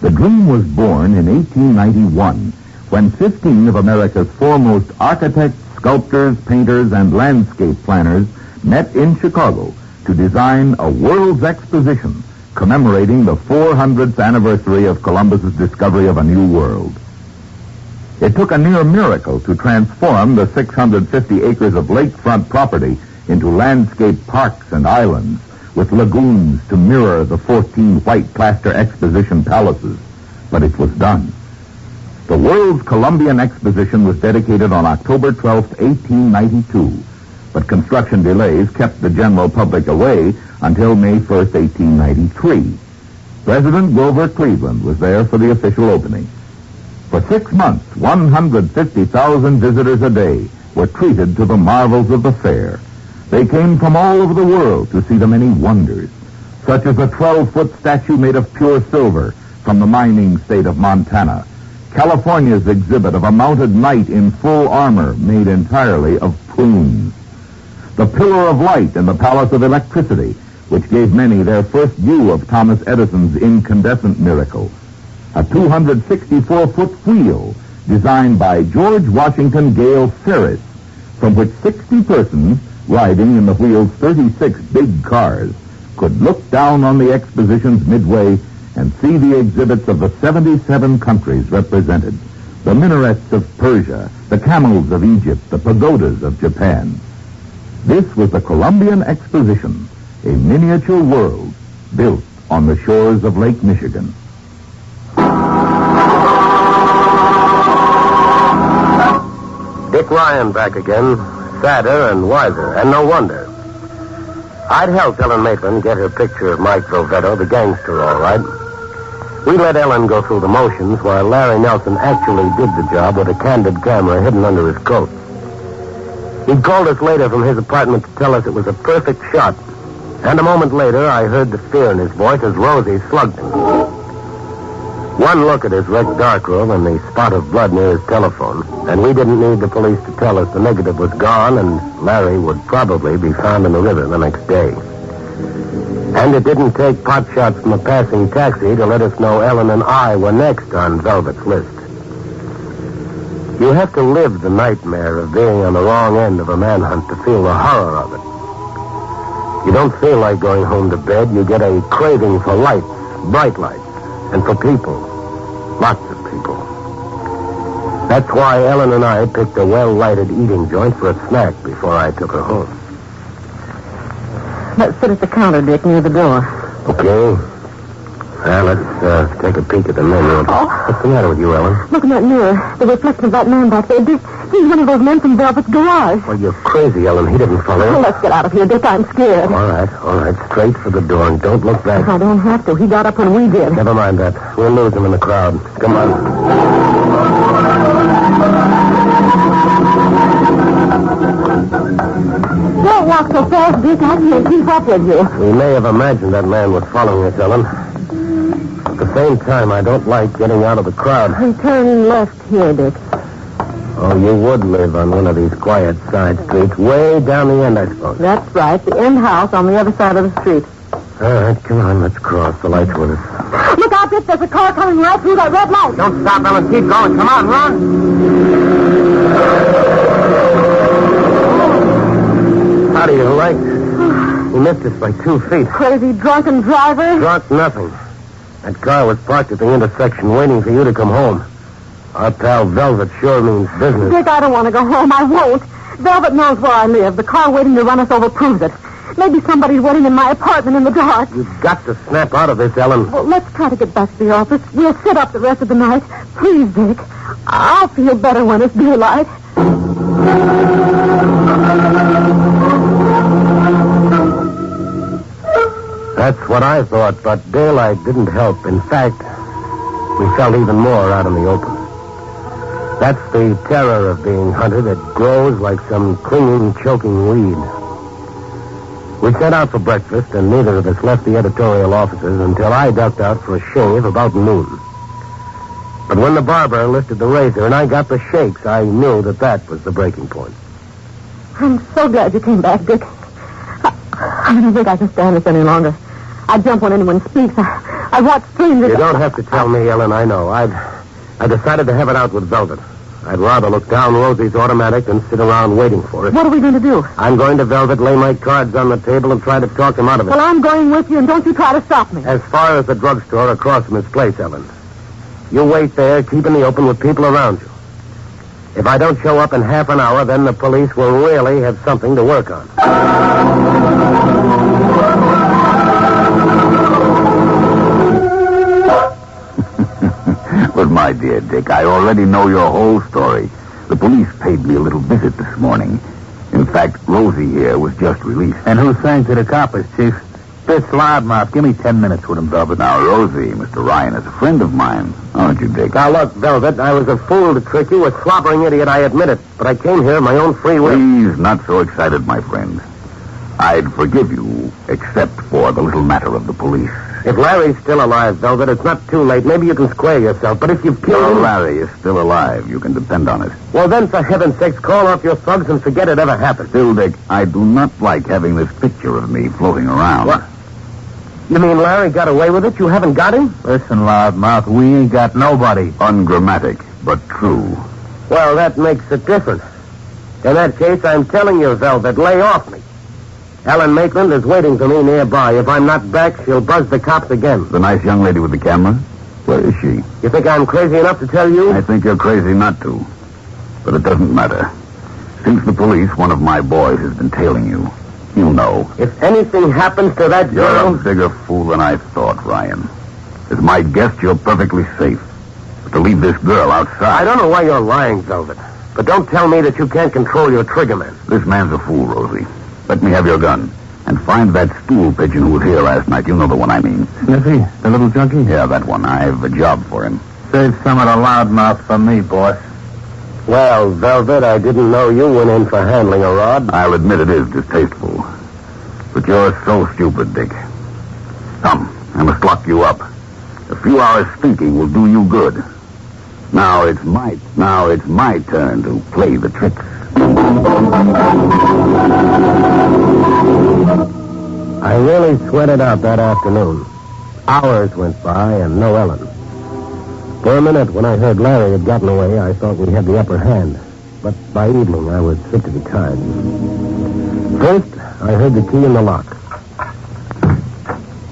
The dream was born in 1891 when 15 of America's foremost architects, sculptors, painters, and landscape planners met in Chicago to design a world's exposition commemorating the 400th anniversary of Columbus's discovery of a new world. It took a near miracle to transform the 650 acres of lakefront property into landscape parks and islands with lagoons to mirror the 14 white plaster exposition palaces. But it was done. The World's Columbian Exposition was dedicated on October 12, 1892, but construction delays kept the general public away until May 1, 1893. President Grover Cleveland was there for the official opening. For 6 months, 150,000 visitors a day were treated to the marvels of the fair. They came from all over the world to see the many wonders, such as a 12-foot statue made of pure silver from the mining state of Montana, California's exhibit of a mounted knight in full armor made entirely of prunes, the Pillar of Light in the Palace of Electricity, which gave many their first view of Thomas Edison's incandescent miracle, a 264-foot wheel designed by George Washington Gale Ferris, from which 60 persons, riding in the wheel's 36 big cars, could look down on the exposition's midway and see the exhibits of the 77 countries represented, the minarets of Persia, the camels of Egypt, the pagodas of Japan. This was the Columbian Exposition, a miniature world built on the shores of Lake Michigan. Dick Ryan back again, sadder and wiser, and no wonder. I'd helped Ellen Maitland get her picture of Mike Rovetto, the gangster, all right. We let Ellen go through the motions while Larry Nelson actually did the job with a candid camera hidden under his coat. He called us later from his apartment to tell us it was a perfect shot. And a moment later, I heard the fear in his voice as Rosie slugged him. One look at his wrecked darkroom and the spot of blood near his telephone, and we didn't need the police to tell us the negative was gone and Larry would probably be found in the river the next day. And it didn't take pot shots from a passing taxi to let us know Ellen and I were next on Velvet's list. You have to live the nightmare of being on the wrong end of a manhunt to feel the horror of it. You don't feel like going home to bed. You get a craving for lights, bright lights, and for people. Lots of people. That's why Ellen and I picked a well-lighted eating joint for a snack before I took her home. Let's sit at the counter, Dick, near the door. Okay. Now, let's take a peek at the menu. Oh. What's the matter with you, Ellen? Look in that mirror. The reflection of that man back there. Dick, he's one of those men from Velvet's garage. Well, you're crazy, Ellen. He didn't follow. Well, let's get out of here, Dick. I'm scared. All right. Straight for the door, and don't look back. I don't have to. He got up when we did. Never mind that. We'll lose him in the crowd. Come on. Don't walk so fast, Dick. I can't keep up with you. We may have imagined that man was following us, Ellen. At the same time, I don't like getting out of the crowd. We turn left here, Dick. Oh, you would live on one of these quiet side streets, way down the end, I suppose. That's right. The end house on the other side of the street. All right, come on, let's cross. The light's with us. Look out, Dick. There's a car coming right through that red light. Don't stop, Ellen. Keep going. Come on, run. How do you like? He missed us by 2 feet. Crazy drunken driver. Drunk nothing. That car was parked at the intersection waiting for you to come home. Our pal Velvet sure means business. Dick, I don't want to go home. I won't. Velvet knows where I live. The car waiting to run us over proves it. Maybe somebody's waiting in my apartment in the dark. You've got to snap out of this, Ellen. Well, let's try to get back to the office. We'll sit up the rest of the night. Please, Dick. I'll feel better when it's daylight. That's what I thought, but daylight didn't help. In fact, we felt even more out in the open. That's the terror of being hunted. It grows like some clinging, choking weed. We set out for breakfast, and neither of us left the editorial offices until I ducked out for a shave about noon. But when the barber lifted the razor and I got the shakes, I knew that was the breaking point. I'm so glad you came back, Dick. I don't think I can stand this any longer. I jump when anyone speaks. I watch strangers. You don't have to tell me, Ellen. I know. I decided to have it out with Velvet. I'd rather look down Rosie's automatic than sit around waiting for it. What are we going to do? I'm going to Velvet, lay my cards on the table, and try to talk him out of it. Well, I'm going with you, and don't you try to stop me. As far as the drugstore across from his place, Ellen. You wait there, keep in the open with people around you. If I don't show up in half an hour, then the police will really have something to work on. But, my dear Dick, I already know your whole story. The police paid me a little visit this morning. In fact, Rosie here was just released. And who sang to the coppers, Chief? This loudmouth. Give me 10 minutes with him, Velvet. Now, Rosie, Mr. Ryan, is a friend of mine. Aren't you, Dick? Now, look, Velvet, I was a fool to trick you. A slobbering idiot, I admit it. But I came here of my own free will. Please, not so excited, my friend. I'd forgive you, except for the little matter of the police. If Larry's still alive, Velvet, it's not too late. Maybe you can square yourself. But if you've killed him... Larry is still alive. You can depend on it. Well, then, for heaven's sakes, call off your thugs and forget it ever happened. Still, Dick, I do not like having this picture of me floating around. What? You mean Larry got away with it? You haven't got him? Listen, loudmouth, we ain't got nobody. Ungrammatic, but true. Well, that makes it different. In that case, I'm telling you, Velvet, lay off me. Ellen Maitland is waiting for me nearby. If I'm not back, she'll buzz the cops again. The nice young lady with the camera? Where is she? You think I'm crazy enough to tell you? I think you're crazy not to. But it doesn't matter. Since the police, one of my boys has been tailing you. You'll know. If anything happens to that girl... You're a bigger fool than I thought, Ryan. As my guest, you're perfectly safe. But to leave this girl outside... I don't know why you're lying, Velvet. But don't tell me that you can't control your triggerman. This man's a fool, Rosie. Let me have your gun. And find that stool pigeon who was here last night. You know the one I mean. Sniffy, the little junkie? Yeah, that one. I have a job for him. Save some of the loudmouth for me, boss. Well, Velvet, I didn't know you went in for handling a rod. I'll admit it is distasteful. But you're so stupid, Dick. Come, I must lock you up. A few hours thinking will do you good. Now it's my turn to play the tricks. I really sweated out that afternoon. Hours went by and no Ellen. For a minute, when I heard Larry had gotten away, I thought we had the upper hand. But by evening, I was sick to be tired. First, I heard the key in the lock.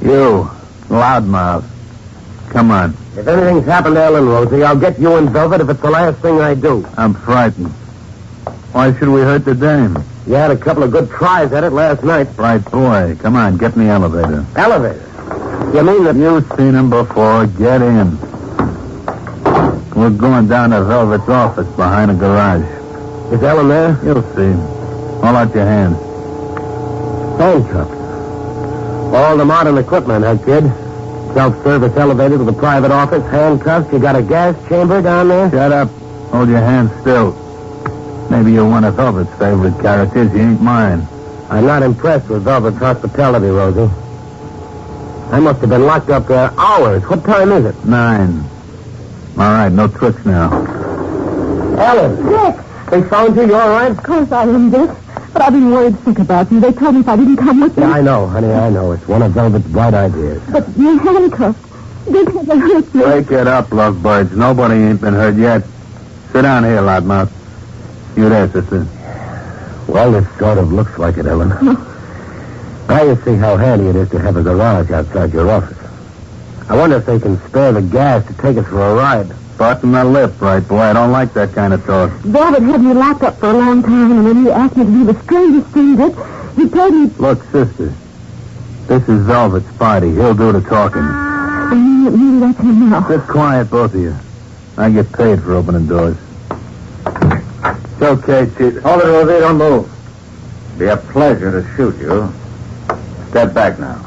You, loudmouth. Come on. If anything's happened to Ellen, Rosie, I'll get you in velvet if it's the last thing I do. I'm frightened. Why should we hurt the dame? You had a couple of good tries at it last night. Right boy. Come on, get in the elevator. Elevator? You mean that... You've seen him before. Get in. We're going down to Velvet's office behind a garage. Is Ellen there? You'll see. Hold out your hands. Handcuffs. All the modern equipment, huh, kid? Self-service elevator to the private office, handcuffs. You got a gas chamber down there? Shut up. Hold your hands still. Maybe you're one of Velvet's favorite characters. You ain't mine. I'm not impressed with Velvet's hospitality, Rosie. I must have been locked up there hours. What time is it? 9. All right, no tricks now. Ellen. Dick. They found you. You all right? Of course I am, Dick. But I've been worried sick about you. They told me if I didn't come with you... Yeah, I know, honey, I know. It's one of Velvet's bright ideas. But you're handcuffed. Dick hasn't hurt you. Break it up, lovebirds. Nobody ain't been hurt yet. Sit down here, loudmouth. You there, sister. Well, this sort of looks like it, Ellen. Now you see how handy it is to have a garage outside your office. I wonder if they can spare the gas to take us for a ride. Button the lip, right, boy. I don't like that kind of talk. Velvet had me locked up for a long time, and then he asked me to do the strangest thing, Dick. He told me... Look, sister, this is Velvet's party. He'll do the talking. Maybe that's him now. Sit quiet, both of you. I get paid for opening doors. It's okay, Chief. Hold it, Rosie. Don't move. Be a pleasure to shoot you. Step back now.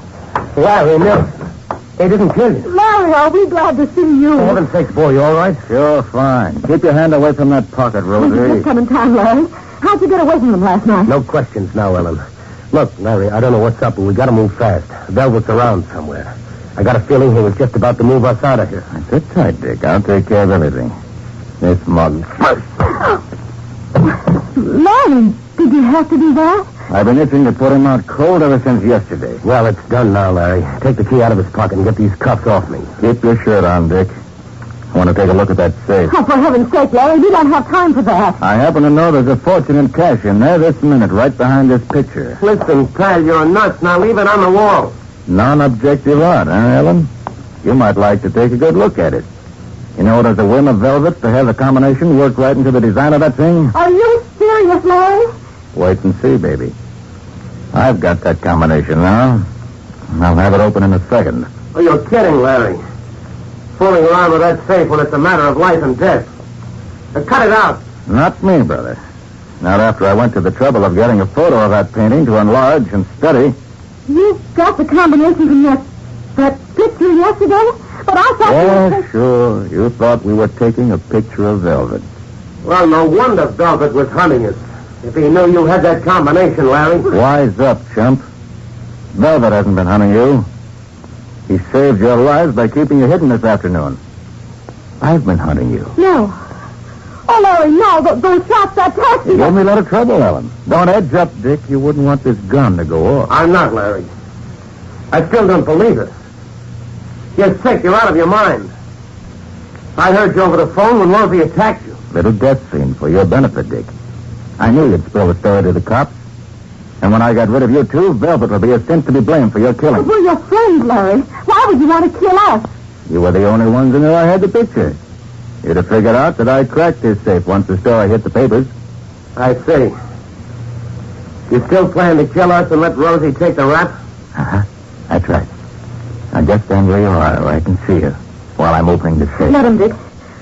Larry Nelson. They didn't kill you. Larry, are we glad to see you? For heaven's sakes, boy, you all right? Sure, fine. Keep your hand away from that pocket, Rosie. We just come in time, Larry. How'd you get away from them last night? No questions now, Ellen. Look, Larry, I don't know what's up, but we gotta move fast. Velvet's around somewhere. I got a feeling he was just about to move us out of here. Sit tight, Dick. I'll take care of everything. This mug first. Larry, did you have to do that? I've been itching to put him out cold ever since yesterday. Well, it's done now, Larry. Take the key out of his pocket and get these cuffs off me. Keep your shirt on, Dick. I want to take a look at that safe. Oh, for heaven's sake, Larry, we don't have time for that. I happen to know there's a fortune in cash in there this minute, right behind this picture. Listen, pal, you're nuts. Now leave it on the wall. Non-objective art, huh, Ellen? You might like to take a good look at it. You know, there's a whim of Velvet to have the combination work right into the design of that thing. Are you serious, Larry? Wait and see, baby. I've got that combination now. I'll have it open in a second. Oh, you're kidding, Larry. Fooling around with that safe when it's a matter of life and death. Now, cut it out. Not me, brother. Not after I went to the trouble of getting a photo of that painting to enlarge and study. You got the combination from that picture yesterday? But I thought... Yeah, sure. You thought we were taking a picture of Velvet. Well, no wonder Velvet was hunting us. If he knew you had that combination, Larry. Wise up, chump. Velvet hasn't been hunting you. He saved your lives by keeping you hidden this afternoon. I've been hunting you. No. Oh, Larry, no. Those shots, that taxi... You gave me a lot of trouble, Ellen. Don't edge up, Dick. You wouldn't want this gun to go off. I'm not, Larry. I still don't believe it. You're sick. You're out of your mind. I heard you over the phone when Rosie attacked you. Little death scene for your benefit, Dick. I knew you'd spill the story to the cops. And when I got rid of you, too, Velvet would be a stint to be blamed for your killing. But we're your friends, Larry. Why would you want to kill us? You were the only ones who knew I had the picture. You'd have figured out that I cracked this safe once the story hit the papers. I see. You still plan to kill us and let Rosie take the rap? Uh-huh. That's right. Now just stand where you are where I can see you while I'm opening the safe. Let him, Dick.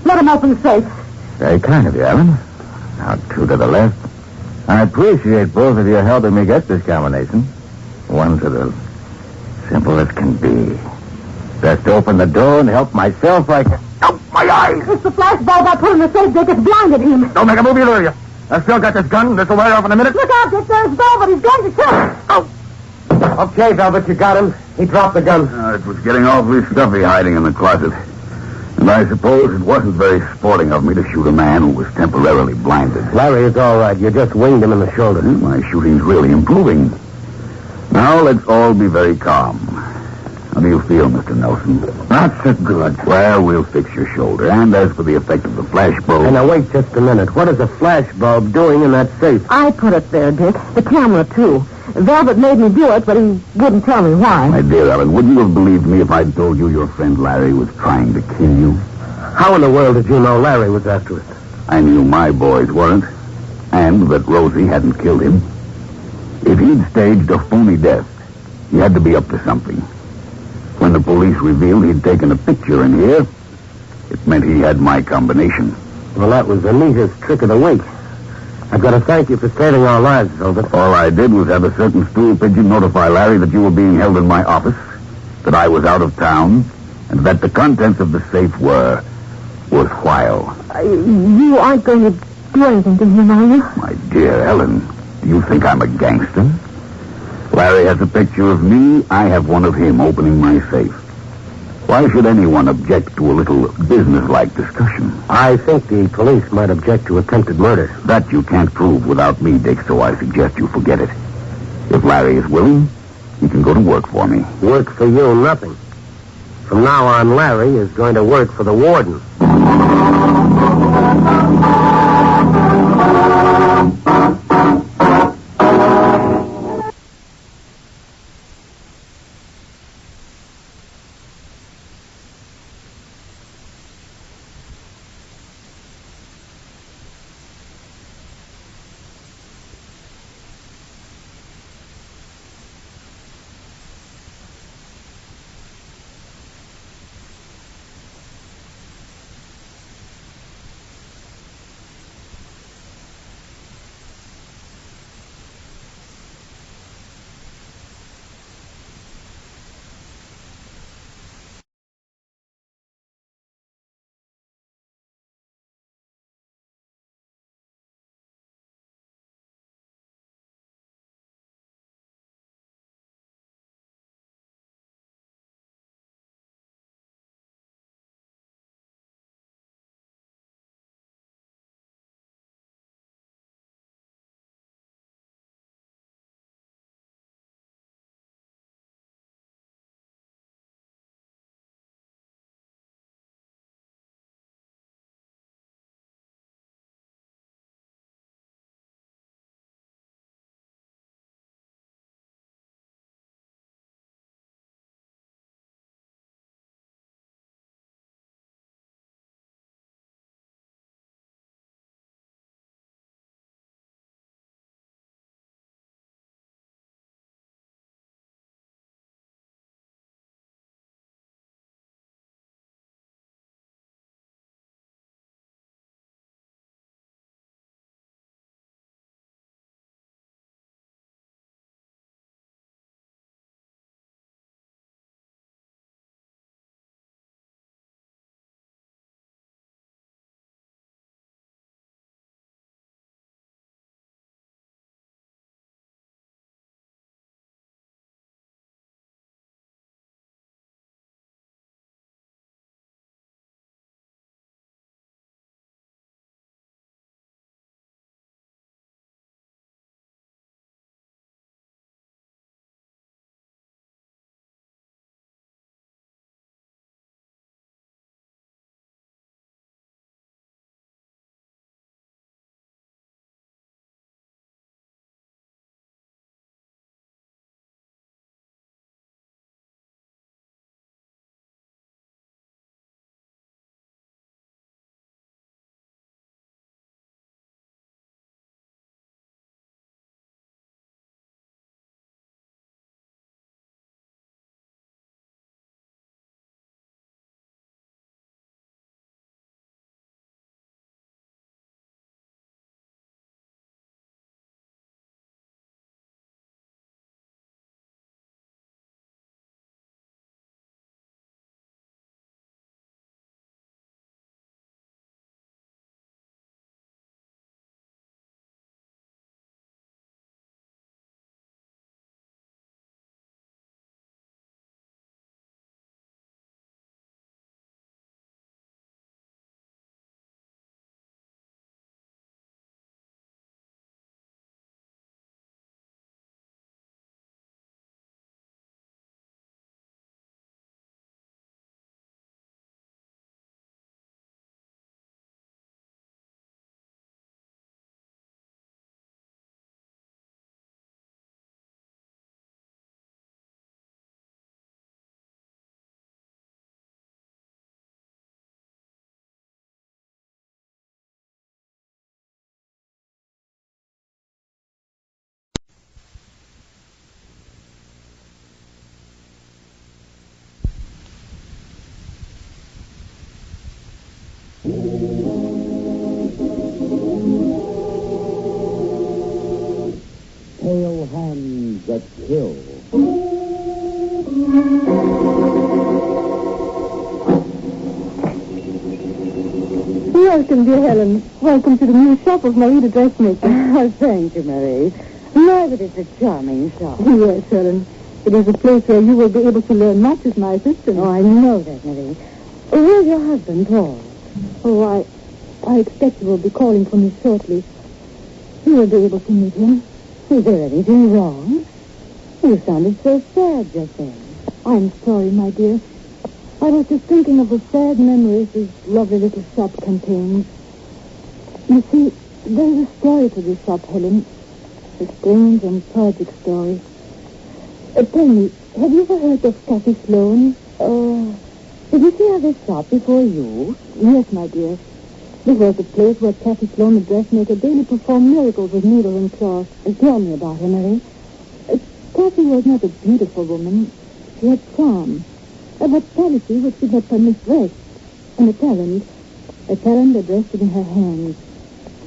Let him open the safe. Very kind of you, Ellen. Now, 2 to the left. I appreciate both of you helping me get this combination. 1 to the simple as can be. Just open the door and help myself like... Out my eyes! It's the flash bulb I put in the safe, Dick. It's blinded him. Don't make a move, either of you. I've still got this gun. This will wear off in a minute. Look out, Dick. There's Velvet. He's going to kill us. Oh. Okay, Velvet, you got him. He dropped the gun. It was getting awfully stuffy hiding in the closet. And I suppose it wasn't very sporting of me to shoot a man who was temporarily blinded. Larry, it's all right. You just winged him in the shoulder. My shooting's really improving. Now let's all be very calm. How do you feel, Mr. Nelson? Not so good. Well, we'll fix your shoulder. And as for the effect of the flash bulb... Hey, now, wait just a minute. What is a flash bulb doing in that safe? I put it there, Dick. The camera, too. Velvet made me do it, but he wouldn't tell me why. My dear Ellen, wouldn't you have believed me if I'd told you your friend Larry was trying to kill you? How in the world did you know Larry was after it? I knew my boys weren't, and that Rosie hadn't killed him. If he'd staged a phony death, he had to be up to something. When the police revealed he'd taken a picture in here, it meant he had my combination. Well, that was the neatest trick of the week. I've got to thank you for saving our lives, Velvet. All I did was have a certain stool pigeon notify Larry that you were being held in my office, that I was out of town, and that the contents of the safe were worthwhile. You aren't going to do anything to him, are you? My dear Ellen, do you think I'm a gangster? Larry has a picture of me. I have one of him opening my safe. Why should anyone object to a little business-like discussion? I think the police might object to attempted murder. That you can't prove without me, Dick, so I suggest you forget it. If Larry is willing, he can go to work for me. Work for you, nothing. From now on, Larry is going to work for the warden. Pale hands that kill. Welcome, dear Helen. Welcome to the new shop of Marie the dressmaker. Oh, thank you, Marie. My, but it's a charming shop. Yes, Helen. It is a place where you will be able to learn much as my assistant. Oh, I know that, Marie. Where's your husband, Paul? Oh, I expect you will be calling for me shortly. You will be able to meet him. Is there anything wrong? You sounded so sad just then. I'm sorry, my dear. I was just thinking of the sad memories this lovely little shop contains. You see, there's a story to this shop, Helen. A strange and tragic story. Tell me, have you ever heard of Kathy Sloan? Did you see how this shop before you? Yes, my dear. This was the place where Kathy Sloan, the dressmaker, daily performed miracles with needle and cloth. Tell me about her, Marie. Kathy was not a beautiful woman. She had charm. But quality which did not permit rest. And a talent that rested in her hands.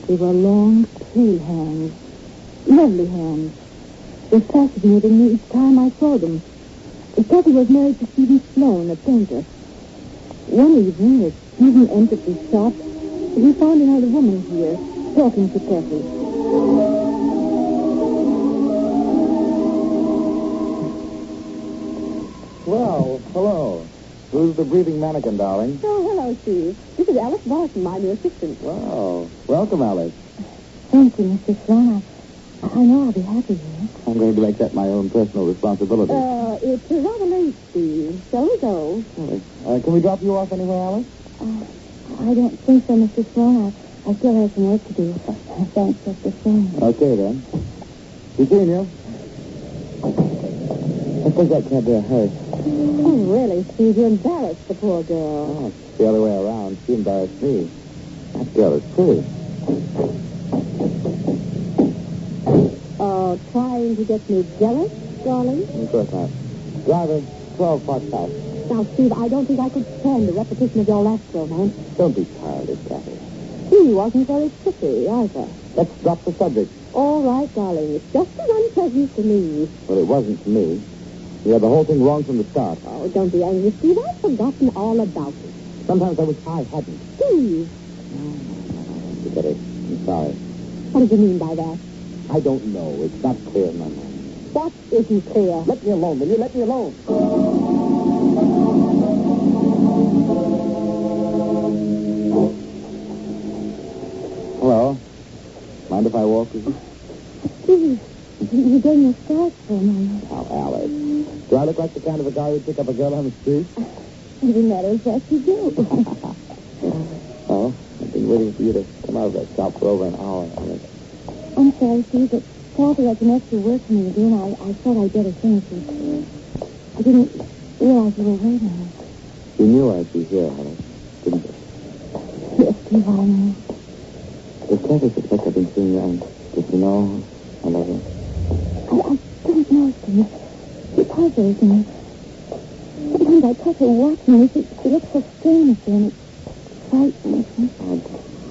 They were long, pale hands. Lovely hands. They fascinated me each time I saw them. Kathy was married to Stephen Sloan, a painter. One evening, as Stephen entered the shop, he found another woman here, talking to Kathy. Well, hello. Who's the breathing mannequin, darling? Oh, hello, Steve. This is Alice Barton, my new assistant. Wow. Welcome, Alice. Thank you, Mr. Sloan. I know I'll be happy here. I'm going to make that my own personal responsibility. It's rather late, Steve. Shall we go? Can we drop you off anywhere, Alice? I don't think so, Mr. Sloan. I still have some work to do. Thanks, Mr. Sloan. Okay, then. Be seeing you. I think that can't be a hurry. Oh, really, Steve? You embarrassed the poor girl. Oh, it's the other way around. She embarrassed me. That girl is pretty. Trying to get me jealous, darling? Of course not. Driver, 12 parts past. Now, Steve, I don't think I could stand the repetition of your last romance. Don't be childish, Kathy. He wasn't very pretty, either. Let's drop the subject. All right, darling. It's just as unpleasant to me. Well, it wasn't to me. You had the whole thing wrong from the start. Oh, don't be angry, Steve. I've forgotten all about it. Sometimes I wish I hadn't. Steve. Forget it. I'm sorry. What did you mean by that? I don't know. It's not clear in my mind. What isn't clear? Let me alone, will you? Let me alone. Hello. Mind if I walk with you? Steve, you gave me a start for a moment. Now, Alice. Do I look like the kind of a guy who'd pick up a girl on the street? As a matter of fact, you do. Oh, I've been waiting for you to come out of that shop for over an hour, Alice. I'm sorry, Steve, but Kathy had some extra work for me to do, and I thought I'd better finish it. I didn't realize you were waiting. You knew I'd be here, Alice, didn't you? Yes, Steve, I know. Does Kathy suspect I've been seeing you on? Does she know I love her? I didn't know, Steve. She puzzles me. Sometimes I catch her watching me. She looks so strange, and it frightens me.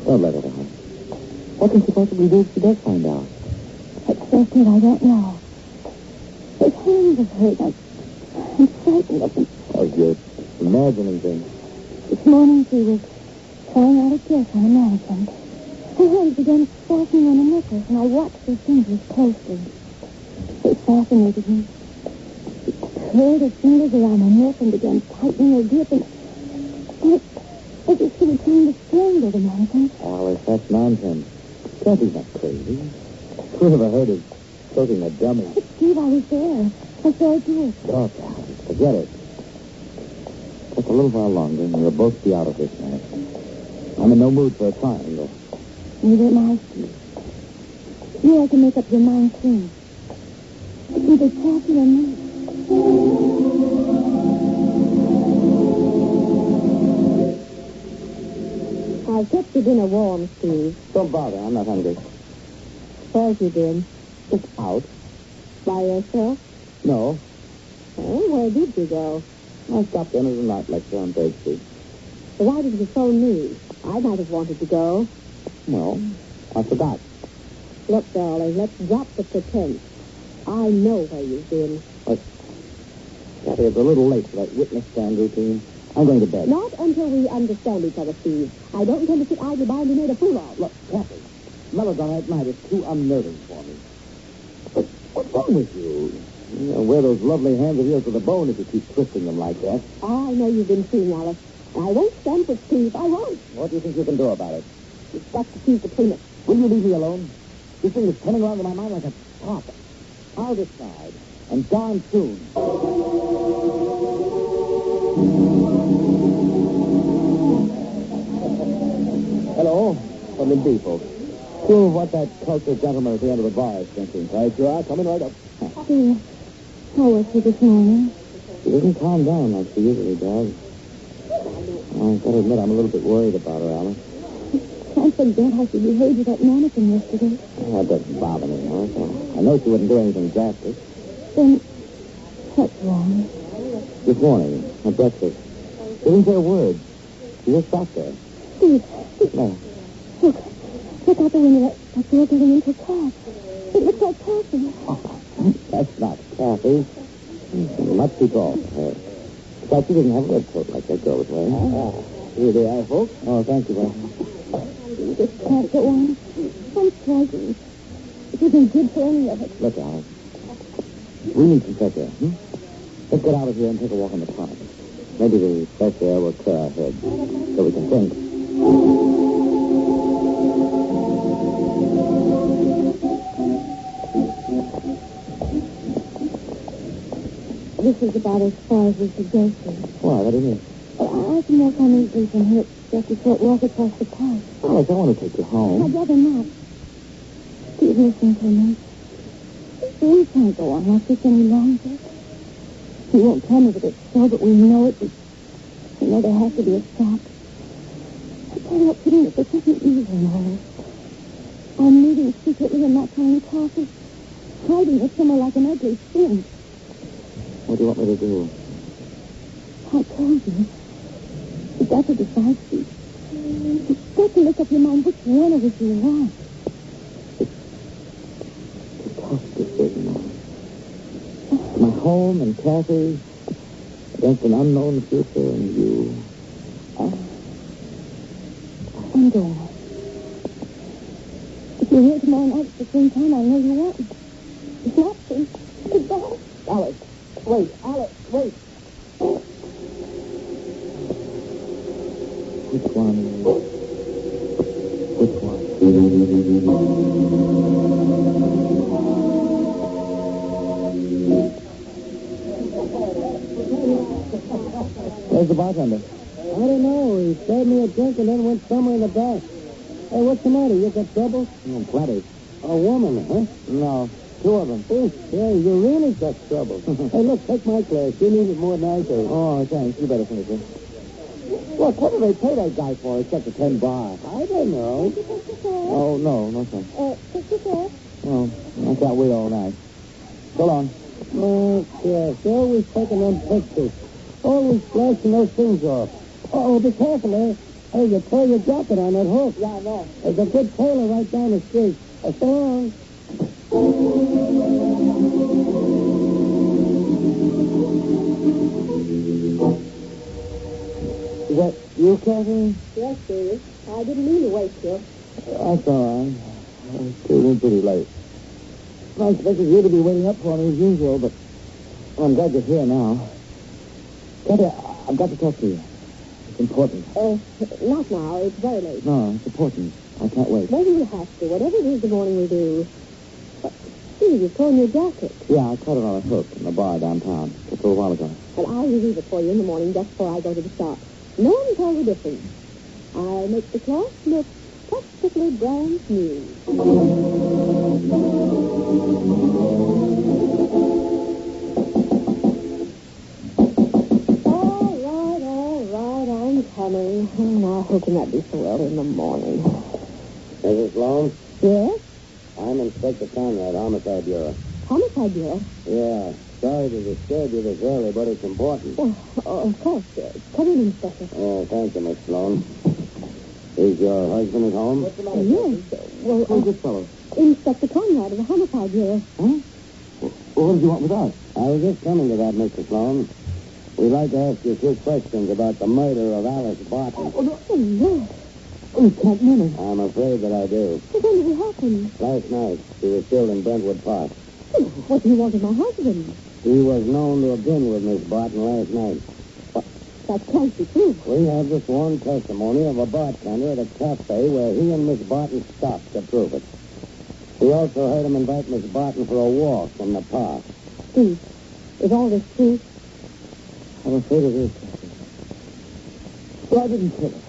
Don't let her down. What can she possibly do if she does find out? That's it, I don't know. There's hands of hers. I'm frightened of them. Oh, you're imagining things. This morning she was trying out a dress on a mannequin. Her hands began fastening on a necklace, and I watched her fingers closely. It fascinated me. She curled her fingers around my neck and began tightening her grip, and it as if she were trying to strangle the mannequin. Alice, that's nonsense. Kathy's not crazy. Who ever heard of choking a dummy? But Steve, I was there. I saw her do it. Look, Alice, forget it. Just a little while longer, and we'll both be out of this mess. I'm in no mood for a triangle. Neither am I, Steve. You have to make up your mind soon. It's either Kathy or me. I've kept your dinner warm, Steve. Don't bother, I'm not hungry. Where's you been? It's out. By yourself? No. Oh, where did you go? I stopped in at a night lecture on Third Street. Why did you phone me? I might have wanted to go. Well, I forgot. Look, darling, let's drop the pretense. I know where you've been. Kathy, it's a little late for that witness stand routine. I'm going to bed. Not until we understand each other, Steve. I don't intend to sit idly by and be made a fool of. Look, Kathy, melodrama at night is too unnerving for me. But what's wrong with you? You'll wear those lovely hands of yours to the bone if you keep twisting them like that. I know you've been seeing Alice. I won't stand for Steve. I won't. What do you think you can do about it? You've got to choose between us. Will you leave me alone? This thing is turning around in my mind like a top. I'll decide. And darn soon. Hello. From the depot. Two of what that cultured gentleman at the end of the bar is thinking. Right, you are. Coming right up. Steve, how was she this morning? She doesn't calm down like she usually does. I've got to admit, I'm a little bit worried about her, Alice. Can't forget how she behaved with that mannequin yesterday. That doesn't bother me, Alice. I know she wouldn't do anything drastic. Then, what's wrong? This morning, at breakfast, she didn't say a word. She just sat there. Steve, No. look out the window. That girl getting into a car. It looks like Kathy. That's not Kathy. She's much too tall for her. Besides, she didn't have a red coat like that girl was wearing. Here they are, folks. Oh, thank you, boy. You just can't go on. I'm frightened. It isn't good for any of us. Look, Alice. We need some fresh air, Let's get out of here and take a walk in the park. Maybe the fresh air will clear our heads so we can think. This is about as far as we could go, Steve. Why? What do you mean? I can walk on easily from here. Just a short walk across the park. Alice, I want to take you home. I'd rather not. Steve, listen to me. We can't go on like this any longer. You won't tell me that it's so, but we know it. We know there has to be a stop. I tell you what, putting it this isn't easy, Molly. I'm meeting secretly and not telling Kathy. Hiding it somewhere like an ugly sin. What do you want me to do? I told you. You've got to decide, Steve. You've got to make up your mind which one of us you want. It's a tough decision. My home and Kathy against an unknown future and you. I'm going. If you're here tomorrow night at the same time, I know you want me. It's not safe. Goodbye. Alice, wait. Alice, wait. Which one? Which one? Where's the bartender? I don't know. He served me a drink and then went somewhere in the back. Hey, what's the matter? You got trouble? Plenty. A woman, huh? No, two of them. Oh, yeah, you really got trouble. Hey, look, take my glass. You need it more than I do. Oh, thanks. You better finish it. Look, what do they pay that guy for except a 10 bar? I don't know. Oh, no thanks. Oh, I can't wait all night. So long. Oh, yes. They're always taking them pictures. Always flashing those things off. Oh, be careful, eh? Hey, you throw your jacket on that hook. Yeah, I know. There's a good tailor right down the street. So long. Is that you, Kathy? Yes, Steve. I didn't mean to wake you. That's all right. I'm still in pretty late. I expected you to be waiting up for me as usual, but I'm glad you're here now. Kathy, I've got to talk to you. It's important. Not now. It's very late. No, it's important. I can't wait. Maybe we'll have to. Whatever it is the morning we do. Steve, you've torn your jacket. Yeah, I caught it on a hook in the bar downtown just a little while ago. And I'll relieve it for you in the morning just before I go to the shop. No one can tell the difference. I'll make the cloth look practically brand new. All right, I'm coming. Oh, now, who can that be so early in the morning? Mrs. Sloan? Yes? I'm Inspector Conrad, Homicide Bureau. Homicide Bureau? Yeah. Sorry to disturb you this early, but it's important. Oh, of course. Come in, Inspector. Oh, thank you, Miss Sloan. Is your husband at home? Yes. Well, Who's this fellow? Inspector Conrad of the Homicide Bureau. Huh? What did you want with us? I was just coming to that, Mr. Sloan. We'd like to ask you a few questions about the murder of Alice Barton. Oh, no. You can't mean it. I'm afraid that I do. But when did it happen? Last night, she was killed in Brentwood Park. What do you want with my husband? He was known to have been with Miss Barton last night. That can't be true. We have the sworn testimony of a bartender at a cafe where he and Miss Barton stopped to prove it. We also heard him invite Miss Barton for a walk in the park. Steve, is all this true? I'm afraid it is. Well, I didn't kill her.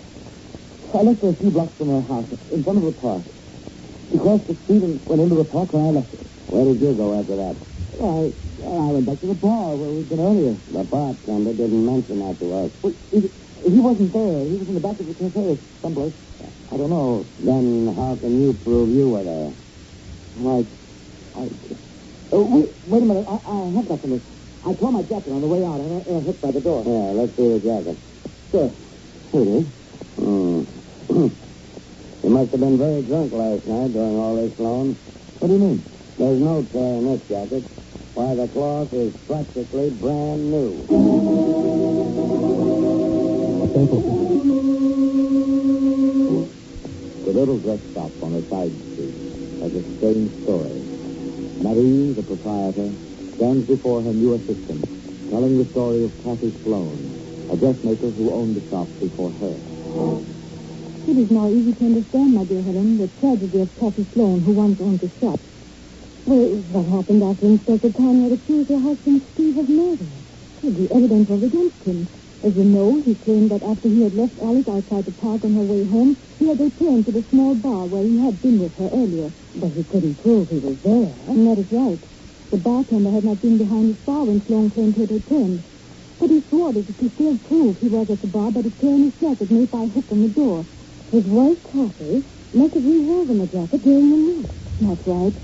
I left her a few blocks from her house, in front of the park. She crossed the street and went into the park where I left her. Where did you go after that? I went back to the bar where we'd been earlier. The bartender didn't mention that to us. Well, he wasn't there. He was in the back of the cafe someplace. I don't know. Then how can you prove you were there? Wait a minute. I have got something. I tore my jacket on the way out and I hit by the door. Yeah, let's see the jacket. Sure. Here it is. You must have been very drunk last night during all this, Sloan. What do you mean? There's no tear in this jacket. Why, the cloth is practically brand new. The little dress shop on a side street has a strange story. Marie, the proprietor, stands before her new assistant, telling the story of Kathy Sloan, a dressmaker who owned the shop before her. It is now easy to understand, my dear Helen, the tragedy of Kathy Sloan, who once owned the shop. Well, what happened after Inspector Conrad accused her husband Steve of murder? Well, the evidence was against him. As you know, he claimed that after he had left Alice outside the park on her way home, he had returned to the small bar where he had been with her earlier. But he couldn't prove he was there. And that is right. The bartender had not been behind his bar when Sloan claimed he had returned. But he swore that he could still prove he was at the bar by the tear in his jacket made by a hook on the door. His wife, Kathy, must have rewoven the jacket during the night. That's right.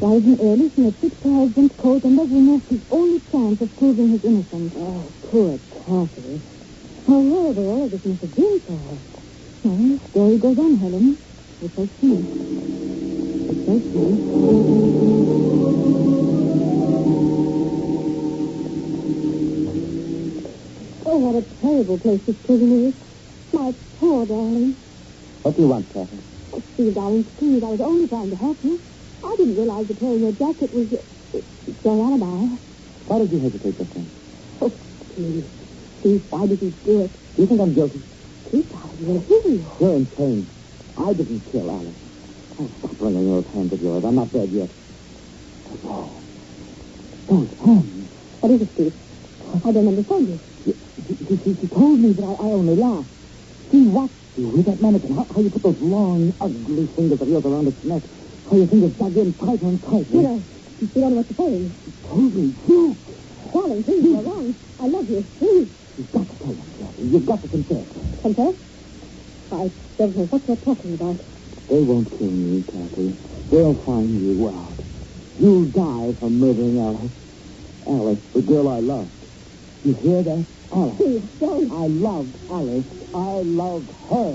Rising early, he had fixed her husband's coat and thus removed his only chance of proving his innocence. Oh, poor Kathy. How horrible all of this must have been for her. Well, the story goes on, Helen. We shall see. We shall see. Oh, what a terrible place this prison is. My poor darling. What do you want, Kathy? Oh, Steve, darling, please, I was only trying to help you. I didn't realize that tearing your jacket was your alibi. Why did you hesitate just then? Oh, please. Steve, why did you do it? Do you think I'm guilty? Keep darling, you're a hero. You're insane. I didn't kill Alice. Oh, stop wringing those hands of yours. I'm not dead yet. Oh, those hands. What is it, Steve? I don't understand you. She told me that I only laughed. She watched you with that mannequin. How you put those long, ugly fingers of yours around its neck. How your fingers dug in tighter and tighter. You don't know what you're saying. She told me, you. Darling, please, you're wrong. I love you. Please. You've got to tell them, Kathy. You've got to confess. Confess? I don't know what you're talking about. They won't kill me, Kathy. They'll find you out. You'll die for murdering Alice. Alice, the girl I loved. You hear that? Alice. Please, don't. I loved Alice. I loved her.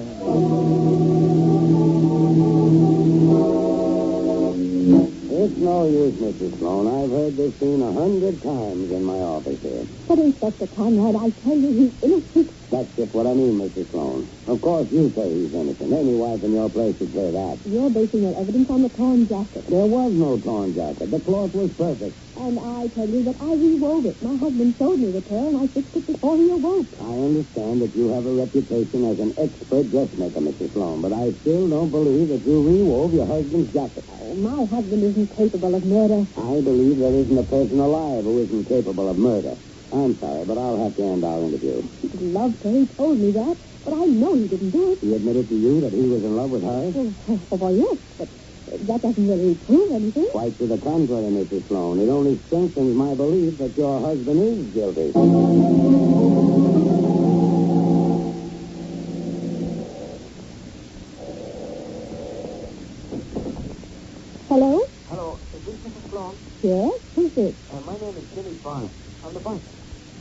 It's no use, Mrs. Sloan. I've heard this scene 100 times in my office here. But Inspector Conrad, I tell you, he's innocent. That's just what I mean, Mrs. Sloan. Of course, you say he's innocent. Any wife in your place would say that. You're basing your evidence on the torn jacket. There was no torn jacket. The cloth was perfect. And I tell you that I rewove it. My husband showed me the tear, and I fixed it before he awoke. I understand that you have a reputation as an expert dressmaker, Mrs. Sloan, but I still don't believe that you rewove your husband's jacket. Oh, my husband isn't capable of murder. I believe there isn't a person alive who isn't capable of murder. I'm sorry, but I'll have to end our interview. He'd love to. He told me that, but I know he didn't do it. He admitted to you that he was in love with her? Well, yes, but that doesn't really prove anything. Quite to the contrary, Mrs. Sloan. It only strengthens my belief that your husband is guilty. Hello? Hello, is this Mrs. Sloan? Yes? Who's this? My name is Jimmy Barnes. I'm the bus.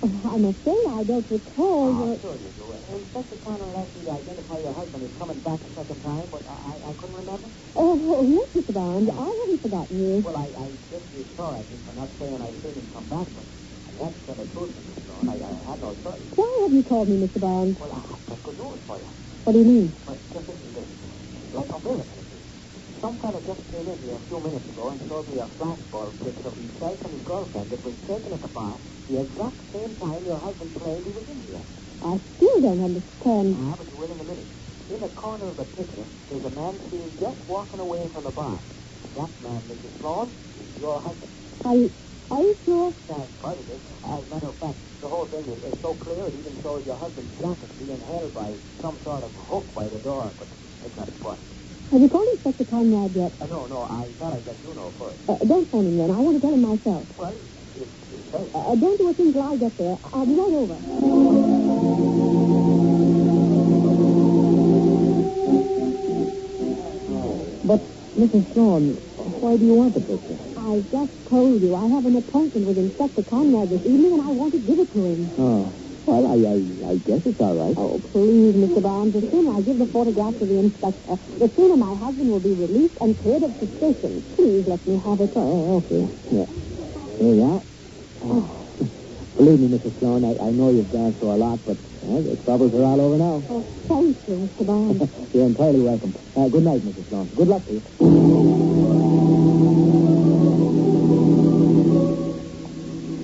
I'm afraid I don't recall your... Sure you do. Inspector Conrad asked me to identify your husband as coming back a second time, but I couldn't remember. Oh, yes, Mr. Barnes. I haven't forgotten you. Well, I guess you saw at me for not saying I seen him come back, but I had to tell the truth, Mrs. Sloan. I had no choice. Why have you called me, Mr. Barnes? Well, I've got good news for you. What do you mean? Well, just listen to this. Like a miracle. Some fella just came in here a few minutes ago and showed me a flashbulb picture of himself and his girlfriend that was taken at the bar the exact same time your husband claimed he was in here. I still don't understand. But you will in a minute. In the corner of the picture, there's a man seen just walking away from the bar. That man, Mrs. Sloan, is your husband. Are you sure? That's positive. As a matter of fact, the whole thing is so clear it even shows your husband's jacket being held by some sort of hook by the door, but it's not important. Have you called Inspector Conrad yet? No, I thought I'd let you know first. Don't phone him then. I want to tell him myself. Well, it's safe. Don't do a thing till I get there. I'll be right over. But, Mrs. Sloan, why do you want the picture? I just told you I have an appointment with Inspector Conrad this evening, and I want to give it to him. Oh. Well, I guess it's all right. Oh, please, Mr. Barnes, the sooner I give the photograph to the inspector, the sooner my husband will be released and cleared of suspicion. Please let me have it. Oh, okay. Yeah. Here you are. Oh. Believe me, Mrs. Sloan, I know you've gone through a lot, but the troubles are all over now. Oh, thank you, Mr. Barnes. You're entirely welcome. Good night, Mrs. Sloan. Good luck to you.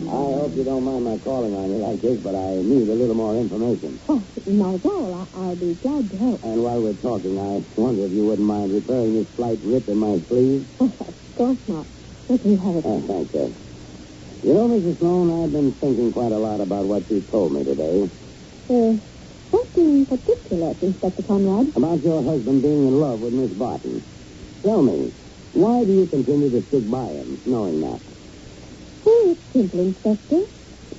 I hope you don't mind my calling on you like this, but I need a little more information. Oh, not at all. I'll be glad to help. And while we're talking, I wonder if you wouldn't mind repairing this slight rip in my sleeve? Oh, of course not. Let me have it. Thanks, Ed. You know, Mrs. Sloan, I've been thinking quite a lot about what you told me today. What in particular, Inspector Conrad? About your husband being in love with Miss Barton. Tell me, why do you continue to stick by him, knowing that? Oh, it's simple, Inspector.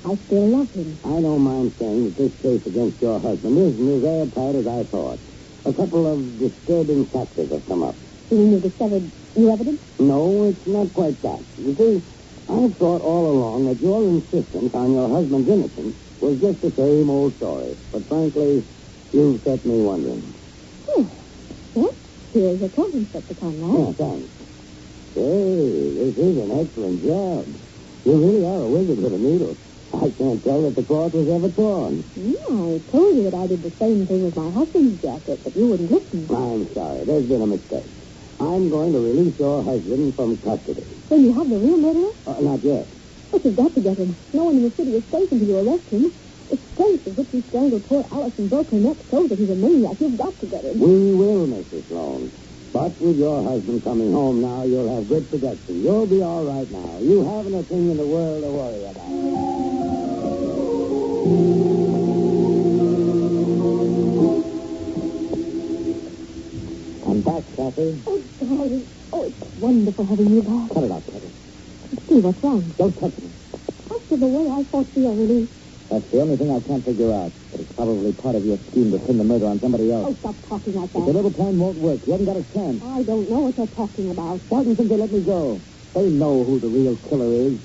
I still love him. I don't mind saying that this case against your husband isn't as airtight as I thought. A couple of disturbing factors have come up. You mean you've discovered new evidence? No, it's not quite that. You see, I've thought all along that your insistence on your husband's innocence was just the same old story. But frankly, you've set me wondering. Well, here's your coat, Inspector Conrad. Yeah, thanks. Hey, this is an excellent job. You really are a wizard with a needle. I can't tell that the cloth was ever torn. Yeah, I told you that I did the same thing with my husband's jacket, but you wouldn't listen. I'm sorry. There's been a mistake. I'm going to release your husband from custody. Then you have the real murderer? Not yet. But you've got to get him. No one in the city is safe until you arrest him. The strength with which he strangled poor Alice and broke her neck shows that he's a maniac. You've got to get him. We will, Mrs. Sloan. But with your husband coming home now, you'll have good protection. You'll be all right now. You haven't a thing in the world to worry about. I'm back, Kathy. Oh, darling. Oh, it's wonderful having you back. Cut it out, Kathy. See, what's wrong? Don't touch me. After the way I fought for your release. That's the only thing I can't figure out. But it's probably part of your scheme to pin the murder on somebody else. Oh, stop talking like that. The little plan won't work. You haven't got a chance. I don't know what you're talking about. Why do you think they let me go? They know who the real killer is.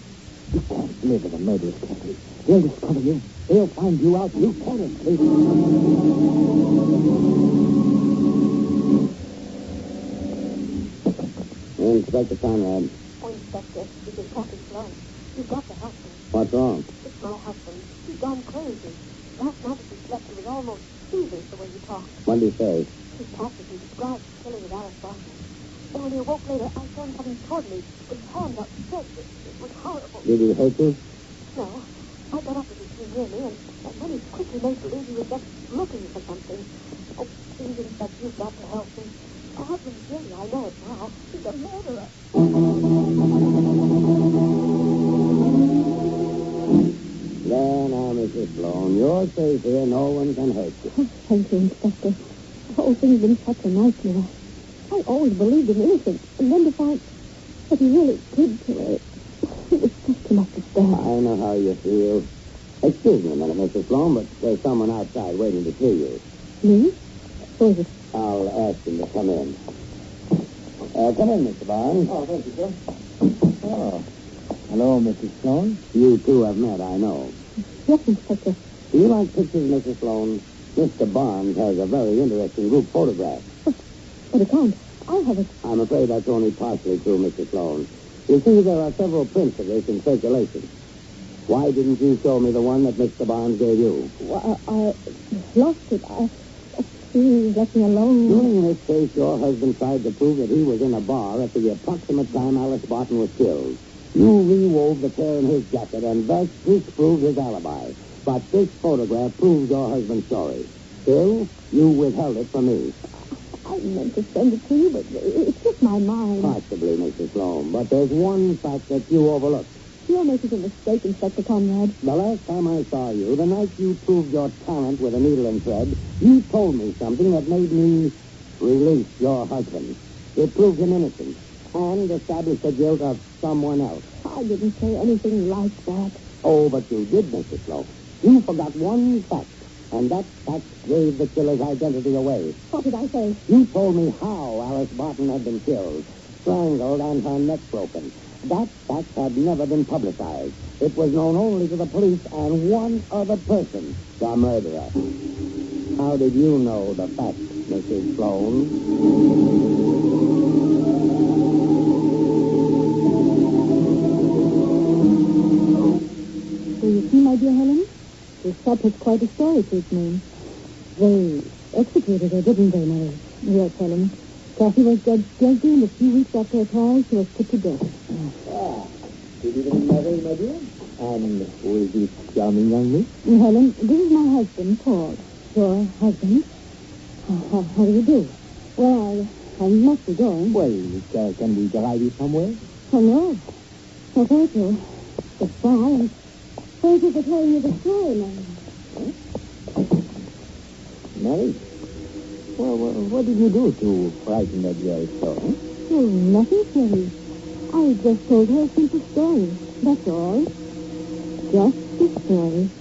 You can't live in a murderous country. They'll discover you. They'll find you out. You can't escape. Inspector Conrad. Oh, Inspector, this is Captain Sloan. You've got to help me. What's wrong? It's my husband. He's gone crazy. Last night as we slept, he was almost feverish the way he talked. What did he say? He practically described the killing of Alice Barton. And when he awoke later, I saw him coming toward me with his hand outstretched. It was horrible. Did he hurt you? No. I got up as he came near me, and then he quickly made believe he was just looking for something. Oh, please, Inspector, you've got to help me. My husband's guilty. I know it now. He's a murderer. There now, Mrs. Sloan. You're safe here. No one can hurt you. Oh, thank you, Inspector. The whole thing's been such a nightmare. I always believed him innocent, and then to find that he really did kill her. It was just too much to stand. I know how you feel. Excuse me a minute, Mrs. Sloan, but there's someone outside waiting to see you. Me? Who is it? I'll ask him to come in. Come in, Mr. Barnes. Oh, thank you, sir. Oh. Hello, Mrs. Sloan. You two have met, I know. Yes, Yes, Inspector. Do you like pictures, Mrs. Sloan? Mr. Barnes has a very interesting group photograph. But I can't. I have it. I'm afraid that's only partially true, Mr. Sloan. You see, there are several prints of this in circulation. Why didn't you show me the one that Mr. Barnes gave you? Well, I lost it. Please let me alone. During this case, your husband tried to prove that he was in a bar at the approximate time Alice Barton was killed. You rewove the tear in his jacket and thus disproved his alibi. But this photograph proves your husband's story. Still, you withheld it from me. I meant to send it to you, but it slipped my mind. Possibly, Mrs. Sloan, but there's one fact that you overlooked. You're making a mistake, Inspector Conrad. The last time I saw you, the night you proved your talent with a needle and thread, you told me something that made me release your husband. It proved him innocent and established the guilt of someone else. I didn't say anything like that. Oh, but you did, Mrs. Sloan. You forgot one fact, and that fact gave the killer's identity away. What did I say? You told me how Alice Barton had been killed, strangled and her neck broken. That fact had never been publicized. It was known only to the police and one other person, the murderer. How did you know the fact, Mrs. Sloan? Do you see, my dear Helen? This chap has quite a story to his name. They executed her, didn't they, Mary? Yes, Helen. Kathy was judged guilty, and a few weeks after her trial, she was put to death. Did you even marry, my dear? And who is this charming young miss? Helen, this is my husband, Paul. Your husband? How do you do? Well, I must be going. Well, can we drive you somewhere? Oh, no. Oh, thank you. Goodbye, and thank you for telling me the story, Mary. Mary? Well, what did you do to frighten that girl so? Oh, nothing, Mary. I just told her a simple story. That's all. Just a story.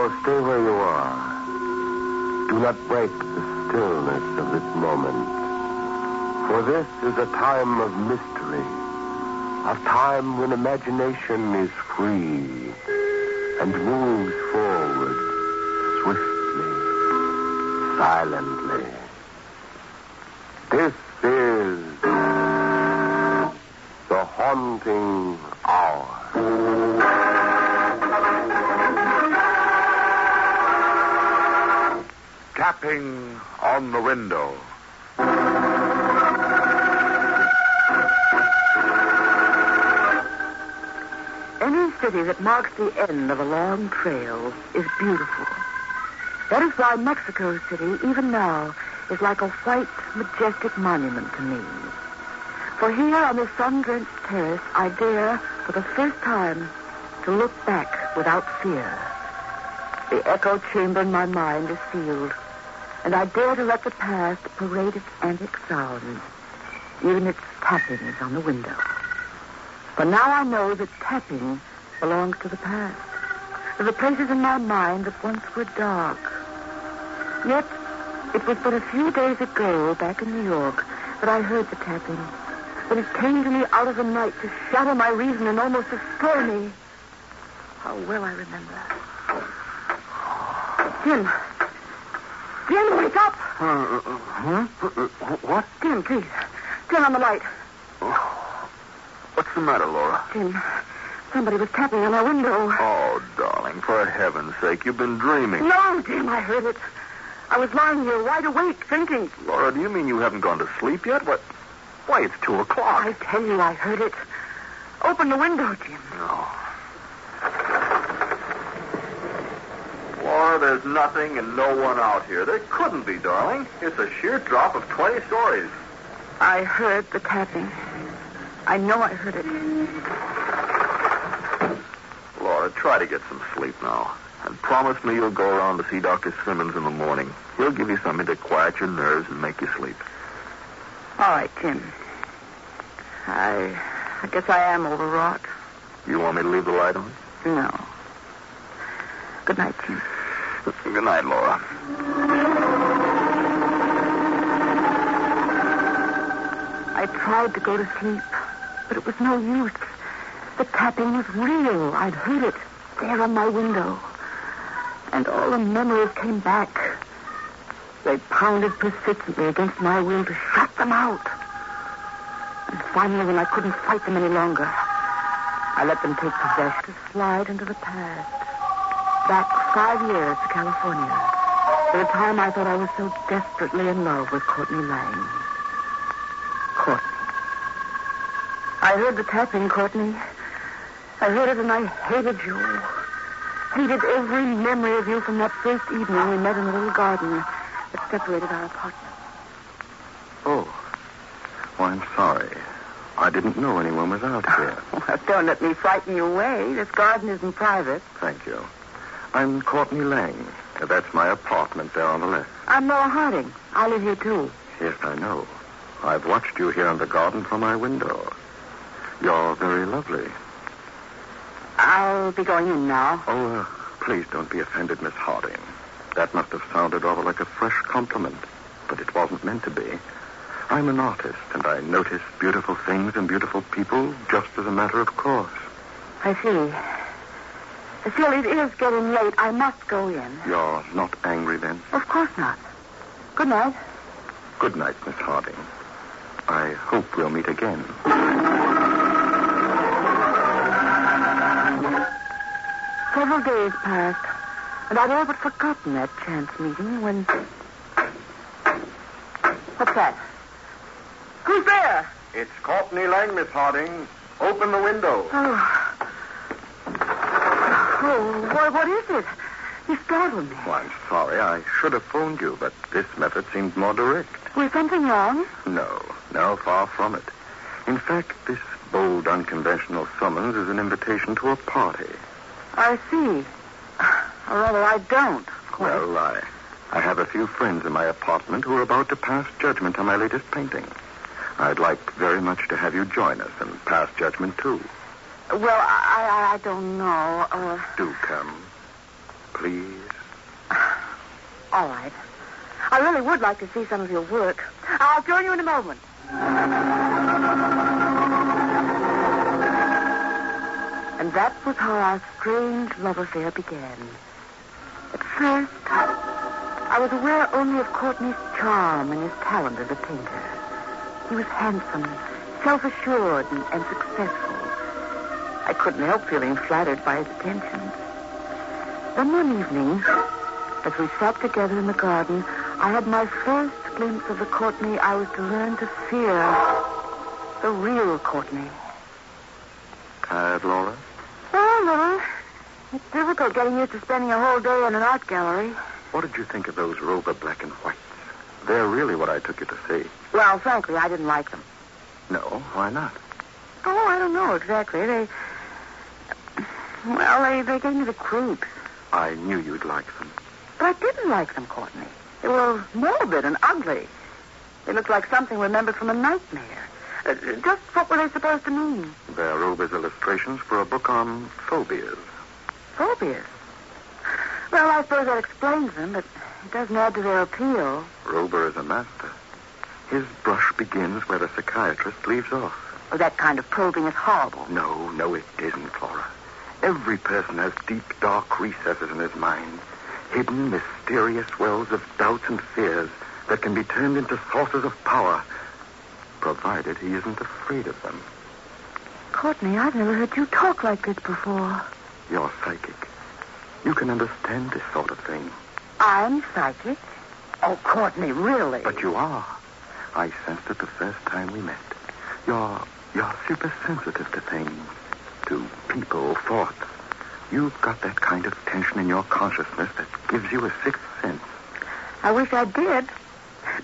Now stay where you are. Do not break the stillness of this moment. For this is a time of mystery, a time when imagination is free and moves forward swiftly, silently. This is the haunting hour. Tapping on the window. Any city that marks the end of a long trail is beautiful. That is why Mexico City, even now, is like a white, majestic monument to me. For here on the sun-drenched terrace, I dare, for the first time, to look back without fear. The echo chamber in my mind is sealed, and I dare to let the past parade its antic sounds, even its tappings on the window. For now I know that tapping belongs to the past, to the places in my mind that once were dark. Yet, it was but a few days ago, back in New York, that I heard the tapping, when it came to me out of the night to shatter my reason and almost destroy me. How well I remember. Jim! Jim, wake up! What? Jim, please. Turn on the light. What's the matter, Laura? Jim, somebody was tapping on my window. Oh, darling, for heaven's sake, you've been dreaming. No, Jim, I heard it. I was lying here wide awake, thinking. Laura, do you mean you haven't gone to sleep yet? What? Why, it's 2 o'clock. I tell you, I heard it. Open the window, Jim. No. Laura, there's nothing and no one out here. There couldn't be, darling. It's a sheer drop of 20 stories. I heard the tapping. I know I heard it. Laura, try to get some sleep now. And promise me you'll go around to see Dr. Simmons in the morning. He'll give you something to quiet your nerves and make you sleep. All right, Jim. I guess I am overwrought. You want me to leave the light on? No. Good night, Jim. Good night, Laura. I tried to go to sleep, but it was no use. The tapping was real. I'd heard it there on my window. And all the memories came back. They pounded persistently against my will to shut them out. And finally, when I couldn't fight them any longer, I let them take possession to slide into the past. Back 5 years to California, to the time I thought I was so desperately in love with Courtney Lang. Courtney. I heard the tapping, Courtney. I heard it and I hated you. Hated every memory of you from that first evening we met in the little garden that separated our apartment. Oh. Well, I'm sorry. I didn't know anyone was out here. Well, don't let me frighten you away. This garden isn't private. Thank you. I'm Courtney Lang. That's my apartment there on the left. I'm Laura Harding. I live here, too. Yes, I know. I've watched you here in the garden from my window. You're very lovely. I'll be going in now. Oh, please don't be offended, Miss Harding. That must have sounded rather like a fresh compliment, but it wasn't meant to be. I'm an artist, and I notice beautiful things and beautiful people just as a matter of course. I see. Still, it is getting late. I must go in. You're not angry, then? Of course not. Good night. Good night, Miss Harding. I hope we'll meet again. Several days passed, and I'd all but forgotten that chance meeting when... What's that? Who's there? It's Courtney Lang, Miss Harding. Open the window. Oh, what is it? You startled me. Well, I'm sorry. I should have phoned you, but this method seemed more direct. Was something wrong? No, far from it. In fact, this bold, unconventional summons is an invitation to a party. I see. Or rather, I don't, of course. Well, I have a few friends in my apartment who are about to pass judgment on my latest painting. I'd like very much to have you join us and pass judgment, too. Well, I don't know. Do come. please? All right. I really would like to see some of your work. I'll join you in a moment. And that was how our strange love affair began. At first, I was aware only of Courtney's charm and his talent as a painter. He was handsome, self-assured, and successful. I couldn't help feeling flattered by his attentions. Then one evening, as we sat together in the garden, I had my first glimpse of the Courtney I was to learn to fear. The real Courtney. Tired, Laura? Oh, no. It's difficult getting used to spending a whole day in an art gallery. What did you think of those Rover black and whites? They're really what I took you to see. Well, frankly, I didn't like them. No, why not? Oh, I don't know exactly. They gave me the creeps. I knew you'd like them. But I didn't like them, Courtney. They were morbid and ugly. They looked like something remembered from a nightmare. Just what were they supposed to mean? They're Rover's illustrations for a book on phobias. Phobias? Well, I suppose that explains them, but it doesn't add to their appeal. Rover is a master. His brush begins where the psychiatrist leaves off. Oh, that kind of probing is horrible. No, it isn't, Flora. Every person has deep, dark recesses in his mind. Hidden, mysterious wells of doubts and fears that can be turned into sources of power, provided he isn't afraid of them. Courtney, I've never heard you talk like this before. You're psychic. You can understand this sort of thing. I'm psychic? Oh, Courtney, really? But you are. I sensed it the first time we met. You're super sensitive to things, to people, thoughts. You've got that kind of tension in your consciousness that gives you a sixth sense. I wish I did.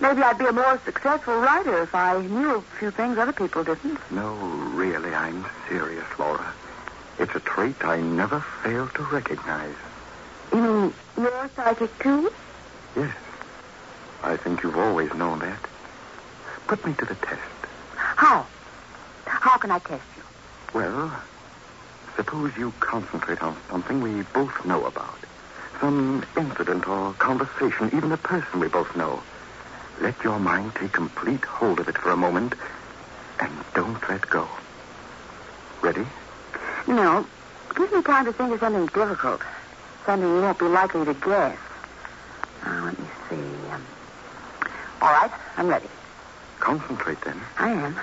Maybe I'd be a more successful writer if I knew a few things other people didn't. No, really, I'm serious, Laura. It's a trait I never fail to recognize. You mean you're psychic, too? Yes. I think you've always known that. Put me to the test. How? How can I test you? Well, suppose you concentrate on something we both know about. Some incident or conversation, even a person we both know. Let your mind take complete hold of it for a moment, and don't let go. Ready? No. Give me time to think of something difficult. Something you won't be likely to guess. Now, let me see. All right, I'm ready. Concentrate, then. I am.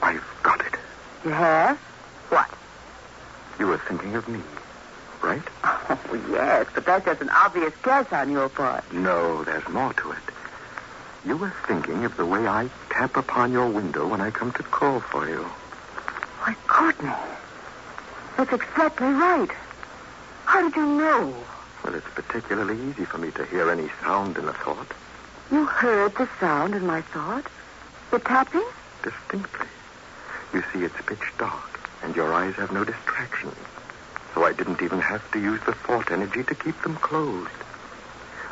I've got it. You have? What? You were thinking of me, right? Oh, yes, but that's just an obvious guess on your part. No, there's more to it. You were thinking of the way I tap upon your window when I come to call for you. Why, Courtney, that's exactly right. How did you know? Well, it's particularly easy for me to hear any sound in a thought. You heard the sound in my thought? The tapping? Distinctly. You see, it's pitch dark, and your eyes have no distractions. So I didn't even have to use the thought energy to keep them closed.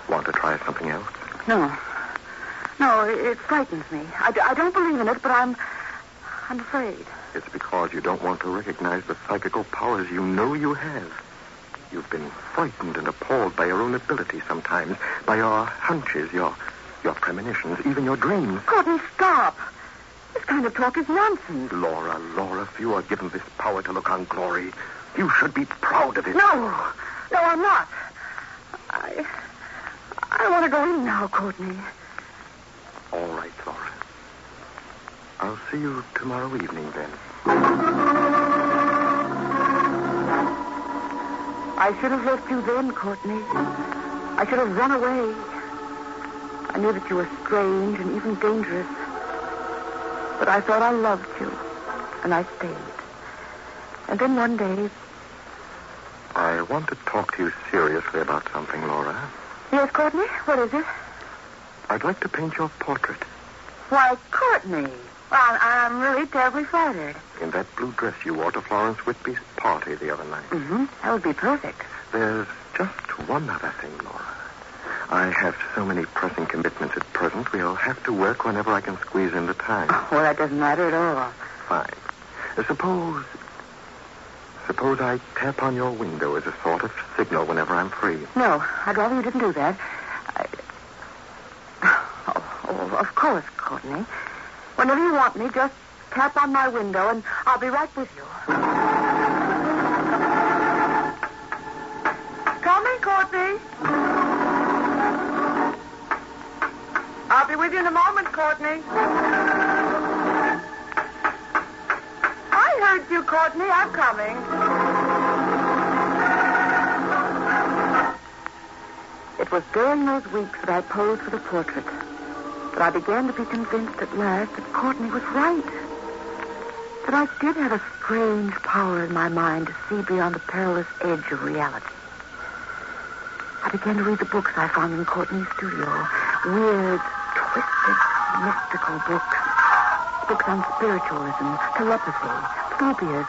Want to try something else? No. No, it frightens me. I don't believe in it, but I'm afraid. It's because you don't want to recognize the psychical powers you know you have. You've been frightened and appalled by your own ability sometimes, by your hunches, your premonitions, even your dreams. Courtney, stop. This kind of talk is nonsense. Laura, if you are given this power to look on glory, you should be proud of it. No, I'm not. I want to go in now, Courtney. All right, Laura. I'll see you tomorrow evening, then. I should have left you then, Courtney. I should have run away. I knew that you were strange and even dangerous. But I thought I loved you, and I stayed. And then one day... I want to talk to you seriously about something, Laura. Yes, Courtney? What is it? I'd like to paint your portrait. Why, Courtney. Well, I'm really terribly flattered. In that blue dress you wore to Florence Whitby's party the other night. Mm-hmm. That would be perfect. There's just one other thing, Laura. I have so many pressing commitments at present, we'll have to work whenever I can squeeze in the time. Well, that doesn't matter at all. Fine. Suppose I tap on your window as a sort of signal whenever I'm free. No, I'd rather you didn't do that. Oh, of course, Courtney. Whenever you want me, just tap on my window and I'll be right with you. Coming, Courtney. I'll be with you in a moment, Courtney. I heard you, Courtney. I'm coming. It was during those weeks that I posed for the portrait that I began to be convinced at last that Courtney was right. That I did have a strange power in my mind to see beyond the perilous edge of reality. I began to read the books I found in Courtney's studio. Weird, twisted, mystical books. Books on spiritualism, telepathy, phobias.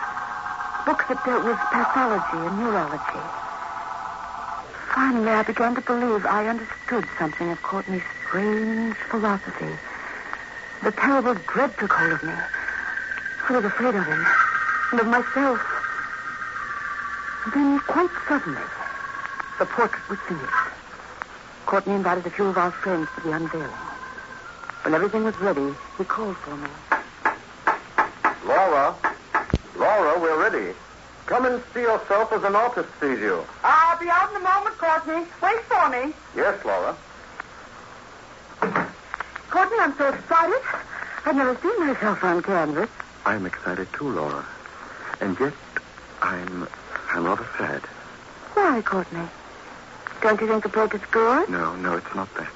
Books that dealt with pathology and neurology. Finally, I began to believe I understood something of Courtney's strange philosophy. The terrible dread took hold of me. I was afraid of him and of myself. And then, quite suddenly, the portrait was finished. Courtney invited a few of our friends to the unveiling. When everything was ready, he called for me. Laura, we're ready. Come and see yourself as an artist sees you. I'll be out in a moment, Courtney. Wait for me. Yes, Laura. Courtney, I'm so excited. I've never seen myself on canvas. I'm excited too, Laura. And yet, I'm rather sad. Why, Courtney? Don't you think the portrait's good? No, it's not that.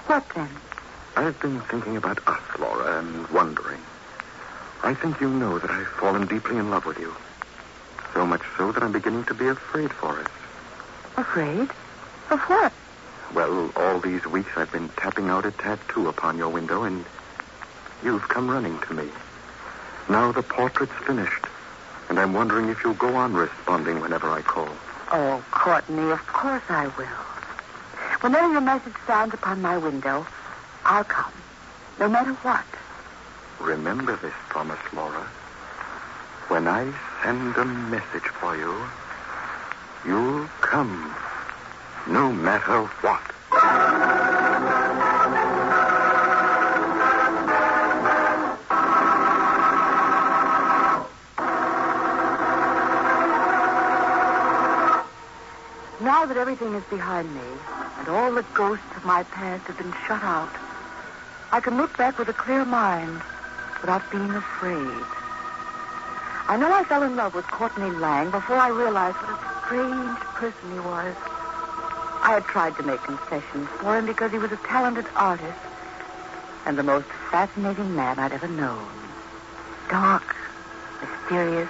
What then? I've been thinking about us, Laura, and wondering. I think you know that I've fallen deeply in love with you. So much so that I'm beginning to be afraid for us. Afraid? Of what? Well, all these weeks I've been tapping out a tattoo upon your window, and you've come running to me. Now the portrait's finished, and I'm wondering if you'll go on responding whenever I call. Oh, Courtney, of course I will. Whenever your message sounds upon my window, I'll come, no matter what. Remember this promise, Laura. When I send a message for you, you'll come, no matter what. Now that everything is behind me, and all the ghosts of my past have been shut out, I can look back with a clear mind without being afraid. I know I fell in love with Courtney Lang before I realized what a strange person he was. I had tried to make concessions for him because he was a talented artist and the most fascinating man I'd ever known. Dark, mysterious,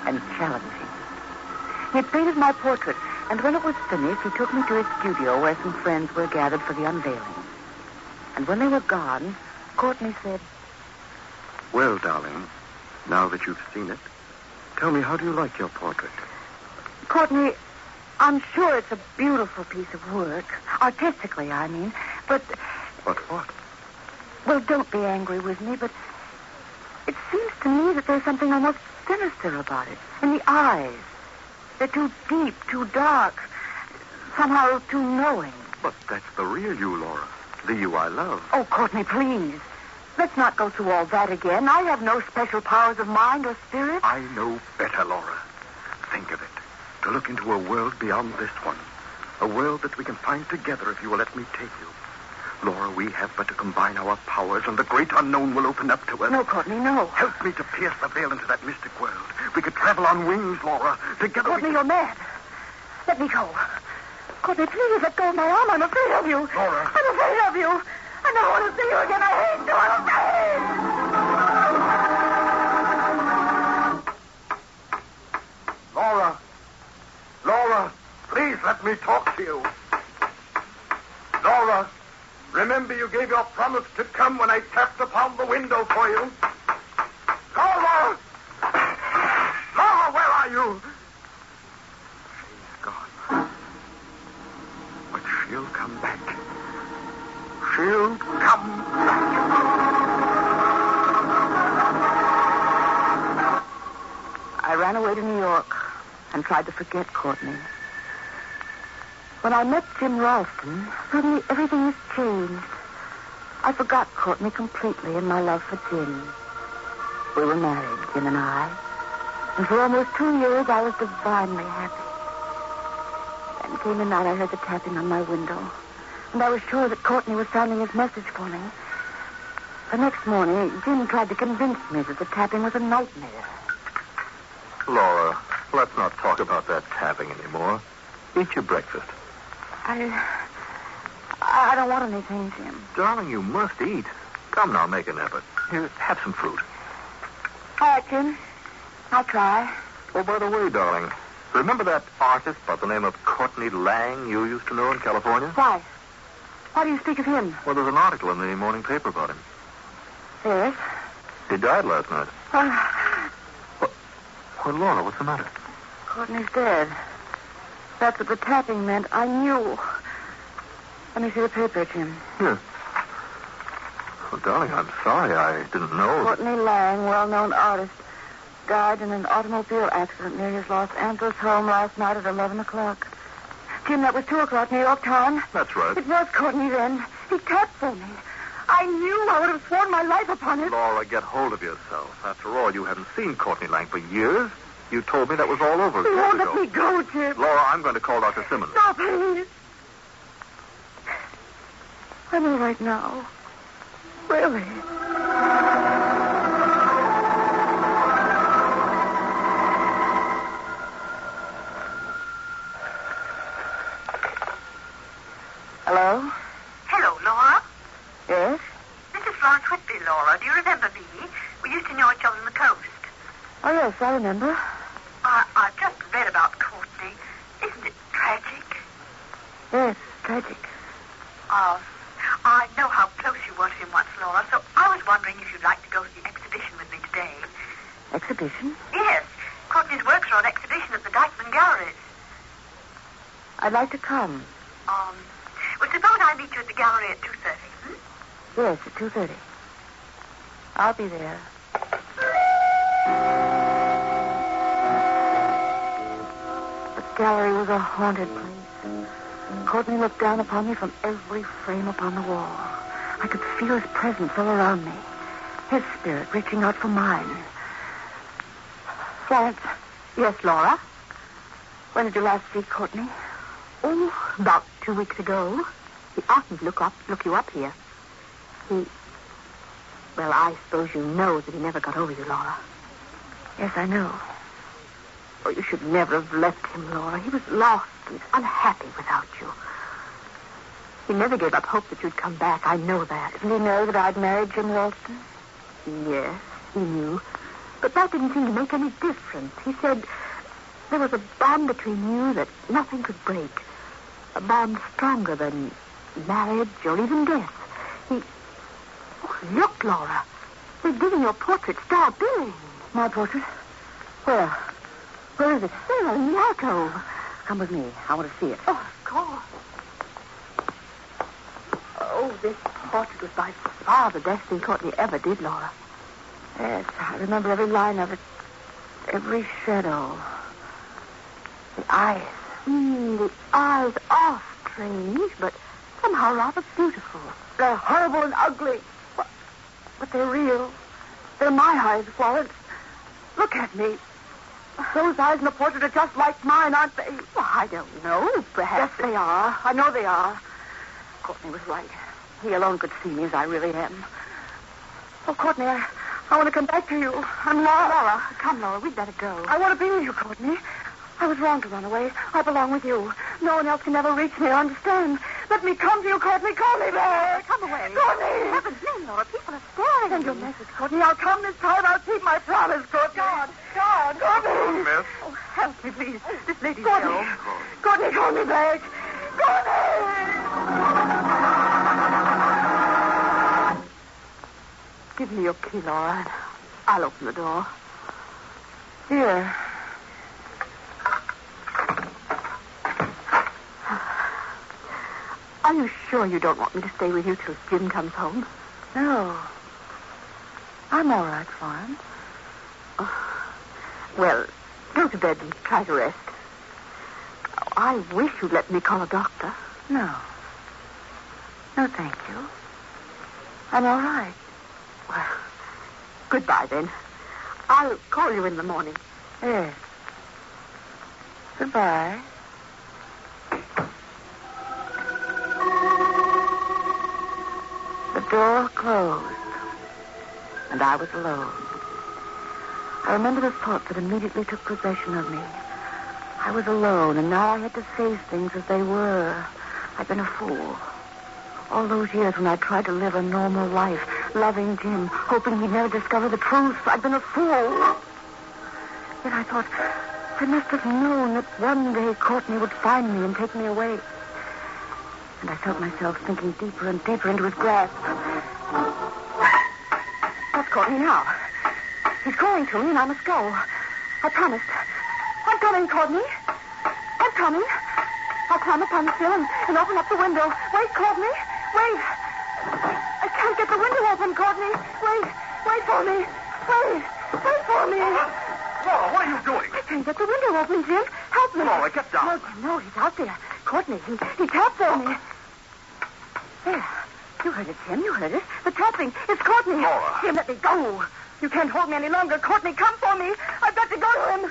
and challenging. He had painted my portrait, and when it was finished, he took me to his studio where some friends were gathered for the unveiling. And when they were gone, Courtney said, Well, darling, now that you've seen it, tell me, how do you like your portrait? Courtney, I'm sure it's a beautiful piece of work. Artistically, I mean. But... But what? Well, don't be angry with me, but it seems to me that there's something almost sinister about it. In the eyes. They're too deep, too dark, somehow too knowing. But that's the real you, Laura. The you I love. Oh, Courtney, please. Let's not go through all that again. I have no special powers of mind or spirit. I know better, Laura. Think of it. To look into a world beyond this one. A world that we can find together if you will let me take you. Laura, we have but to combine our powers and the great unknown will open up to us. No, Courtney, no. Help me to pierce the veil into that mystic world. We could travel on wings, Laura. Together Courtney, you're mad. Let me go. Courtney, please let go of my arm. I'm afraid of you. Laura. I'm afraid of you. I never want to see you again. I hate you. I'm afraid. Laura, please let me talk to you. Laura, remember you gave your promise to come when I tapped upon the window for you. Laura! Laura, where are you? She's gone. But she'll come back. She'll come back. I ran away to New York. and tried to forget Courtney. When I met Jim Ralston, suddenly everything was changed. I forgot Courtney completely and my love for Jim. We were married, Jim and I. And for almost 2 years, I was divinely happy. Then came the night I heard the tapping on my window. And I was sure that Courtney was sounding his message for me. The next morning, Jim tried to convince me that the tapping was a nightmare. Laura, let's not talk about that tapping anymore. Eat your breakfast. I don't want anything, Jim. Darling, you must eat. Come now, make an effort. Here, have some fruit. All right, Jim. I'll try. Oh, by the way, darling, remember that artist by the name of Courtney Lang you used to know in California? Why? Why do you speak of him? Well, there's an article in the morning paper about him. Yes? He died last night. Well, Laura, what's the matter? Courtney's dead. That's what the tapping meant. I knew. Let me see the paper, Jim. Here. Oh, darling, I'm sorry. I didn't know. Courtney Lang, well-known artist, died in an automobile accident near his Los Angeles home last night at 11 o'clock. Jim, that was 2 o'clock New York time. That's right. It was Courtney then. He tapped for me. I knew I would have sworn my life upon it. Laura, get hold of yourself. After all, you haven't seen Courtney Lang for years. You told me that was all over. You won't let me go, Jim. Laura, I'm going to call Dr. Simmons. No, please. I'm all right now. Really. Hello? Hello, Laura. Yes? This is Florence Whitby, Laura. Do you remember me? We used to know each other on the coast. Oh, yes, I remember. I've just read about Courtney. Isn't it tragic? Yes, tragic. I know how close you were to him once, Laura, so I was wondering if you'd like to go to the exhibition with me today. Exhibition? Yes. Courtney's works are on exhibition at the Dykeman Galleries. I'd like to come. Well, suppose I meet you at the gallery at 2:30, Yes, at 2:30. I'll be there. The gallery was a haunted place. Courtney looked down upon me from every frame upon the wall. I could feel his presence all around me, his spirit reaching out for mine. Florence. Yes, Laura? When did you last see Courtney? Oh, about 2 weeks ago. He oughtn't look you up here. Well, I suppose you know that he never got over you, Laura. Yes, I know. Oh, you should never have left him, Laura. He was lost and unhappy without you. He never gave up hope that you'd come back. I know that. Didn't he know that I'd married Jim Ralston? Yes, he knew. But that didn't seem to make any difference. He said there was a bond between you that nothing could break. A bond stronger than marriage or even death. Oh, look, Laura. They're giving your portrait star billing. My portrait? Where? Where is it? There, in the alcove. Come with me. I want to see it. Oh, of course. Oh, this portrait was by far the best thing Courtney ever did, Laura. Yes, I remember every line of it. Every shadow. The eyes. The eyes are strange, but somehow rather beautiful. They're horrible and ugly. But they're real. They're my eyes, Florence. Look at me. Those eyes in the portrait are just like mine, aren't they? Well, I don't know. Perhaps. Yes, they are. I know they are. Courtney was right. He alone could see me as I really am. Oh, Courtney, I want to come back to you. I'm Laura. Laura, come, Laura. We'd better go. I want to be with you, Courtney. I was wrong to run away. I belong with you. No one else can ever reach me or understand. Let me come to you, Courtney. Call me back. Come away. Courtney. Heaven's name, Laura. People are staring. Send your message, Courtney. I'll come this time. I'll keep my promise, Courtney. God. Courtney. Miss? Oh, help me, please. This lady's ill. Courtney, call me back. Courtney! Give me your key, Laura, and I'll open the door. Here. Are you sure you don't want me to stay with you till Jim comes home? No. I'm all right, Florence. Well, Go to bed and try to rest. Oh, I wish you'd let me call a doctor. No. No, thank you. I'm all right. Well, goodbye, then. I'll call you in the morning. Yes. Goodbye. The door closed, and I was alone. I remember the thought that immediately took possession of me. I was alone, and now I had to face things as they were. I'd been a fool. All those years when I tried to live a normal life, loving Jim, hoping he'd never discover the truth, I'd been a fool. Yet I thought, I must have known that one day Courtney would find me and take me away. And I felt myself sinking deeper and deeper into his grasp. What's Courtney now? He's calling to me, and I must go. I promised. I'm coming, Courtney. I'm coming. I'll climb upon the sill and open up the window. Wait, Courtney. Wait. I can't get the window open, Courtney. Wait for me. Wait for me. Laura, what are you doing? I can't get the window open, Jim. Help me. Laura, get down. No, Jim, no, he's out there. Courtney, he tapped for me. There. You heard it, Jim. You heard it. The tapping. It's Courtney. Laura. Jim, let me go. You can't hold me any longer. Courtney, come for me. I've got to go to him.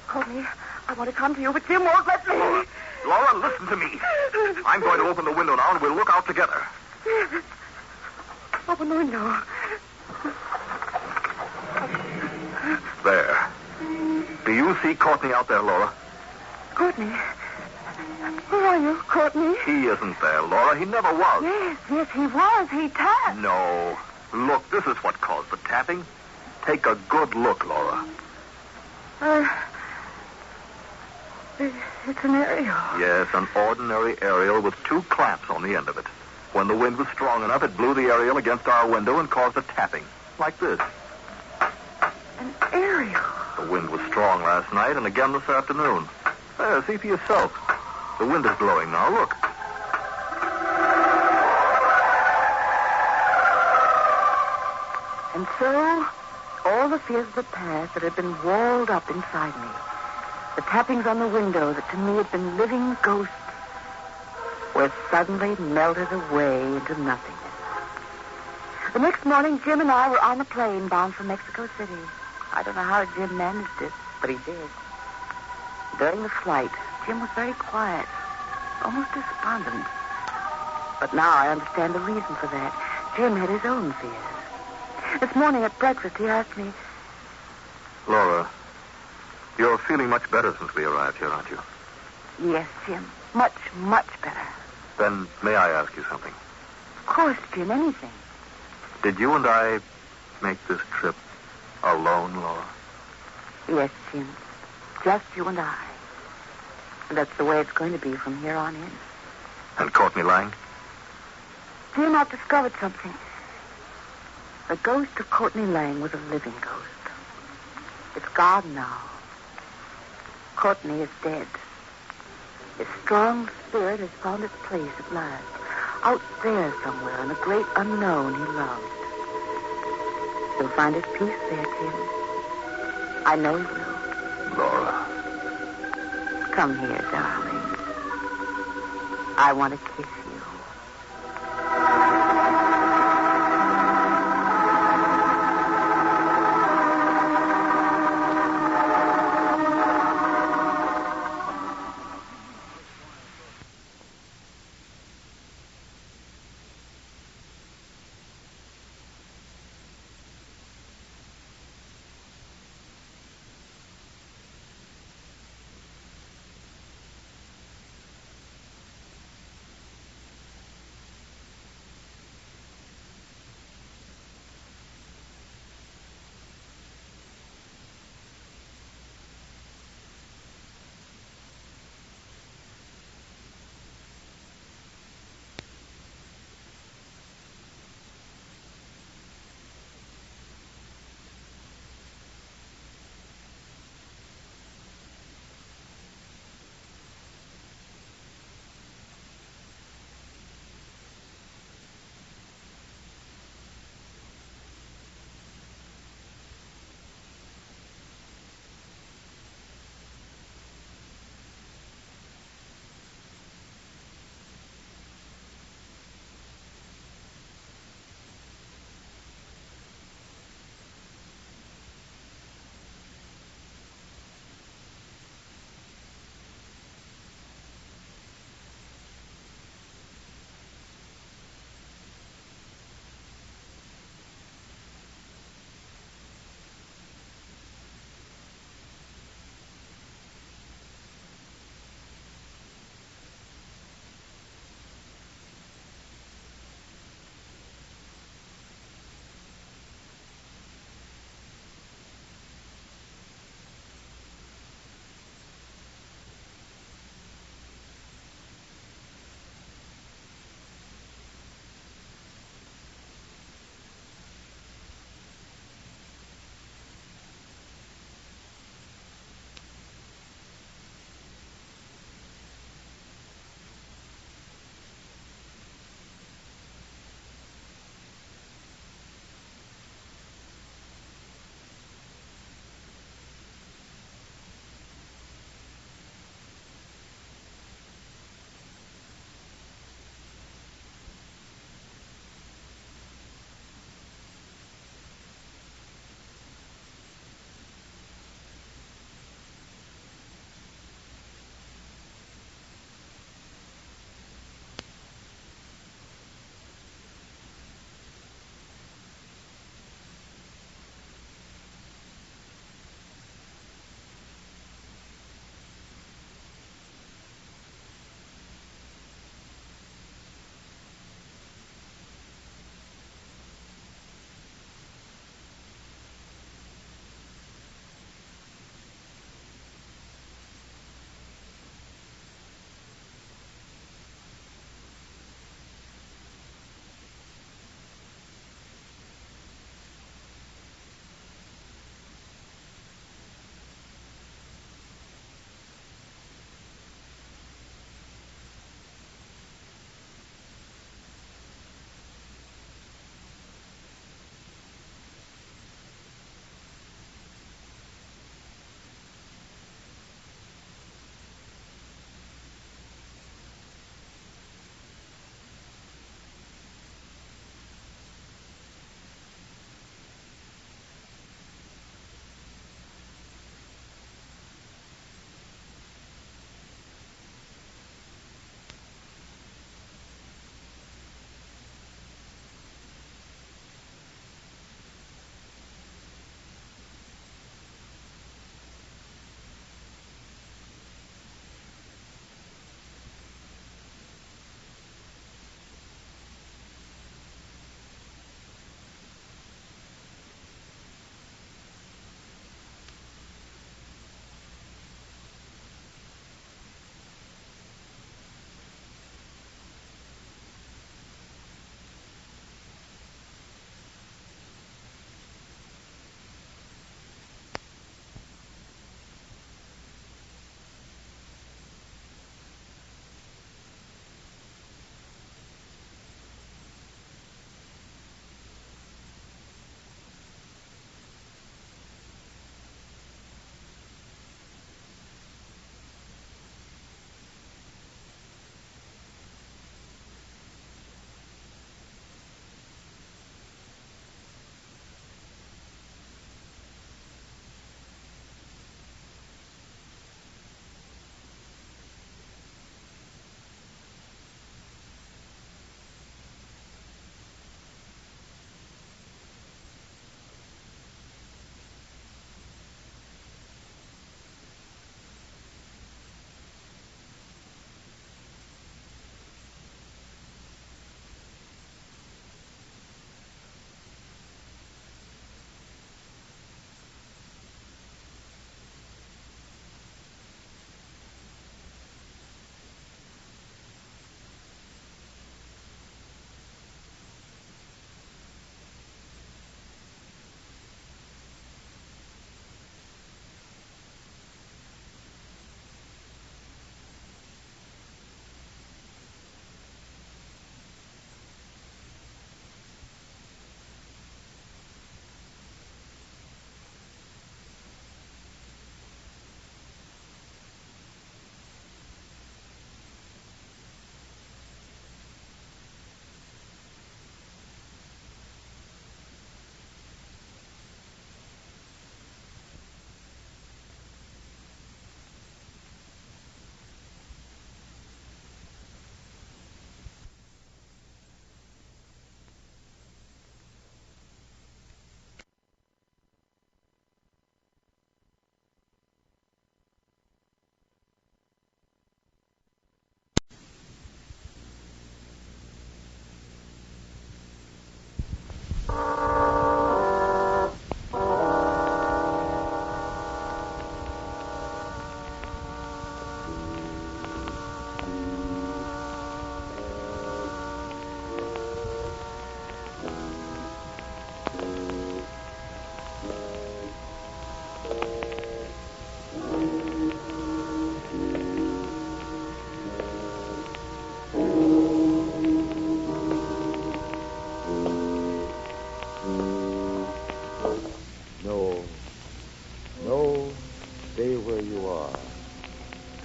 Courtney, I want to come to you, but Jim won't let me. Laura, listen to me. I'm going to open the window now, and we'll look out together. Open the window. There. Do you see Courtney out there, Laura? Courtney? Where are you, Courtney? He isn't there, Laura. He never was. Yes, he was. He tapped. No. Look, this is what caused the tapping. Take a good look, Laura. It's an aerial. Yes, an ordinary aerial with two clamps on the end of it. When the wind was strong enough, it blew the aerial against our window and caused a tapping. Like this. An aerial? The wind was strong last night and again this afternoon. There, see for yourself. The wind is blowing now. Look. And so, all the fears of the past that had been walled up inside me, the tappings on the window that to me had been living ghosts, were suddenly melted away into nothingness. The next morning, Jim and I were on a plane bound for Mexico City. I don't know how Jim managed it, but he did. During the flight, Jim was very quiet, almost despondent. But now I understand the reason for that. Jim had his own fears. This morning at breakfast, he asked me... Laura, you're feeling much better since we arrived here, aren't you? Yes, Jim. Much, much better. Then may I ask you something? Of course, Jim, anything. Did you and I make this trip alone, Laura? Yes, Jim. Just you and I. And that's the way it's going to be from here on in. And Courtney Lang? Jim, I've discovered something. The ghost of Courtney Lang was a living ghost. It's gone now. Courtney is dead. His strong spirit has found its place at last. Out there somewhere in the great unknown he loved. He'll find his peace there, Jim. I know he will. Laura. Come here, darling. I want to kiss you.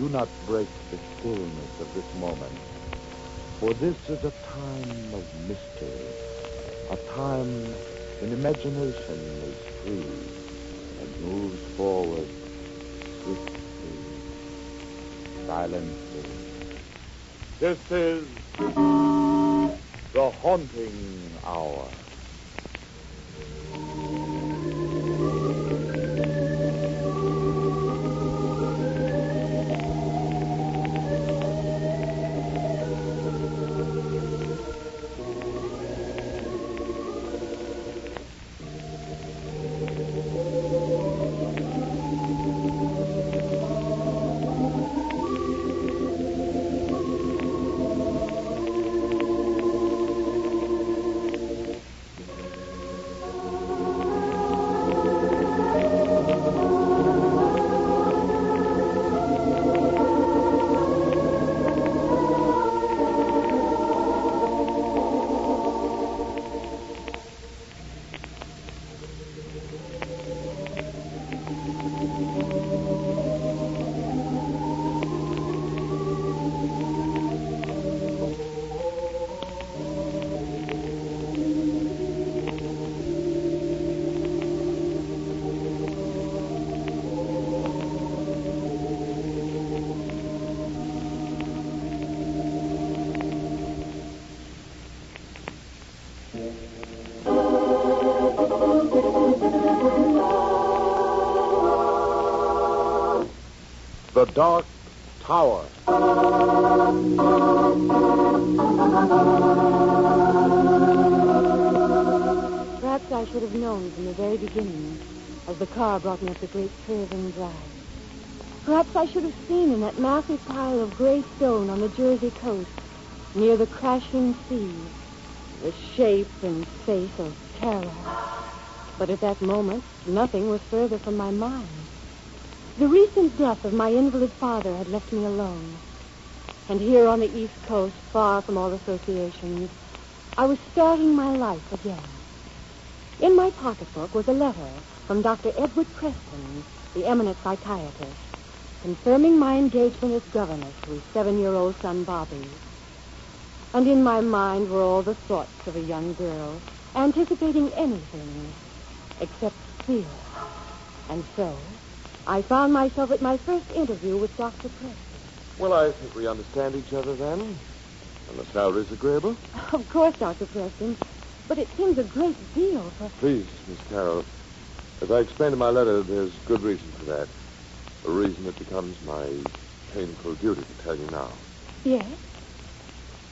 do not break the stillness of this moment. For this is a time of mystery, a time when imagination is free and moves forward swiftly, silently. This is the Haunting Hour. The Dark Tower. Perhaps I should have known from the very beginning, as the car brought me up the great curving drive. Perhaps I should have seen in that massive pile of gray stone on the Jersey coast, near the crashing sea, the shape and face of terror. But at that moment, nothing was further from my mind. The recent death of my invalid father had left me alone. And here on the East Coast, far from all associations, I was starting my life again. In my pocketbook was a letter from Dr. Edward Preston, the eminent psychiatrist, confirming my engagement as governess to his 7-year-old son, Bobby. And in my mind were all the thoughts of a young girl, anticipating anything except fear. And so, I found myself at my first interview with Dr. Preston. Well, I think we understand each other then. And the salary's agreeable? Of course, Dr. Preston. But it seems a great deal for... Please, Miss Carroll. As I explained in my letter, there's good reason for that. A reason that becomes my painful duty to tell you now. Yes?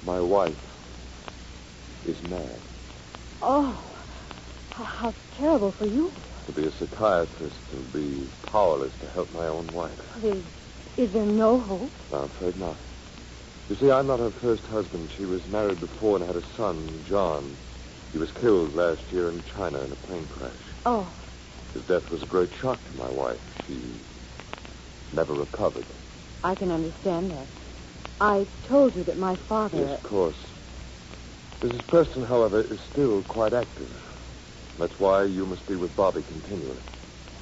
My wife is mad. Oh, how terrible for you. To be a psychiatrist and be powerless to help my own wife. Is there no hope? No, I'm afraid not. You see, I'm not her first husband. She was married before and had a son, John. He was killed last year in China in a plane crash. Oh. His death was a great shock to my wife. She never recovered. I can understand that. I told you that my father... Yes, of course. Mrs. Preston, however, is still quite active. That's why you must be with Bobby continually.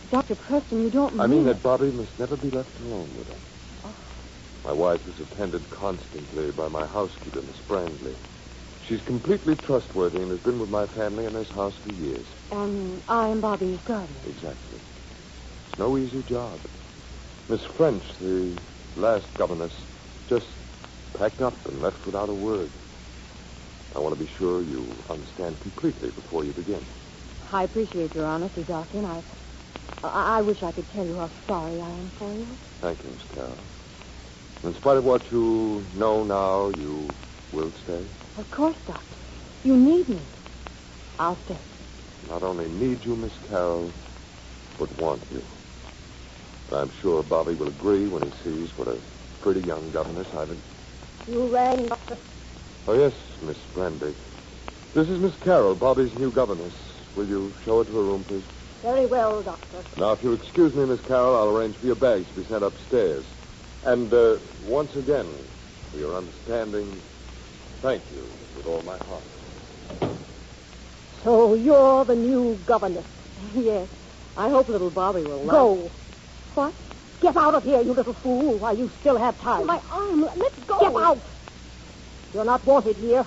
Dr. Preston, you don't mean... I mean that Bobby must never be left alone with her. Oh. My wife is attended constantly by my housekeeper, Miss Brandley. She's completely trustworthy and has been with my family in this house for years. And I am Bobby's guardian. Exactly. It's no easy job. Miss French, the last governess, just packed up and left without a word. I want to be sure you understand completely before you begin. I appreciate your honesty, Doctor, and I wish I could tell you how sorry I am for you. Thank you, Miss Carroll. In spite of what you know now, you will stay? Of course, Doctor. You need me. I'll stay. Not only need you, Miss Carroll, but want you. But I'm sure Bobby will agree when he sees what a pretty young governess I've been. You rang, Doctor. Oh, yes, Miss Brandy. This is Miss Carroll, Bobby's new governess. Will you show her to her room, please? Very well, Doctor. Now, if you'll excuse me, Miss Carroll, I'll arrange for your bags to be sent upstairs. And once again, for your understanding, thank you with all my heart. So you're the new governess? Yes. I hope little Bobby will like... Go. What? Get out of here, you little fool, while you still have time. My arm. Let's go. Get out. You're not wanted here.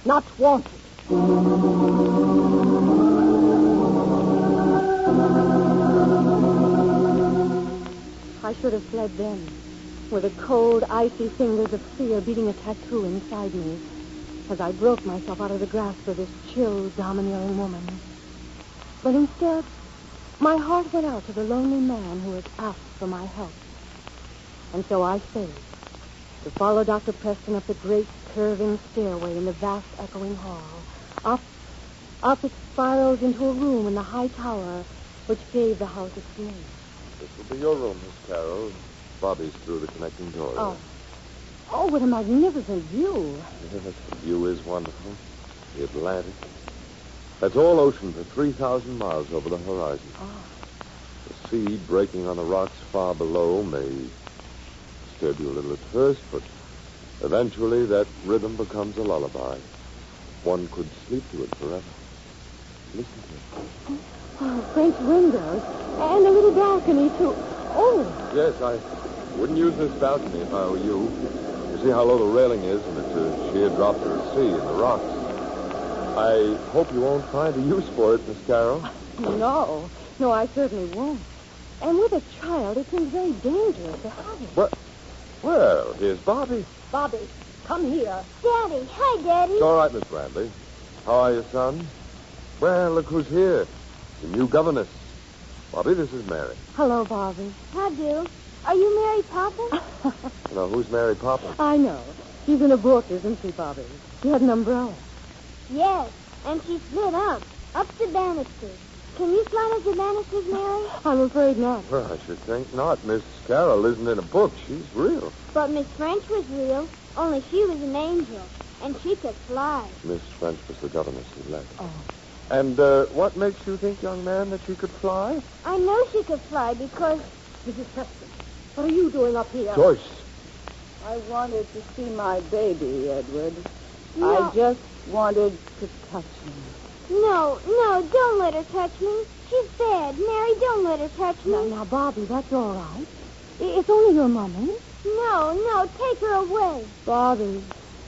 Not wanted. I should have fled then, with the cold, icy fingers of fear beating a tattoo inside me, as I broke myself out of the grasp of this chill, domineering woman. But instead, my heart went out to the lonely man who had asked for my help. And so I stayed, to follow Dr. Preston up the great, curving stairway in the vast, echoing hall. Up it spiraled into a room in the high tower, which gave the house its name. This will be your room, Miss Carroll. Bobby's through the connecting door. Oh, what a magnificent view. Yes, the view is wonderful. The Atlantic. That's all ocean for 3,000 miles over the horizon. The sea breaking on the rocks far below may disturb you a little at first, but eventually that rhythm becomes a lullaby. One could sleep to it forever. Listen to it. Oh, French windows. And a little balcony, too. Oh. Yes, I wouldn't use this balcony if I were you. You see how low the railing is, and it's a sheer drop to the sea and the rocks. I hope you won't find a use for it, Miss Carroll. No, I certainly won't. And with a child, it seems very dangerous to have it. What? Well, here's Bobby. Bobby, come here. Daddy. Hi, Daddy. It's all right, Miss Bradley. How are you, son? Well, look who's here. The new governess. Bobby, this is Mary. Hello, Bobby. How do? Are you Mary Papa? Now, who's Mary Papa? I know. She's in a book, isn't she, Bobby? She had an umbrella. Yes, and she slid up the banisters. Can you slide up the banisters, Mary? I'm afraid not. Well, I should think not. Miss Carroll isn't in a book. She's real. But Miss French was real, only she was an angel, and she could fly. Miss French was the governess who left. Oh. And what makes you think, young man, that she could fly? I know she could fly because... Mrs. Preston, what are you doing up here? Joyce. I wanted to see my baby, Edward. No. I just wanted to touch him. No, don't let her touch me. She's bad. Mary, don't let her touch me. Now, Bobby, that's all right. It's only your mummy. No, take her away. Bobby,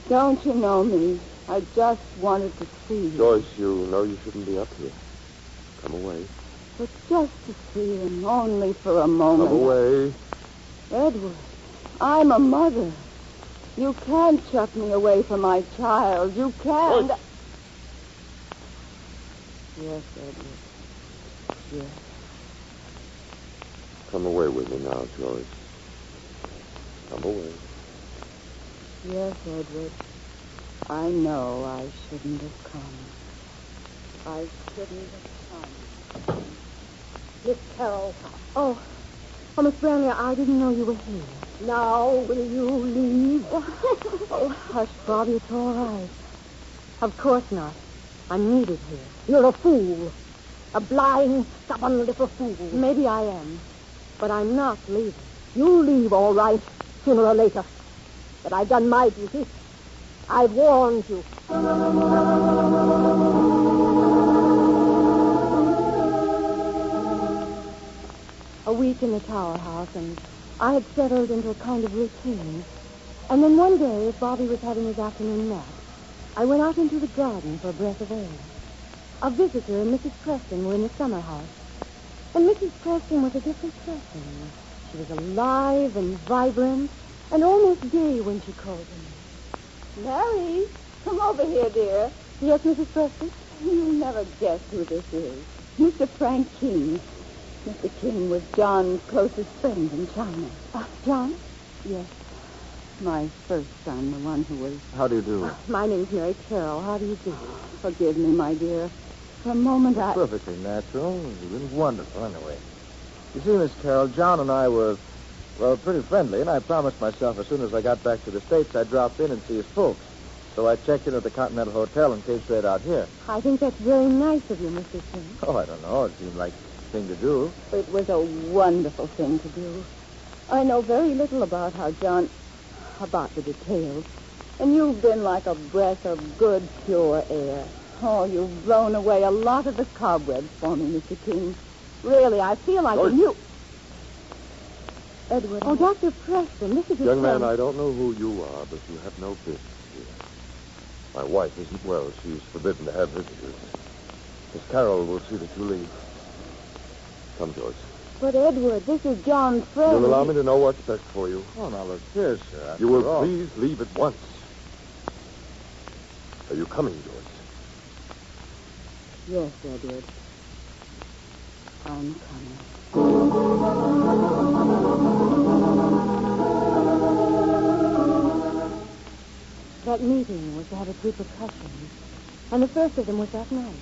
don't you know me? I just wanted to see you. Joyce, you know you shouldn't be up here. Come away. But just to see him, only for a moment. Come away. Edward, I'm a mother. You can't chuck me away from my child. You can't. Joyce. Yes, Edward. Yes. Come away with me now, Joyce. Come away. Yes, Edward. I know I shouldn't have come. I shouldn't have come. Miss Carroll. Oh, Miss Bradley, I didn't know you were here. Now, will you leave? Oh, hush, Bobby, it's all right. Of course not. I'm needed here. You're a fool. A blind, stubborn little fool. Maybe I am. But I'm not leaving. You'll leave, all right, sooner or later. But I've done my duty. I've warned you. A week in the Tower House, and I had settled into a kind of routine. And then one day, as Bobby was having his afternoon nap, I went out into the garden for a breath of air. A visitor and Mrs. Preston were in the summer house. And Mrs. Preston was a different person. She was alive and vibrant and almost gay when she called me. Mary, come over here, dear. Yes, Mrs. Preston? You'll never guess who this is. Mr. Frank King. Mr. King was John's closest friend in China. John? Yes. My first son, the one who was... How do you do? My name's Mary Carroll. How do you do? Forgive me, my dear. For a moment, It's perfectly natural. It was wonderful, anyway. You see, Miss Carroll, John and I were, well, pretty friendly, and I promised myself as soon as I got back to the States I'd drop in and see his folks. So I checked in at the Continental Hotel and came straight out here. I think that's very nice of you, Mr. King. Oh, I don't know. It seemed like the thing to do. It was a wonderful thing to do. I know very little about how John... about the details. And you've been like a breath of good, pure air. Oh, you've blown away a lot of the cobwebs for me, Mr. King. Really, I feel like you... Edward. Oh, Dr. Preston, this is a Young man, friend. I don't know who you are, but you have no business here. My wife isn't well. She's forbidden to have visitors. Miss Carroll will see that you leave. Come, Joyce. But, Edward, this is John's friend. You'll allow me to know what's best for you. Oh, now look here, sir. You will please leave at once. Are you coming, Joyce? Yes, Edward. I'm coming. That meeting was to have its repercussions, and the first of them was that night.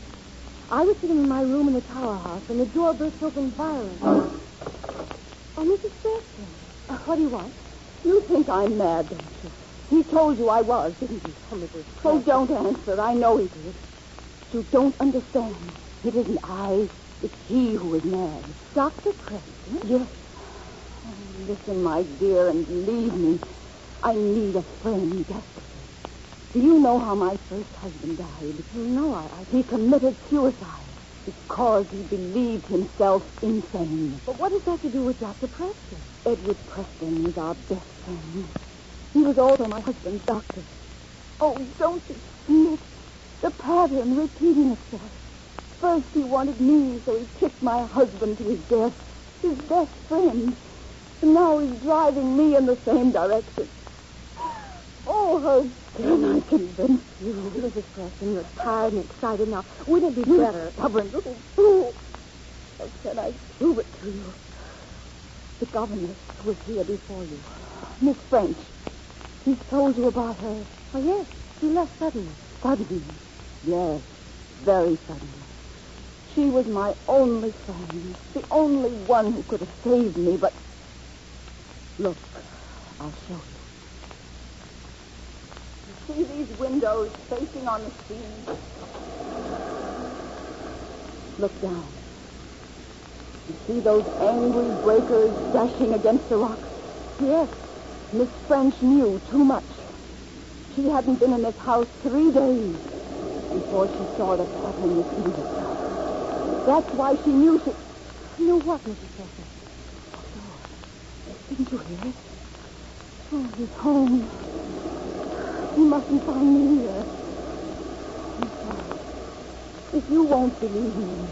I was sitting in my room in the tower house, and the door burst open violently. Oh, Mrs. Preston, what do you want? You think I'm mad, don't you? He told you I was, didn't he? Oh, Mrs. Oh, don't answer. I know he did. You don't understand. It isn't I. It's he who is mad. Dr. Preston? Yes. Oh, listen, my dear, and leave me. I need a friend desperately. Do you know how my first husband died? No, He committed suicide because he believed himself insane. But what does that to do with Dr. Preston? Edward Preston was our best friend. He was also my husband's doctor. Oh, don't you see it? The pattern repeating itself. First he wanted me, so he kicked my husband to his death, his best friend. And now he's driving me in the same direction. Oh, how can I convince you? Mrs. Preston, you're tired and excited now. Wouldn't it be better? Stubborn little fool. How can I prove it to you? The governess was here before you. Miss French. He's told you about her. Oh, yes. She left suddenly. Suddenly? Yes, very suddenly. She was my only friend, the only one who could have saved me, but... Look, I'll show you. You see these windows facing on the sea? Look down. You see those angry breakers dashing against the rocks? Yes, Miss French knew too much. She hadn't been in this house 3 days before she saw the pattern repeating itself. That's why she knew she... Knew what, Mrs. Preston? Didn't you hear it? Oh, he's home. He mustn't find me here. I'm sorry. If you won't believe me,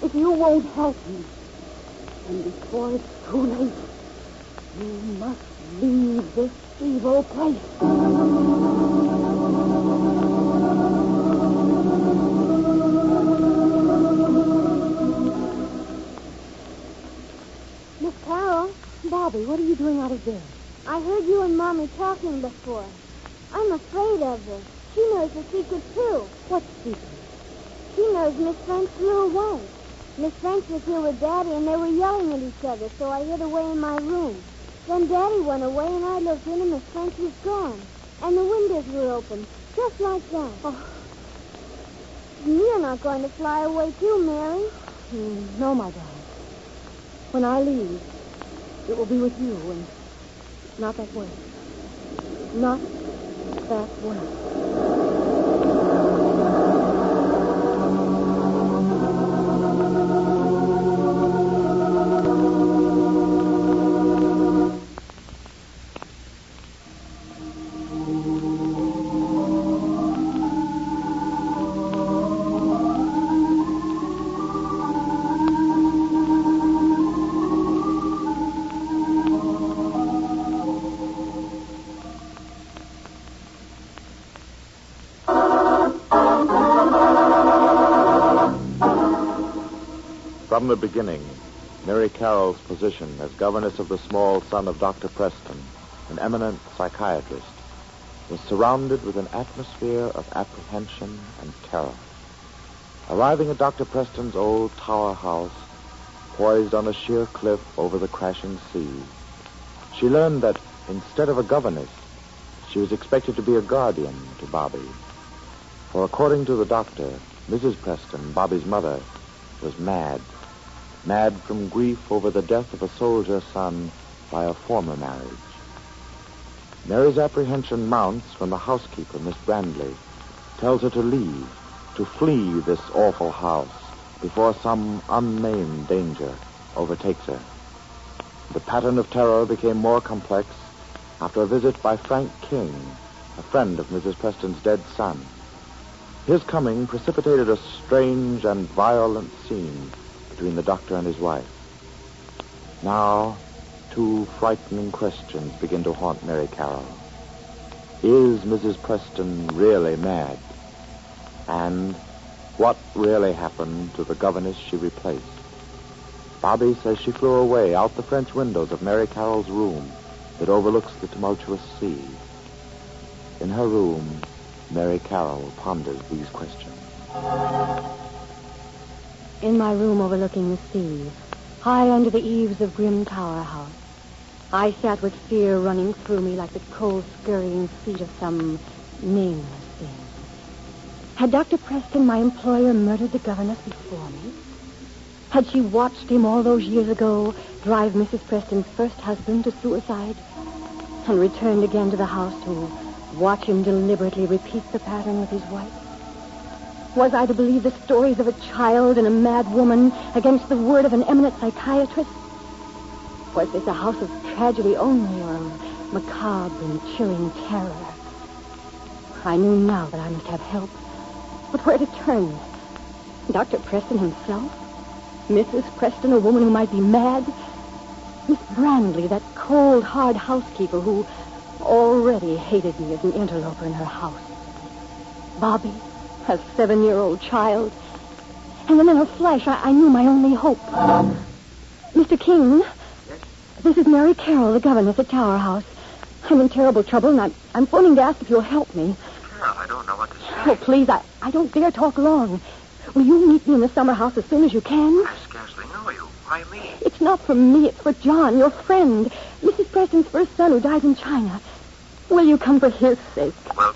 if you won't help me, and before it's too late, you must leave this evil place. Miss Carroll? Bobby, what are you doing out of bed? I heard you and Mommy talking before. I'm afraid of her. She knows the secret, too. What secret? She knows Miss French flew away. Miss French was here with Daddy, and they were yelling at each other, so I hid away in my room. Then Daddy went away, and I looked in, and Miss French was gone. And the windows were open, just like that. Oh. You're not going to fly away, too, Mary? No, my darling. When I leave, it will be with you, and not that way. Not that way. From the beginning, Mary Carroll's position as governess of the small son of Dr. Preston, an eminent psychiatrist, was surrounded with an atmosphere of apprehension and terror. Arriving at Dr. Preston's old tower house, poised on a sheer cliff over the crashing sea, she learned that instead of a governess, she was expected to be a guardian to Bobby. For according to the doctor, Mrs. Preston, Bobby's mother, was mad. Mad from grief over the death of a soldier son by a former marriage. Mary's apprehension mounts when the housekeeper, Miss Brandley, tells her to leave, to flee this awful house before some unnamed danger overtakes her. The pattern of terror became more complex after a visit by Frank King, a friend of Mrs. Preston's dead son. His coming precipitated a strange and violent scene between the doctor and his wife. Now, two frightening questions begin to haunt Mary Carroll. Is Mrs. Preston really mad? And what really happened to the governess she replaced? Bobby says she flew away out the French windows of Mary Carroll's room that overlooks the tumultuous sea. In her room, Mary Carroll ponders these questions. In my room overlooking the sea, high under the eaves of grim Tower House, I sat with fear running through me like the cold, scurrying feet of some nameless thing. Had Dr. Preston, my employer, murdered the governess before me? Had she watched him all those years ago drive Mrs. Preston's first husband to suicide and returned again to the house to watch him deliberately repeat the pattern with his wife? Was I to believe the stories of a child and a mad woman against the word of an eminent psychiatrist? Was this a house of tragedy only or of macabre and chilling terror? I knew now that I must have help. But where to turn? Dr. Preston himself? Mrs. Preston, a woman who might be mad? Miss Brandley, that cold, hard housekeeper who already hated me as an interloper in her house. Bobby, a 7-year-old child. And then in a flash, I knew my only hope. Mr. King? Yes? This is Mary Carroll, the governess at Tower House. I'm in terrible trouble, and I'm phoning to ask if you'll help me. Carol, I don't know what to say. Oh, please, I don't dare talk long. Will you meet me in the summer house as soon as you can? I scarcely know you. Why me? It's not for me. It's for John, your friend. Mrs. Preston's first son who died in China. Will you come for his sake? Well,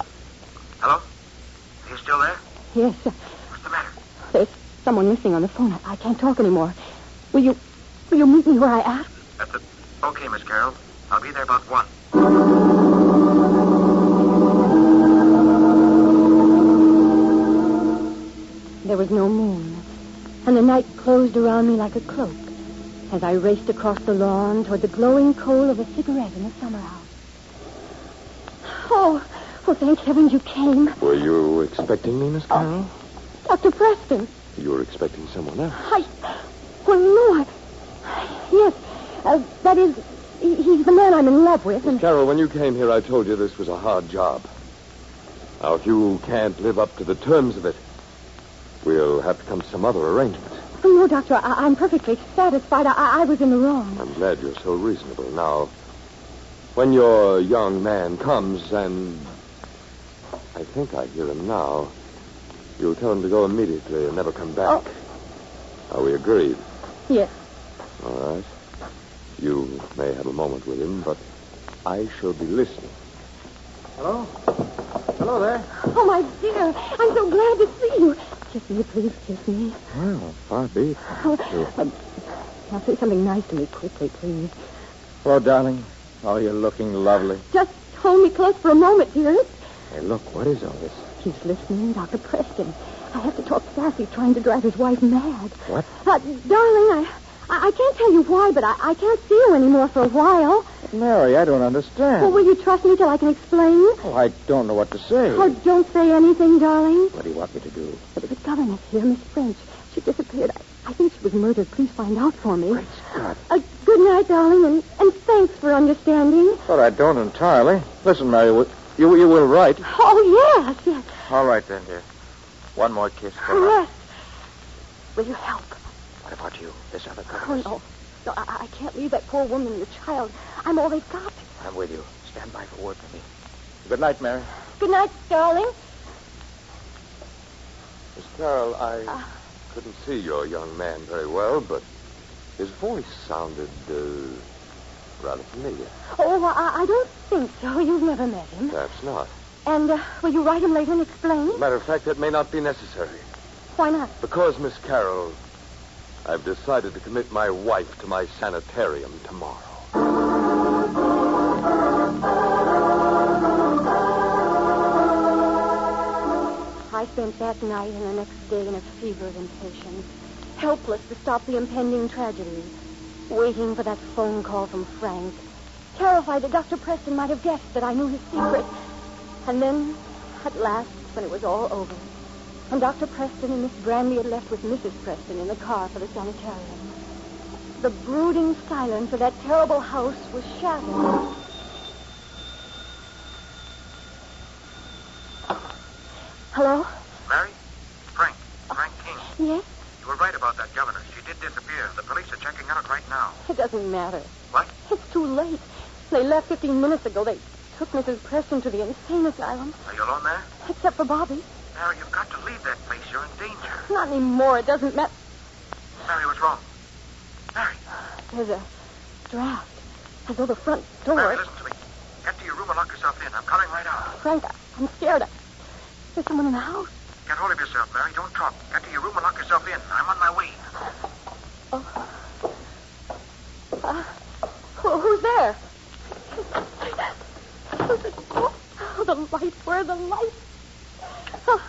hello? Are you still there? Yes. What's the matter? There's someone missing on the phone. I can't talk anymore. Will you meet me where I asked? Okay, Miss Carroll. I'll be there about 1. There was no moon, and the night closed around me like a cloak as I raced across the lawn toward the glowing coal of a cigarette in the summer house. Oh, thank heavens you came. Were you expecting me, Miss Carroll? Dr. Preston. You were expecting someone else. No, yes, that is, he's the man I'm in love with. Miss Carroll, when you came here, I told you this was a hard job. Now, if you can't live up to the terms of it, we'll have to come to some other arrangement. Oh, no, Doctor, I'm perfectly satisfied. I was in the wrong. I'm glad you're so reasonable. Now, when your young man comes, and I think I hear him now, you'll tell him to go immediately and never come back. Are we agreed? Yes. All right. You may have a moment with him, but I shall be listening. Hello? Hello there. Oh, my dear, I'm so glad to see you. Kiss me, please, kiss me. Well, far be it. Now say something nice to me quickly, please. Hello, darling. Oh, you're looking lovely. Just hold me close for a moment, dearest. Hey, look, what is all this? He's listening, Dr. Preston. I have to talk fast. He's trying to drive his wife mad. What? Darling, I can't tell you why, but I can't see you anymore for a while. Mary, I don't understand. Well, will you trust me till I can explain? Oh, I don't know what to say. Oh, don't say anything, darling. What do you want me to do? There was a governess here, Miss French. She disappeared. I think she was murdered. Please find out for me. Great Scott. Good night, darling, and thanks for understanding. But I don't entirely. Listen, Mary, you will write. Oh, yes. All right, then, dear. One more kiss for her. Yes. Will you help? What about you, this other governess? Oh, no, I can't leave that poor woman and the child. I'm all they've got. I'm with you. Stand by for word from me. Good night, Mary. Good night, darling. Miss Carroll, I couldn't see your young man very well, but his voice sounded rather familiar. Oh, I don't think so. You've never met him. Perhaps not. And will you write him later and explain? As a matter of fact, that may not be necessary. Why not? Because, Miss Carroll, I've decided to commit my wife to my sanitarium tomorrow. I spent that night and the next day in a fever of impatience, helpless to stop the impending tragedy. waiting for that phone call from Frank, terrified that Dr. Preston might have guessed that I knew his secret. And then, at last, when it was all over, and Dr. Preston and Miss Brandy had left with Mrs. Preston in the car for the sanitarium, the brooding silence of that terrible house was shattered. Hello? Mary? Frank King. Yes? You were right about that governor. She did disappear. The police are checking out right now. It doesn't matter. What? It's too late. They left 15 minutes ago. They took Mrs. Preston to the insane asylum. Are you alone there? Except for Bobby. Mary, you've got to leave that place. You're in danger. Not anymore. It doesn't matter. Mary, what's wrong? Mary. There's a draft. As though the front door... Mary, listen to me. Get to your room and lock yourself in. I'm coming right out. Frank, I'm scared. There's someone in the house. Get hold of yourself, Mary. Don't talk. Get to your room and lock yourself in. I'm on my way. Who's there? Oh, the lights. Where are the lights? Oh,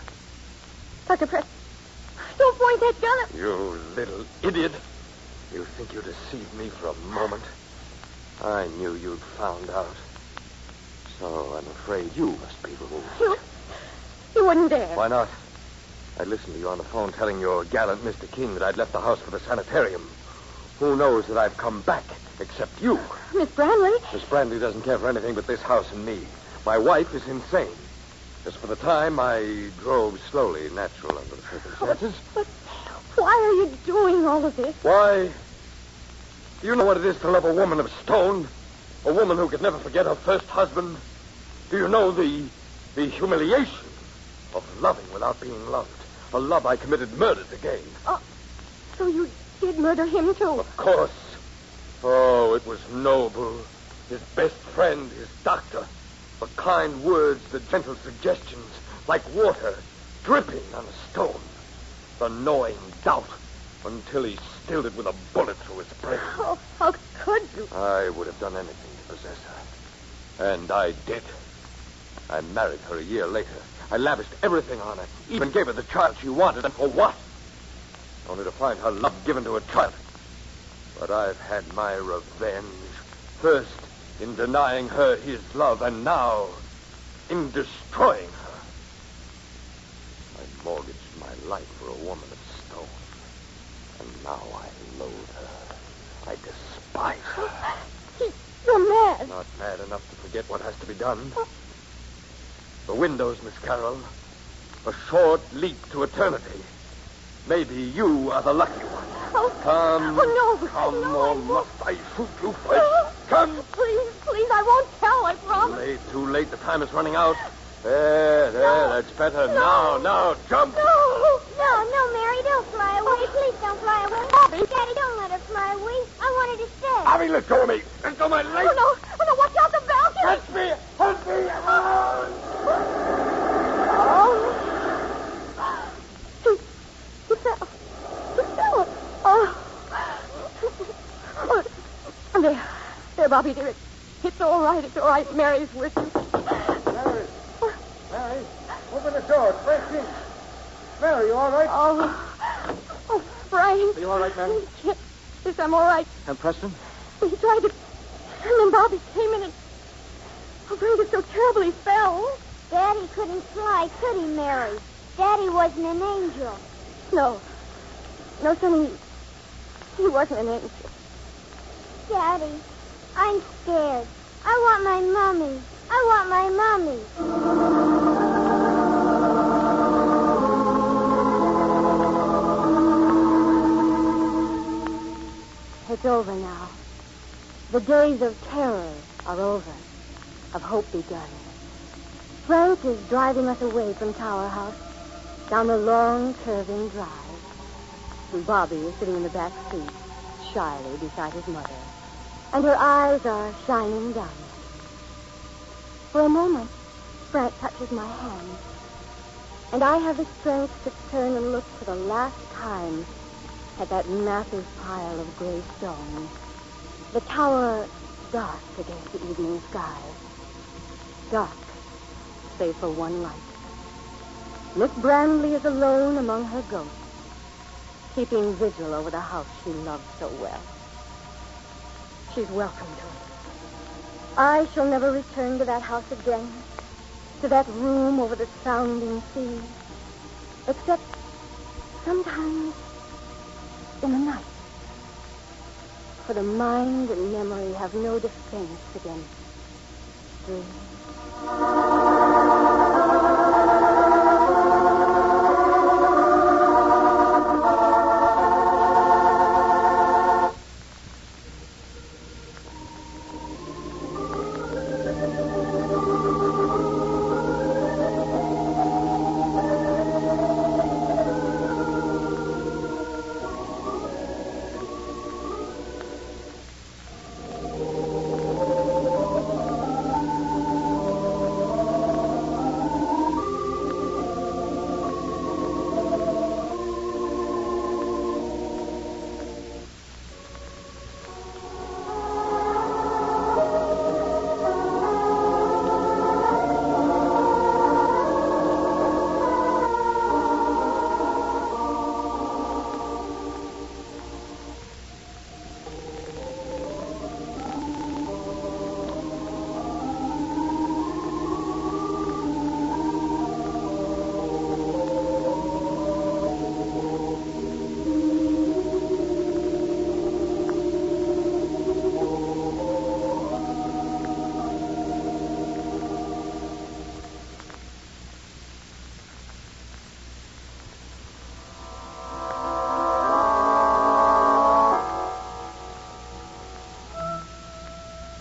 Dr. Preston, don't point that gun at... You little idiot. You think you deceived me for a moment. I knew you'd found out. So I'm afraid you must be removed. You wouldn't dare. Why not? I listened to you on the phone telling your gallant Mr. King that I'd left the house for the sanitarium. Who knows that I've come back, except you? Miss Brantley? Miss Brantley doesn't care for anything but this house and me. My wife is insane. Just for the time, I drove slowly, natural under the circumstances. But why are you doing all of this? Why? Do you know what it is to love a woman of stone? A woman who could never forget her first husband? Do you know the humiliation of loving without being loved? A love I committed murder to gain. Oh, so you did murder him, too? Of course. Oh, it was noble. His best friend, his doctor. The kind words, the gentle suggestions, like water dripping on a stone. The gnawing doubt until he stilled it with a bullet through his brain. Oh, how could you? I would have done anything to possess her. And I did. I married her a year later. I lavished everything on her, even gave her the child she wanted, and for what? Only to find her love given to a child. But I've had my revenge. First, in denying her his love, and now, in destroying her. I mortgaged my life for a woman of stone. And now I loathe her. I despise her. You're mad. Not mad enough to forget what has to be done. The windows, Miss Carroll. A short leap to eternity. Maybe you are the lucky one. Oh, Come. Oh, no. Come, no, or must I shoot you first? Come. Please, I won't tell, I promise. Too late. The time is running out. There, that's better. No. Now, jump. No, Mary, don't fly away. Please don't fly away. Bobby. Daddy, don't let her fly away. I want her to stay. Bobby, let go of me. Let go of my leg. Oh, no, watch out, the balcony. Help me. He fell. Oh. There, Bobby, dear. It's all right. Mary's with you. Mary, open the door. It's Frank King. Mary, you all right? Oh, Frank. Are you all right, Mary? Yes, I'm all right. And Preston? He tried to... And then Bobby came in and... Oh, Frank was so terrible he fell. Daddy couldn't fly, could he, Mary? Daddy wasn't an angel. No, Sonny, he wasn't an angel. Daddy, I'm scared. I want my mommy. It's over now. The days of terror are over, of hope begun. Frank is driving us away from Tower House, down the long, curving drive. And Bobby is sitting in the back seat, shyly beside his mother. And her eyes are shining down. For a moment, Frank touches my hand. And I have the strength to turn and look for the last time at that massive pile of gray stone. The tower dark against the evening sky. Dark, save for one light. Miss Brantley is alone among her ghosts, keeping vigil over the house she loved so well. she's welcome to it. I shall never return to that house again, to that room over the sounding sea, except sometimes in the night. For the mind and memory have no defense against dreams.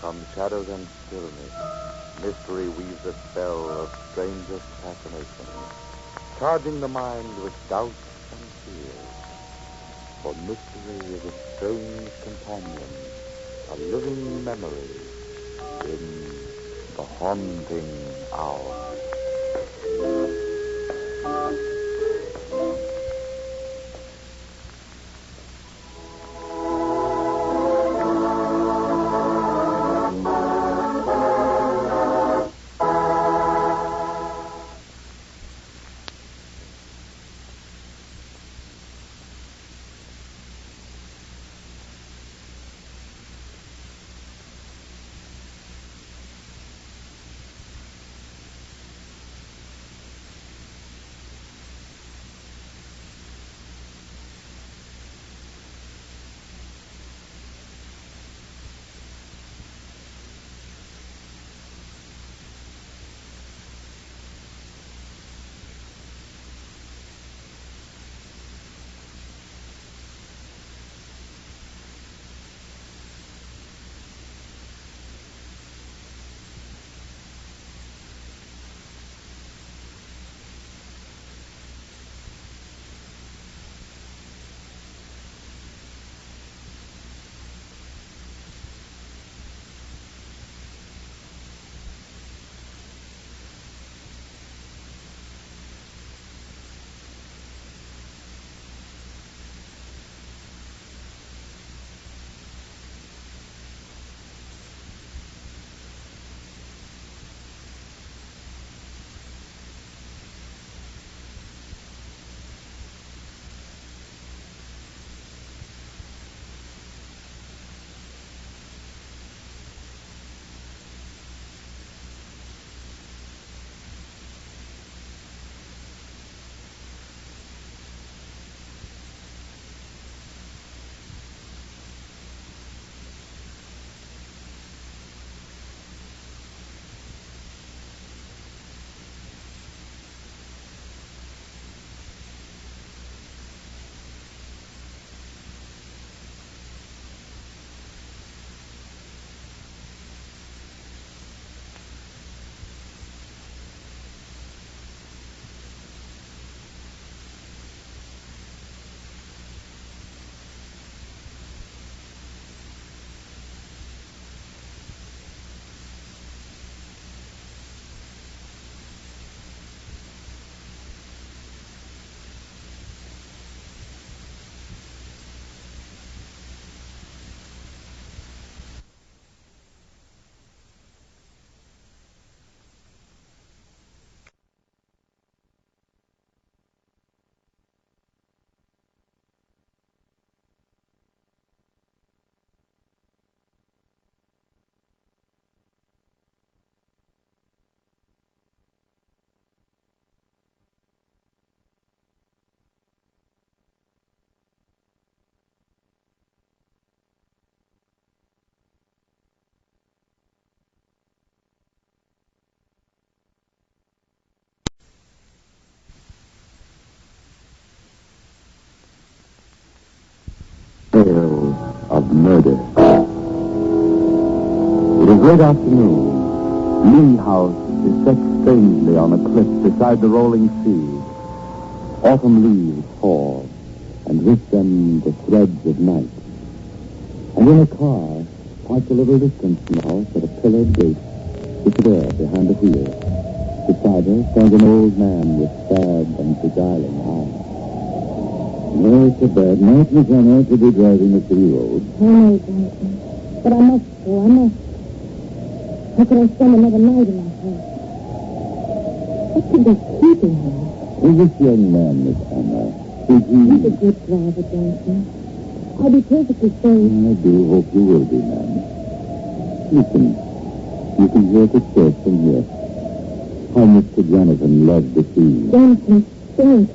From shadows and stillness, mystery weaves a spell of strangest fascination, charging the mind with doubts and fears. For mystery is a strange companion, a living memory in the haunting hour. tale of murder. It is late afternoon. Lee House is set strangely on a cliff beside the rolling sea. Autumn leaves fall, and with them the threads of night. And in a car, parked a little distance from the house at a pillared gate, sits there behind the wheel. Beside her stands an old man with sad and beguiling eyes. No, it's a bad night, Miss Anna, to be driving the city road. I know, Johnson. But I must go. I must. How could I spend another night in my house? What could be keeping him? Is this young man, Miss Anna? He's a good driver, Johnson. I'll be perfectly safe. I do hope you will be, ma'am. Listen. You can hear the church from here. How Mr. Jonathan loved the sea. Jonathan, think.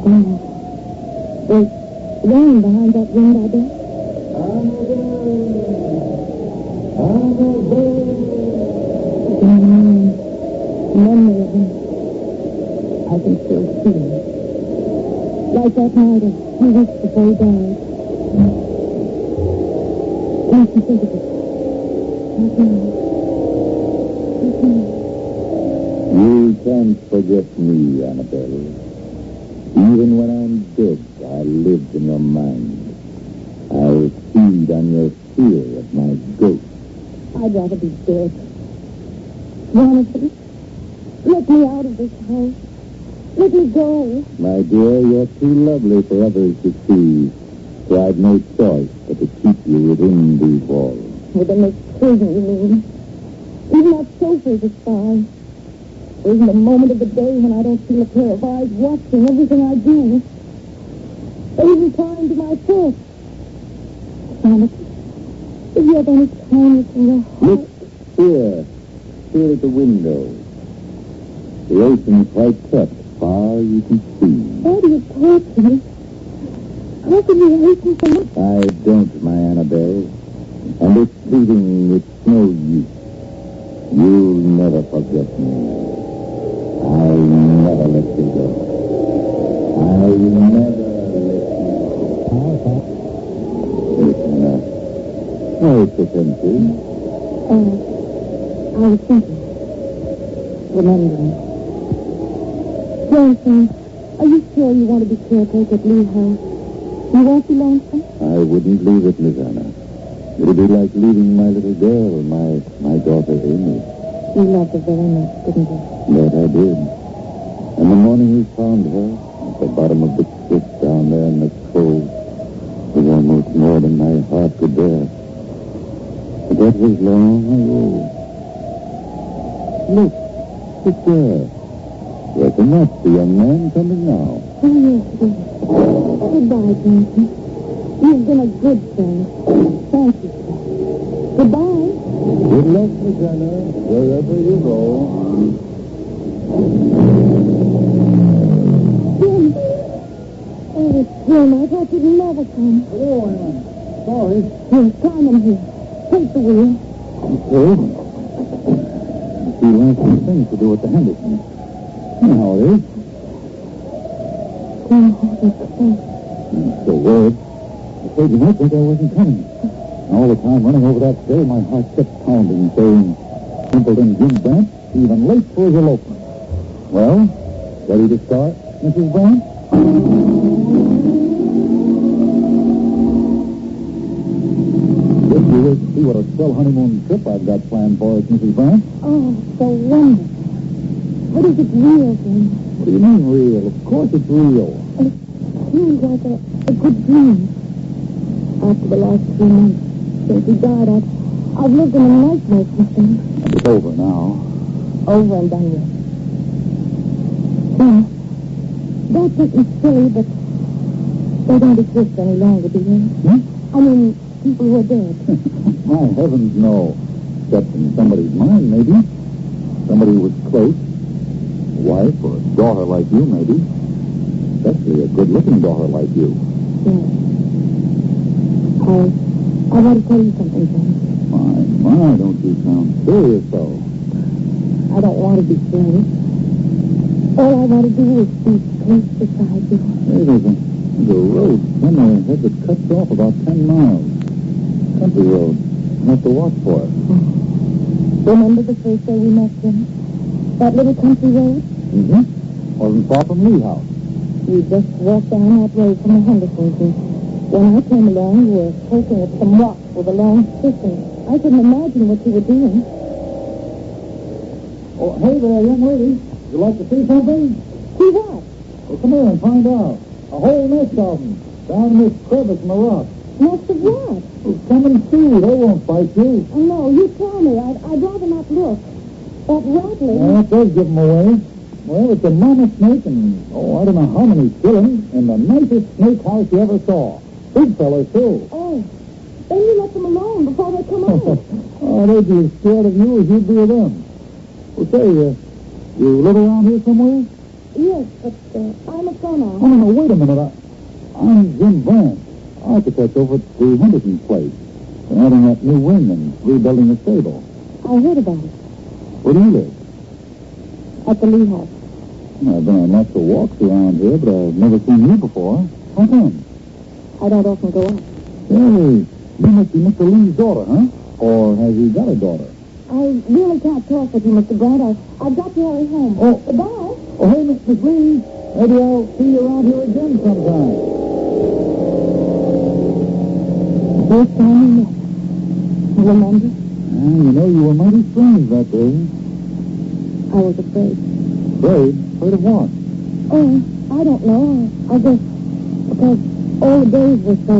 Oh, there's rain behind that window there. Memory of him. I can still see him. Like that night a few weeks before he died. Can't you think of it? Not now. You can't forget me, Annabelle. Even when I'm dead, I live in your mind. I'll feed on your fear of my ghost. I'd rather be dead. Jonathan, let me out of this house. Let me go. My dear, you're too lovely for others to see, so I've no choice but to keep you within these walls. Within this prison, you mean? Even that sofa is a spy. There isn't a moment of the day when I don't feel a pair of eyes watching everything I do. Or even prying to my thoughts. Jonathan, if you have any kindness in your heart... Look here. Here at the window. The ocean's quite kept, far you can see. Why do you torture me? How can you hate me so much? I don't, my Annabelle. And it's pleading it's no use. You'll never forget me. I'll never let you go. I'll never let you go. Listen, why it's offensive? I was thinking. Remembering. Johnson, are you sure you want to be caretaker at Lee House? You won't be lonesome? I wouldn't leave it, Miss Anna. It would be like leaving my little girl, my daughter Amy. You loved her very much, didn't you? That I did. And the morning we found her, at the bottom of the cliff down there in the cove, was almost more than my heart could bear. But that was long ago. Look, it's there. Reckon that's the young man coming now. Oh, yes, it is. Goodbye, Johnson. You've been a good friend. Thank you, sir. Goodbye. Good luck, Miss Anna, wherever you go. Jim. Oh, Jim, I thought you'd never come. Hello, Anna. Sorry. Here, climb in here. Take the wheel. Okay. She left some things to do with the Hendersons. You know how it is. Oh, that's close. I'm so worried. I told you might think I wasn't coming. And all the time running over that stair, my heart kept pounding, saying, Simpleton Jim Brant, even late for his elopement. Well, ready to start, Mrs. Brant? If you wish to see what a swell honeymoon trip I've got planned for us, Mrs. Brant. Oh, so wonderful. What is it real, Jim? What do you mean real? Of course it's real. It seems like a good dream. After the last 3 months since he died, I've lived in a nightmare since then. It's over now. Over and done with. Now, don't think me silly, but they don't exist any longer, do they? I mean, people who are dead. My heavens, no. Except in somebody's mind, maybe. Somebody who was close. A wife or a daughter like you, maybe. Especially a good-looking daughter like you. Yes. I want to tell you something, John. My, don't you sound serious, though. I don't want to be serious. All I want to do is be close beside you. It isn't. There's a road somewhere ahead that cuts off about 10 miles. Country road. I'll have to watch for it. Remember the first day we met, Jim? That little country road? Mm-hmm. Wasn't far from Lee House. You just walked down that road from the Hendersons. And when I came along, you were poking at some rocks with a long stick, and I couldn't imagine what you were doing. Oh, hey there, young lady. Would you like to see something? See what? Well, come here and find out. A whole nest of them down in this crevice in the rock. Nest of what? Well, come and see. They won't bite you. Oh, no, you tell me. I'd rather not look. That rattling... Well, that does give them away. Well, it's a mama snake and, I don't know how many shillings, in the nicest snake house you ever saw. Big fellas, too. Oh, then you let them alone before they come out. Oh, they'd be as scared of you as you'd be of them. Well, say, you live around here somewhere? Yes, but I'm a now. Oh, no, wait a minute. I'm Jim Vance, architect over at the Henderson place. They're adding that new wing and rebuilding the stable. I heard about it. Where do you live? At the Lee House. I've been on lots of walks around here, but I've never seen you before. How come? I don't often go out. Hey, you must be Mr. Lee's daughter, huh? Or has he got a daughter? I really can't talk with you, Mr. Grant. I've got to hurry home. Oh. Goodbye. Oh, hey, Miss Lee. Maybe I'll see you around here again sometime. First time we met. You remember? You were mighty strange that day. I was afraid. Afraid? Afraid of what? Oh, I don't know. I guess because all the days were so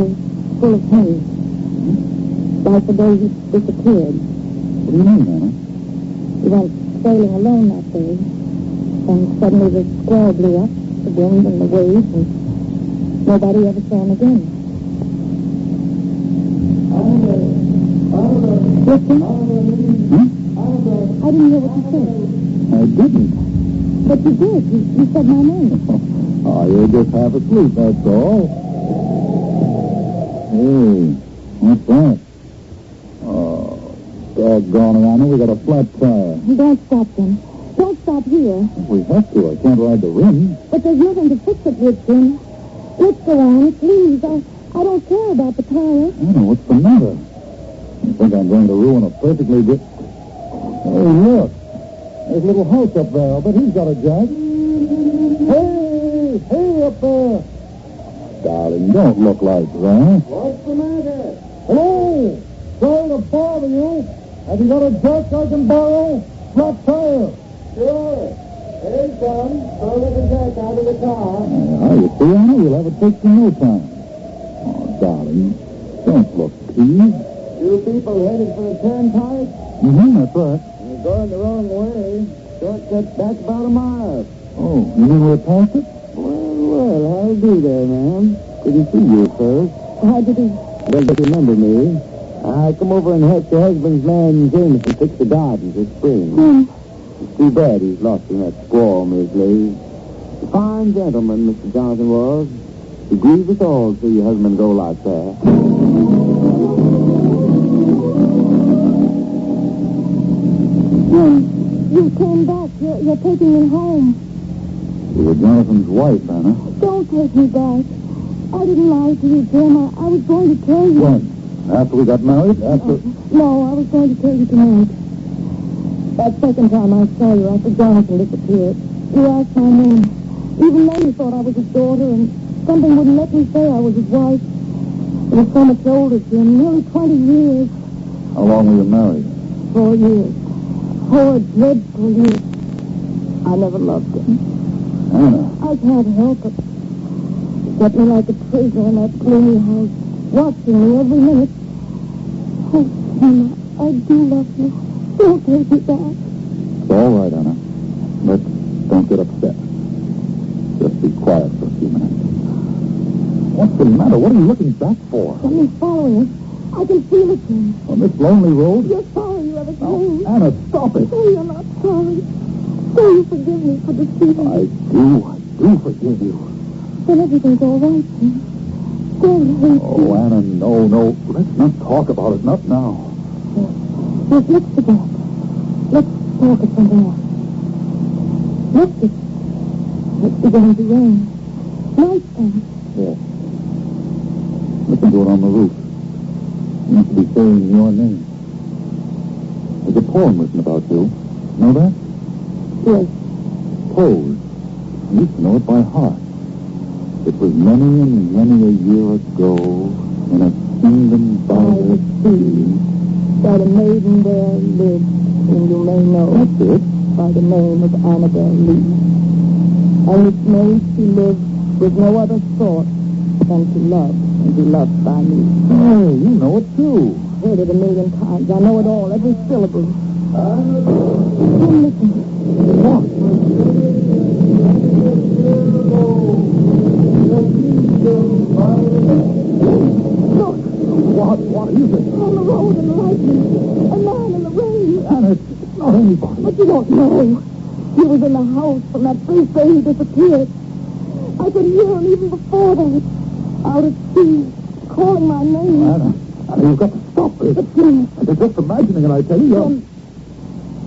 full of him. Like the day he disappeared. What do you mean, Anna? He went sailing alone that day. And suddenly the squall blew up, the wind and the waves, and nobody ever saw him again. Listen? Huh? I didn't hear what you said. I didn't. But you did. You said my name. Oh, you're just half asleep, that's all. Hey, what's that? Oh, doggone it, Anna, we got a flat tire. Don't stop, Jim. Don't stop here. We have to. I can't ride the rim. But there's nothing to fix it with, Jim. Let's go on, please. I don't care about the tire. Anna, what's the matter? You think I'm going to ruin a perfectly good... Hey, look. There's a little house up there. I'll bet he's got a jack. Hey, up there. Darling, don't look like that. What's the matter? Hello. Sorry to bother you. Have you got a jack I can borrow? Flat tire. Sure. Here he comes. Throw the jack out of the car. You see, Anna, you'll have it fixed in no time. Oh, darling, don't look peeved. You people headed for the turnpike? Mm-hmm, that's right. You're going the wrong way. Shortcut back about a mile. Oh, you mean we're past it? Well, how'll do there, ma'am? Good to see you, sir. How did he... Don't you remember me? I come over and helped your husband's man, Jameson, fix the gardens this spring. It's too bad he's lost in that squall, Miss Lee. A fine gentleman, Mr. Johnson was. He grieves us all to see your husband go like that. You came back. You're taking me home. You were Jonathan's wife, Anna. Don't take me back. I didn't lie to you, Jim. I was going to tell you. When? After we got married? After... No, I was going to tell you tonight. That second time I saw you after Jonathan disappeared, you asked my name. Even then you thought I was his daughter, and something wouldn't let me say I was his wife. It was so much older, Jim. Nearly 20 years. How long were you married? 4 years. 4 dreadful years. I never loved him. Anna. I can't help it. He kept me like a prisoner in that gloomy house, watching me every minute. Oh, Anna, I do love you. Don't take me back. It's all right, Anna. But don't get upset. Just be quiet for a few minutes. What's the matter? What are you looking back for? Something's following us. I can feel it, Jim. On this lonely road? You're sorry you ever came. Anna, stop it. Oh, you're not sorry. So you forgive me for deceiving I do forgive you. Then everything's all right, Jim. Don't. Oh, Anna, no. Let's not talk about it. Not now. Yes, let's forget. Let's talk of something else. It's beginning to rain. Night time. Yes. Listen to it on the roof. Seems to be saying your name. There's a poem written about you. Know that? Yes. Pose. I used to know it by heart. It was many and many a year ago in a kingdom by the sea. That a maiden there lived, whom you may know. That's it. By the name of Annabel Lee. And this maid she lived with no other thought than to love and be loved by me. Hey, you know it too. Heard it a million times. I know it all, every syllable. Listen. What? Look. What is it? On the road in the lightning. A man in the rain. And it's not anybody. But you don't know. He was in the house from that first day he disappeared. I could hear him even before that. Out at sea, calling my name. Anna, you've got to stop this. But please. You're just imagining it, I tell you.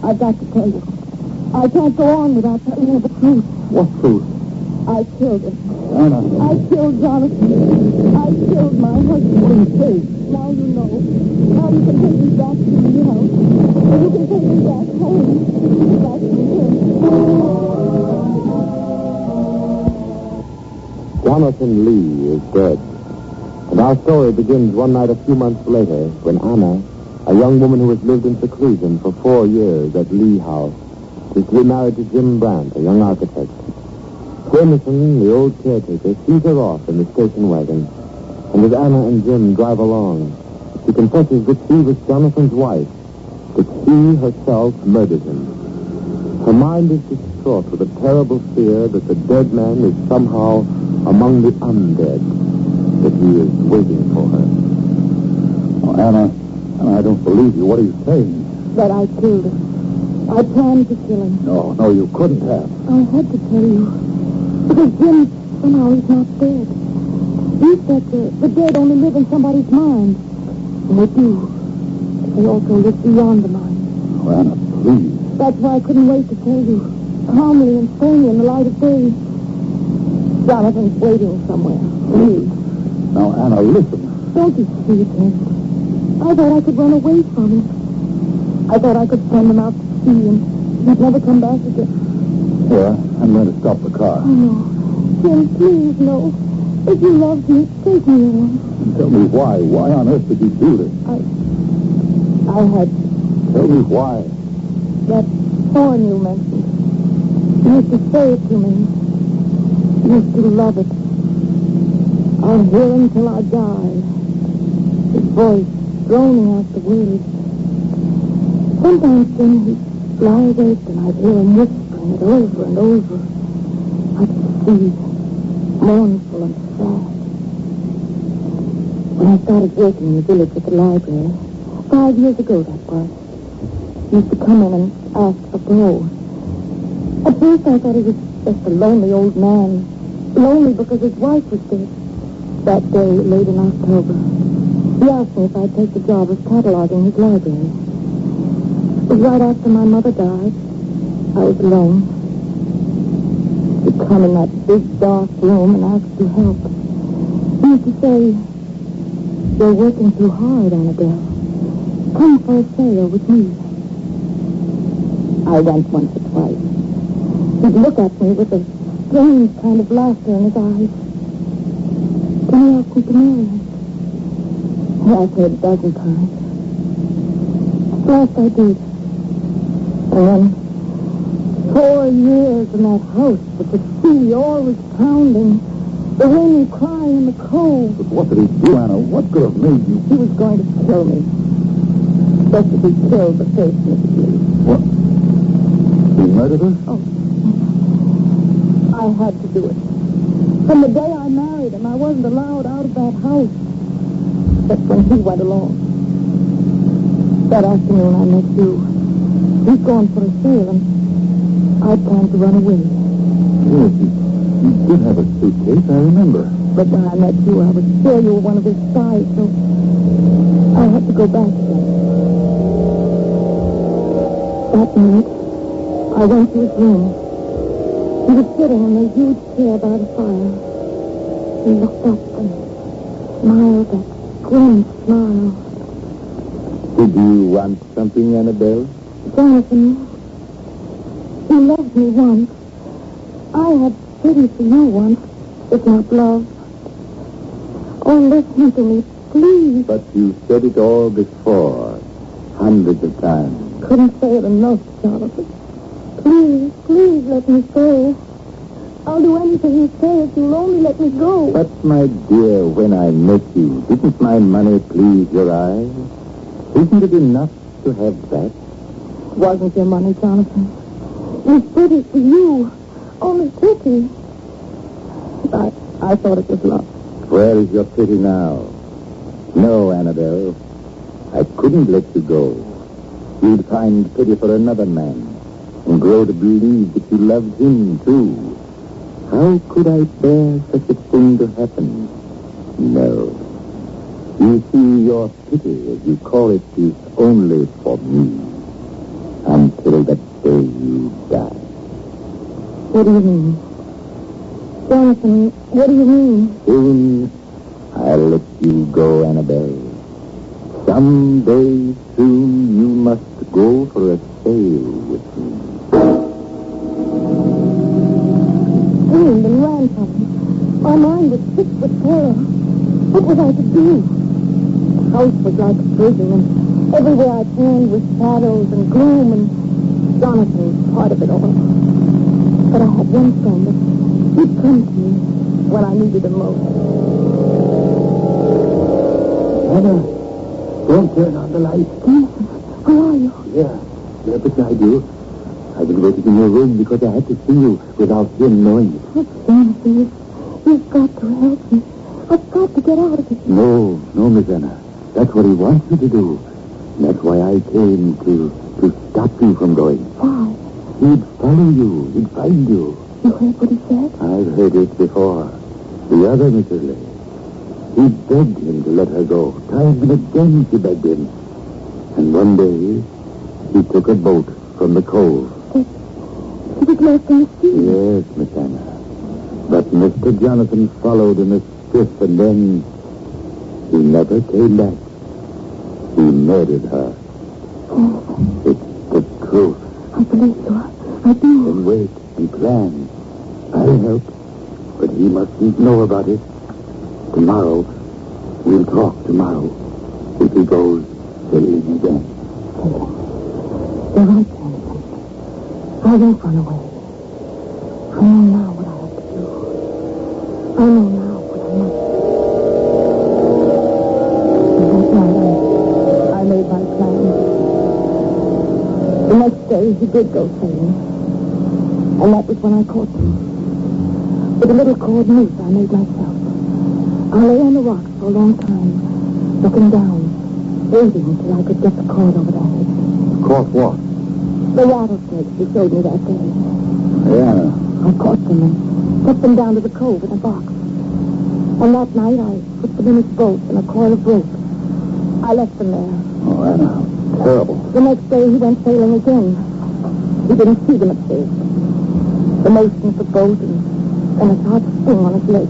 I've got to tell you. I can't go on without telling you the truth. What truth? I killed him. Anna. I killed Jonathan. I killed my husband. What do you say? Now you know. Now you can take me back to the house. And you can take me back home. Back to him. Jonathan Lee is dead. And our story begins one night a few months later when Anna, a young woman who has lived in seclusion for 4 years at Lee House, is to be married to Jim Brandt, a young architect. Jameson, the old caretaker, sees her off in the station wagon. And as Anna and Jim drive along, she confesses that she was Jonathan's wife, that she herself murdered him. Her mind is distraught with a terrible fear that the dead man is somehow among the undead, that he is waiting for her. Oh, Anna, I don't believe you. What are you saying? That I killed him. I planned to kill him. No, you couldn't have. I had to tell you. Because Jim, somehow he's not dead. You said the dead only live in somebody's mind. And they do. They also live beyond the mind. Oh, Anna, please. That's why I couldn't wait to tell you. Calmly and sternly in the light of day. Jonathan's waiting somewhere. Please. Now, Anna, listen. Don't you see it, Ted? I thought I could run away from him. I thought I could send him out to sea and he'd never come back again. Yeah, I'm going to stop the car. Oh, no. Jim, please, no. If you loved me, take me away. And tell me why. Why on earth did you do this? I had... Tell me why. That poem you mentioned. You used to say it to me. You used to love it. I'll hear him till I die. His voice droning out the words. Sometimes then he'd lie awake and I'd hear him whispering it over and over. I'd see, mournful and sad. When I started working in the village at the library, 5 years ago that was, he used to come in and ask for parole. At first I thought he was just a lonely old man, lonely because his wife was dead. That day, late in October, he asked me if I'd take the job of cataloging his library. It was right after my mother died. I was alone. He'd come in that big, dark room and ask for help. He used to say, "You're working too hard, Annabelle. Come for a sail with me." I went once or twice. He'd look at me with a strange kind of laughter in his eyes. Then he asked me to marry him. He asked me 12 times. At last I did. And then 4 years in that house with the sea always pounding, the wind crying in the cove. But what did he do, Anna? What could have made you? He was going to kill me. Just as he killed the first Mrs. Lee. What? He murdered her? Oh. I had to do it. From the day I married him, I wasn't allowed out of that house. Except when he went along. That afternoon I met you. He'd gone for a sail, and I planned to run away. Yes, you did have a suitcase, I remember. But when I met you, I was sure you were one of his spies, so I had to go back again. That night, I went to his room. He was sitting in a huge chair by the fire. He Jonathan looked up and smiled that grim smile. Did you want something, Annabelle? Jonathan, you loved me once. I had pity for you once, if not love. Oh, listen to me, please. But you said it all before, hundreds of times. Couldn't say it enough, Jonathan. Please, please let me go. I'll do anything you say if you'll only let me go. But, my dear, when I met you, didn't my money please your eyes? Isn't it enough to have that? Wasn't your money, Jonathan. It was pity for you. Only pity. I thought it was love. Where is your pity now? No, Annabelle. I couldn't let you go. You'd find pity for another man and grow to believe that you loved him, too. How could I bear such a thing to happen? No. You see, your pity, as you call it, is only for me. Until that day you die. What do you mean? Jonathan, what do you mean? Soon, I'll let you go, Annabelle. Someday soon you must go for a sail with me. Screamed and ran from me. My mind was sick with terror. What was I to do? The house was like a prison, and everywhere I turned was shadows and gloom, and Jonathan was part of it all. But I had one friend that he'd come to me when I needed him most. Anna, don't turn on the light. Jonathan, where are you? Here beside you. I've been waiting in your room because I had to see you without him knowing it. Oh, Jonathan, you've got to help me. I've got to get out of here. No, Miss Anna. That's what he wants you to do. That's why I came to stop you from going. Why? He'd follow you. He'd find you. You heard what he said? I've heard it before. The other Mrs. Lay. He begged him to let her go. Time and again she begged him. And one day, he took a boat from the cove. He was left in the sea. Yes, Miss Anna. But Mr. Jonathan followed in a skiff, and then he never came back. He murdered her. Oh. It's the truth. I believe you. I do. Then wait and plan. I'll help, but he mustn't know about it. Tomorrow, we'll talk tomorrow, if he goes sailing again. You're right, Jonathan. I won't run away. I know now what I have to do. I know now what I must do. And that night, I made my plan. The next day, he did go sailing. And that was when I caught him. With a little cord noose I made myself. I lay on the rocks for a long time, looking down, waiting until I could get the cord over their heads. Caught what? The rattlesnakes you showed me that day. Yeah. I caught them and took them down to the cove in a box. And that night I put them in his boat in a coil of rope. I left them there. Oh, Anna, terrible. The next day he went sailing again. He didn't see them at first. The motion of the boat and a sharp sting on his leg.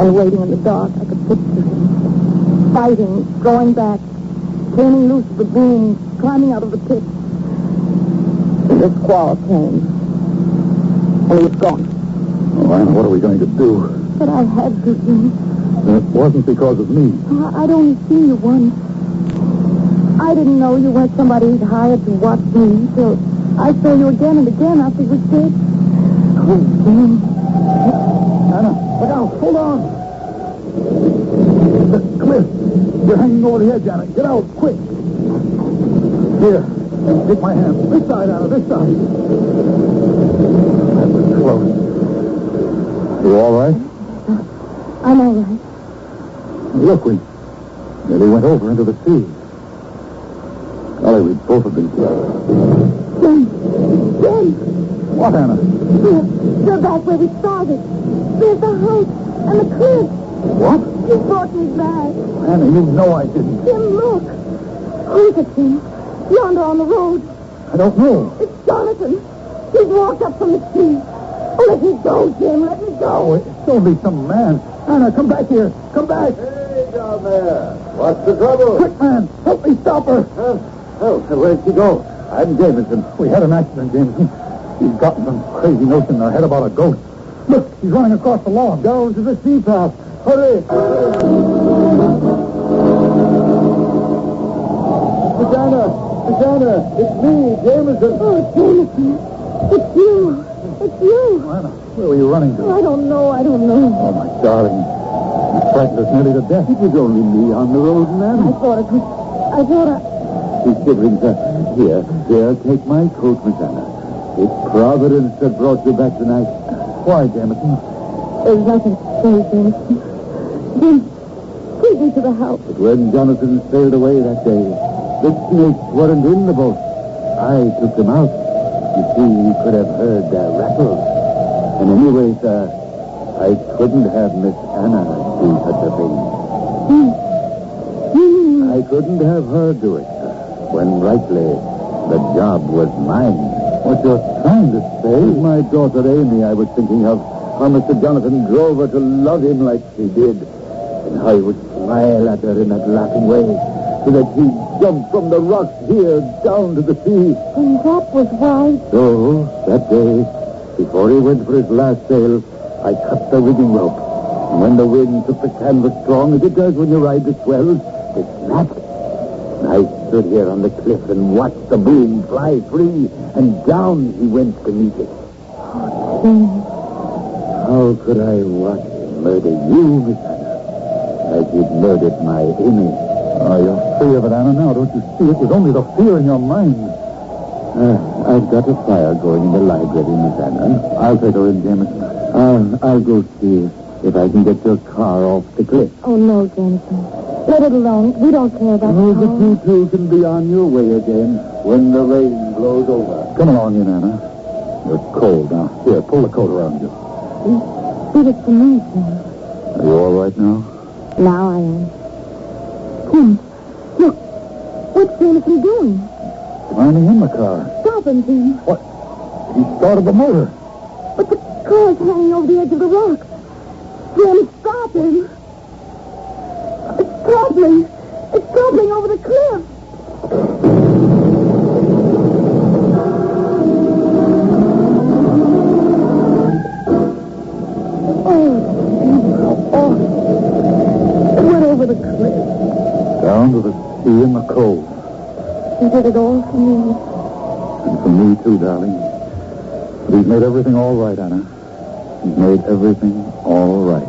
And waiting in the dark, I could picture him. Fighting, drawing back, turning loose the boom, climbing out of the pit. And the squall came. And he was gone. Oh, Anna, what are we going to do? But I had to, Jim. It wasn't because of me. I'd only seen you once. I didn't know you weren't somebody he'd hired to watch me, so I saw you again and again after we did. Oh, Jim. Anna, look out. Hold on. The cliff. You're hanging over the edge, Anna. Get out, quick. Here. Take my hand. This side, Anna. This side. That was close. You all right? I'm all right. Look, we nearly went over into the sea. Golly, we both have been killed. Jim! What, Anna? We're back where we started. There's the house and the cliff. What? You brought me back. Anna, you know I didn't. Jim, look. Who's it, Jim? Yonder on the road. I don't know. It's Jonathan. He's walked up from the sea. Oh, let me go, Jim. Let me go. Oh, it's only some man. Anna, come back here. Come back. Hey, down there. What's the trouble? Quick, man. Help me stop her. Oh, where'd she go? I'm Jameson. We had an accident, Jameson. She's gotten some crazy notion in her head about a ghost. Look, she's running across the lawn. Down to the sea path. Hurry. Susanna, it's me, Jameson. Oh, Jameson. It's you. It's you. Anna, where were you running to? I don't know. Oh, my darling. You frightened us nearly to death. It was only me on the road, man. I thought She's shivering, sir. Here, take my coat, Miss Anna. It's Providence that brought you back tonight. Why, Jameson? There's nothing to say, Jameson. Jim, take me to the house. But when Jonathan sailed away that day, the snakes weren't in the boat. I took them out. You see, you could have heard their rattle. And anyway, sir, I couldn't have Miss Anna do such a thing. I couldn't have her do it, sir, when rightly the job was mine. What you're trying to say? It was my daughter Amy I was thinking of. How Mr. Jonathan drove her to love him like she did. And how he would smile at her in that laughing way. So that he jumped from the rocks here down to the sea. And that was why... So, that day, before he went for his last sail, I cut the rigging rope. And when the wind took the canvas strong, as it does when you ride the swells, it snapped. And I stood here on the cliff and watched the boom fly free, and down he went to meet it. Oh, Jim. How could I watch him murder you, Miss Anna, as he'd murdered my Amy? Oh, you're free of it, Anna, now. Don't you see? It was only the fear in your mind. I've got a fire going in the library, Miss Anna. I'll take her in, Jameson. I'll go see if I can get your car off the cliff. Oh, no, Jameson. Let it alone. We don't care about Oh, the but you two can be on your way again when the rain blows over. Come along in, Anna. You're cold now. Here, pull the coat around you. Did it for me, Jim. Are you all right now? Now I am. Jim, look. What's Jameson doing? Climbing in the car. Stop him, Jim. What? He started the motor. But the car's hanging over the edge of the rock. Jim, stop him. It's toppling. It's toppling over the cliff. Oh, it went over the cliff. Down to the sea in the cove. He did it all for me. And for me, too, darling. But he's made everything all right, Anna. He's made everything all right.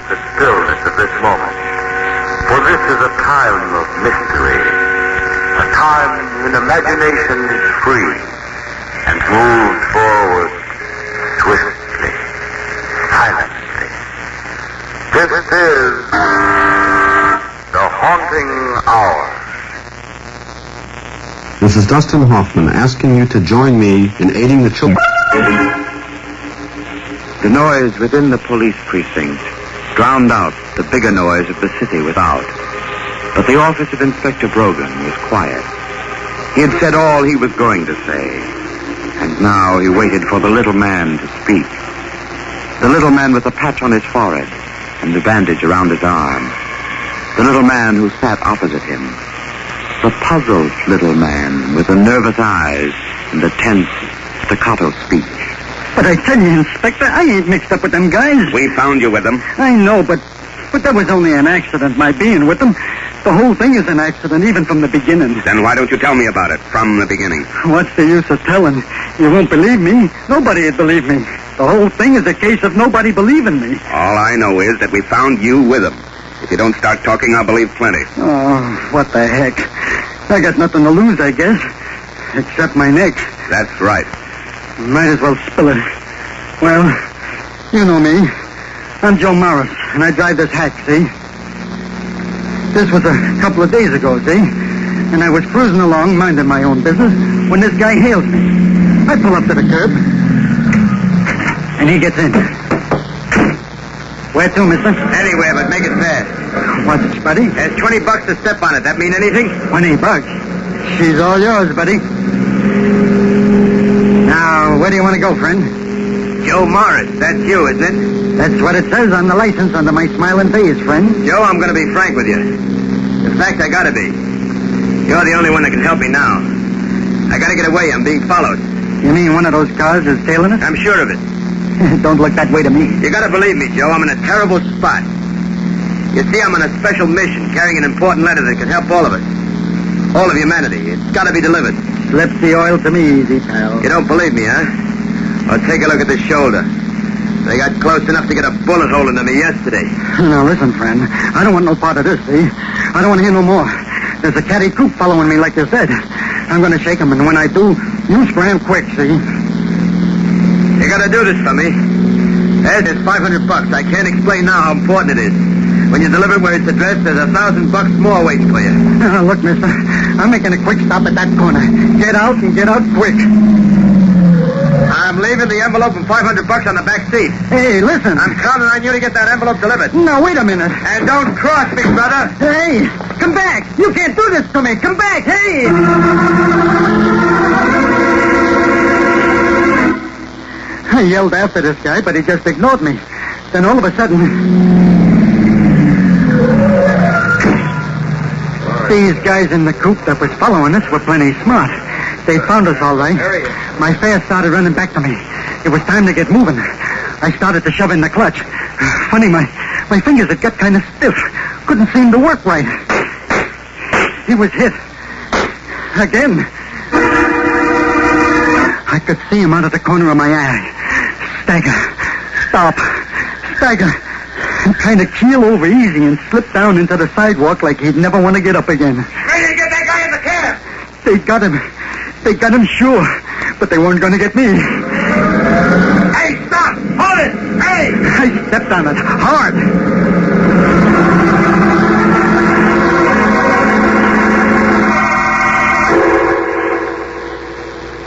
the stillness of this moment. For this is a time of mystery, a time when imagination is free and moves forward swiftly, silently. This is the Haunting Hour. This is Dustin Hoffman asking you to join me in aiding the children. The noise within the police precinct drowned out the bigger noise of the city without. But the office of Inspector Brogan was quiet. He had said all he was going to say. And now he waited for the little man to speak. The little man with the patch on his forehead and the bandage around his arm. The little man who sat opposite him. The puzzled little man with the nervous eyes and the tense, staccato speech. But I tell you, Inspector, I ain't mixed up with them guys. We found you with them. I know, but that was only an accident, my being with them. The whole thing is an accident, even from the beginning. Then why don't you tell me about it from the beginning? What's the use of telling? You won't believe me. Nobody'd believe me. The whole thing is a case of nobody believing me. All I know is that we found you with them. If you don't start talking, I'll believe plenty. Oh, what the heck. I got nothing to lose, I guess. Except my neck. That's right. Might as well spill it. Well, you know me. I'm Joe Morris, and I drive this hack, see? This was a couple of days ago, see? And I was cruising along, minding my own business, when this guy hails me. I pull up to the curb, and he gets in. Where to, mister? Anywhere, but make it fast. What's, buddy? There's $20 to step on it. That mean anything? $20? She's all yours, buddy. Now, where do you want to go, friend? Joe Morris. That's you, isn't it? That's what it says on the license under my smiling face, friend. Joe, I'm going to be frank with you. In fact, I got to be. You're the only one that can help me now. I got to get away. I'm being followed. You mean one of those cars is tailing us? I'm sure of it. Don't look that way to me. You got to believe me, Joe. I'm in a terrible spot. You see, I'm on a special mission, carrying an important letter that can help all of us. All of humanity. It's got to be delivered. Slip the oil to me easy, pal. You don't believe me, huh? Well, take a look at the shoulder. They got close enough to get a bullet hole into me yesterday. Now, listen, friend. I don't want no part of this, see? I don't want to hear no more. There's a catty coop following me, like you said. I'm going to shake him, and when I do, you scram quick, see? You got to do this for me. There's $500. I can't explain now how important it is. When you deliver it where it's addressed, there's $1,000 more waiting for you. Look, mister, I'm making a quick stop at that corner. Get out and get out quick. I'm leaving the envelope and $500 on the back seat. Hey, listen. I'm counting on you to get that envelope delivered. Now, wait a minute. And don't cross me, brother. Hey, come back. You can't do this to me. Come back. Hey. I yelled after this guy, but he just ignored me. Then all of a sudden... These guys in the coop that was following us were plenty smart. They found us all right. My fare started running back to me. It was time to get moving. I started to shove in the clutch. Funny, my fingers had got kind of stiff. Couldn't seem to work right. He was hit. Again. I could see him out of the corner of my eye. Stagger. Stop. Stagger. And kind of keel over easy and slip down into the sidewalk like he'd never want to get up again. Ready to get that guy in the cab. They got him. They got him sure. But they weren't going to get me. Hey, stop! Hold it! Hey! I stepped on it hard.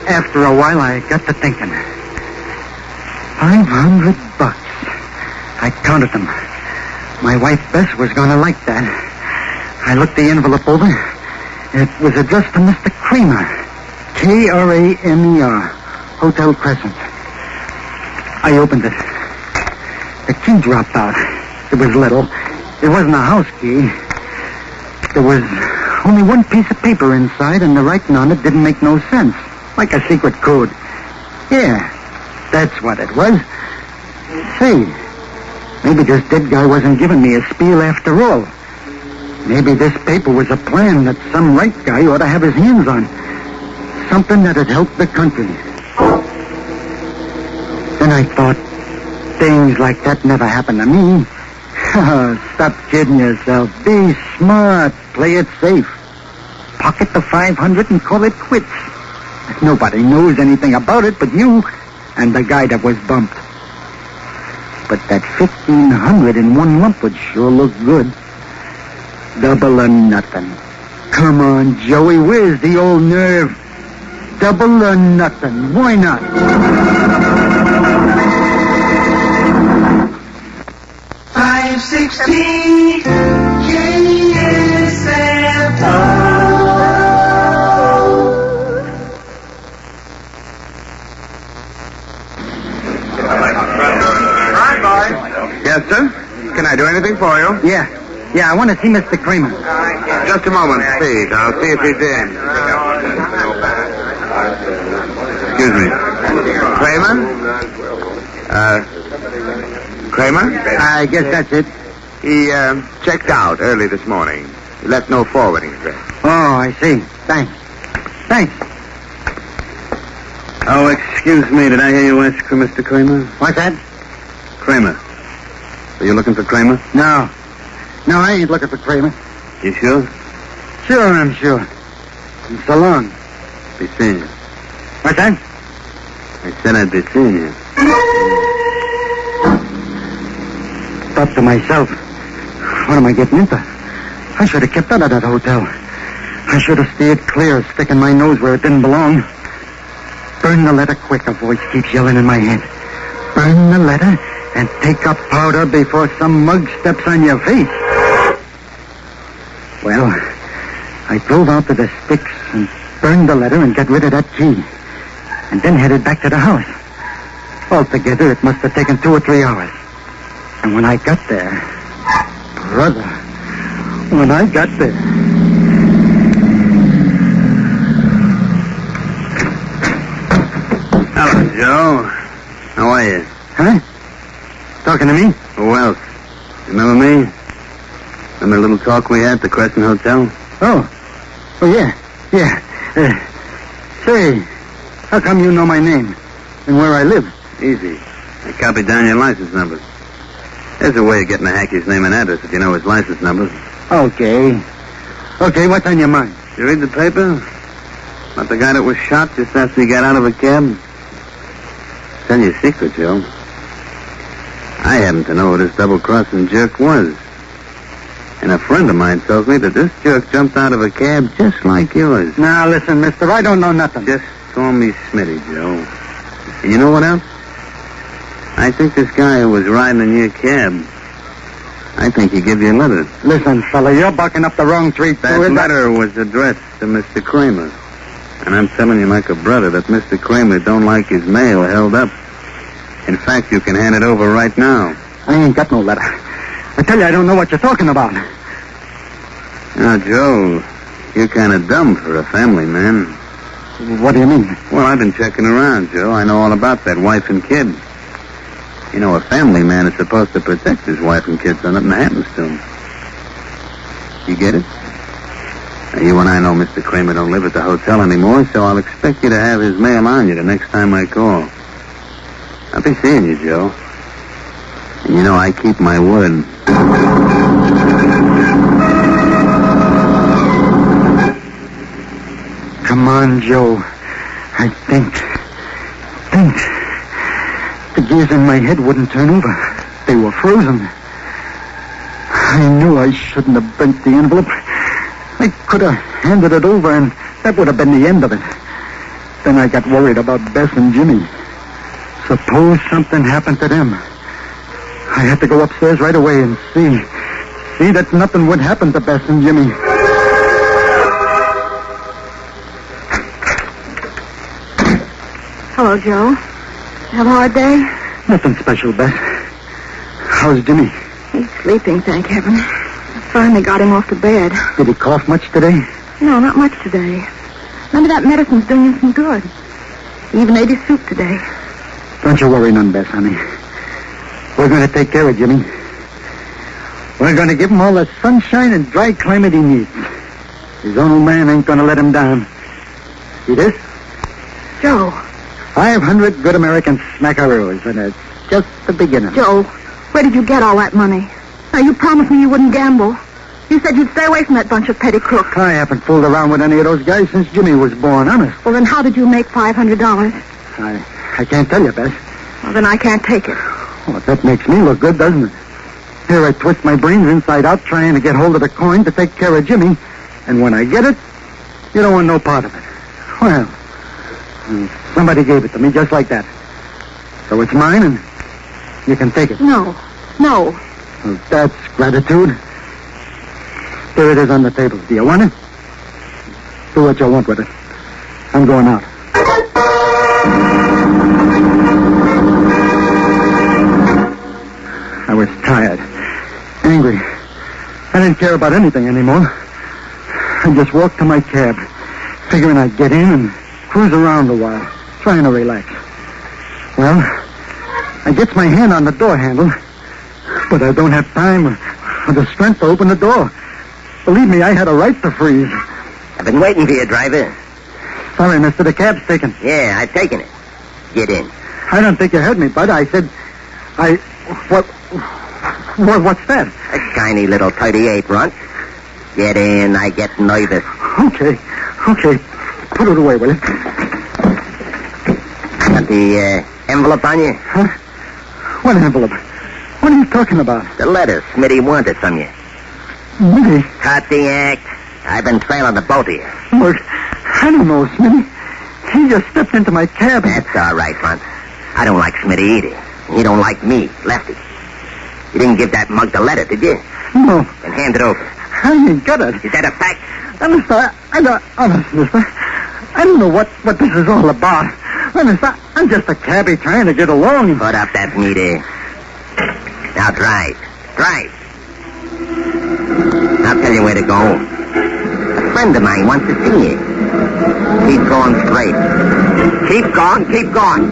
After a while, I got to thinking. $500. I counted them. My wife, Bess, was going to like that. I looked the envelope over. It was addressed to Mr. Kramer. Kramer. Hotel Crescent. I opened it. The key dropped out. It was little. It wasn't a house key. There was only one piece of paper inside, and the writing on it didn't make no sense. Like a secret code. Yeah, that's what it was. Say, maybe this dead guy wasn't giving me a spiel after all. Maybe this paper was a plan that some right guy ought to have his hands on. Something that'd help the country. Then I thought, things like that never happened to me. Stop kidding yourself. Be smart. Play it safe. Pocket the 500 and call it quits. Nobody knows anything about it but you and the guy that was bumped. But that 1,500 in one lump would sure look good. Double or nothing. Come on, Joey. Where's the old nerve? Double or nothing. Why not? 516 KSFO. Yes, sir? Can I do anything for you? Yeah, I want to see Mr. Kramer. Just a moment, please. I'll see if he's in. Excuse me. Kramer? I guess that's it. He checked out early this morning. He left no forwarding address. Oh, I see. Thanks. Oh, excuse me. Did I hear you ask for Mr. Kramer? What's that? Kramer. Are you looking for Kramer? No, I ain't looking for Kramer. You sure? Sure, I'm sure. And so long. Be seeing you. What's that? I said I'd be seeing you. Thought to myself, what am I getting into? I should have kept out of that hotel. I should have steered clear of sticking my nose where it didn't belong. Burn the letter quick, a voice keeps yelling in my head. Burn the letter and take up powder before some mug steps on your face. Well, I drove out to the sticks and burned the letter and got rid of that key. And then headed back to the house. Altogether, it must have taken 2 or 3 hours. And when I got there, brother, Hello, Joe. How are you? Huh? Talking to me? Who else? Remember me? Remember the little talk we had at the Crescent Hotel? Oh, yeah. Say, how come you know my name and where I live? Easy. I copied down your license numbers. There's a way of getting a hackey's name and address if you know his license numbers. Okay, what's on your mind? You read the paper? About the guy that was shot just after he got out of a cab? Tell you a secret, Joe. I happen to know who this double-crossing jerk was. And a friend of mine tells me that this jerk jumped out of a cab just like yours. Now, listen, mister, I don't know nothing. Just call me Smitty, Joe. And you know what else? I think this guy who was riding in your cab, I think he gave you a letter. Listen, fella, you're barking up the wrong tree. That letter was addressed to Mr. Kramer. And I'm telling you like a brother that Mr. Kramer don't like his mail held up. In fact, you can hand it over right now. I ain't got no letter. I tell you, I don't know what you're talking about. Now, Joe, you're kind of dumb for a family man. What do you mean? Well, I've been checking around, Joe. I know all about that wife and kid. You know, a family man is supposed to protect his wife and kids so nothing happens to him. You get it? Now, you and I know Mr. Kramer don't live at the hotel anymore, so I'll expect you to have his mail on you the next time I call. I'll be seeing you, Joe. And you know I keep my word. Come on, Joe. I think. The gears in my head wouldn't turn over. They were frozen. I knew I shouldn't have bent the envelope. I could have handed it over, and that would have been the end of it. Then I got worried about Bess and Jimmy. Suppose something happened to them. I had to go upstairs right away and see that nothing would happen to Bess and Jimmy. Hello, Joe. Have a hard day? Nothing special, Bess. How's Jimmy? He's sleeping, thank heaven. I finally got him off to bed. Did he cough much today? No, not much today. None of that medicine's doing him some good. He even ate his soup today. Don't you worry none, Bess, honey. We're going to take care of Jimmy. We're going to give him all the sunshine and dry climate he needs. His old man ain't going to let him down. See this? Joe. 500 good American smackaroos, and it's just the beginning. Joe, where did you get all that money? Now, you promised me you wouldn't gamble. You said you'd stay away from that bunch of petty crooks. I haven't fooled around with any of those guys since Jimmy was born, honest. Well, then how did you make $500? I can't tell you, Bess. Well, then I can't take it. Well, that makes me look good, doesn't it? Here I twist my brains inside out trying to get hold of the coin to take care of Jimmy. And when I get it, you don't want no part of it. Well, somebody gave it to me just like that. So it's mine and you can take it. No. Well, that's gratitude. Here it is on the table. Do you want it? Do what you want with it. I'm going out. I was tired, angry. I didn't care about anything anymore. I just walked to my cab, figuring I'd get in and cruise around a while, trying to relax. Well, I gets my hand on the door handle, but I don't have time or the strength to open the door. Believe me, I had a right to freeze. I've been waiting for you, driver. Sorry, mister, the cab's taken. Yeah, I've taken it. Get in. I don't think you heard me, Bud. I said, what's that? A shiny little 38, Runt. Get in, I get nervous. Okay. Put it away, will you? Got the envelope on you? Huh? What envelope? What are you talking about? The letter Smitty wanted from you. Smitty? Cut the act. I've been trailing the both of you. Look, I don't know, Smitty. He just stepped into my cab. That's all right, Runt. I don't like Smitty either. He don't like me, Lefty. You didn't give that mug the letter, did you? No. Then hand it over. I ain't got it. Is that a fact? Mister, honest, mister. I don't know what this is all about. Mister, I'm just a cabbie trying to get along. Put up that meter. Now drive. I'll tell you where to go. A friend of mine wants to see you. Keep going straight. Keep going.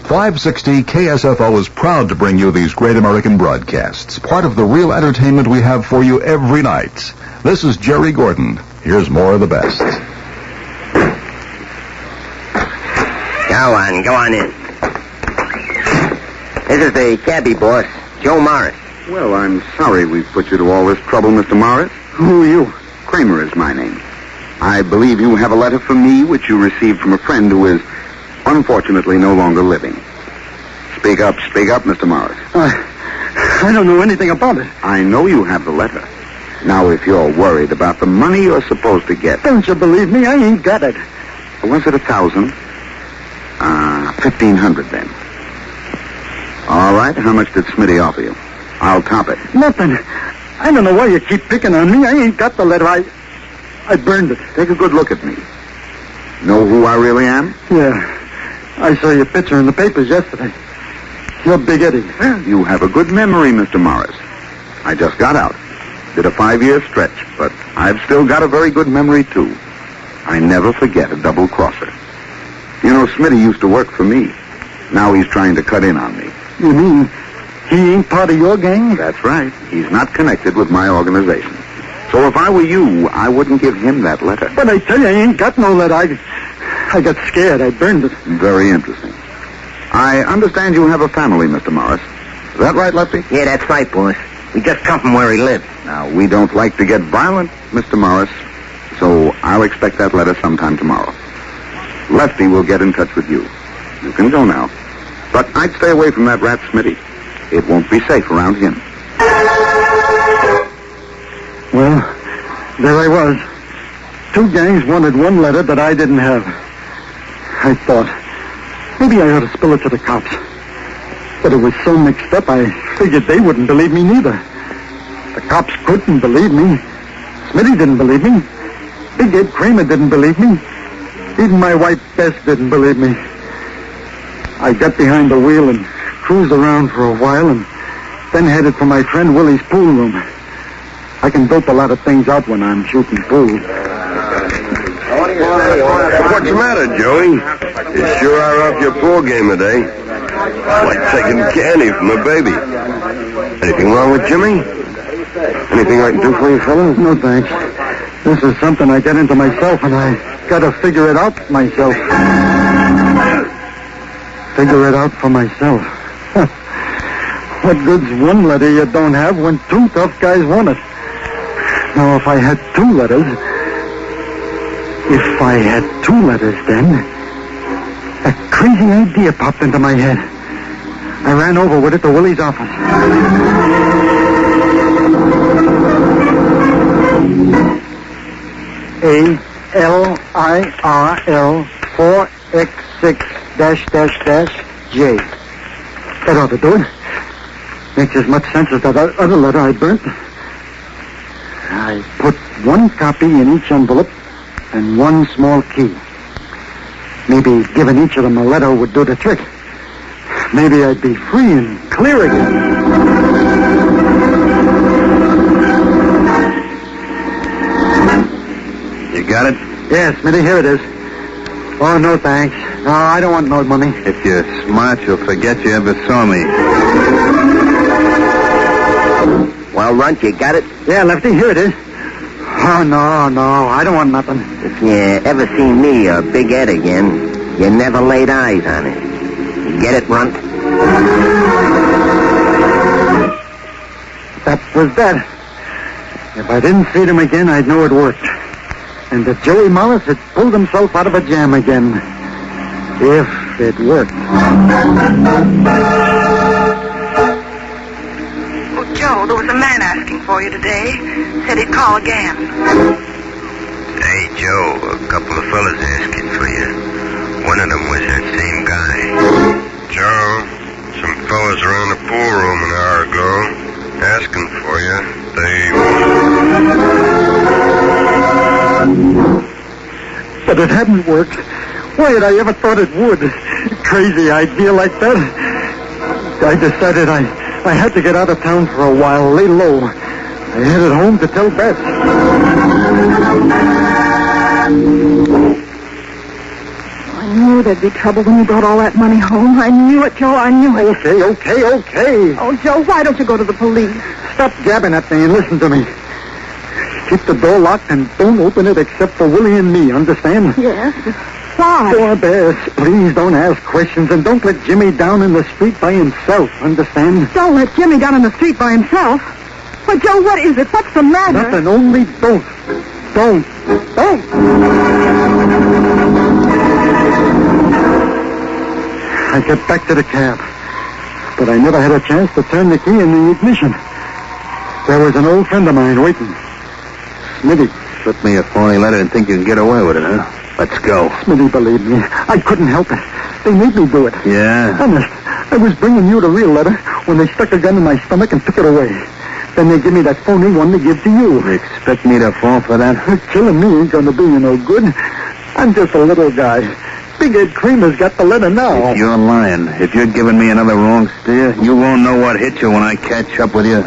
560 KSFO is proud to bring you these great American broadcasts, part of the real entertainment we have for you every night. This is Jerry Gordon. Here's more of the best. Go on in. This is the cabbie boss, Joe Morris. Well, I'm sorry we've put you to all this trouble, Mr. Morris. Who are you? Kramer is my name. I believe you have a letter from me which you received from a friend who is unfortunately no longer living. Speak up, Mr. Morris. I don't know anything about it. I know you have the letter. Now, if you're worried about the money you're supposed to get... Don't you believe me? I ain't got it. Was it 1,000? 1,500 then. All right, how much did Smitty offer you? I'll top it. Nothing. I don't know why you keep picking on me. I ain't got the letter. I burned it. Take a good look at me. Know who I really am? Yeah. I saw your picture in the papers yesterday. You're Big Eddie. Well, you have a good memory, Mr. Morris. I just got out. Did a 5-year stretch, but I've still got a very good memory, too. I never forget a double-crosser. You know, Smitty used to work for me. Now he's trying to cut in on me. You mean he ain't part of your gang? That's right. He's not connected with my organization. So if I were you, I wouldn't give him that letter. But I tell you, I ain't got no letter. I got scared. I burned it. Very interesting. I understand you have a family, Mr. Morris. Is that right, Lefty? Yeah, that's right, boss. We just come from where he lives. Now, we don't like to get violent, Mr. Morris, so I'll expect that letter sometime tomorrow. Lefty will get in touch with you. You can go now. But I'd stay away from that rat Smitty. It won't be safe around him. Well, there I was. 2 gangs wanted one letter that I didn't have. I thought, maybe I ought to spill it to the cops. But it was so mixed up, I figured they wouldn't believe me neither. The cops couldn't believe me. Smitty didn't believe me. Big Ed Kramer didn't believe me. Even my wife Bess didn't believe me. I got behind the wheel and cruised around for a while and then headed for my friend Willie's pool room. I can dope a lot of things out when I'm shooting pool. What's the matter, Joey? You sure are off your pool game today. It's like taking candy from a baby. Anything wrong with Jimmy? Anything I can do for you, fellas? No, thanks. This is something I get into myself, and I gotta figure it out myself. Figure it out for myself. What good's one letter you don't have when two tough guys want it? Now, if I had two letters, then, a crazy idea popped into my head. I ran over with it to Willie's office. ALIRL 4X6 -J. That ought to do it. Makes as much sense as that other letter I burnt. I put one copy in each envelope and one small key. Maybe giving each of them a letter would do the trick. Maybe I'd be free and clear again. You got it? Yes, Smitty, here it is. Oh, no thanks. No, I don't want no money. If you're smart, you'll forget you ever saw me. Well, Runt, you got it? Yeah, Lefty, here it is. Oh, no, I don't want nothing. If you ever see me or Big Ed again, you never laid eyes on it. You get it, Runt? That was that. If I didn't see them again, I'd know it worked. And that Joey Morris had pulled himself out of a jam again. If it worked. Oh, Joe, there was a man asking for you today. Said he'd call again. Hey, Joe, a couple of fellas asking for you. One of them was that same guy. Joe, some fellas around the pool room an hour ago asking for you. But it hadn't worked. Why had I ever thought it would? Crazy idea like that. I decided I had to get out of town for a while, lay low. I headed home to tell Beth. I knew there'd be trouble when you brought all that money home. I knew it, Joe. I knew it. Okay. Oh, Joe, why don't you go to the police? Stop jabbing at me and listen to me. Keep the door locked and don't open it except for Willie and me, understand? Yes. Why? Oh, Bess, please don't ask questions and don't let Jimmy down in the street by himself, understand? Don't let Jimmy down in the street by himself. Well, Joe, what is it? What's the matter? Nothing, only don't. Don't. I got back to the cab, but I never had a chance to turn the key in the ignition. There was an old friend of mine waiting. Smitty. Slip me a phony letter and think you can get away with it, huh? Let's go. Smitty, believe me, I couldn't help it. They made me do it. Yeah? Honest, I was bringing you the real letter when they stuck a gun in my stomach and took it away. Then they give me that phony one to give to you. You expect me to fall for that? Killing me ain't gonna do you no good. I'm just a little guy. Big Ed Kramer's got the letter now. If you're lying, if you're giving me another wrong steer, you won't know what hit you when I catch up with you.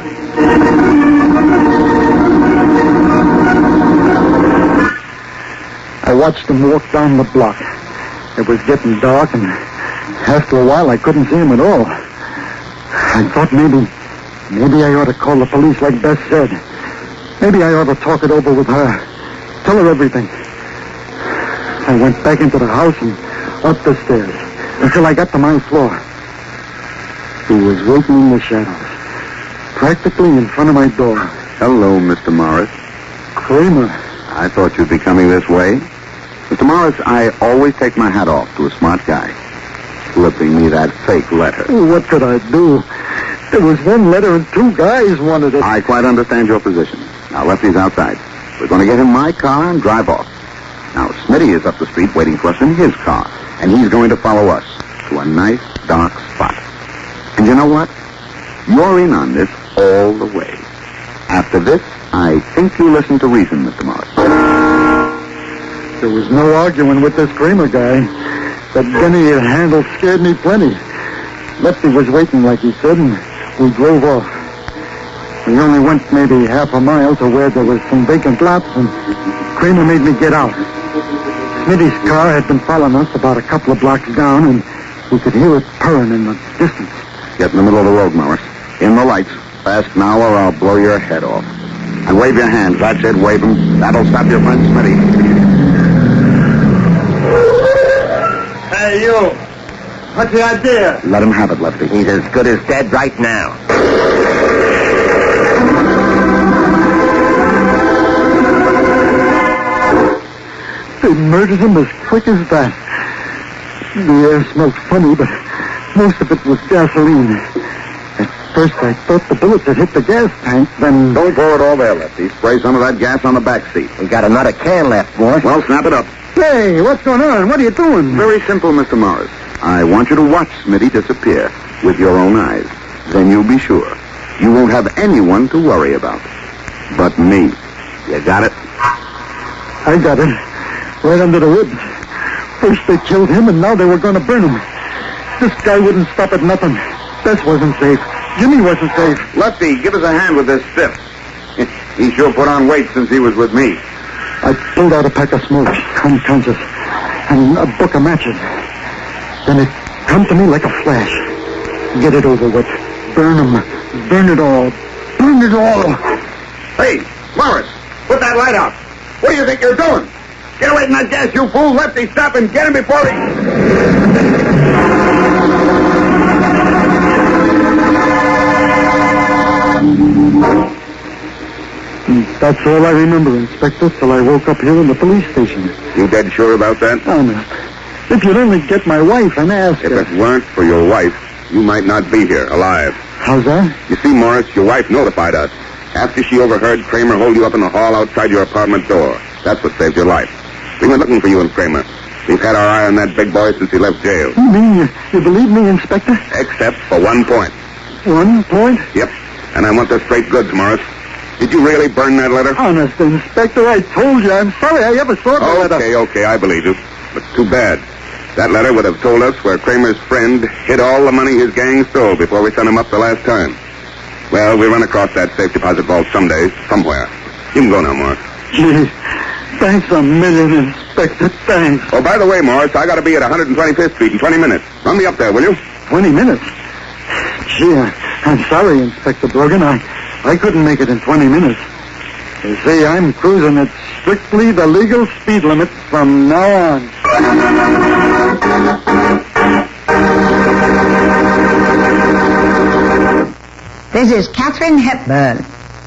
I watched him walk down the block. It was getting dark, and after a while, I couldn't see him at all. I thought maybe I ought to call the police like Bess said. Maybe I ought to talk it over with her. Tell her everything. I went back into the house and up the stairs until I got to my floor. He was waiting in the shadows, practically in front of my door. Hello, Mr. Morris. Kramer. I thought you'd be coming this way. Mr. Morris, I always take my hat off to a smart guy. Slipping me that fake letter. What could I do? There was one letter and two guys wanted it. I quite understand your position. Now, Lefty's outside. We're going to get in my car and drive off. Now, Smitty is up the street waiting for us in his car, and he's going to follow us to a nice, dark spot. And you know what? You're in on this all the way. After this, I think you listen to reason, Mr. Morris. There was no arguing with this Kramer guy. That gun he had handled scared me plenty. Lefty was waiting, like he said, and we drove off. We only went maybe half a mile to where there was some vacant lots, and Kramer made me get out. Smitty's car had been following us about a couple of blocks down, and we could hear it purring in the distance. Get in the middle of the road, Morris. In the lights. Fast now or I'll blow your head off. And wave your hands. That's it, wave them. That'll stop your friend Smitty. Hey, you. What's the idea? Let him have it, Lefty. He's as good as dead right now. They murdered him as quick as that. The air smelled funny, but most of it was gasoline. At first, I thought the bullets had hit the gas tank, then... Don't pour it all there, Lefty. Spray some of that gas on the back seat. We got another can left, boss. Well, snap it up. Hey, what's going on? What are you doing? Very simple, Mr. Morris. I want you to watch Smitty disappear with your own eyes. Then you'll be sure. You won't have anyone to worry about. But me. You got it? I got it. Right under the ribs. First they killed him, and now they were going to burn him. This guy wouldn't stop at nothing. Bess wasn't safe. Jimmy wasn't safe. Lefty, give us a hand with this stiff. He sure put on weight since he was with me. I pulled out a pack of smokes, unconscious, and a book of matches. Then it come to me like a flash. Get it over with. Burn them. Burn it all. Burn it all. Hey, Morris, put that light out. What do you think you're doing? Get away from that gas, you fool. Lefty, stop him. Get him before he... That's all I remember, Inspector, till I woke up here in the police station. You dead sure about that? Honest. If you'd only get my wife and ask her... If it weren't for your wife, you might not be here, alive. How's that? You see, Morris, your wife notified us after she overheard Kramer hold you up in the hall outside your apartment door. That's what saved your life. We went looking for you and Kramer. We've had our eye on that big boy since he left jail. You mean you believe me, Inspector? Except for 1 point. 1 point? Yep. And I want the straight goods, Morris. Did you really burn that letter? Honest, Inspector, I told you. I'm sorry I ever saw the letter. Okay, I believe you. But too bad. That letter would have told us where Kramer's friend hid all the money his gang stole before we sent him up the last time. Well, we'll run across that safe deposit vault someday, somewhere. You can go now, Morris. Gee, thanks a million, Inspector, thanks. Oh, by the way, Morris, I got to be at 125th Street in 20 minutes. Run me up there, will you? 20 minutes? Gee, I'm sorry, Inspector Brogan. I couldn't make it in 20 minutes. You see, I'm cruising at strictly the legal speed limit from now on. This is Katharine Hepburn,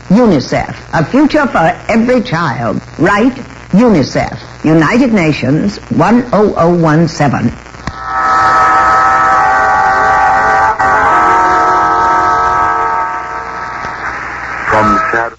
UNICEF, a future for every child. Right, UNICEF, United Nations 10017. From Saturday.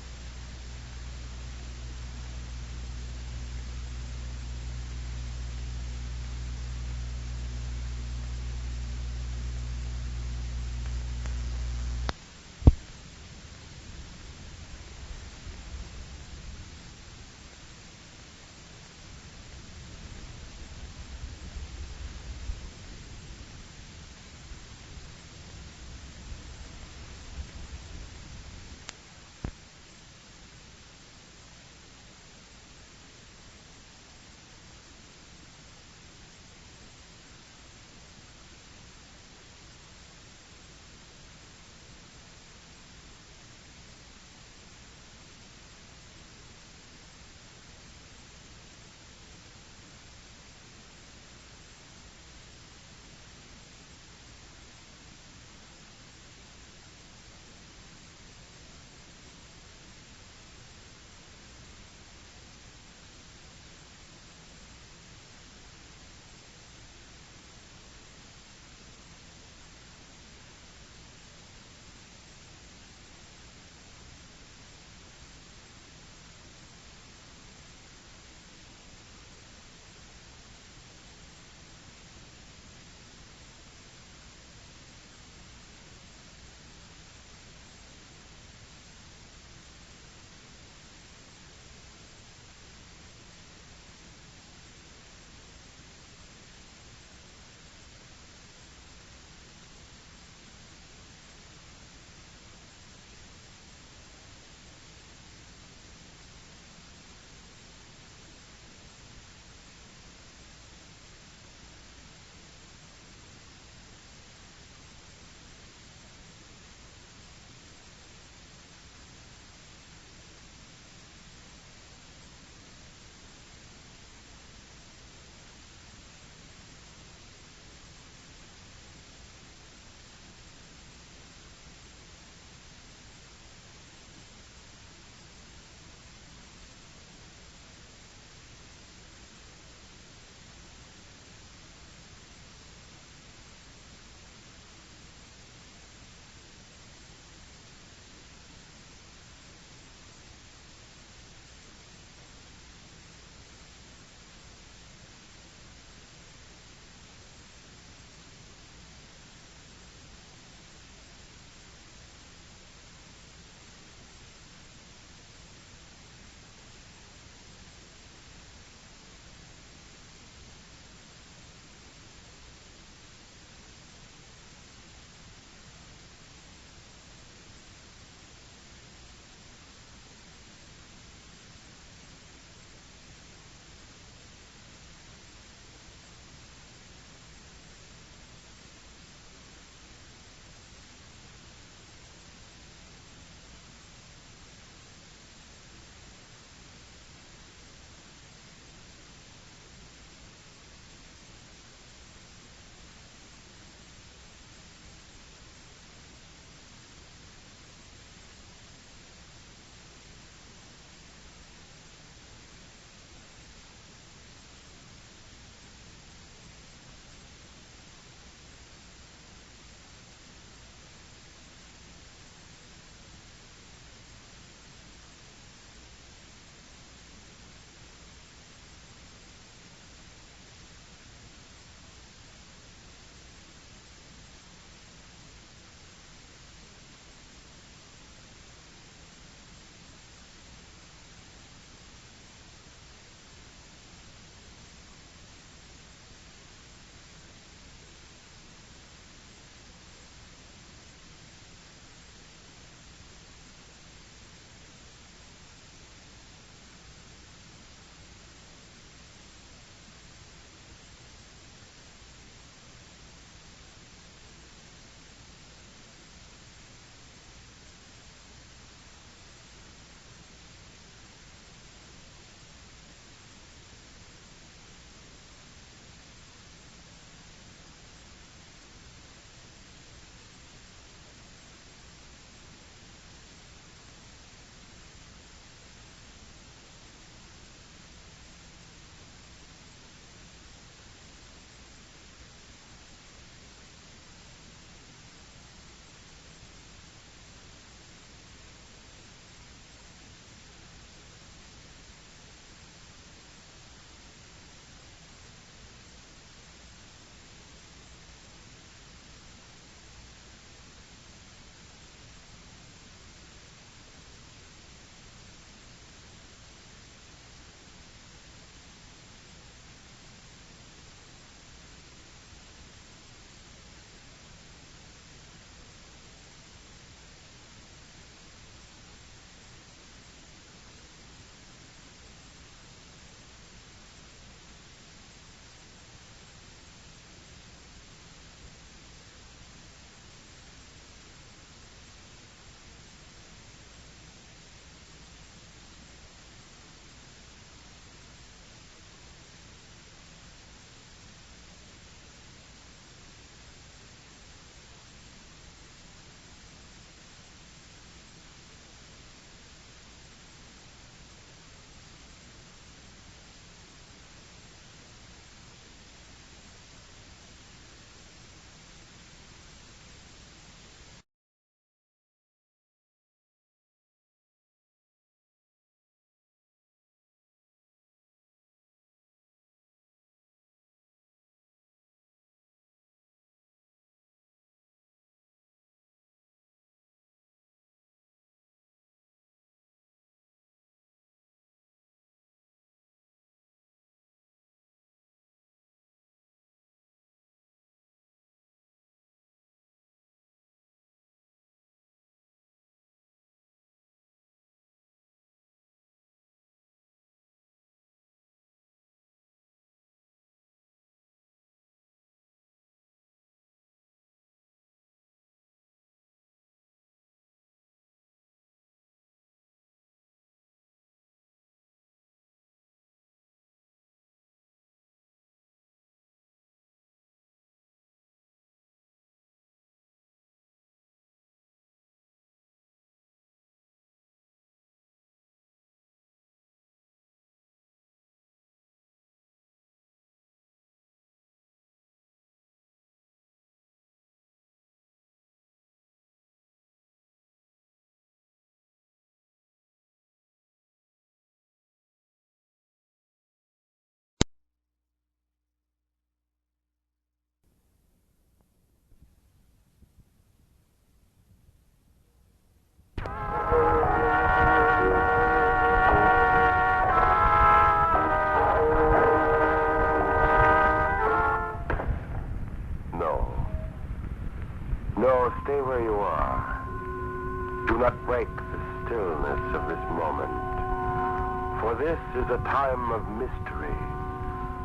For this is a time of mystery,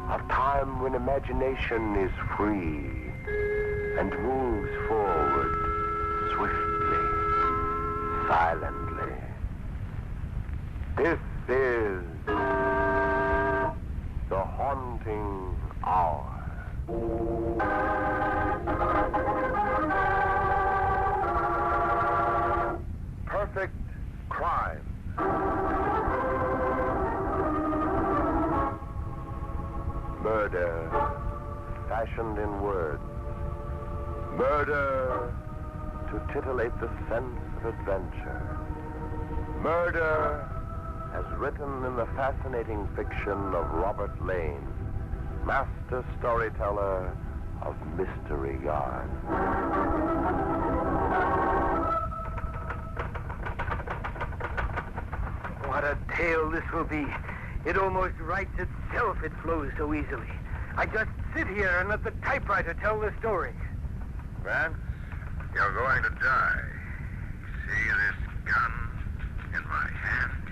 a time when imagination is free and moves forward swiftly, silently. This is the haunting hour. Perfect crime. Murder fashioned in words. Murder to titillate the sense of adventure. Murder as written in the fascinating fiction of Robert Lane, master storyteller of mystery yarn. What a tale this will be. It almost writes itself, it flows so easily. I just sit here and let the typewriter tell the story. Vance, you're going to die. See this gun in my hand?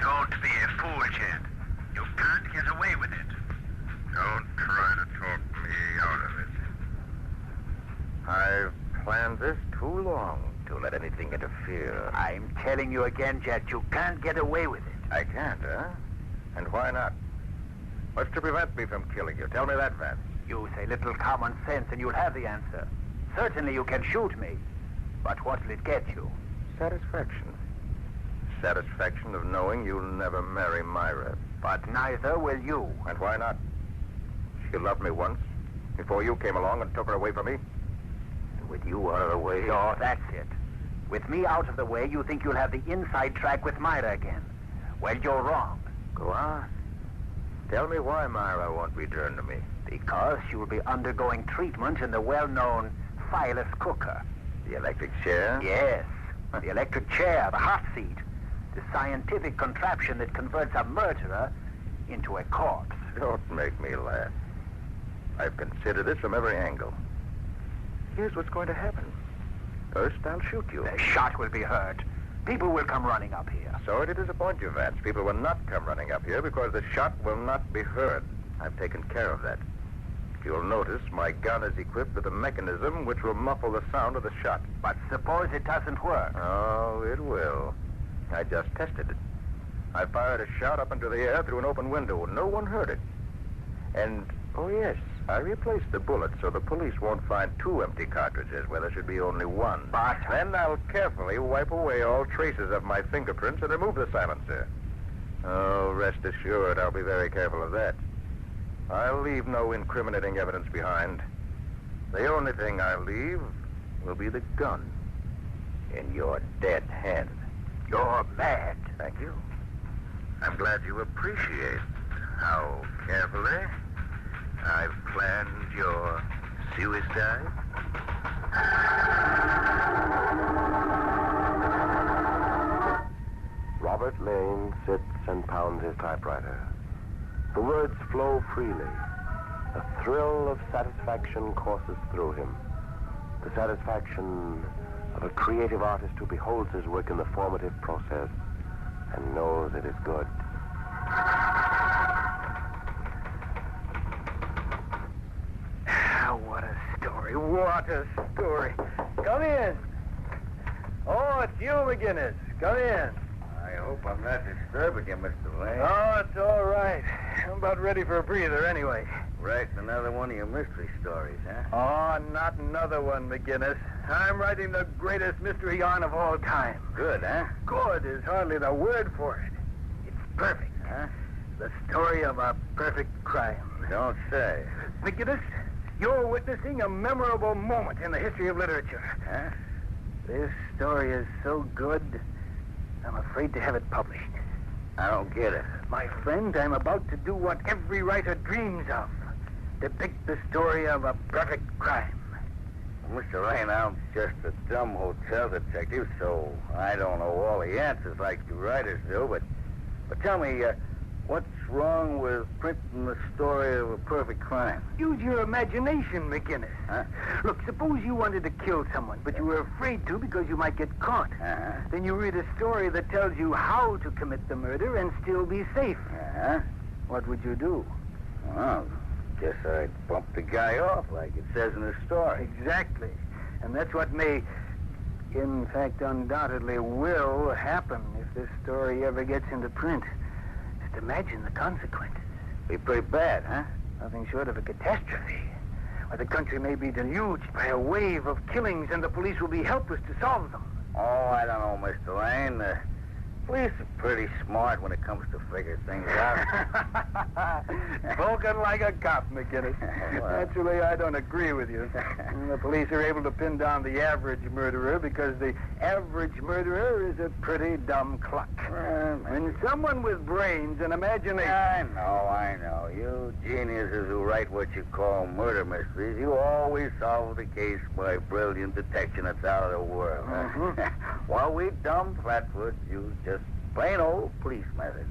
Don't be a fool, Jed. You can't get away with it. Don't try to talk me out of it. I've planned this too long to let anything interfere. I'm telling you again, Jed, you can't get away with it. I can't, huh? And why not? What's to prevent me from killing you? Tell me that, Vance. You say little common sense and you'll have the answer. Certainly you can shoot me. But what'll it get you? Satisfaction. Satisfaction of knowing you'll never marry Myra. But neither will you. And why not? She loved me once, before you came along and took her away from me. And with you out of the way... So that's it. With me out of the way, you think you'll have the inside track with Myra again. Well, you're wrong. Go on. Tell me why Myra won't return to me. Because she will be undergoing treatment in the well-known fireless cooker. The electric chair? Yes. The electric chair, the hot seat. The scientific contraption that converts a murderer into a corpse. Don't make me laugh. I've considered this from every angle. Here's what's going to happen. First, I'll shoot you. The shot will be heard. People will come running up here. Sorry to disappoint you, Vance. People will not come running up here because the shot will not be heard. I've taken care of that. You'll notice my gun is equipped with a mechanism which will muffle the sound of the shot. But suppose it doesn't work. Oh, it will. I just tested it. I fired a shot up into the air through an open window, and no one heard it. And, oh yes, I replaced the bullet so the police won't find 2 empty cartridges where there should be only 1. But then I'll carefully wipe away all traces of my fingerprints and remove the silencer. Oh, rest assured, I'll be very careful of that. I'll leave no incriminating evidence behind. The only thing I'll leave will be the gun in your dead hand. You're mad. Thank you. I'm glad you appreciate how carefully I've planned your suicide. Robert Lane sits and pounds his typewriter. The words flow freely. A thrill of satisfaction courses through him. The satisfaction of a creative artist who beholds his work in the formative process and knows it is good. What a story. What a story. Come in. Oh, it's you, McGinnis. Come in. I hope I'm not disturbing you, Mr. Lane. Oh, it's all right. I'm about ready for a breather anyway. Writing another one of your mystery stories, huh? Oh, not another one, McGinnis. I'm writing the greatest mystery yarn of all time. Good, huh? Good is hardly the word for it. It's perfect. Huh? The story of a perfect crime. Don't say. McGinnis, you're witnessing a memorable moment in the history of literature. Huh? This story is so good, I'm afraid to have it published. I don't get it. My friend, I'm about to do what every writer dreams of. Depict the story of a perfect crime. Mr. Lane, I'm just a dumb hotel detective, so I don't know all the answers like you writers do, but tell me, What's wrong with printing the story of a perfect crime? Use your imagination, McGinnis. Huh? Look, suppose you wanted to kill someone, but you were afraid to because you might get caught. Then you read a story that tells you how to commit the murder and still be safe. What would you do? Well, guess I'd bump the guy off like it says in the story. Exactly. And that's what may, in fact, undoubtedly will happen if this story ever gets into print. Just imagine the consequences. Be pretty bad, huh? Nothing short of a catastrophe. Or the country may be deluged by a wave of killings and the police will be helpless to solve them. Oh, I don't know, Mr. Lane. The police are pretty smart when it comes to figure things out. Spoken like a cop, McGinnis. Naturally, I don't agree with you. The police are able to pin down the average murderer because the average murderer is a pretty dumb cluck. And someone with brains and imagination... I know. You geniuses who write what you call murder mysteries, you always solve the case by brilliant detection that's out of the world. While we dumb flatfoots use just plain old police methods.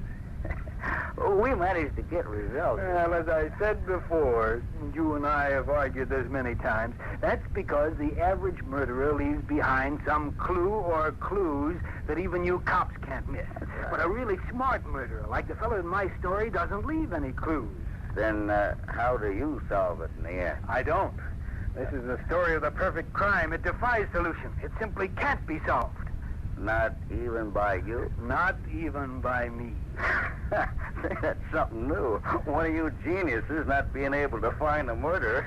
We managed to get results. Well, as I said before, you and I have argued this many times, that's because the average murderer leaves behind some clue or clues that even you cops can't miss. Right. But a really smart murderer, like the fellow in my story, doesn't leave any clues. Then how do you solve it in the end? I don't. This is the story of the perfect crime. It defies solution. It simply can't be solved. Not even by you? Not even by me. That's something new. One of you geniuses not being able to find the murderer.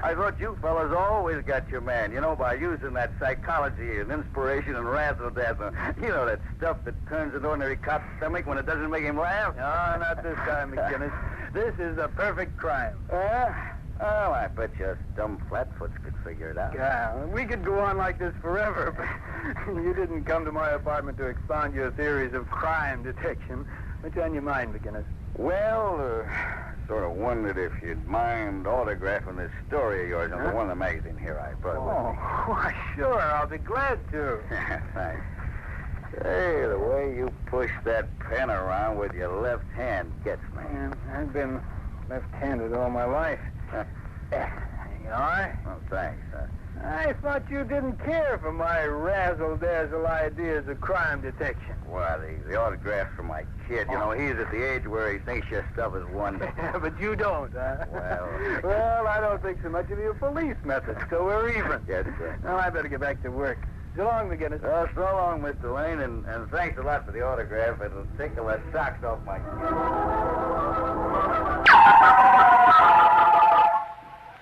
I thought you fellas always got your man, by using that psychology and inspiration and razzle-dazzle. That stuff that turns an ordinary cop's stomach when it doesn't make him laugh. No, not this time, McGinnis. This is a perfect crime. Oh, I bet you us dumb flatfoots could figure it out. Yeah, we could go on like this forever, but you didn't come to my apartment to expound your theories of crime detection. What's on your mind, McGinnis? Well, sort of wondered if you'd mind autographing this story of yours in one of the magazines here I brought with me. Why, sure, I'll be glad to. Thanks. Hey, the way you push that pen around with your left hand gets me. Yeah, I've been left-handed all my life. You all right? Oh, thanks. I thought you didn't care for my razzle-dazzle ideas of crime detection. Well, the autograph's from my kid. He's at the age where he thinks your stuff is wonderful. But you don't, huh? Well, I don't think so much of your police methods, so we're even. Yes, sir. Now, I better get back to work. So long, McGinnis. So long, Mr. Lane, and thanks a lot for the autograph. It'll take the socks off my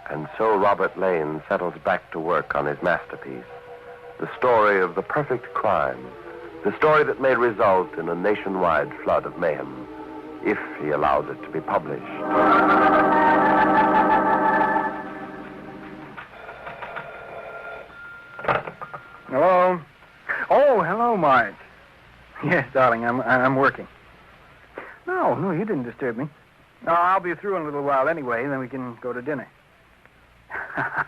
And so Robert Lane settles back to work on his masterpiece, the story of the perfect crime, the story that may result in a nationwide flood of mayhem, if he allows it to be published. Hello? Oh, hello, Marge. Yes, darling, I'm working. No, you didn't disturb me. No, I'll be through in a little while anyway, then we can go to dinner.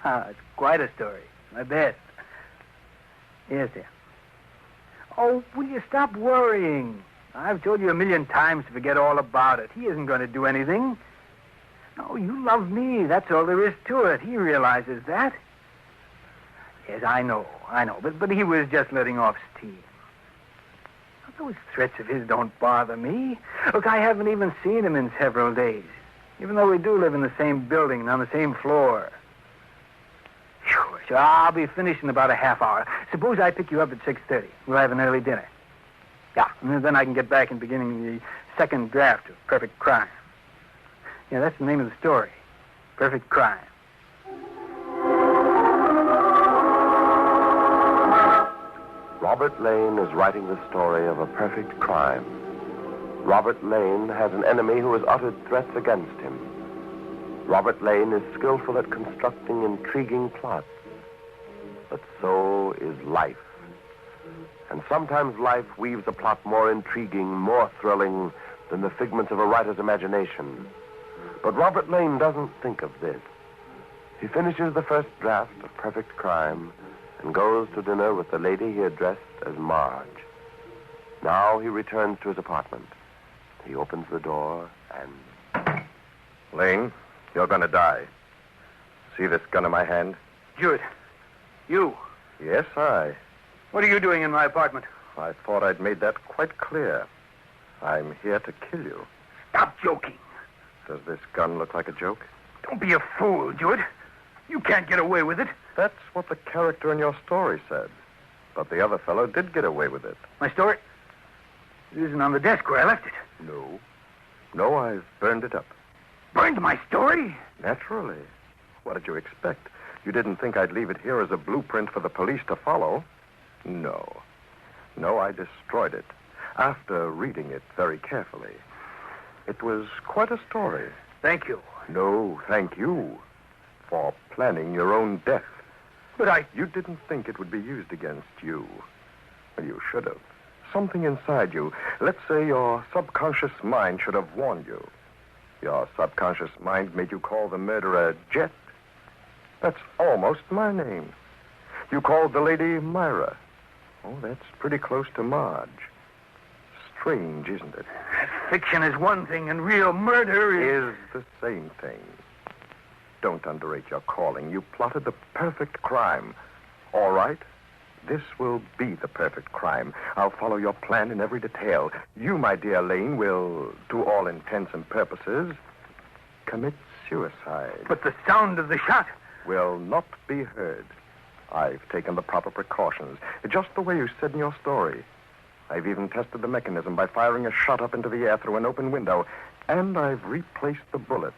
It's quite a story. My best. Yes, dear. Oh, will you stop worrying? I've told you 1,000,000 times to forget all about it. He isn't going to do anything. No, you love me. That's all there is to it. He realizes that. Yes, I know. But he was just letting off steam. Those threats of his don't bother me. Look, I haven't even seen him in several days, even though we do live in the same building and on the same floor. Sure, I'll be finished in about a half hour. Suppose I pick you up at 6:30. We'll have an early dinner. Yeah, and then I can get back and beginning the second draft of Perfect Crime. Yeah, that's the name of the story. Perfect Crime. Robert Lane is writing the story of a perfect crime. Robert Lane has an enemy who has uttered threats against him. Robert Lane is skillful at constructing intriguing plots. But so is life. And sometimes life weaves a plot more intriguing, more thrilling than the figments of a writer's imagination. But Robert Lane doesn't think of this. He finishes the first draft of Perfect Crime and goes to dinner with the lady he addressed as Marge. Now he returns to his apartment. He opens the door and... Lane, you're going to die. See this gun in my hand? Jewett, you. Yes, I. What are you doing in my apartment? I thought I'd made that quite clear. I'm here to kill you. Stop joking. Does this gun look like a joke? Don't be a fool, Jewett. You can't get away with it. That's what the character in your story said. But the other fellow did get away with it. My story? It isn't on the desk where I left it. No. No, I've burned it up. Burned my story? Naturally. What did you expect? You didn't think I'd leave it here as a blueprint for the police to follow? No. No, I destroyed it after reading it very carefully. It was quite a story. Thank you. No, thank you for planning your own death. But You didn't think it would be used against you. Well, you should have. Something inside you, let's say your subconscious mind, should have warned you. Your subconscious mind made you call the murderer Jet. That's almost my name. You called the lady Myra. Oh, that's pretty close to Marge. Strange, isn't it? Fiction is one thing and real murder is the same thing. Don't underrate your calling. You plotted the perfect crime. All right. This will be the perfect crime. I'll follow your plan in every detail. You, my dear Lane, will, to all intents and purposes, commit suicide. But the sound of the shot will not be heard. I've taken the proper precautions, just the way you said in your story. I've even tested the mechanism by firing a shot up into the air through an open window, and I've replaced the bullet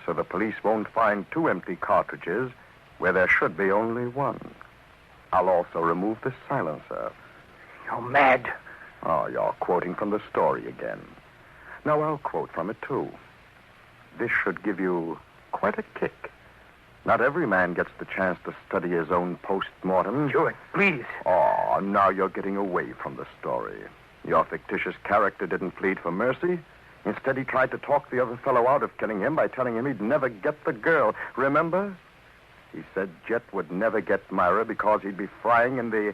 so the police won't find 2 empty cartridges where there should be only 1. I'll also remove the silencer. You're mad. Oh, you're quoting from the story again. Now, I'll quote from it, too. This should give you quite a kick. Not every man gets the chance to study his own post-mortem. Jewett, please. Oh, now you're getting away from the story. Your fictitious character didn't plead for mercy. Instead, he tried to talk the other fellow out of killing him by telling him he'd never get the girl. Remember? He said Jet would never get Myra because he'd be frying in the,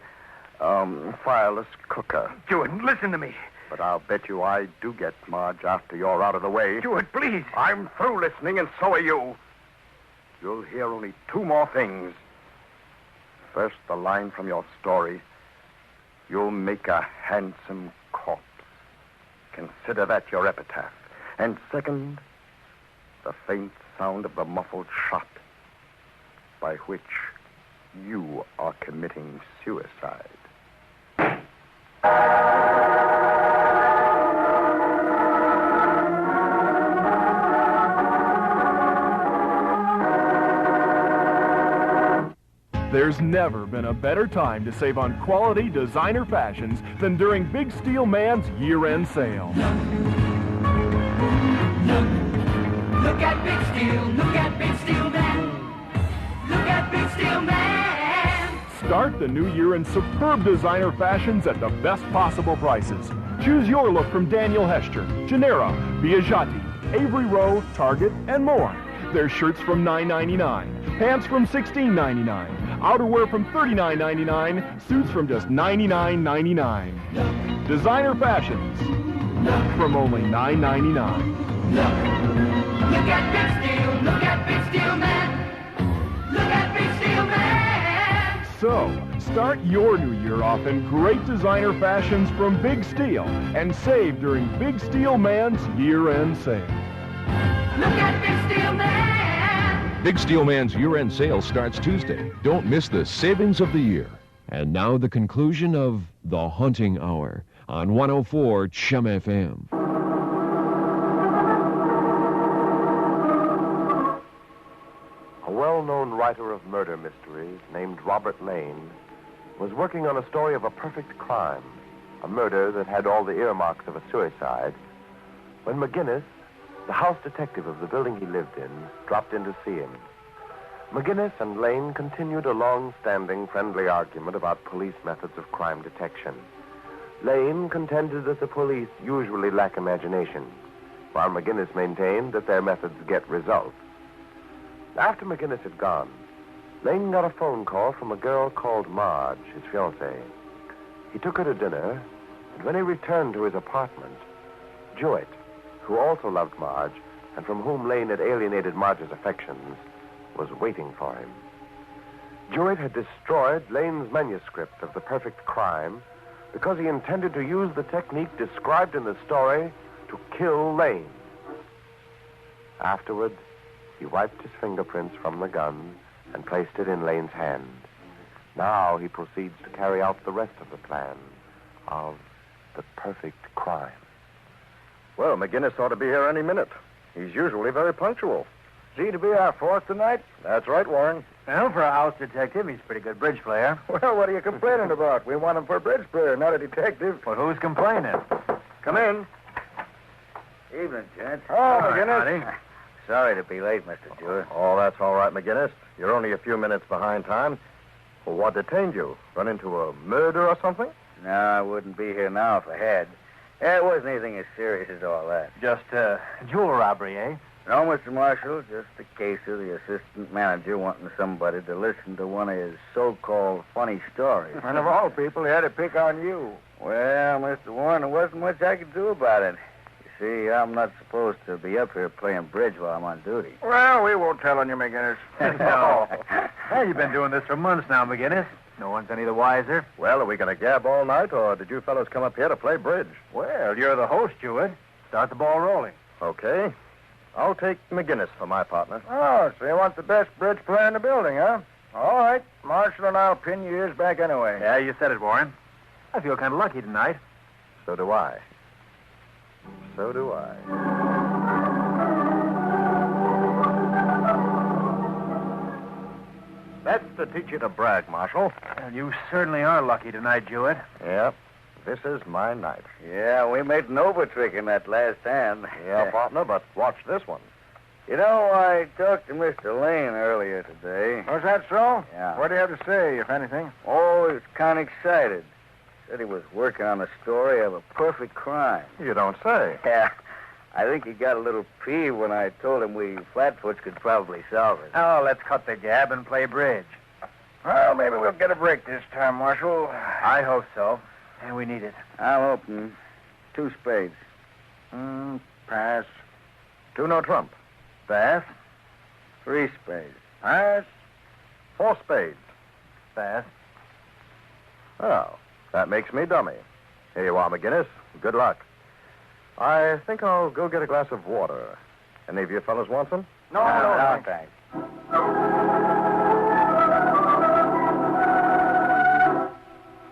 fireless cooker. Jewett, listen to me. But I'll bet you I do get Marge after you're out of the way. Jewett, please. I'm through listening, and so are you. You'll hear only 2 more things. First, the line from your story. You'll make a handsome corpse. Consider that your epitaph. And second, the faint sound of the muffled shot by which you are committing suicide. There's never been a better time to save on quality designer fashions than during Big Steel Man's year-end sale. Look at Big Steel, look at Big Steel Man. Look at Big Steel Man. Start the new year in superb designer fashions at the best possible prices. Choose your look from Daniel Hester, Genera, Biagiotti, Avery Rowe, Target, and more. There's shirts from $9.99, pants from $16.99, outerwear from $39.99, suits from just $99.99. Designer fashions from only $9.99. Look at Big Steel, look at Big Steel Man. Look at Big Steel Man. So, start your new year off in great designer fashions from Big Steel and save during Big Steel Man's year-end sale. Look at Big Steel Man. Big Steel Man's year-end sale starts Tuesday. Don't miss the savings of the year. And now the conclusion of The Haunting Hour on 104 Chum FM. A well-known writer of murder mysteries named Robert Lane was working on a story of a perfect crime, a murder that had all the earmarks of a suicide, when McGinnis, the house detective of the building he lived in, dropped in to see him. McGinnis and Lane continued a long-standing friendly argument about police methods of crime detection. Lane contended that the police usually lack imagination, while McGinnis maintained that their methods get results. After McGinnis had gone, Lane got a phone call from a girl called Marge, his fiancée. He took her to dinner, and when he returned to his apartment, Jewett, who also loved Marge, and from whom Lane had alienated Marge's affections, was waiting for him. Jewett had destroyed Lane's manuscript of The Perfect Crime because he intended to use the technique described in the story to kill Lane. Afterward, he wiped his fingerprints from the gun and placed it in Lane's hand. Now he proceeds to carry out the rest of the plan of The Perfect Crime. Well, McGinnis ought to be here any minute. He's usually very punctual. Is he to be our fourth tonight? That's right, Warren. Well, for a house detective, he's a pretty good bridge player. Well, what are you complaining about? We want him for a bridge player, not a detective. Well, who's complaining? Come in. Evening, gents. Oh, McGinnis. Sorry to be late, Mr. Jewett. Oh, that's all right, McGinnis. You're only a few minutes behind time. Well, what detained you? Run into a murder or something? No, I wouldn't be here now if I had. It wasn't anything as serious as all that. Just, jewel robbery, eh? No, Mr. Marshall, just a case of the assistant manager wanting somebody to listen to one of his so-called funny stories. And of all people, he had to pick on you. Well, Mr. Warren, there wasn't much I could do about it. You see, I'm not supposed to be up here playing bridge while I'm on duty. Well, we won't tell on you, McGinnis. No. Well, you've been doing this for months now, McGinnis. No one's any the wiser. Well, are we going to gab all night, or did you fellows come up here to play bridge? Well, you're the host, Jewett. Start the ball rolling. Okay. I'll take McGinnis for my partner. Oh, so you want the best bridge player in the building, huh? All right. Marshall and I'll pin your ears back anyway. Yeah, you said it, Warren. I feel kind of lucky tonight. So do I. So do I. That's to teach you to brag, Marshal. Well, you certainly are lucky tonight, Jewett. Yep. This is my night. Yeah, we made an over-trick in that last hand. Yeah, partner, but watch this one. You know, I talked to Mr. Lane earlier today. Was that so? Yeah. What do you have to say, if anything? Oh, he was kind of excited. Said he was working on the story of a perfect crime. You don't say. Yeah. I think he got a little peeved when I told him we flatfoots could probably solve it. Oh, let's cut the gab and play bridge. Well, maybe we'll get a break this time, Marshal. I hope so. And we need it. I'm open. 2 spades. Pass. 2 no trump. Pass. 3 spades. Pass. 4 spades. Pass. Oh, that makes me dummy. Here you are, McGinnis. Good luck. I think I'll go get a glass of water. Any of you fellas want some? No, thanks.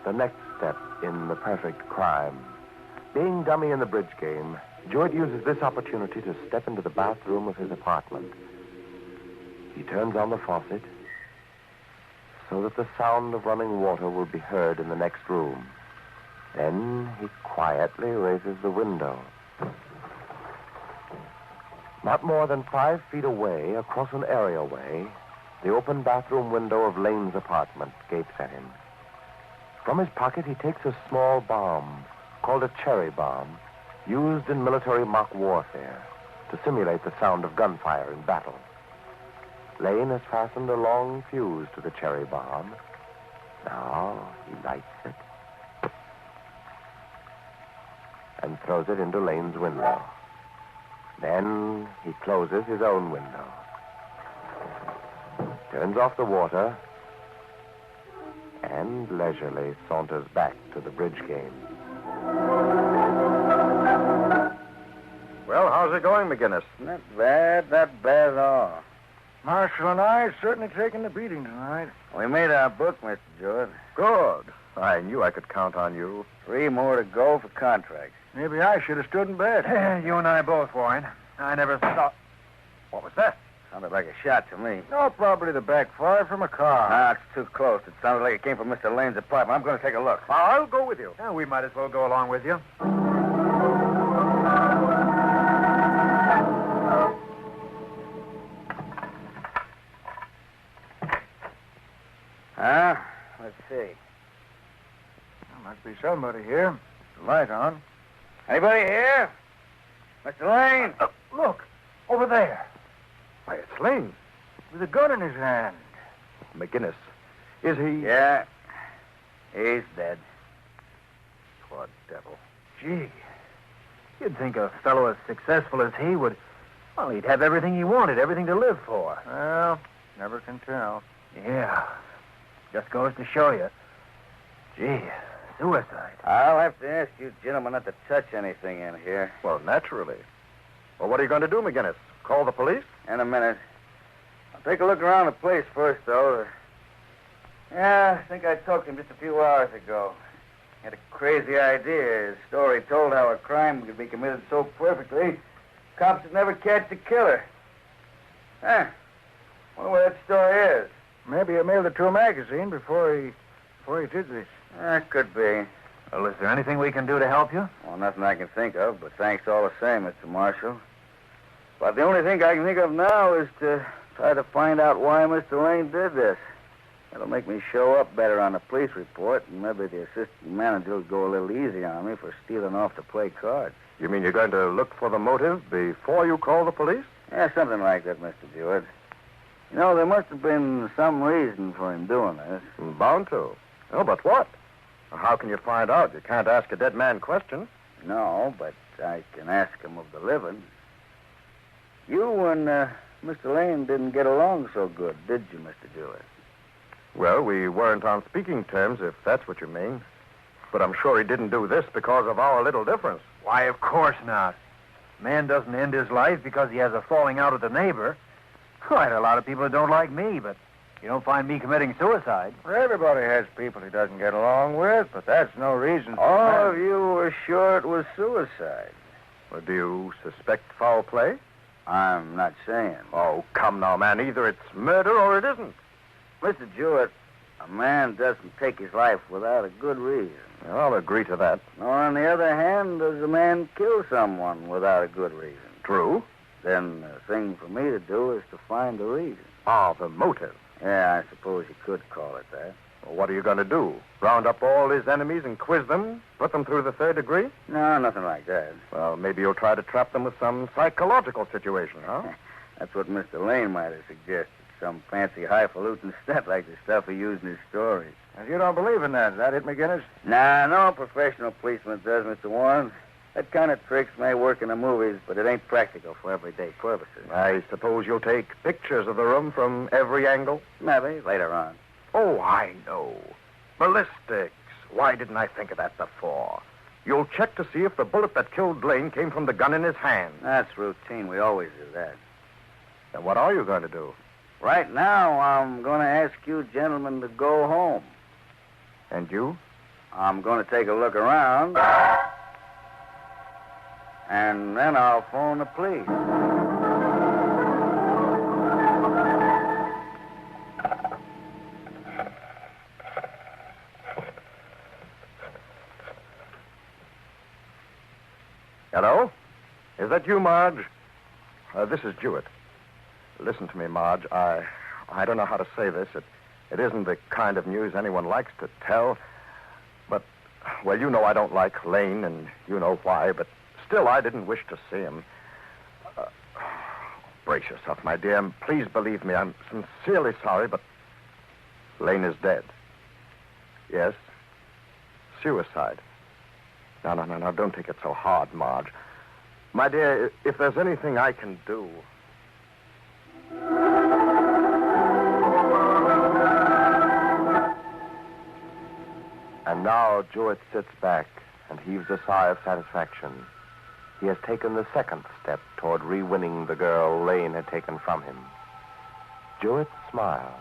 The next step in The Perfect Crime. Being dummy in the bridge game, Jewett uses this opportunity to step into the bathroom of his apartment. He turns on the faucet so that the sound of running water will be heard in the next room. Then he quietly raises the window. Not more than 5 feet away, across an areaway, the open bathroom window of Lane's apartment gapes at him. From his pocket, he takes a small bomb called a cherry bomb, used in military mock warfare to simulate the sound of gunfire in battle. Lane has fastened a long fuse to the cherry bomb. Now he lights it and throws it into Lane's window. Then he closes his own window, turns off the water, and leisurely saunters back to the bridge game. Well, how's it going, McGinnis? Not bad at all. Marshall and I are certainly taking the beating tonight. We made our book, Mr. Jewett. Good. I knew I could count on you. 3 more to go for contracts. Maybe I should have stood in bed. You and I both, Warren. I never thought... What was that? Sounded like a shot to me. No, probably the backfire from a car. Ah, it's too close. It sounded like it came from Mr. Lane's apartment. I'm going to take a look. I'll go with you. Yeah, we might as well go along with you. Let's see. There must be somebody here. The light on. Anybody here? Mr. Lane? Look, over there. Why, it's Lane. With a gun in his hand. McGinnis. Is he... Yeah. He's dead. Poor devil. Gee. You'd think a fellow as successful as he would, well, he'd have everything he wanted, everything to live for. Well, never can tell. Yeah. Just goes to show you. Gee, suicide. I'll have to ask you gentlemen not to touch anything in here. Well, naturally. Well, what are you going to do, McGinnis? Call the police? In a minute. I'll take a look around the place first, though. Yeah, I think I talked to him just a few hours ago. He had a crazy idea. His story told how a crime could be committed so perfectly, cops would never catch the killer. Huh. Wonder what that story is. Maybe he mailed it to a magazine before he did this. That could be. Well, is there anything we can do to help you? Well, nothing I can think of, but thanks all the same, Mr. Marshall. But the only thing I can think of now is to try to find out why Mr. Lane did this. That'll make me show up better on the police report, and maybe the assistant manager will go a little easy on me for stealing off to play cards. You mean you're going to look for the motive before you call the police? Yeah, something like that, Mr. Jewett. You know, there must have been some reason for him doing this. Bound to. Oh, but what? How can you find out? You can't ask a dead man questions. No, but I can ask him of the living. You and Mr. Lane didn't get along so good, did you, Mr. Jewett? Well, we weren't on speaking terms, if that's what you mean. But I'm sure he didn't do this because of our little difference. Why, of course not. Man doesn't end his life because he has a falling out with a neighbor. Quite a lot of people that don't like me, but you don't find me committing suicide. Well, everybody has people he doesn't get along with, but that's no reason for All of you were sure it was suicide. Well, do you suspect foul play? I'm not saying. Oh, come now, man. Either it's murder or it isn't. Mr. Jewett, a man doesn't take his life without a good reason. Well, I'll agree to that. Nor, on the other hand, does a man kill someone without a good reason. True. Then the thing for me to do is to find the reason. Ah, the motive. Yeah, I suppose you could call it that. Well, what are you going to do? Round up all his enemies and quiz them? Put them through the third degree? No, nothing like that. Well, maybe you'll try to trap them with some psychological situation, huh? That's what Mr. Lane might have suggested. Some fancy highfalutin stuff like the stuff he used in his stories. If you don't believe in that, is that it, McGinnis? Nah, no professional policeman does, Mr. Warren. That kind of tricks may work in the movies, but it ain't practical for everyday purposes. I suppose you'll take pictures of the room from every angle? Maybe, later on. Oh, I know. Ballistics. Why didn't I think of that before? You'll check to see if the bullet that killed Lane came from the gun in his hand. That's routine. We always do that. And what are you going to do? Right now, I'm going to ask you gentlemen to go home. And you? I'm going to take a look around. And then I'll phone the police. Hello? Is that you, Marge? This is Jewett. Listen to me, Marge. I don't know how to say this. It isn't the kind of news anyone likes to tell. But, well, you know I don't like Lane, and you know why. But still, I didn't wish to see him. Brace yourself, my dear. And please believe me, I'm sincerely sorry, but Lane is dead. Yes. Suicide. No, don't take it so hard, Marge. My dear, if there's anything I can do... And now Jewett sits back and heaves a sigh of satisfaction. He has taken the second step toward re-winning the girl Lane had taken from him. Jewett smiled,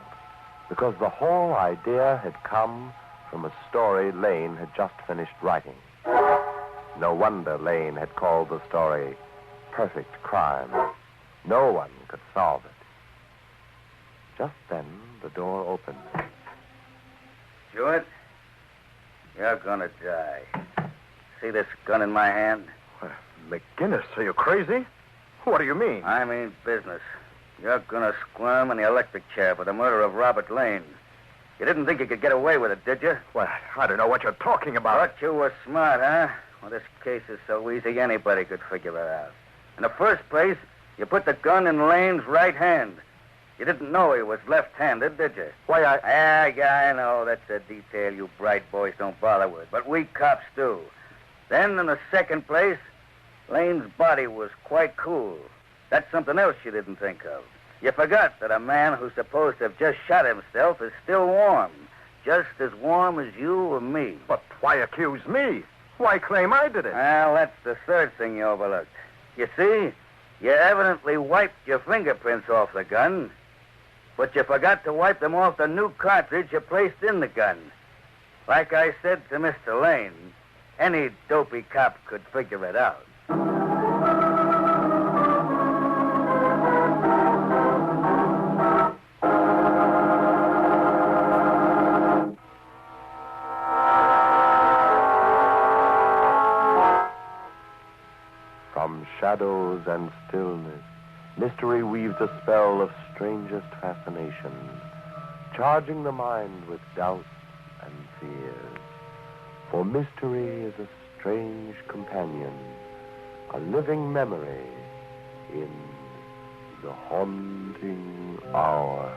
because the whole idea had come from a story Lane had just finished writing. No wonder Lane had called the story Perfect Crime. No one could solve it. Just then, the door opened. Jewett, you're gonna die. See this gun in my hand? McGinnis, are you crazy? What do you mean? I mean business. You're gonna squirm in the electric chair for the murder of Robert Lane. You didn't think you could get away with it, did you? Well, I don't know what you're talking about. Thought you were smart, huh? Well, this case is so easy, anybody could figure it out. In the first place, you put the gun in Lane's right hand. You didn't know he was left-handed, did you? Why, Yeah, I know. That's a detail you bright boys don't bother with. But we cops do. Then, in the second place, Lane's body was quite cool. That's something else you didn't think of. You forgot that a man who's supposed to have just shot himself is still warm. Just as warm as you or me. But why accuse me? Why claim I did it? Well, that's the third thing you overlooked. You see, you evidently wiped your fingerprints off the gun, but you forgot to wipe them off the new cartridge you placed in the gun. Like I said to Mr. Lane, any dopey cop could figure it out. From shadows and stillness, mystery weaves a spell of strangest fascination, charging the mind with doubts and fears. For mystery is a strange companion, a living memory in the haunting hour.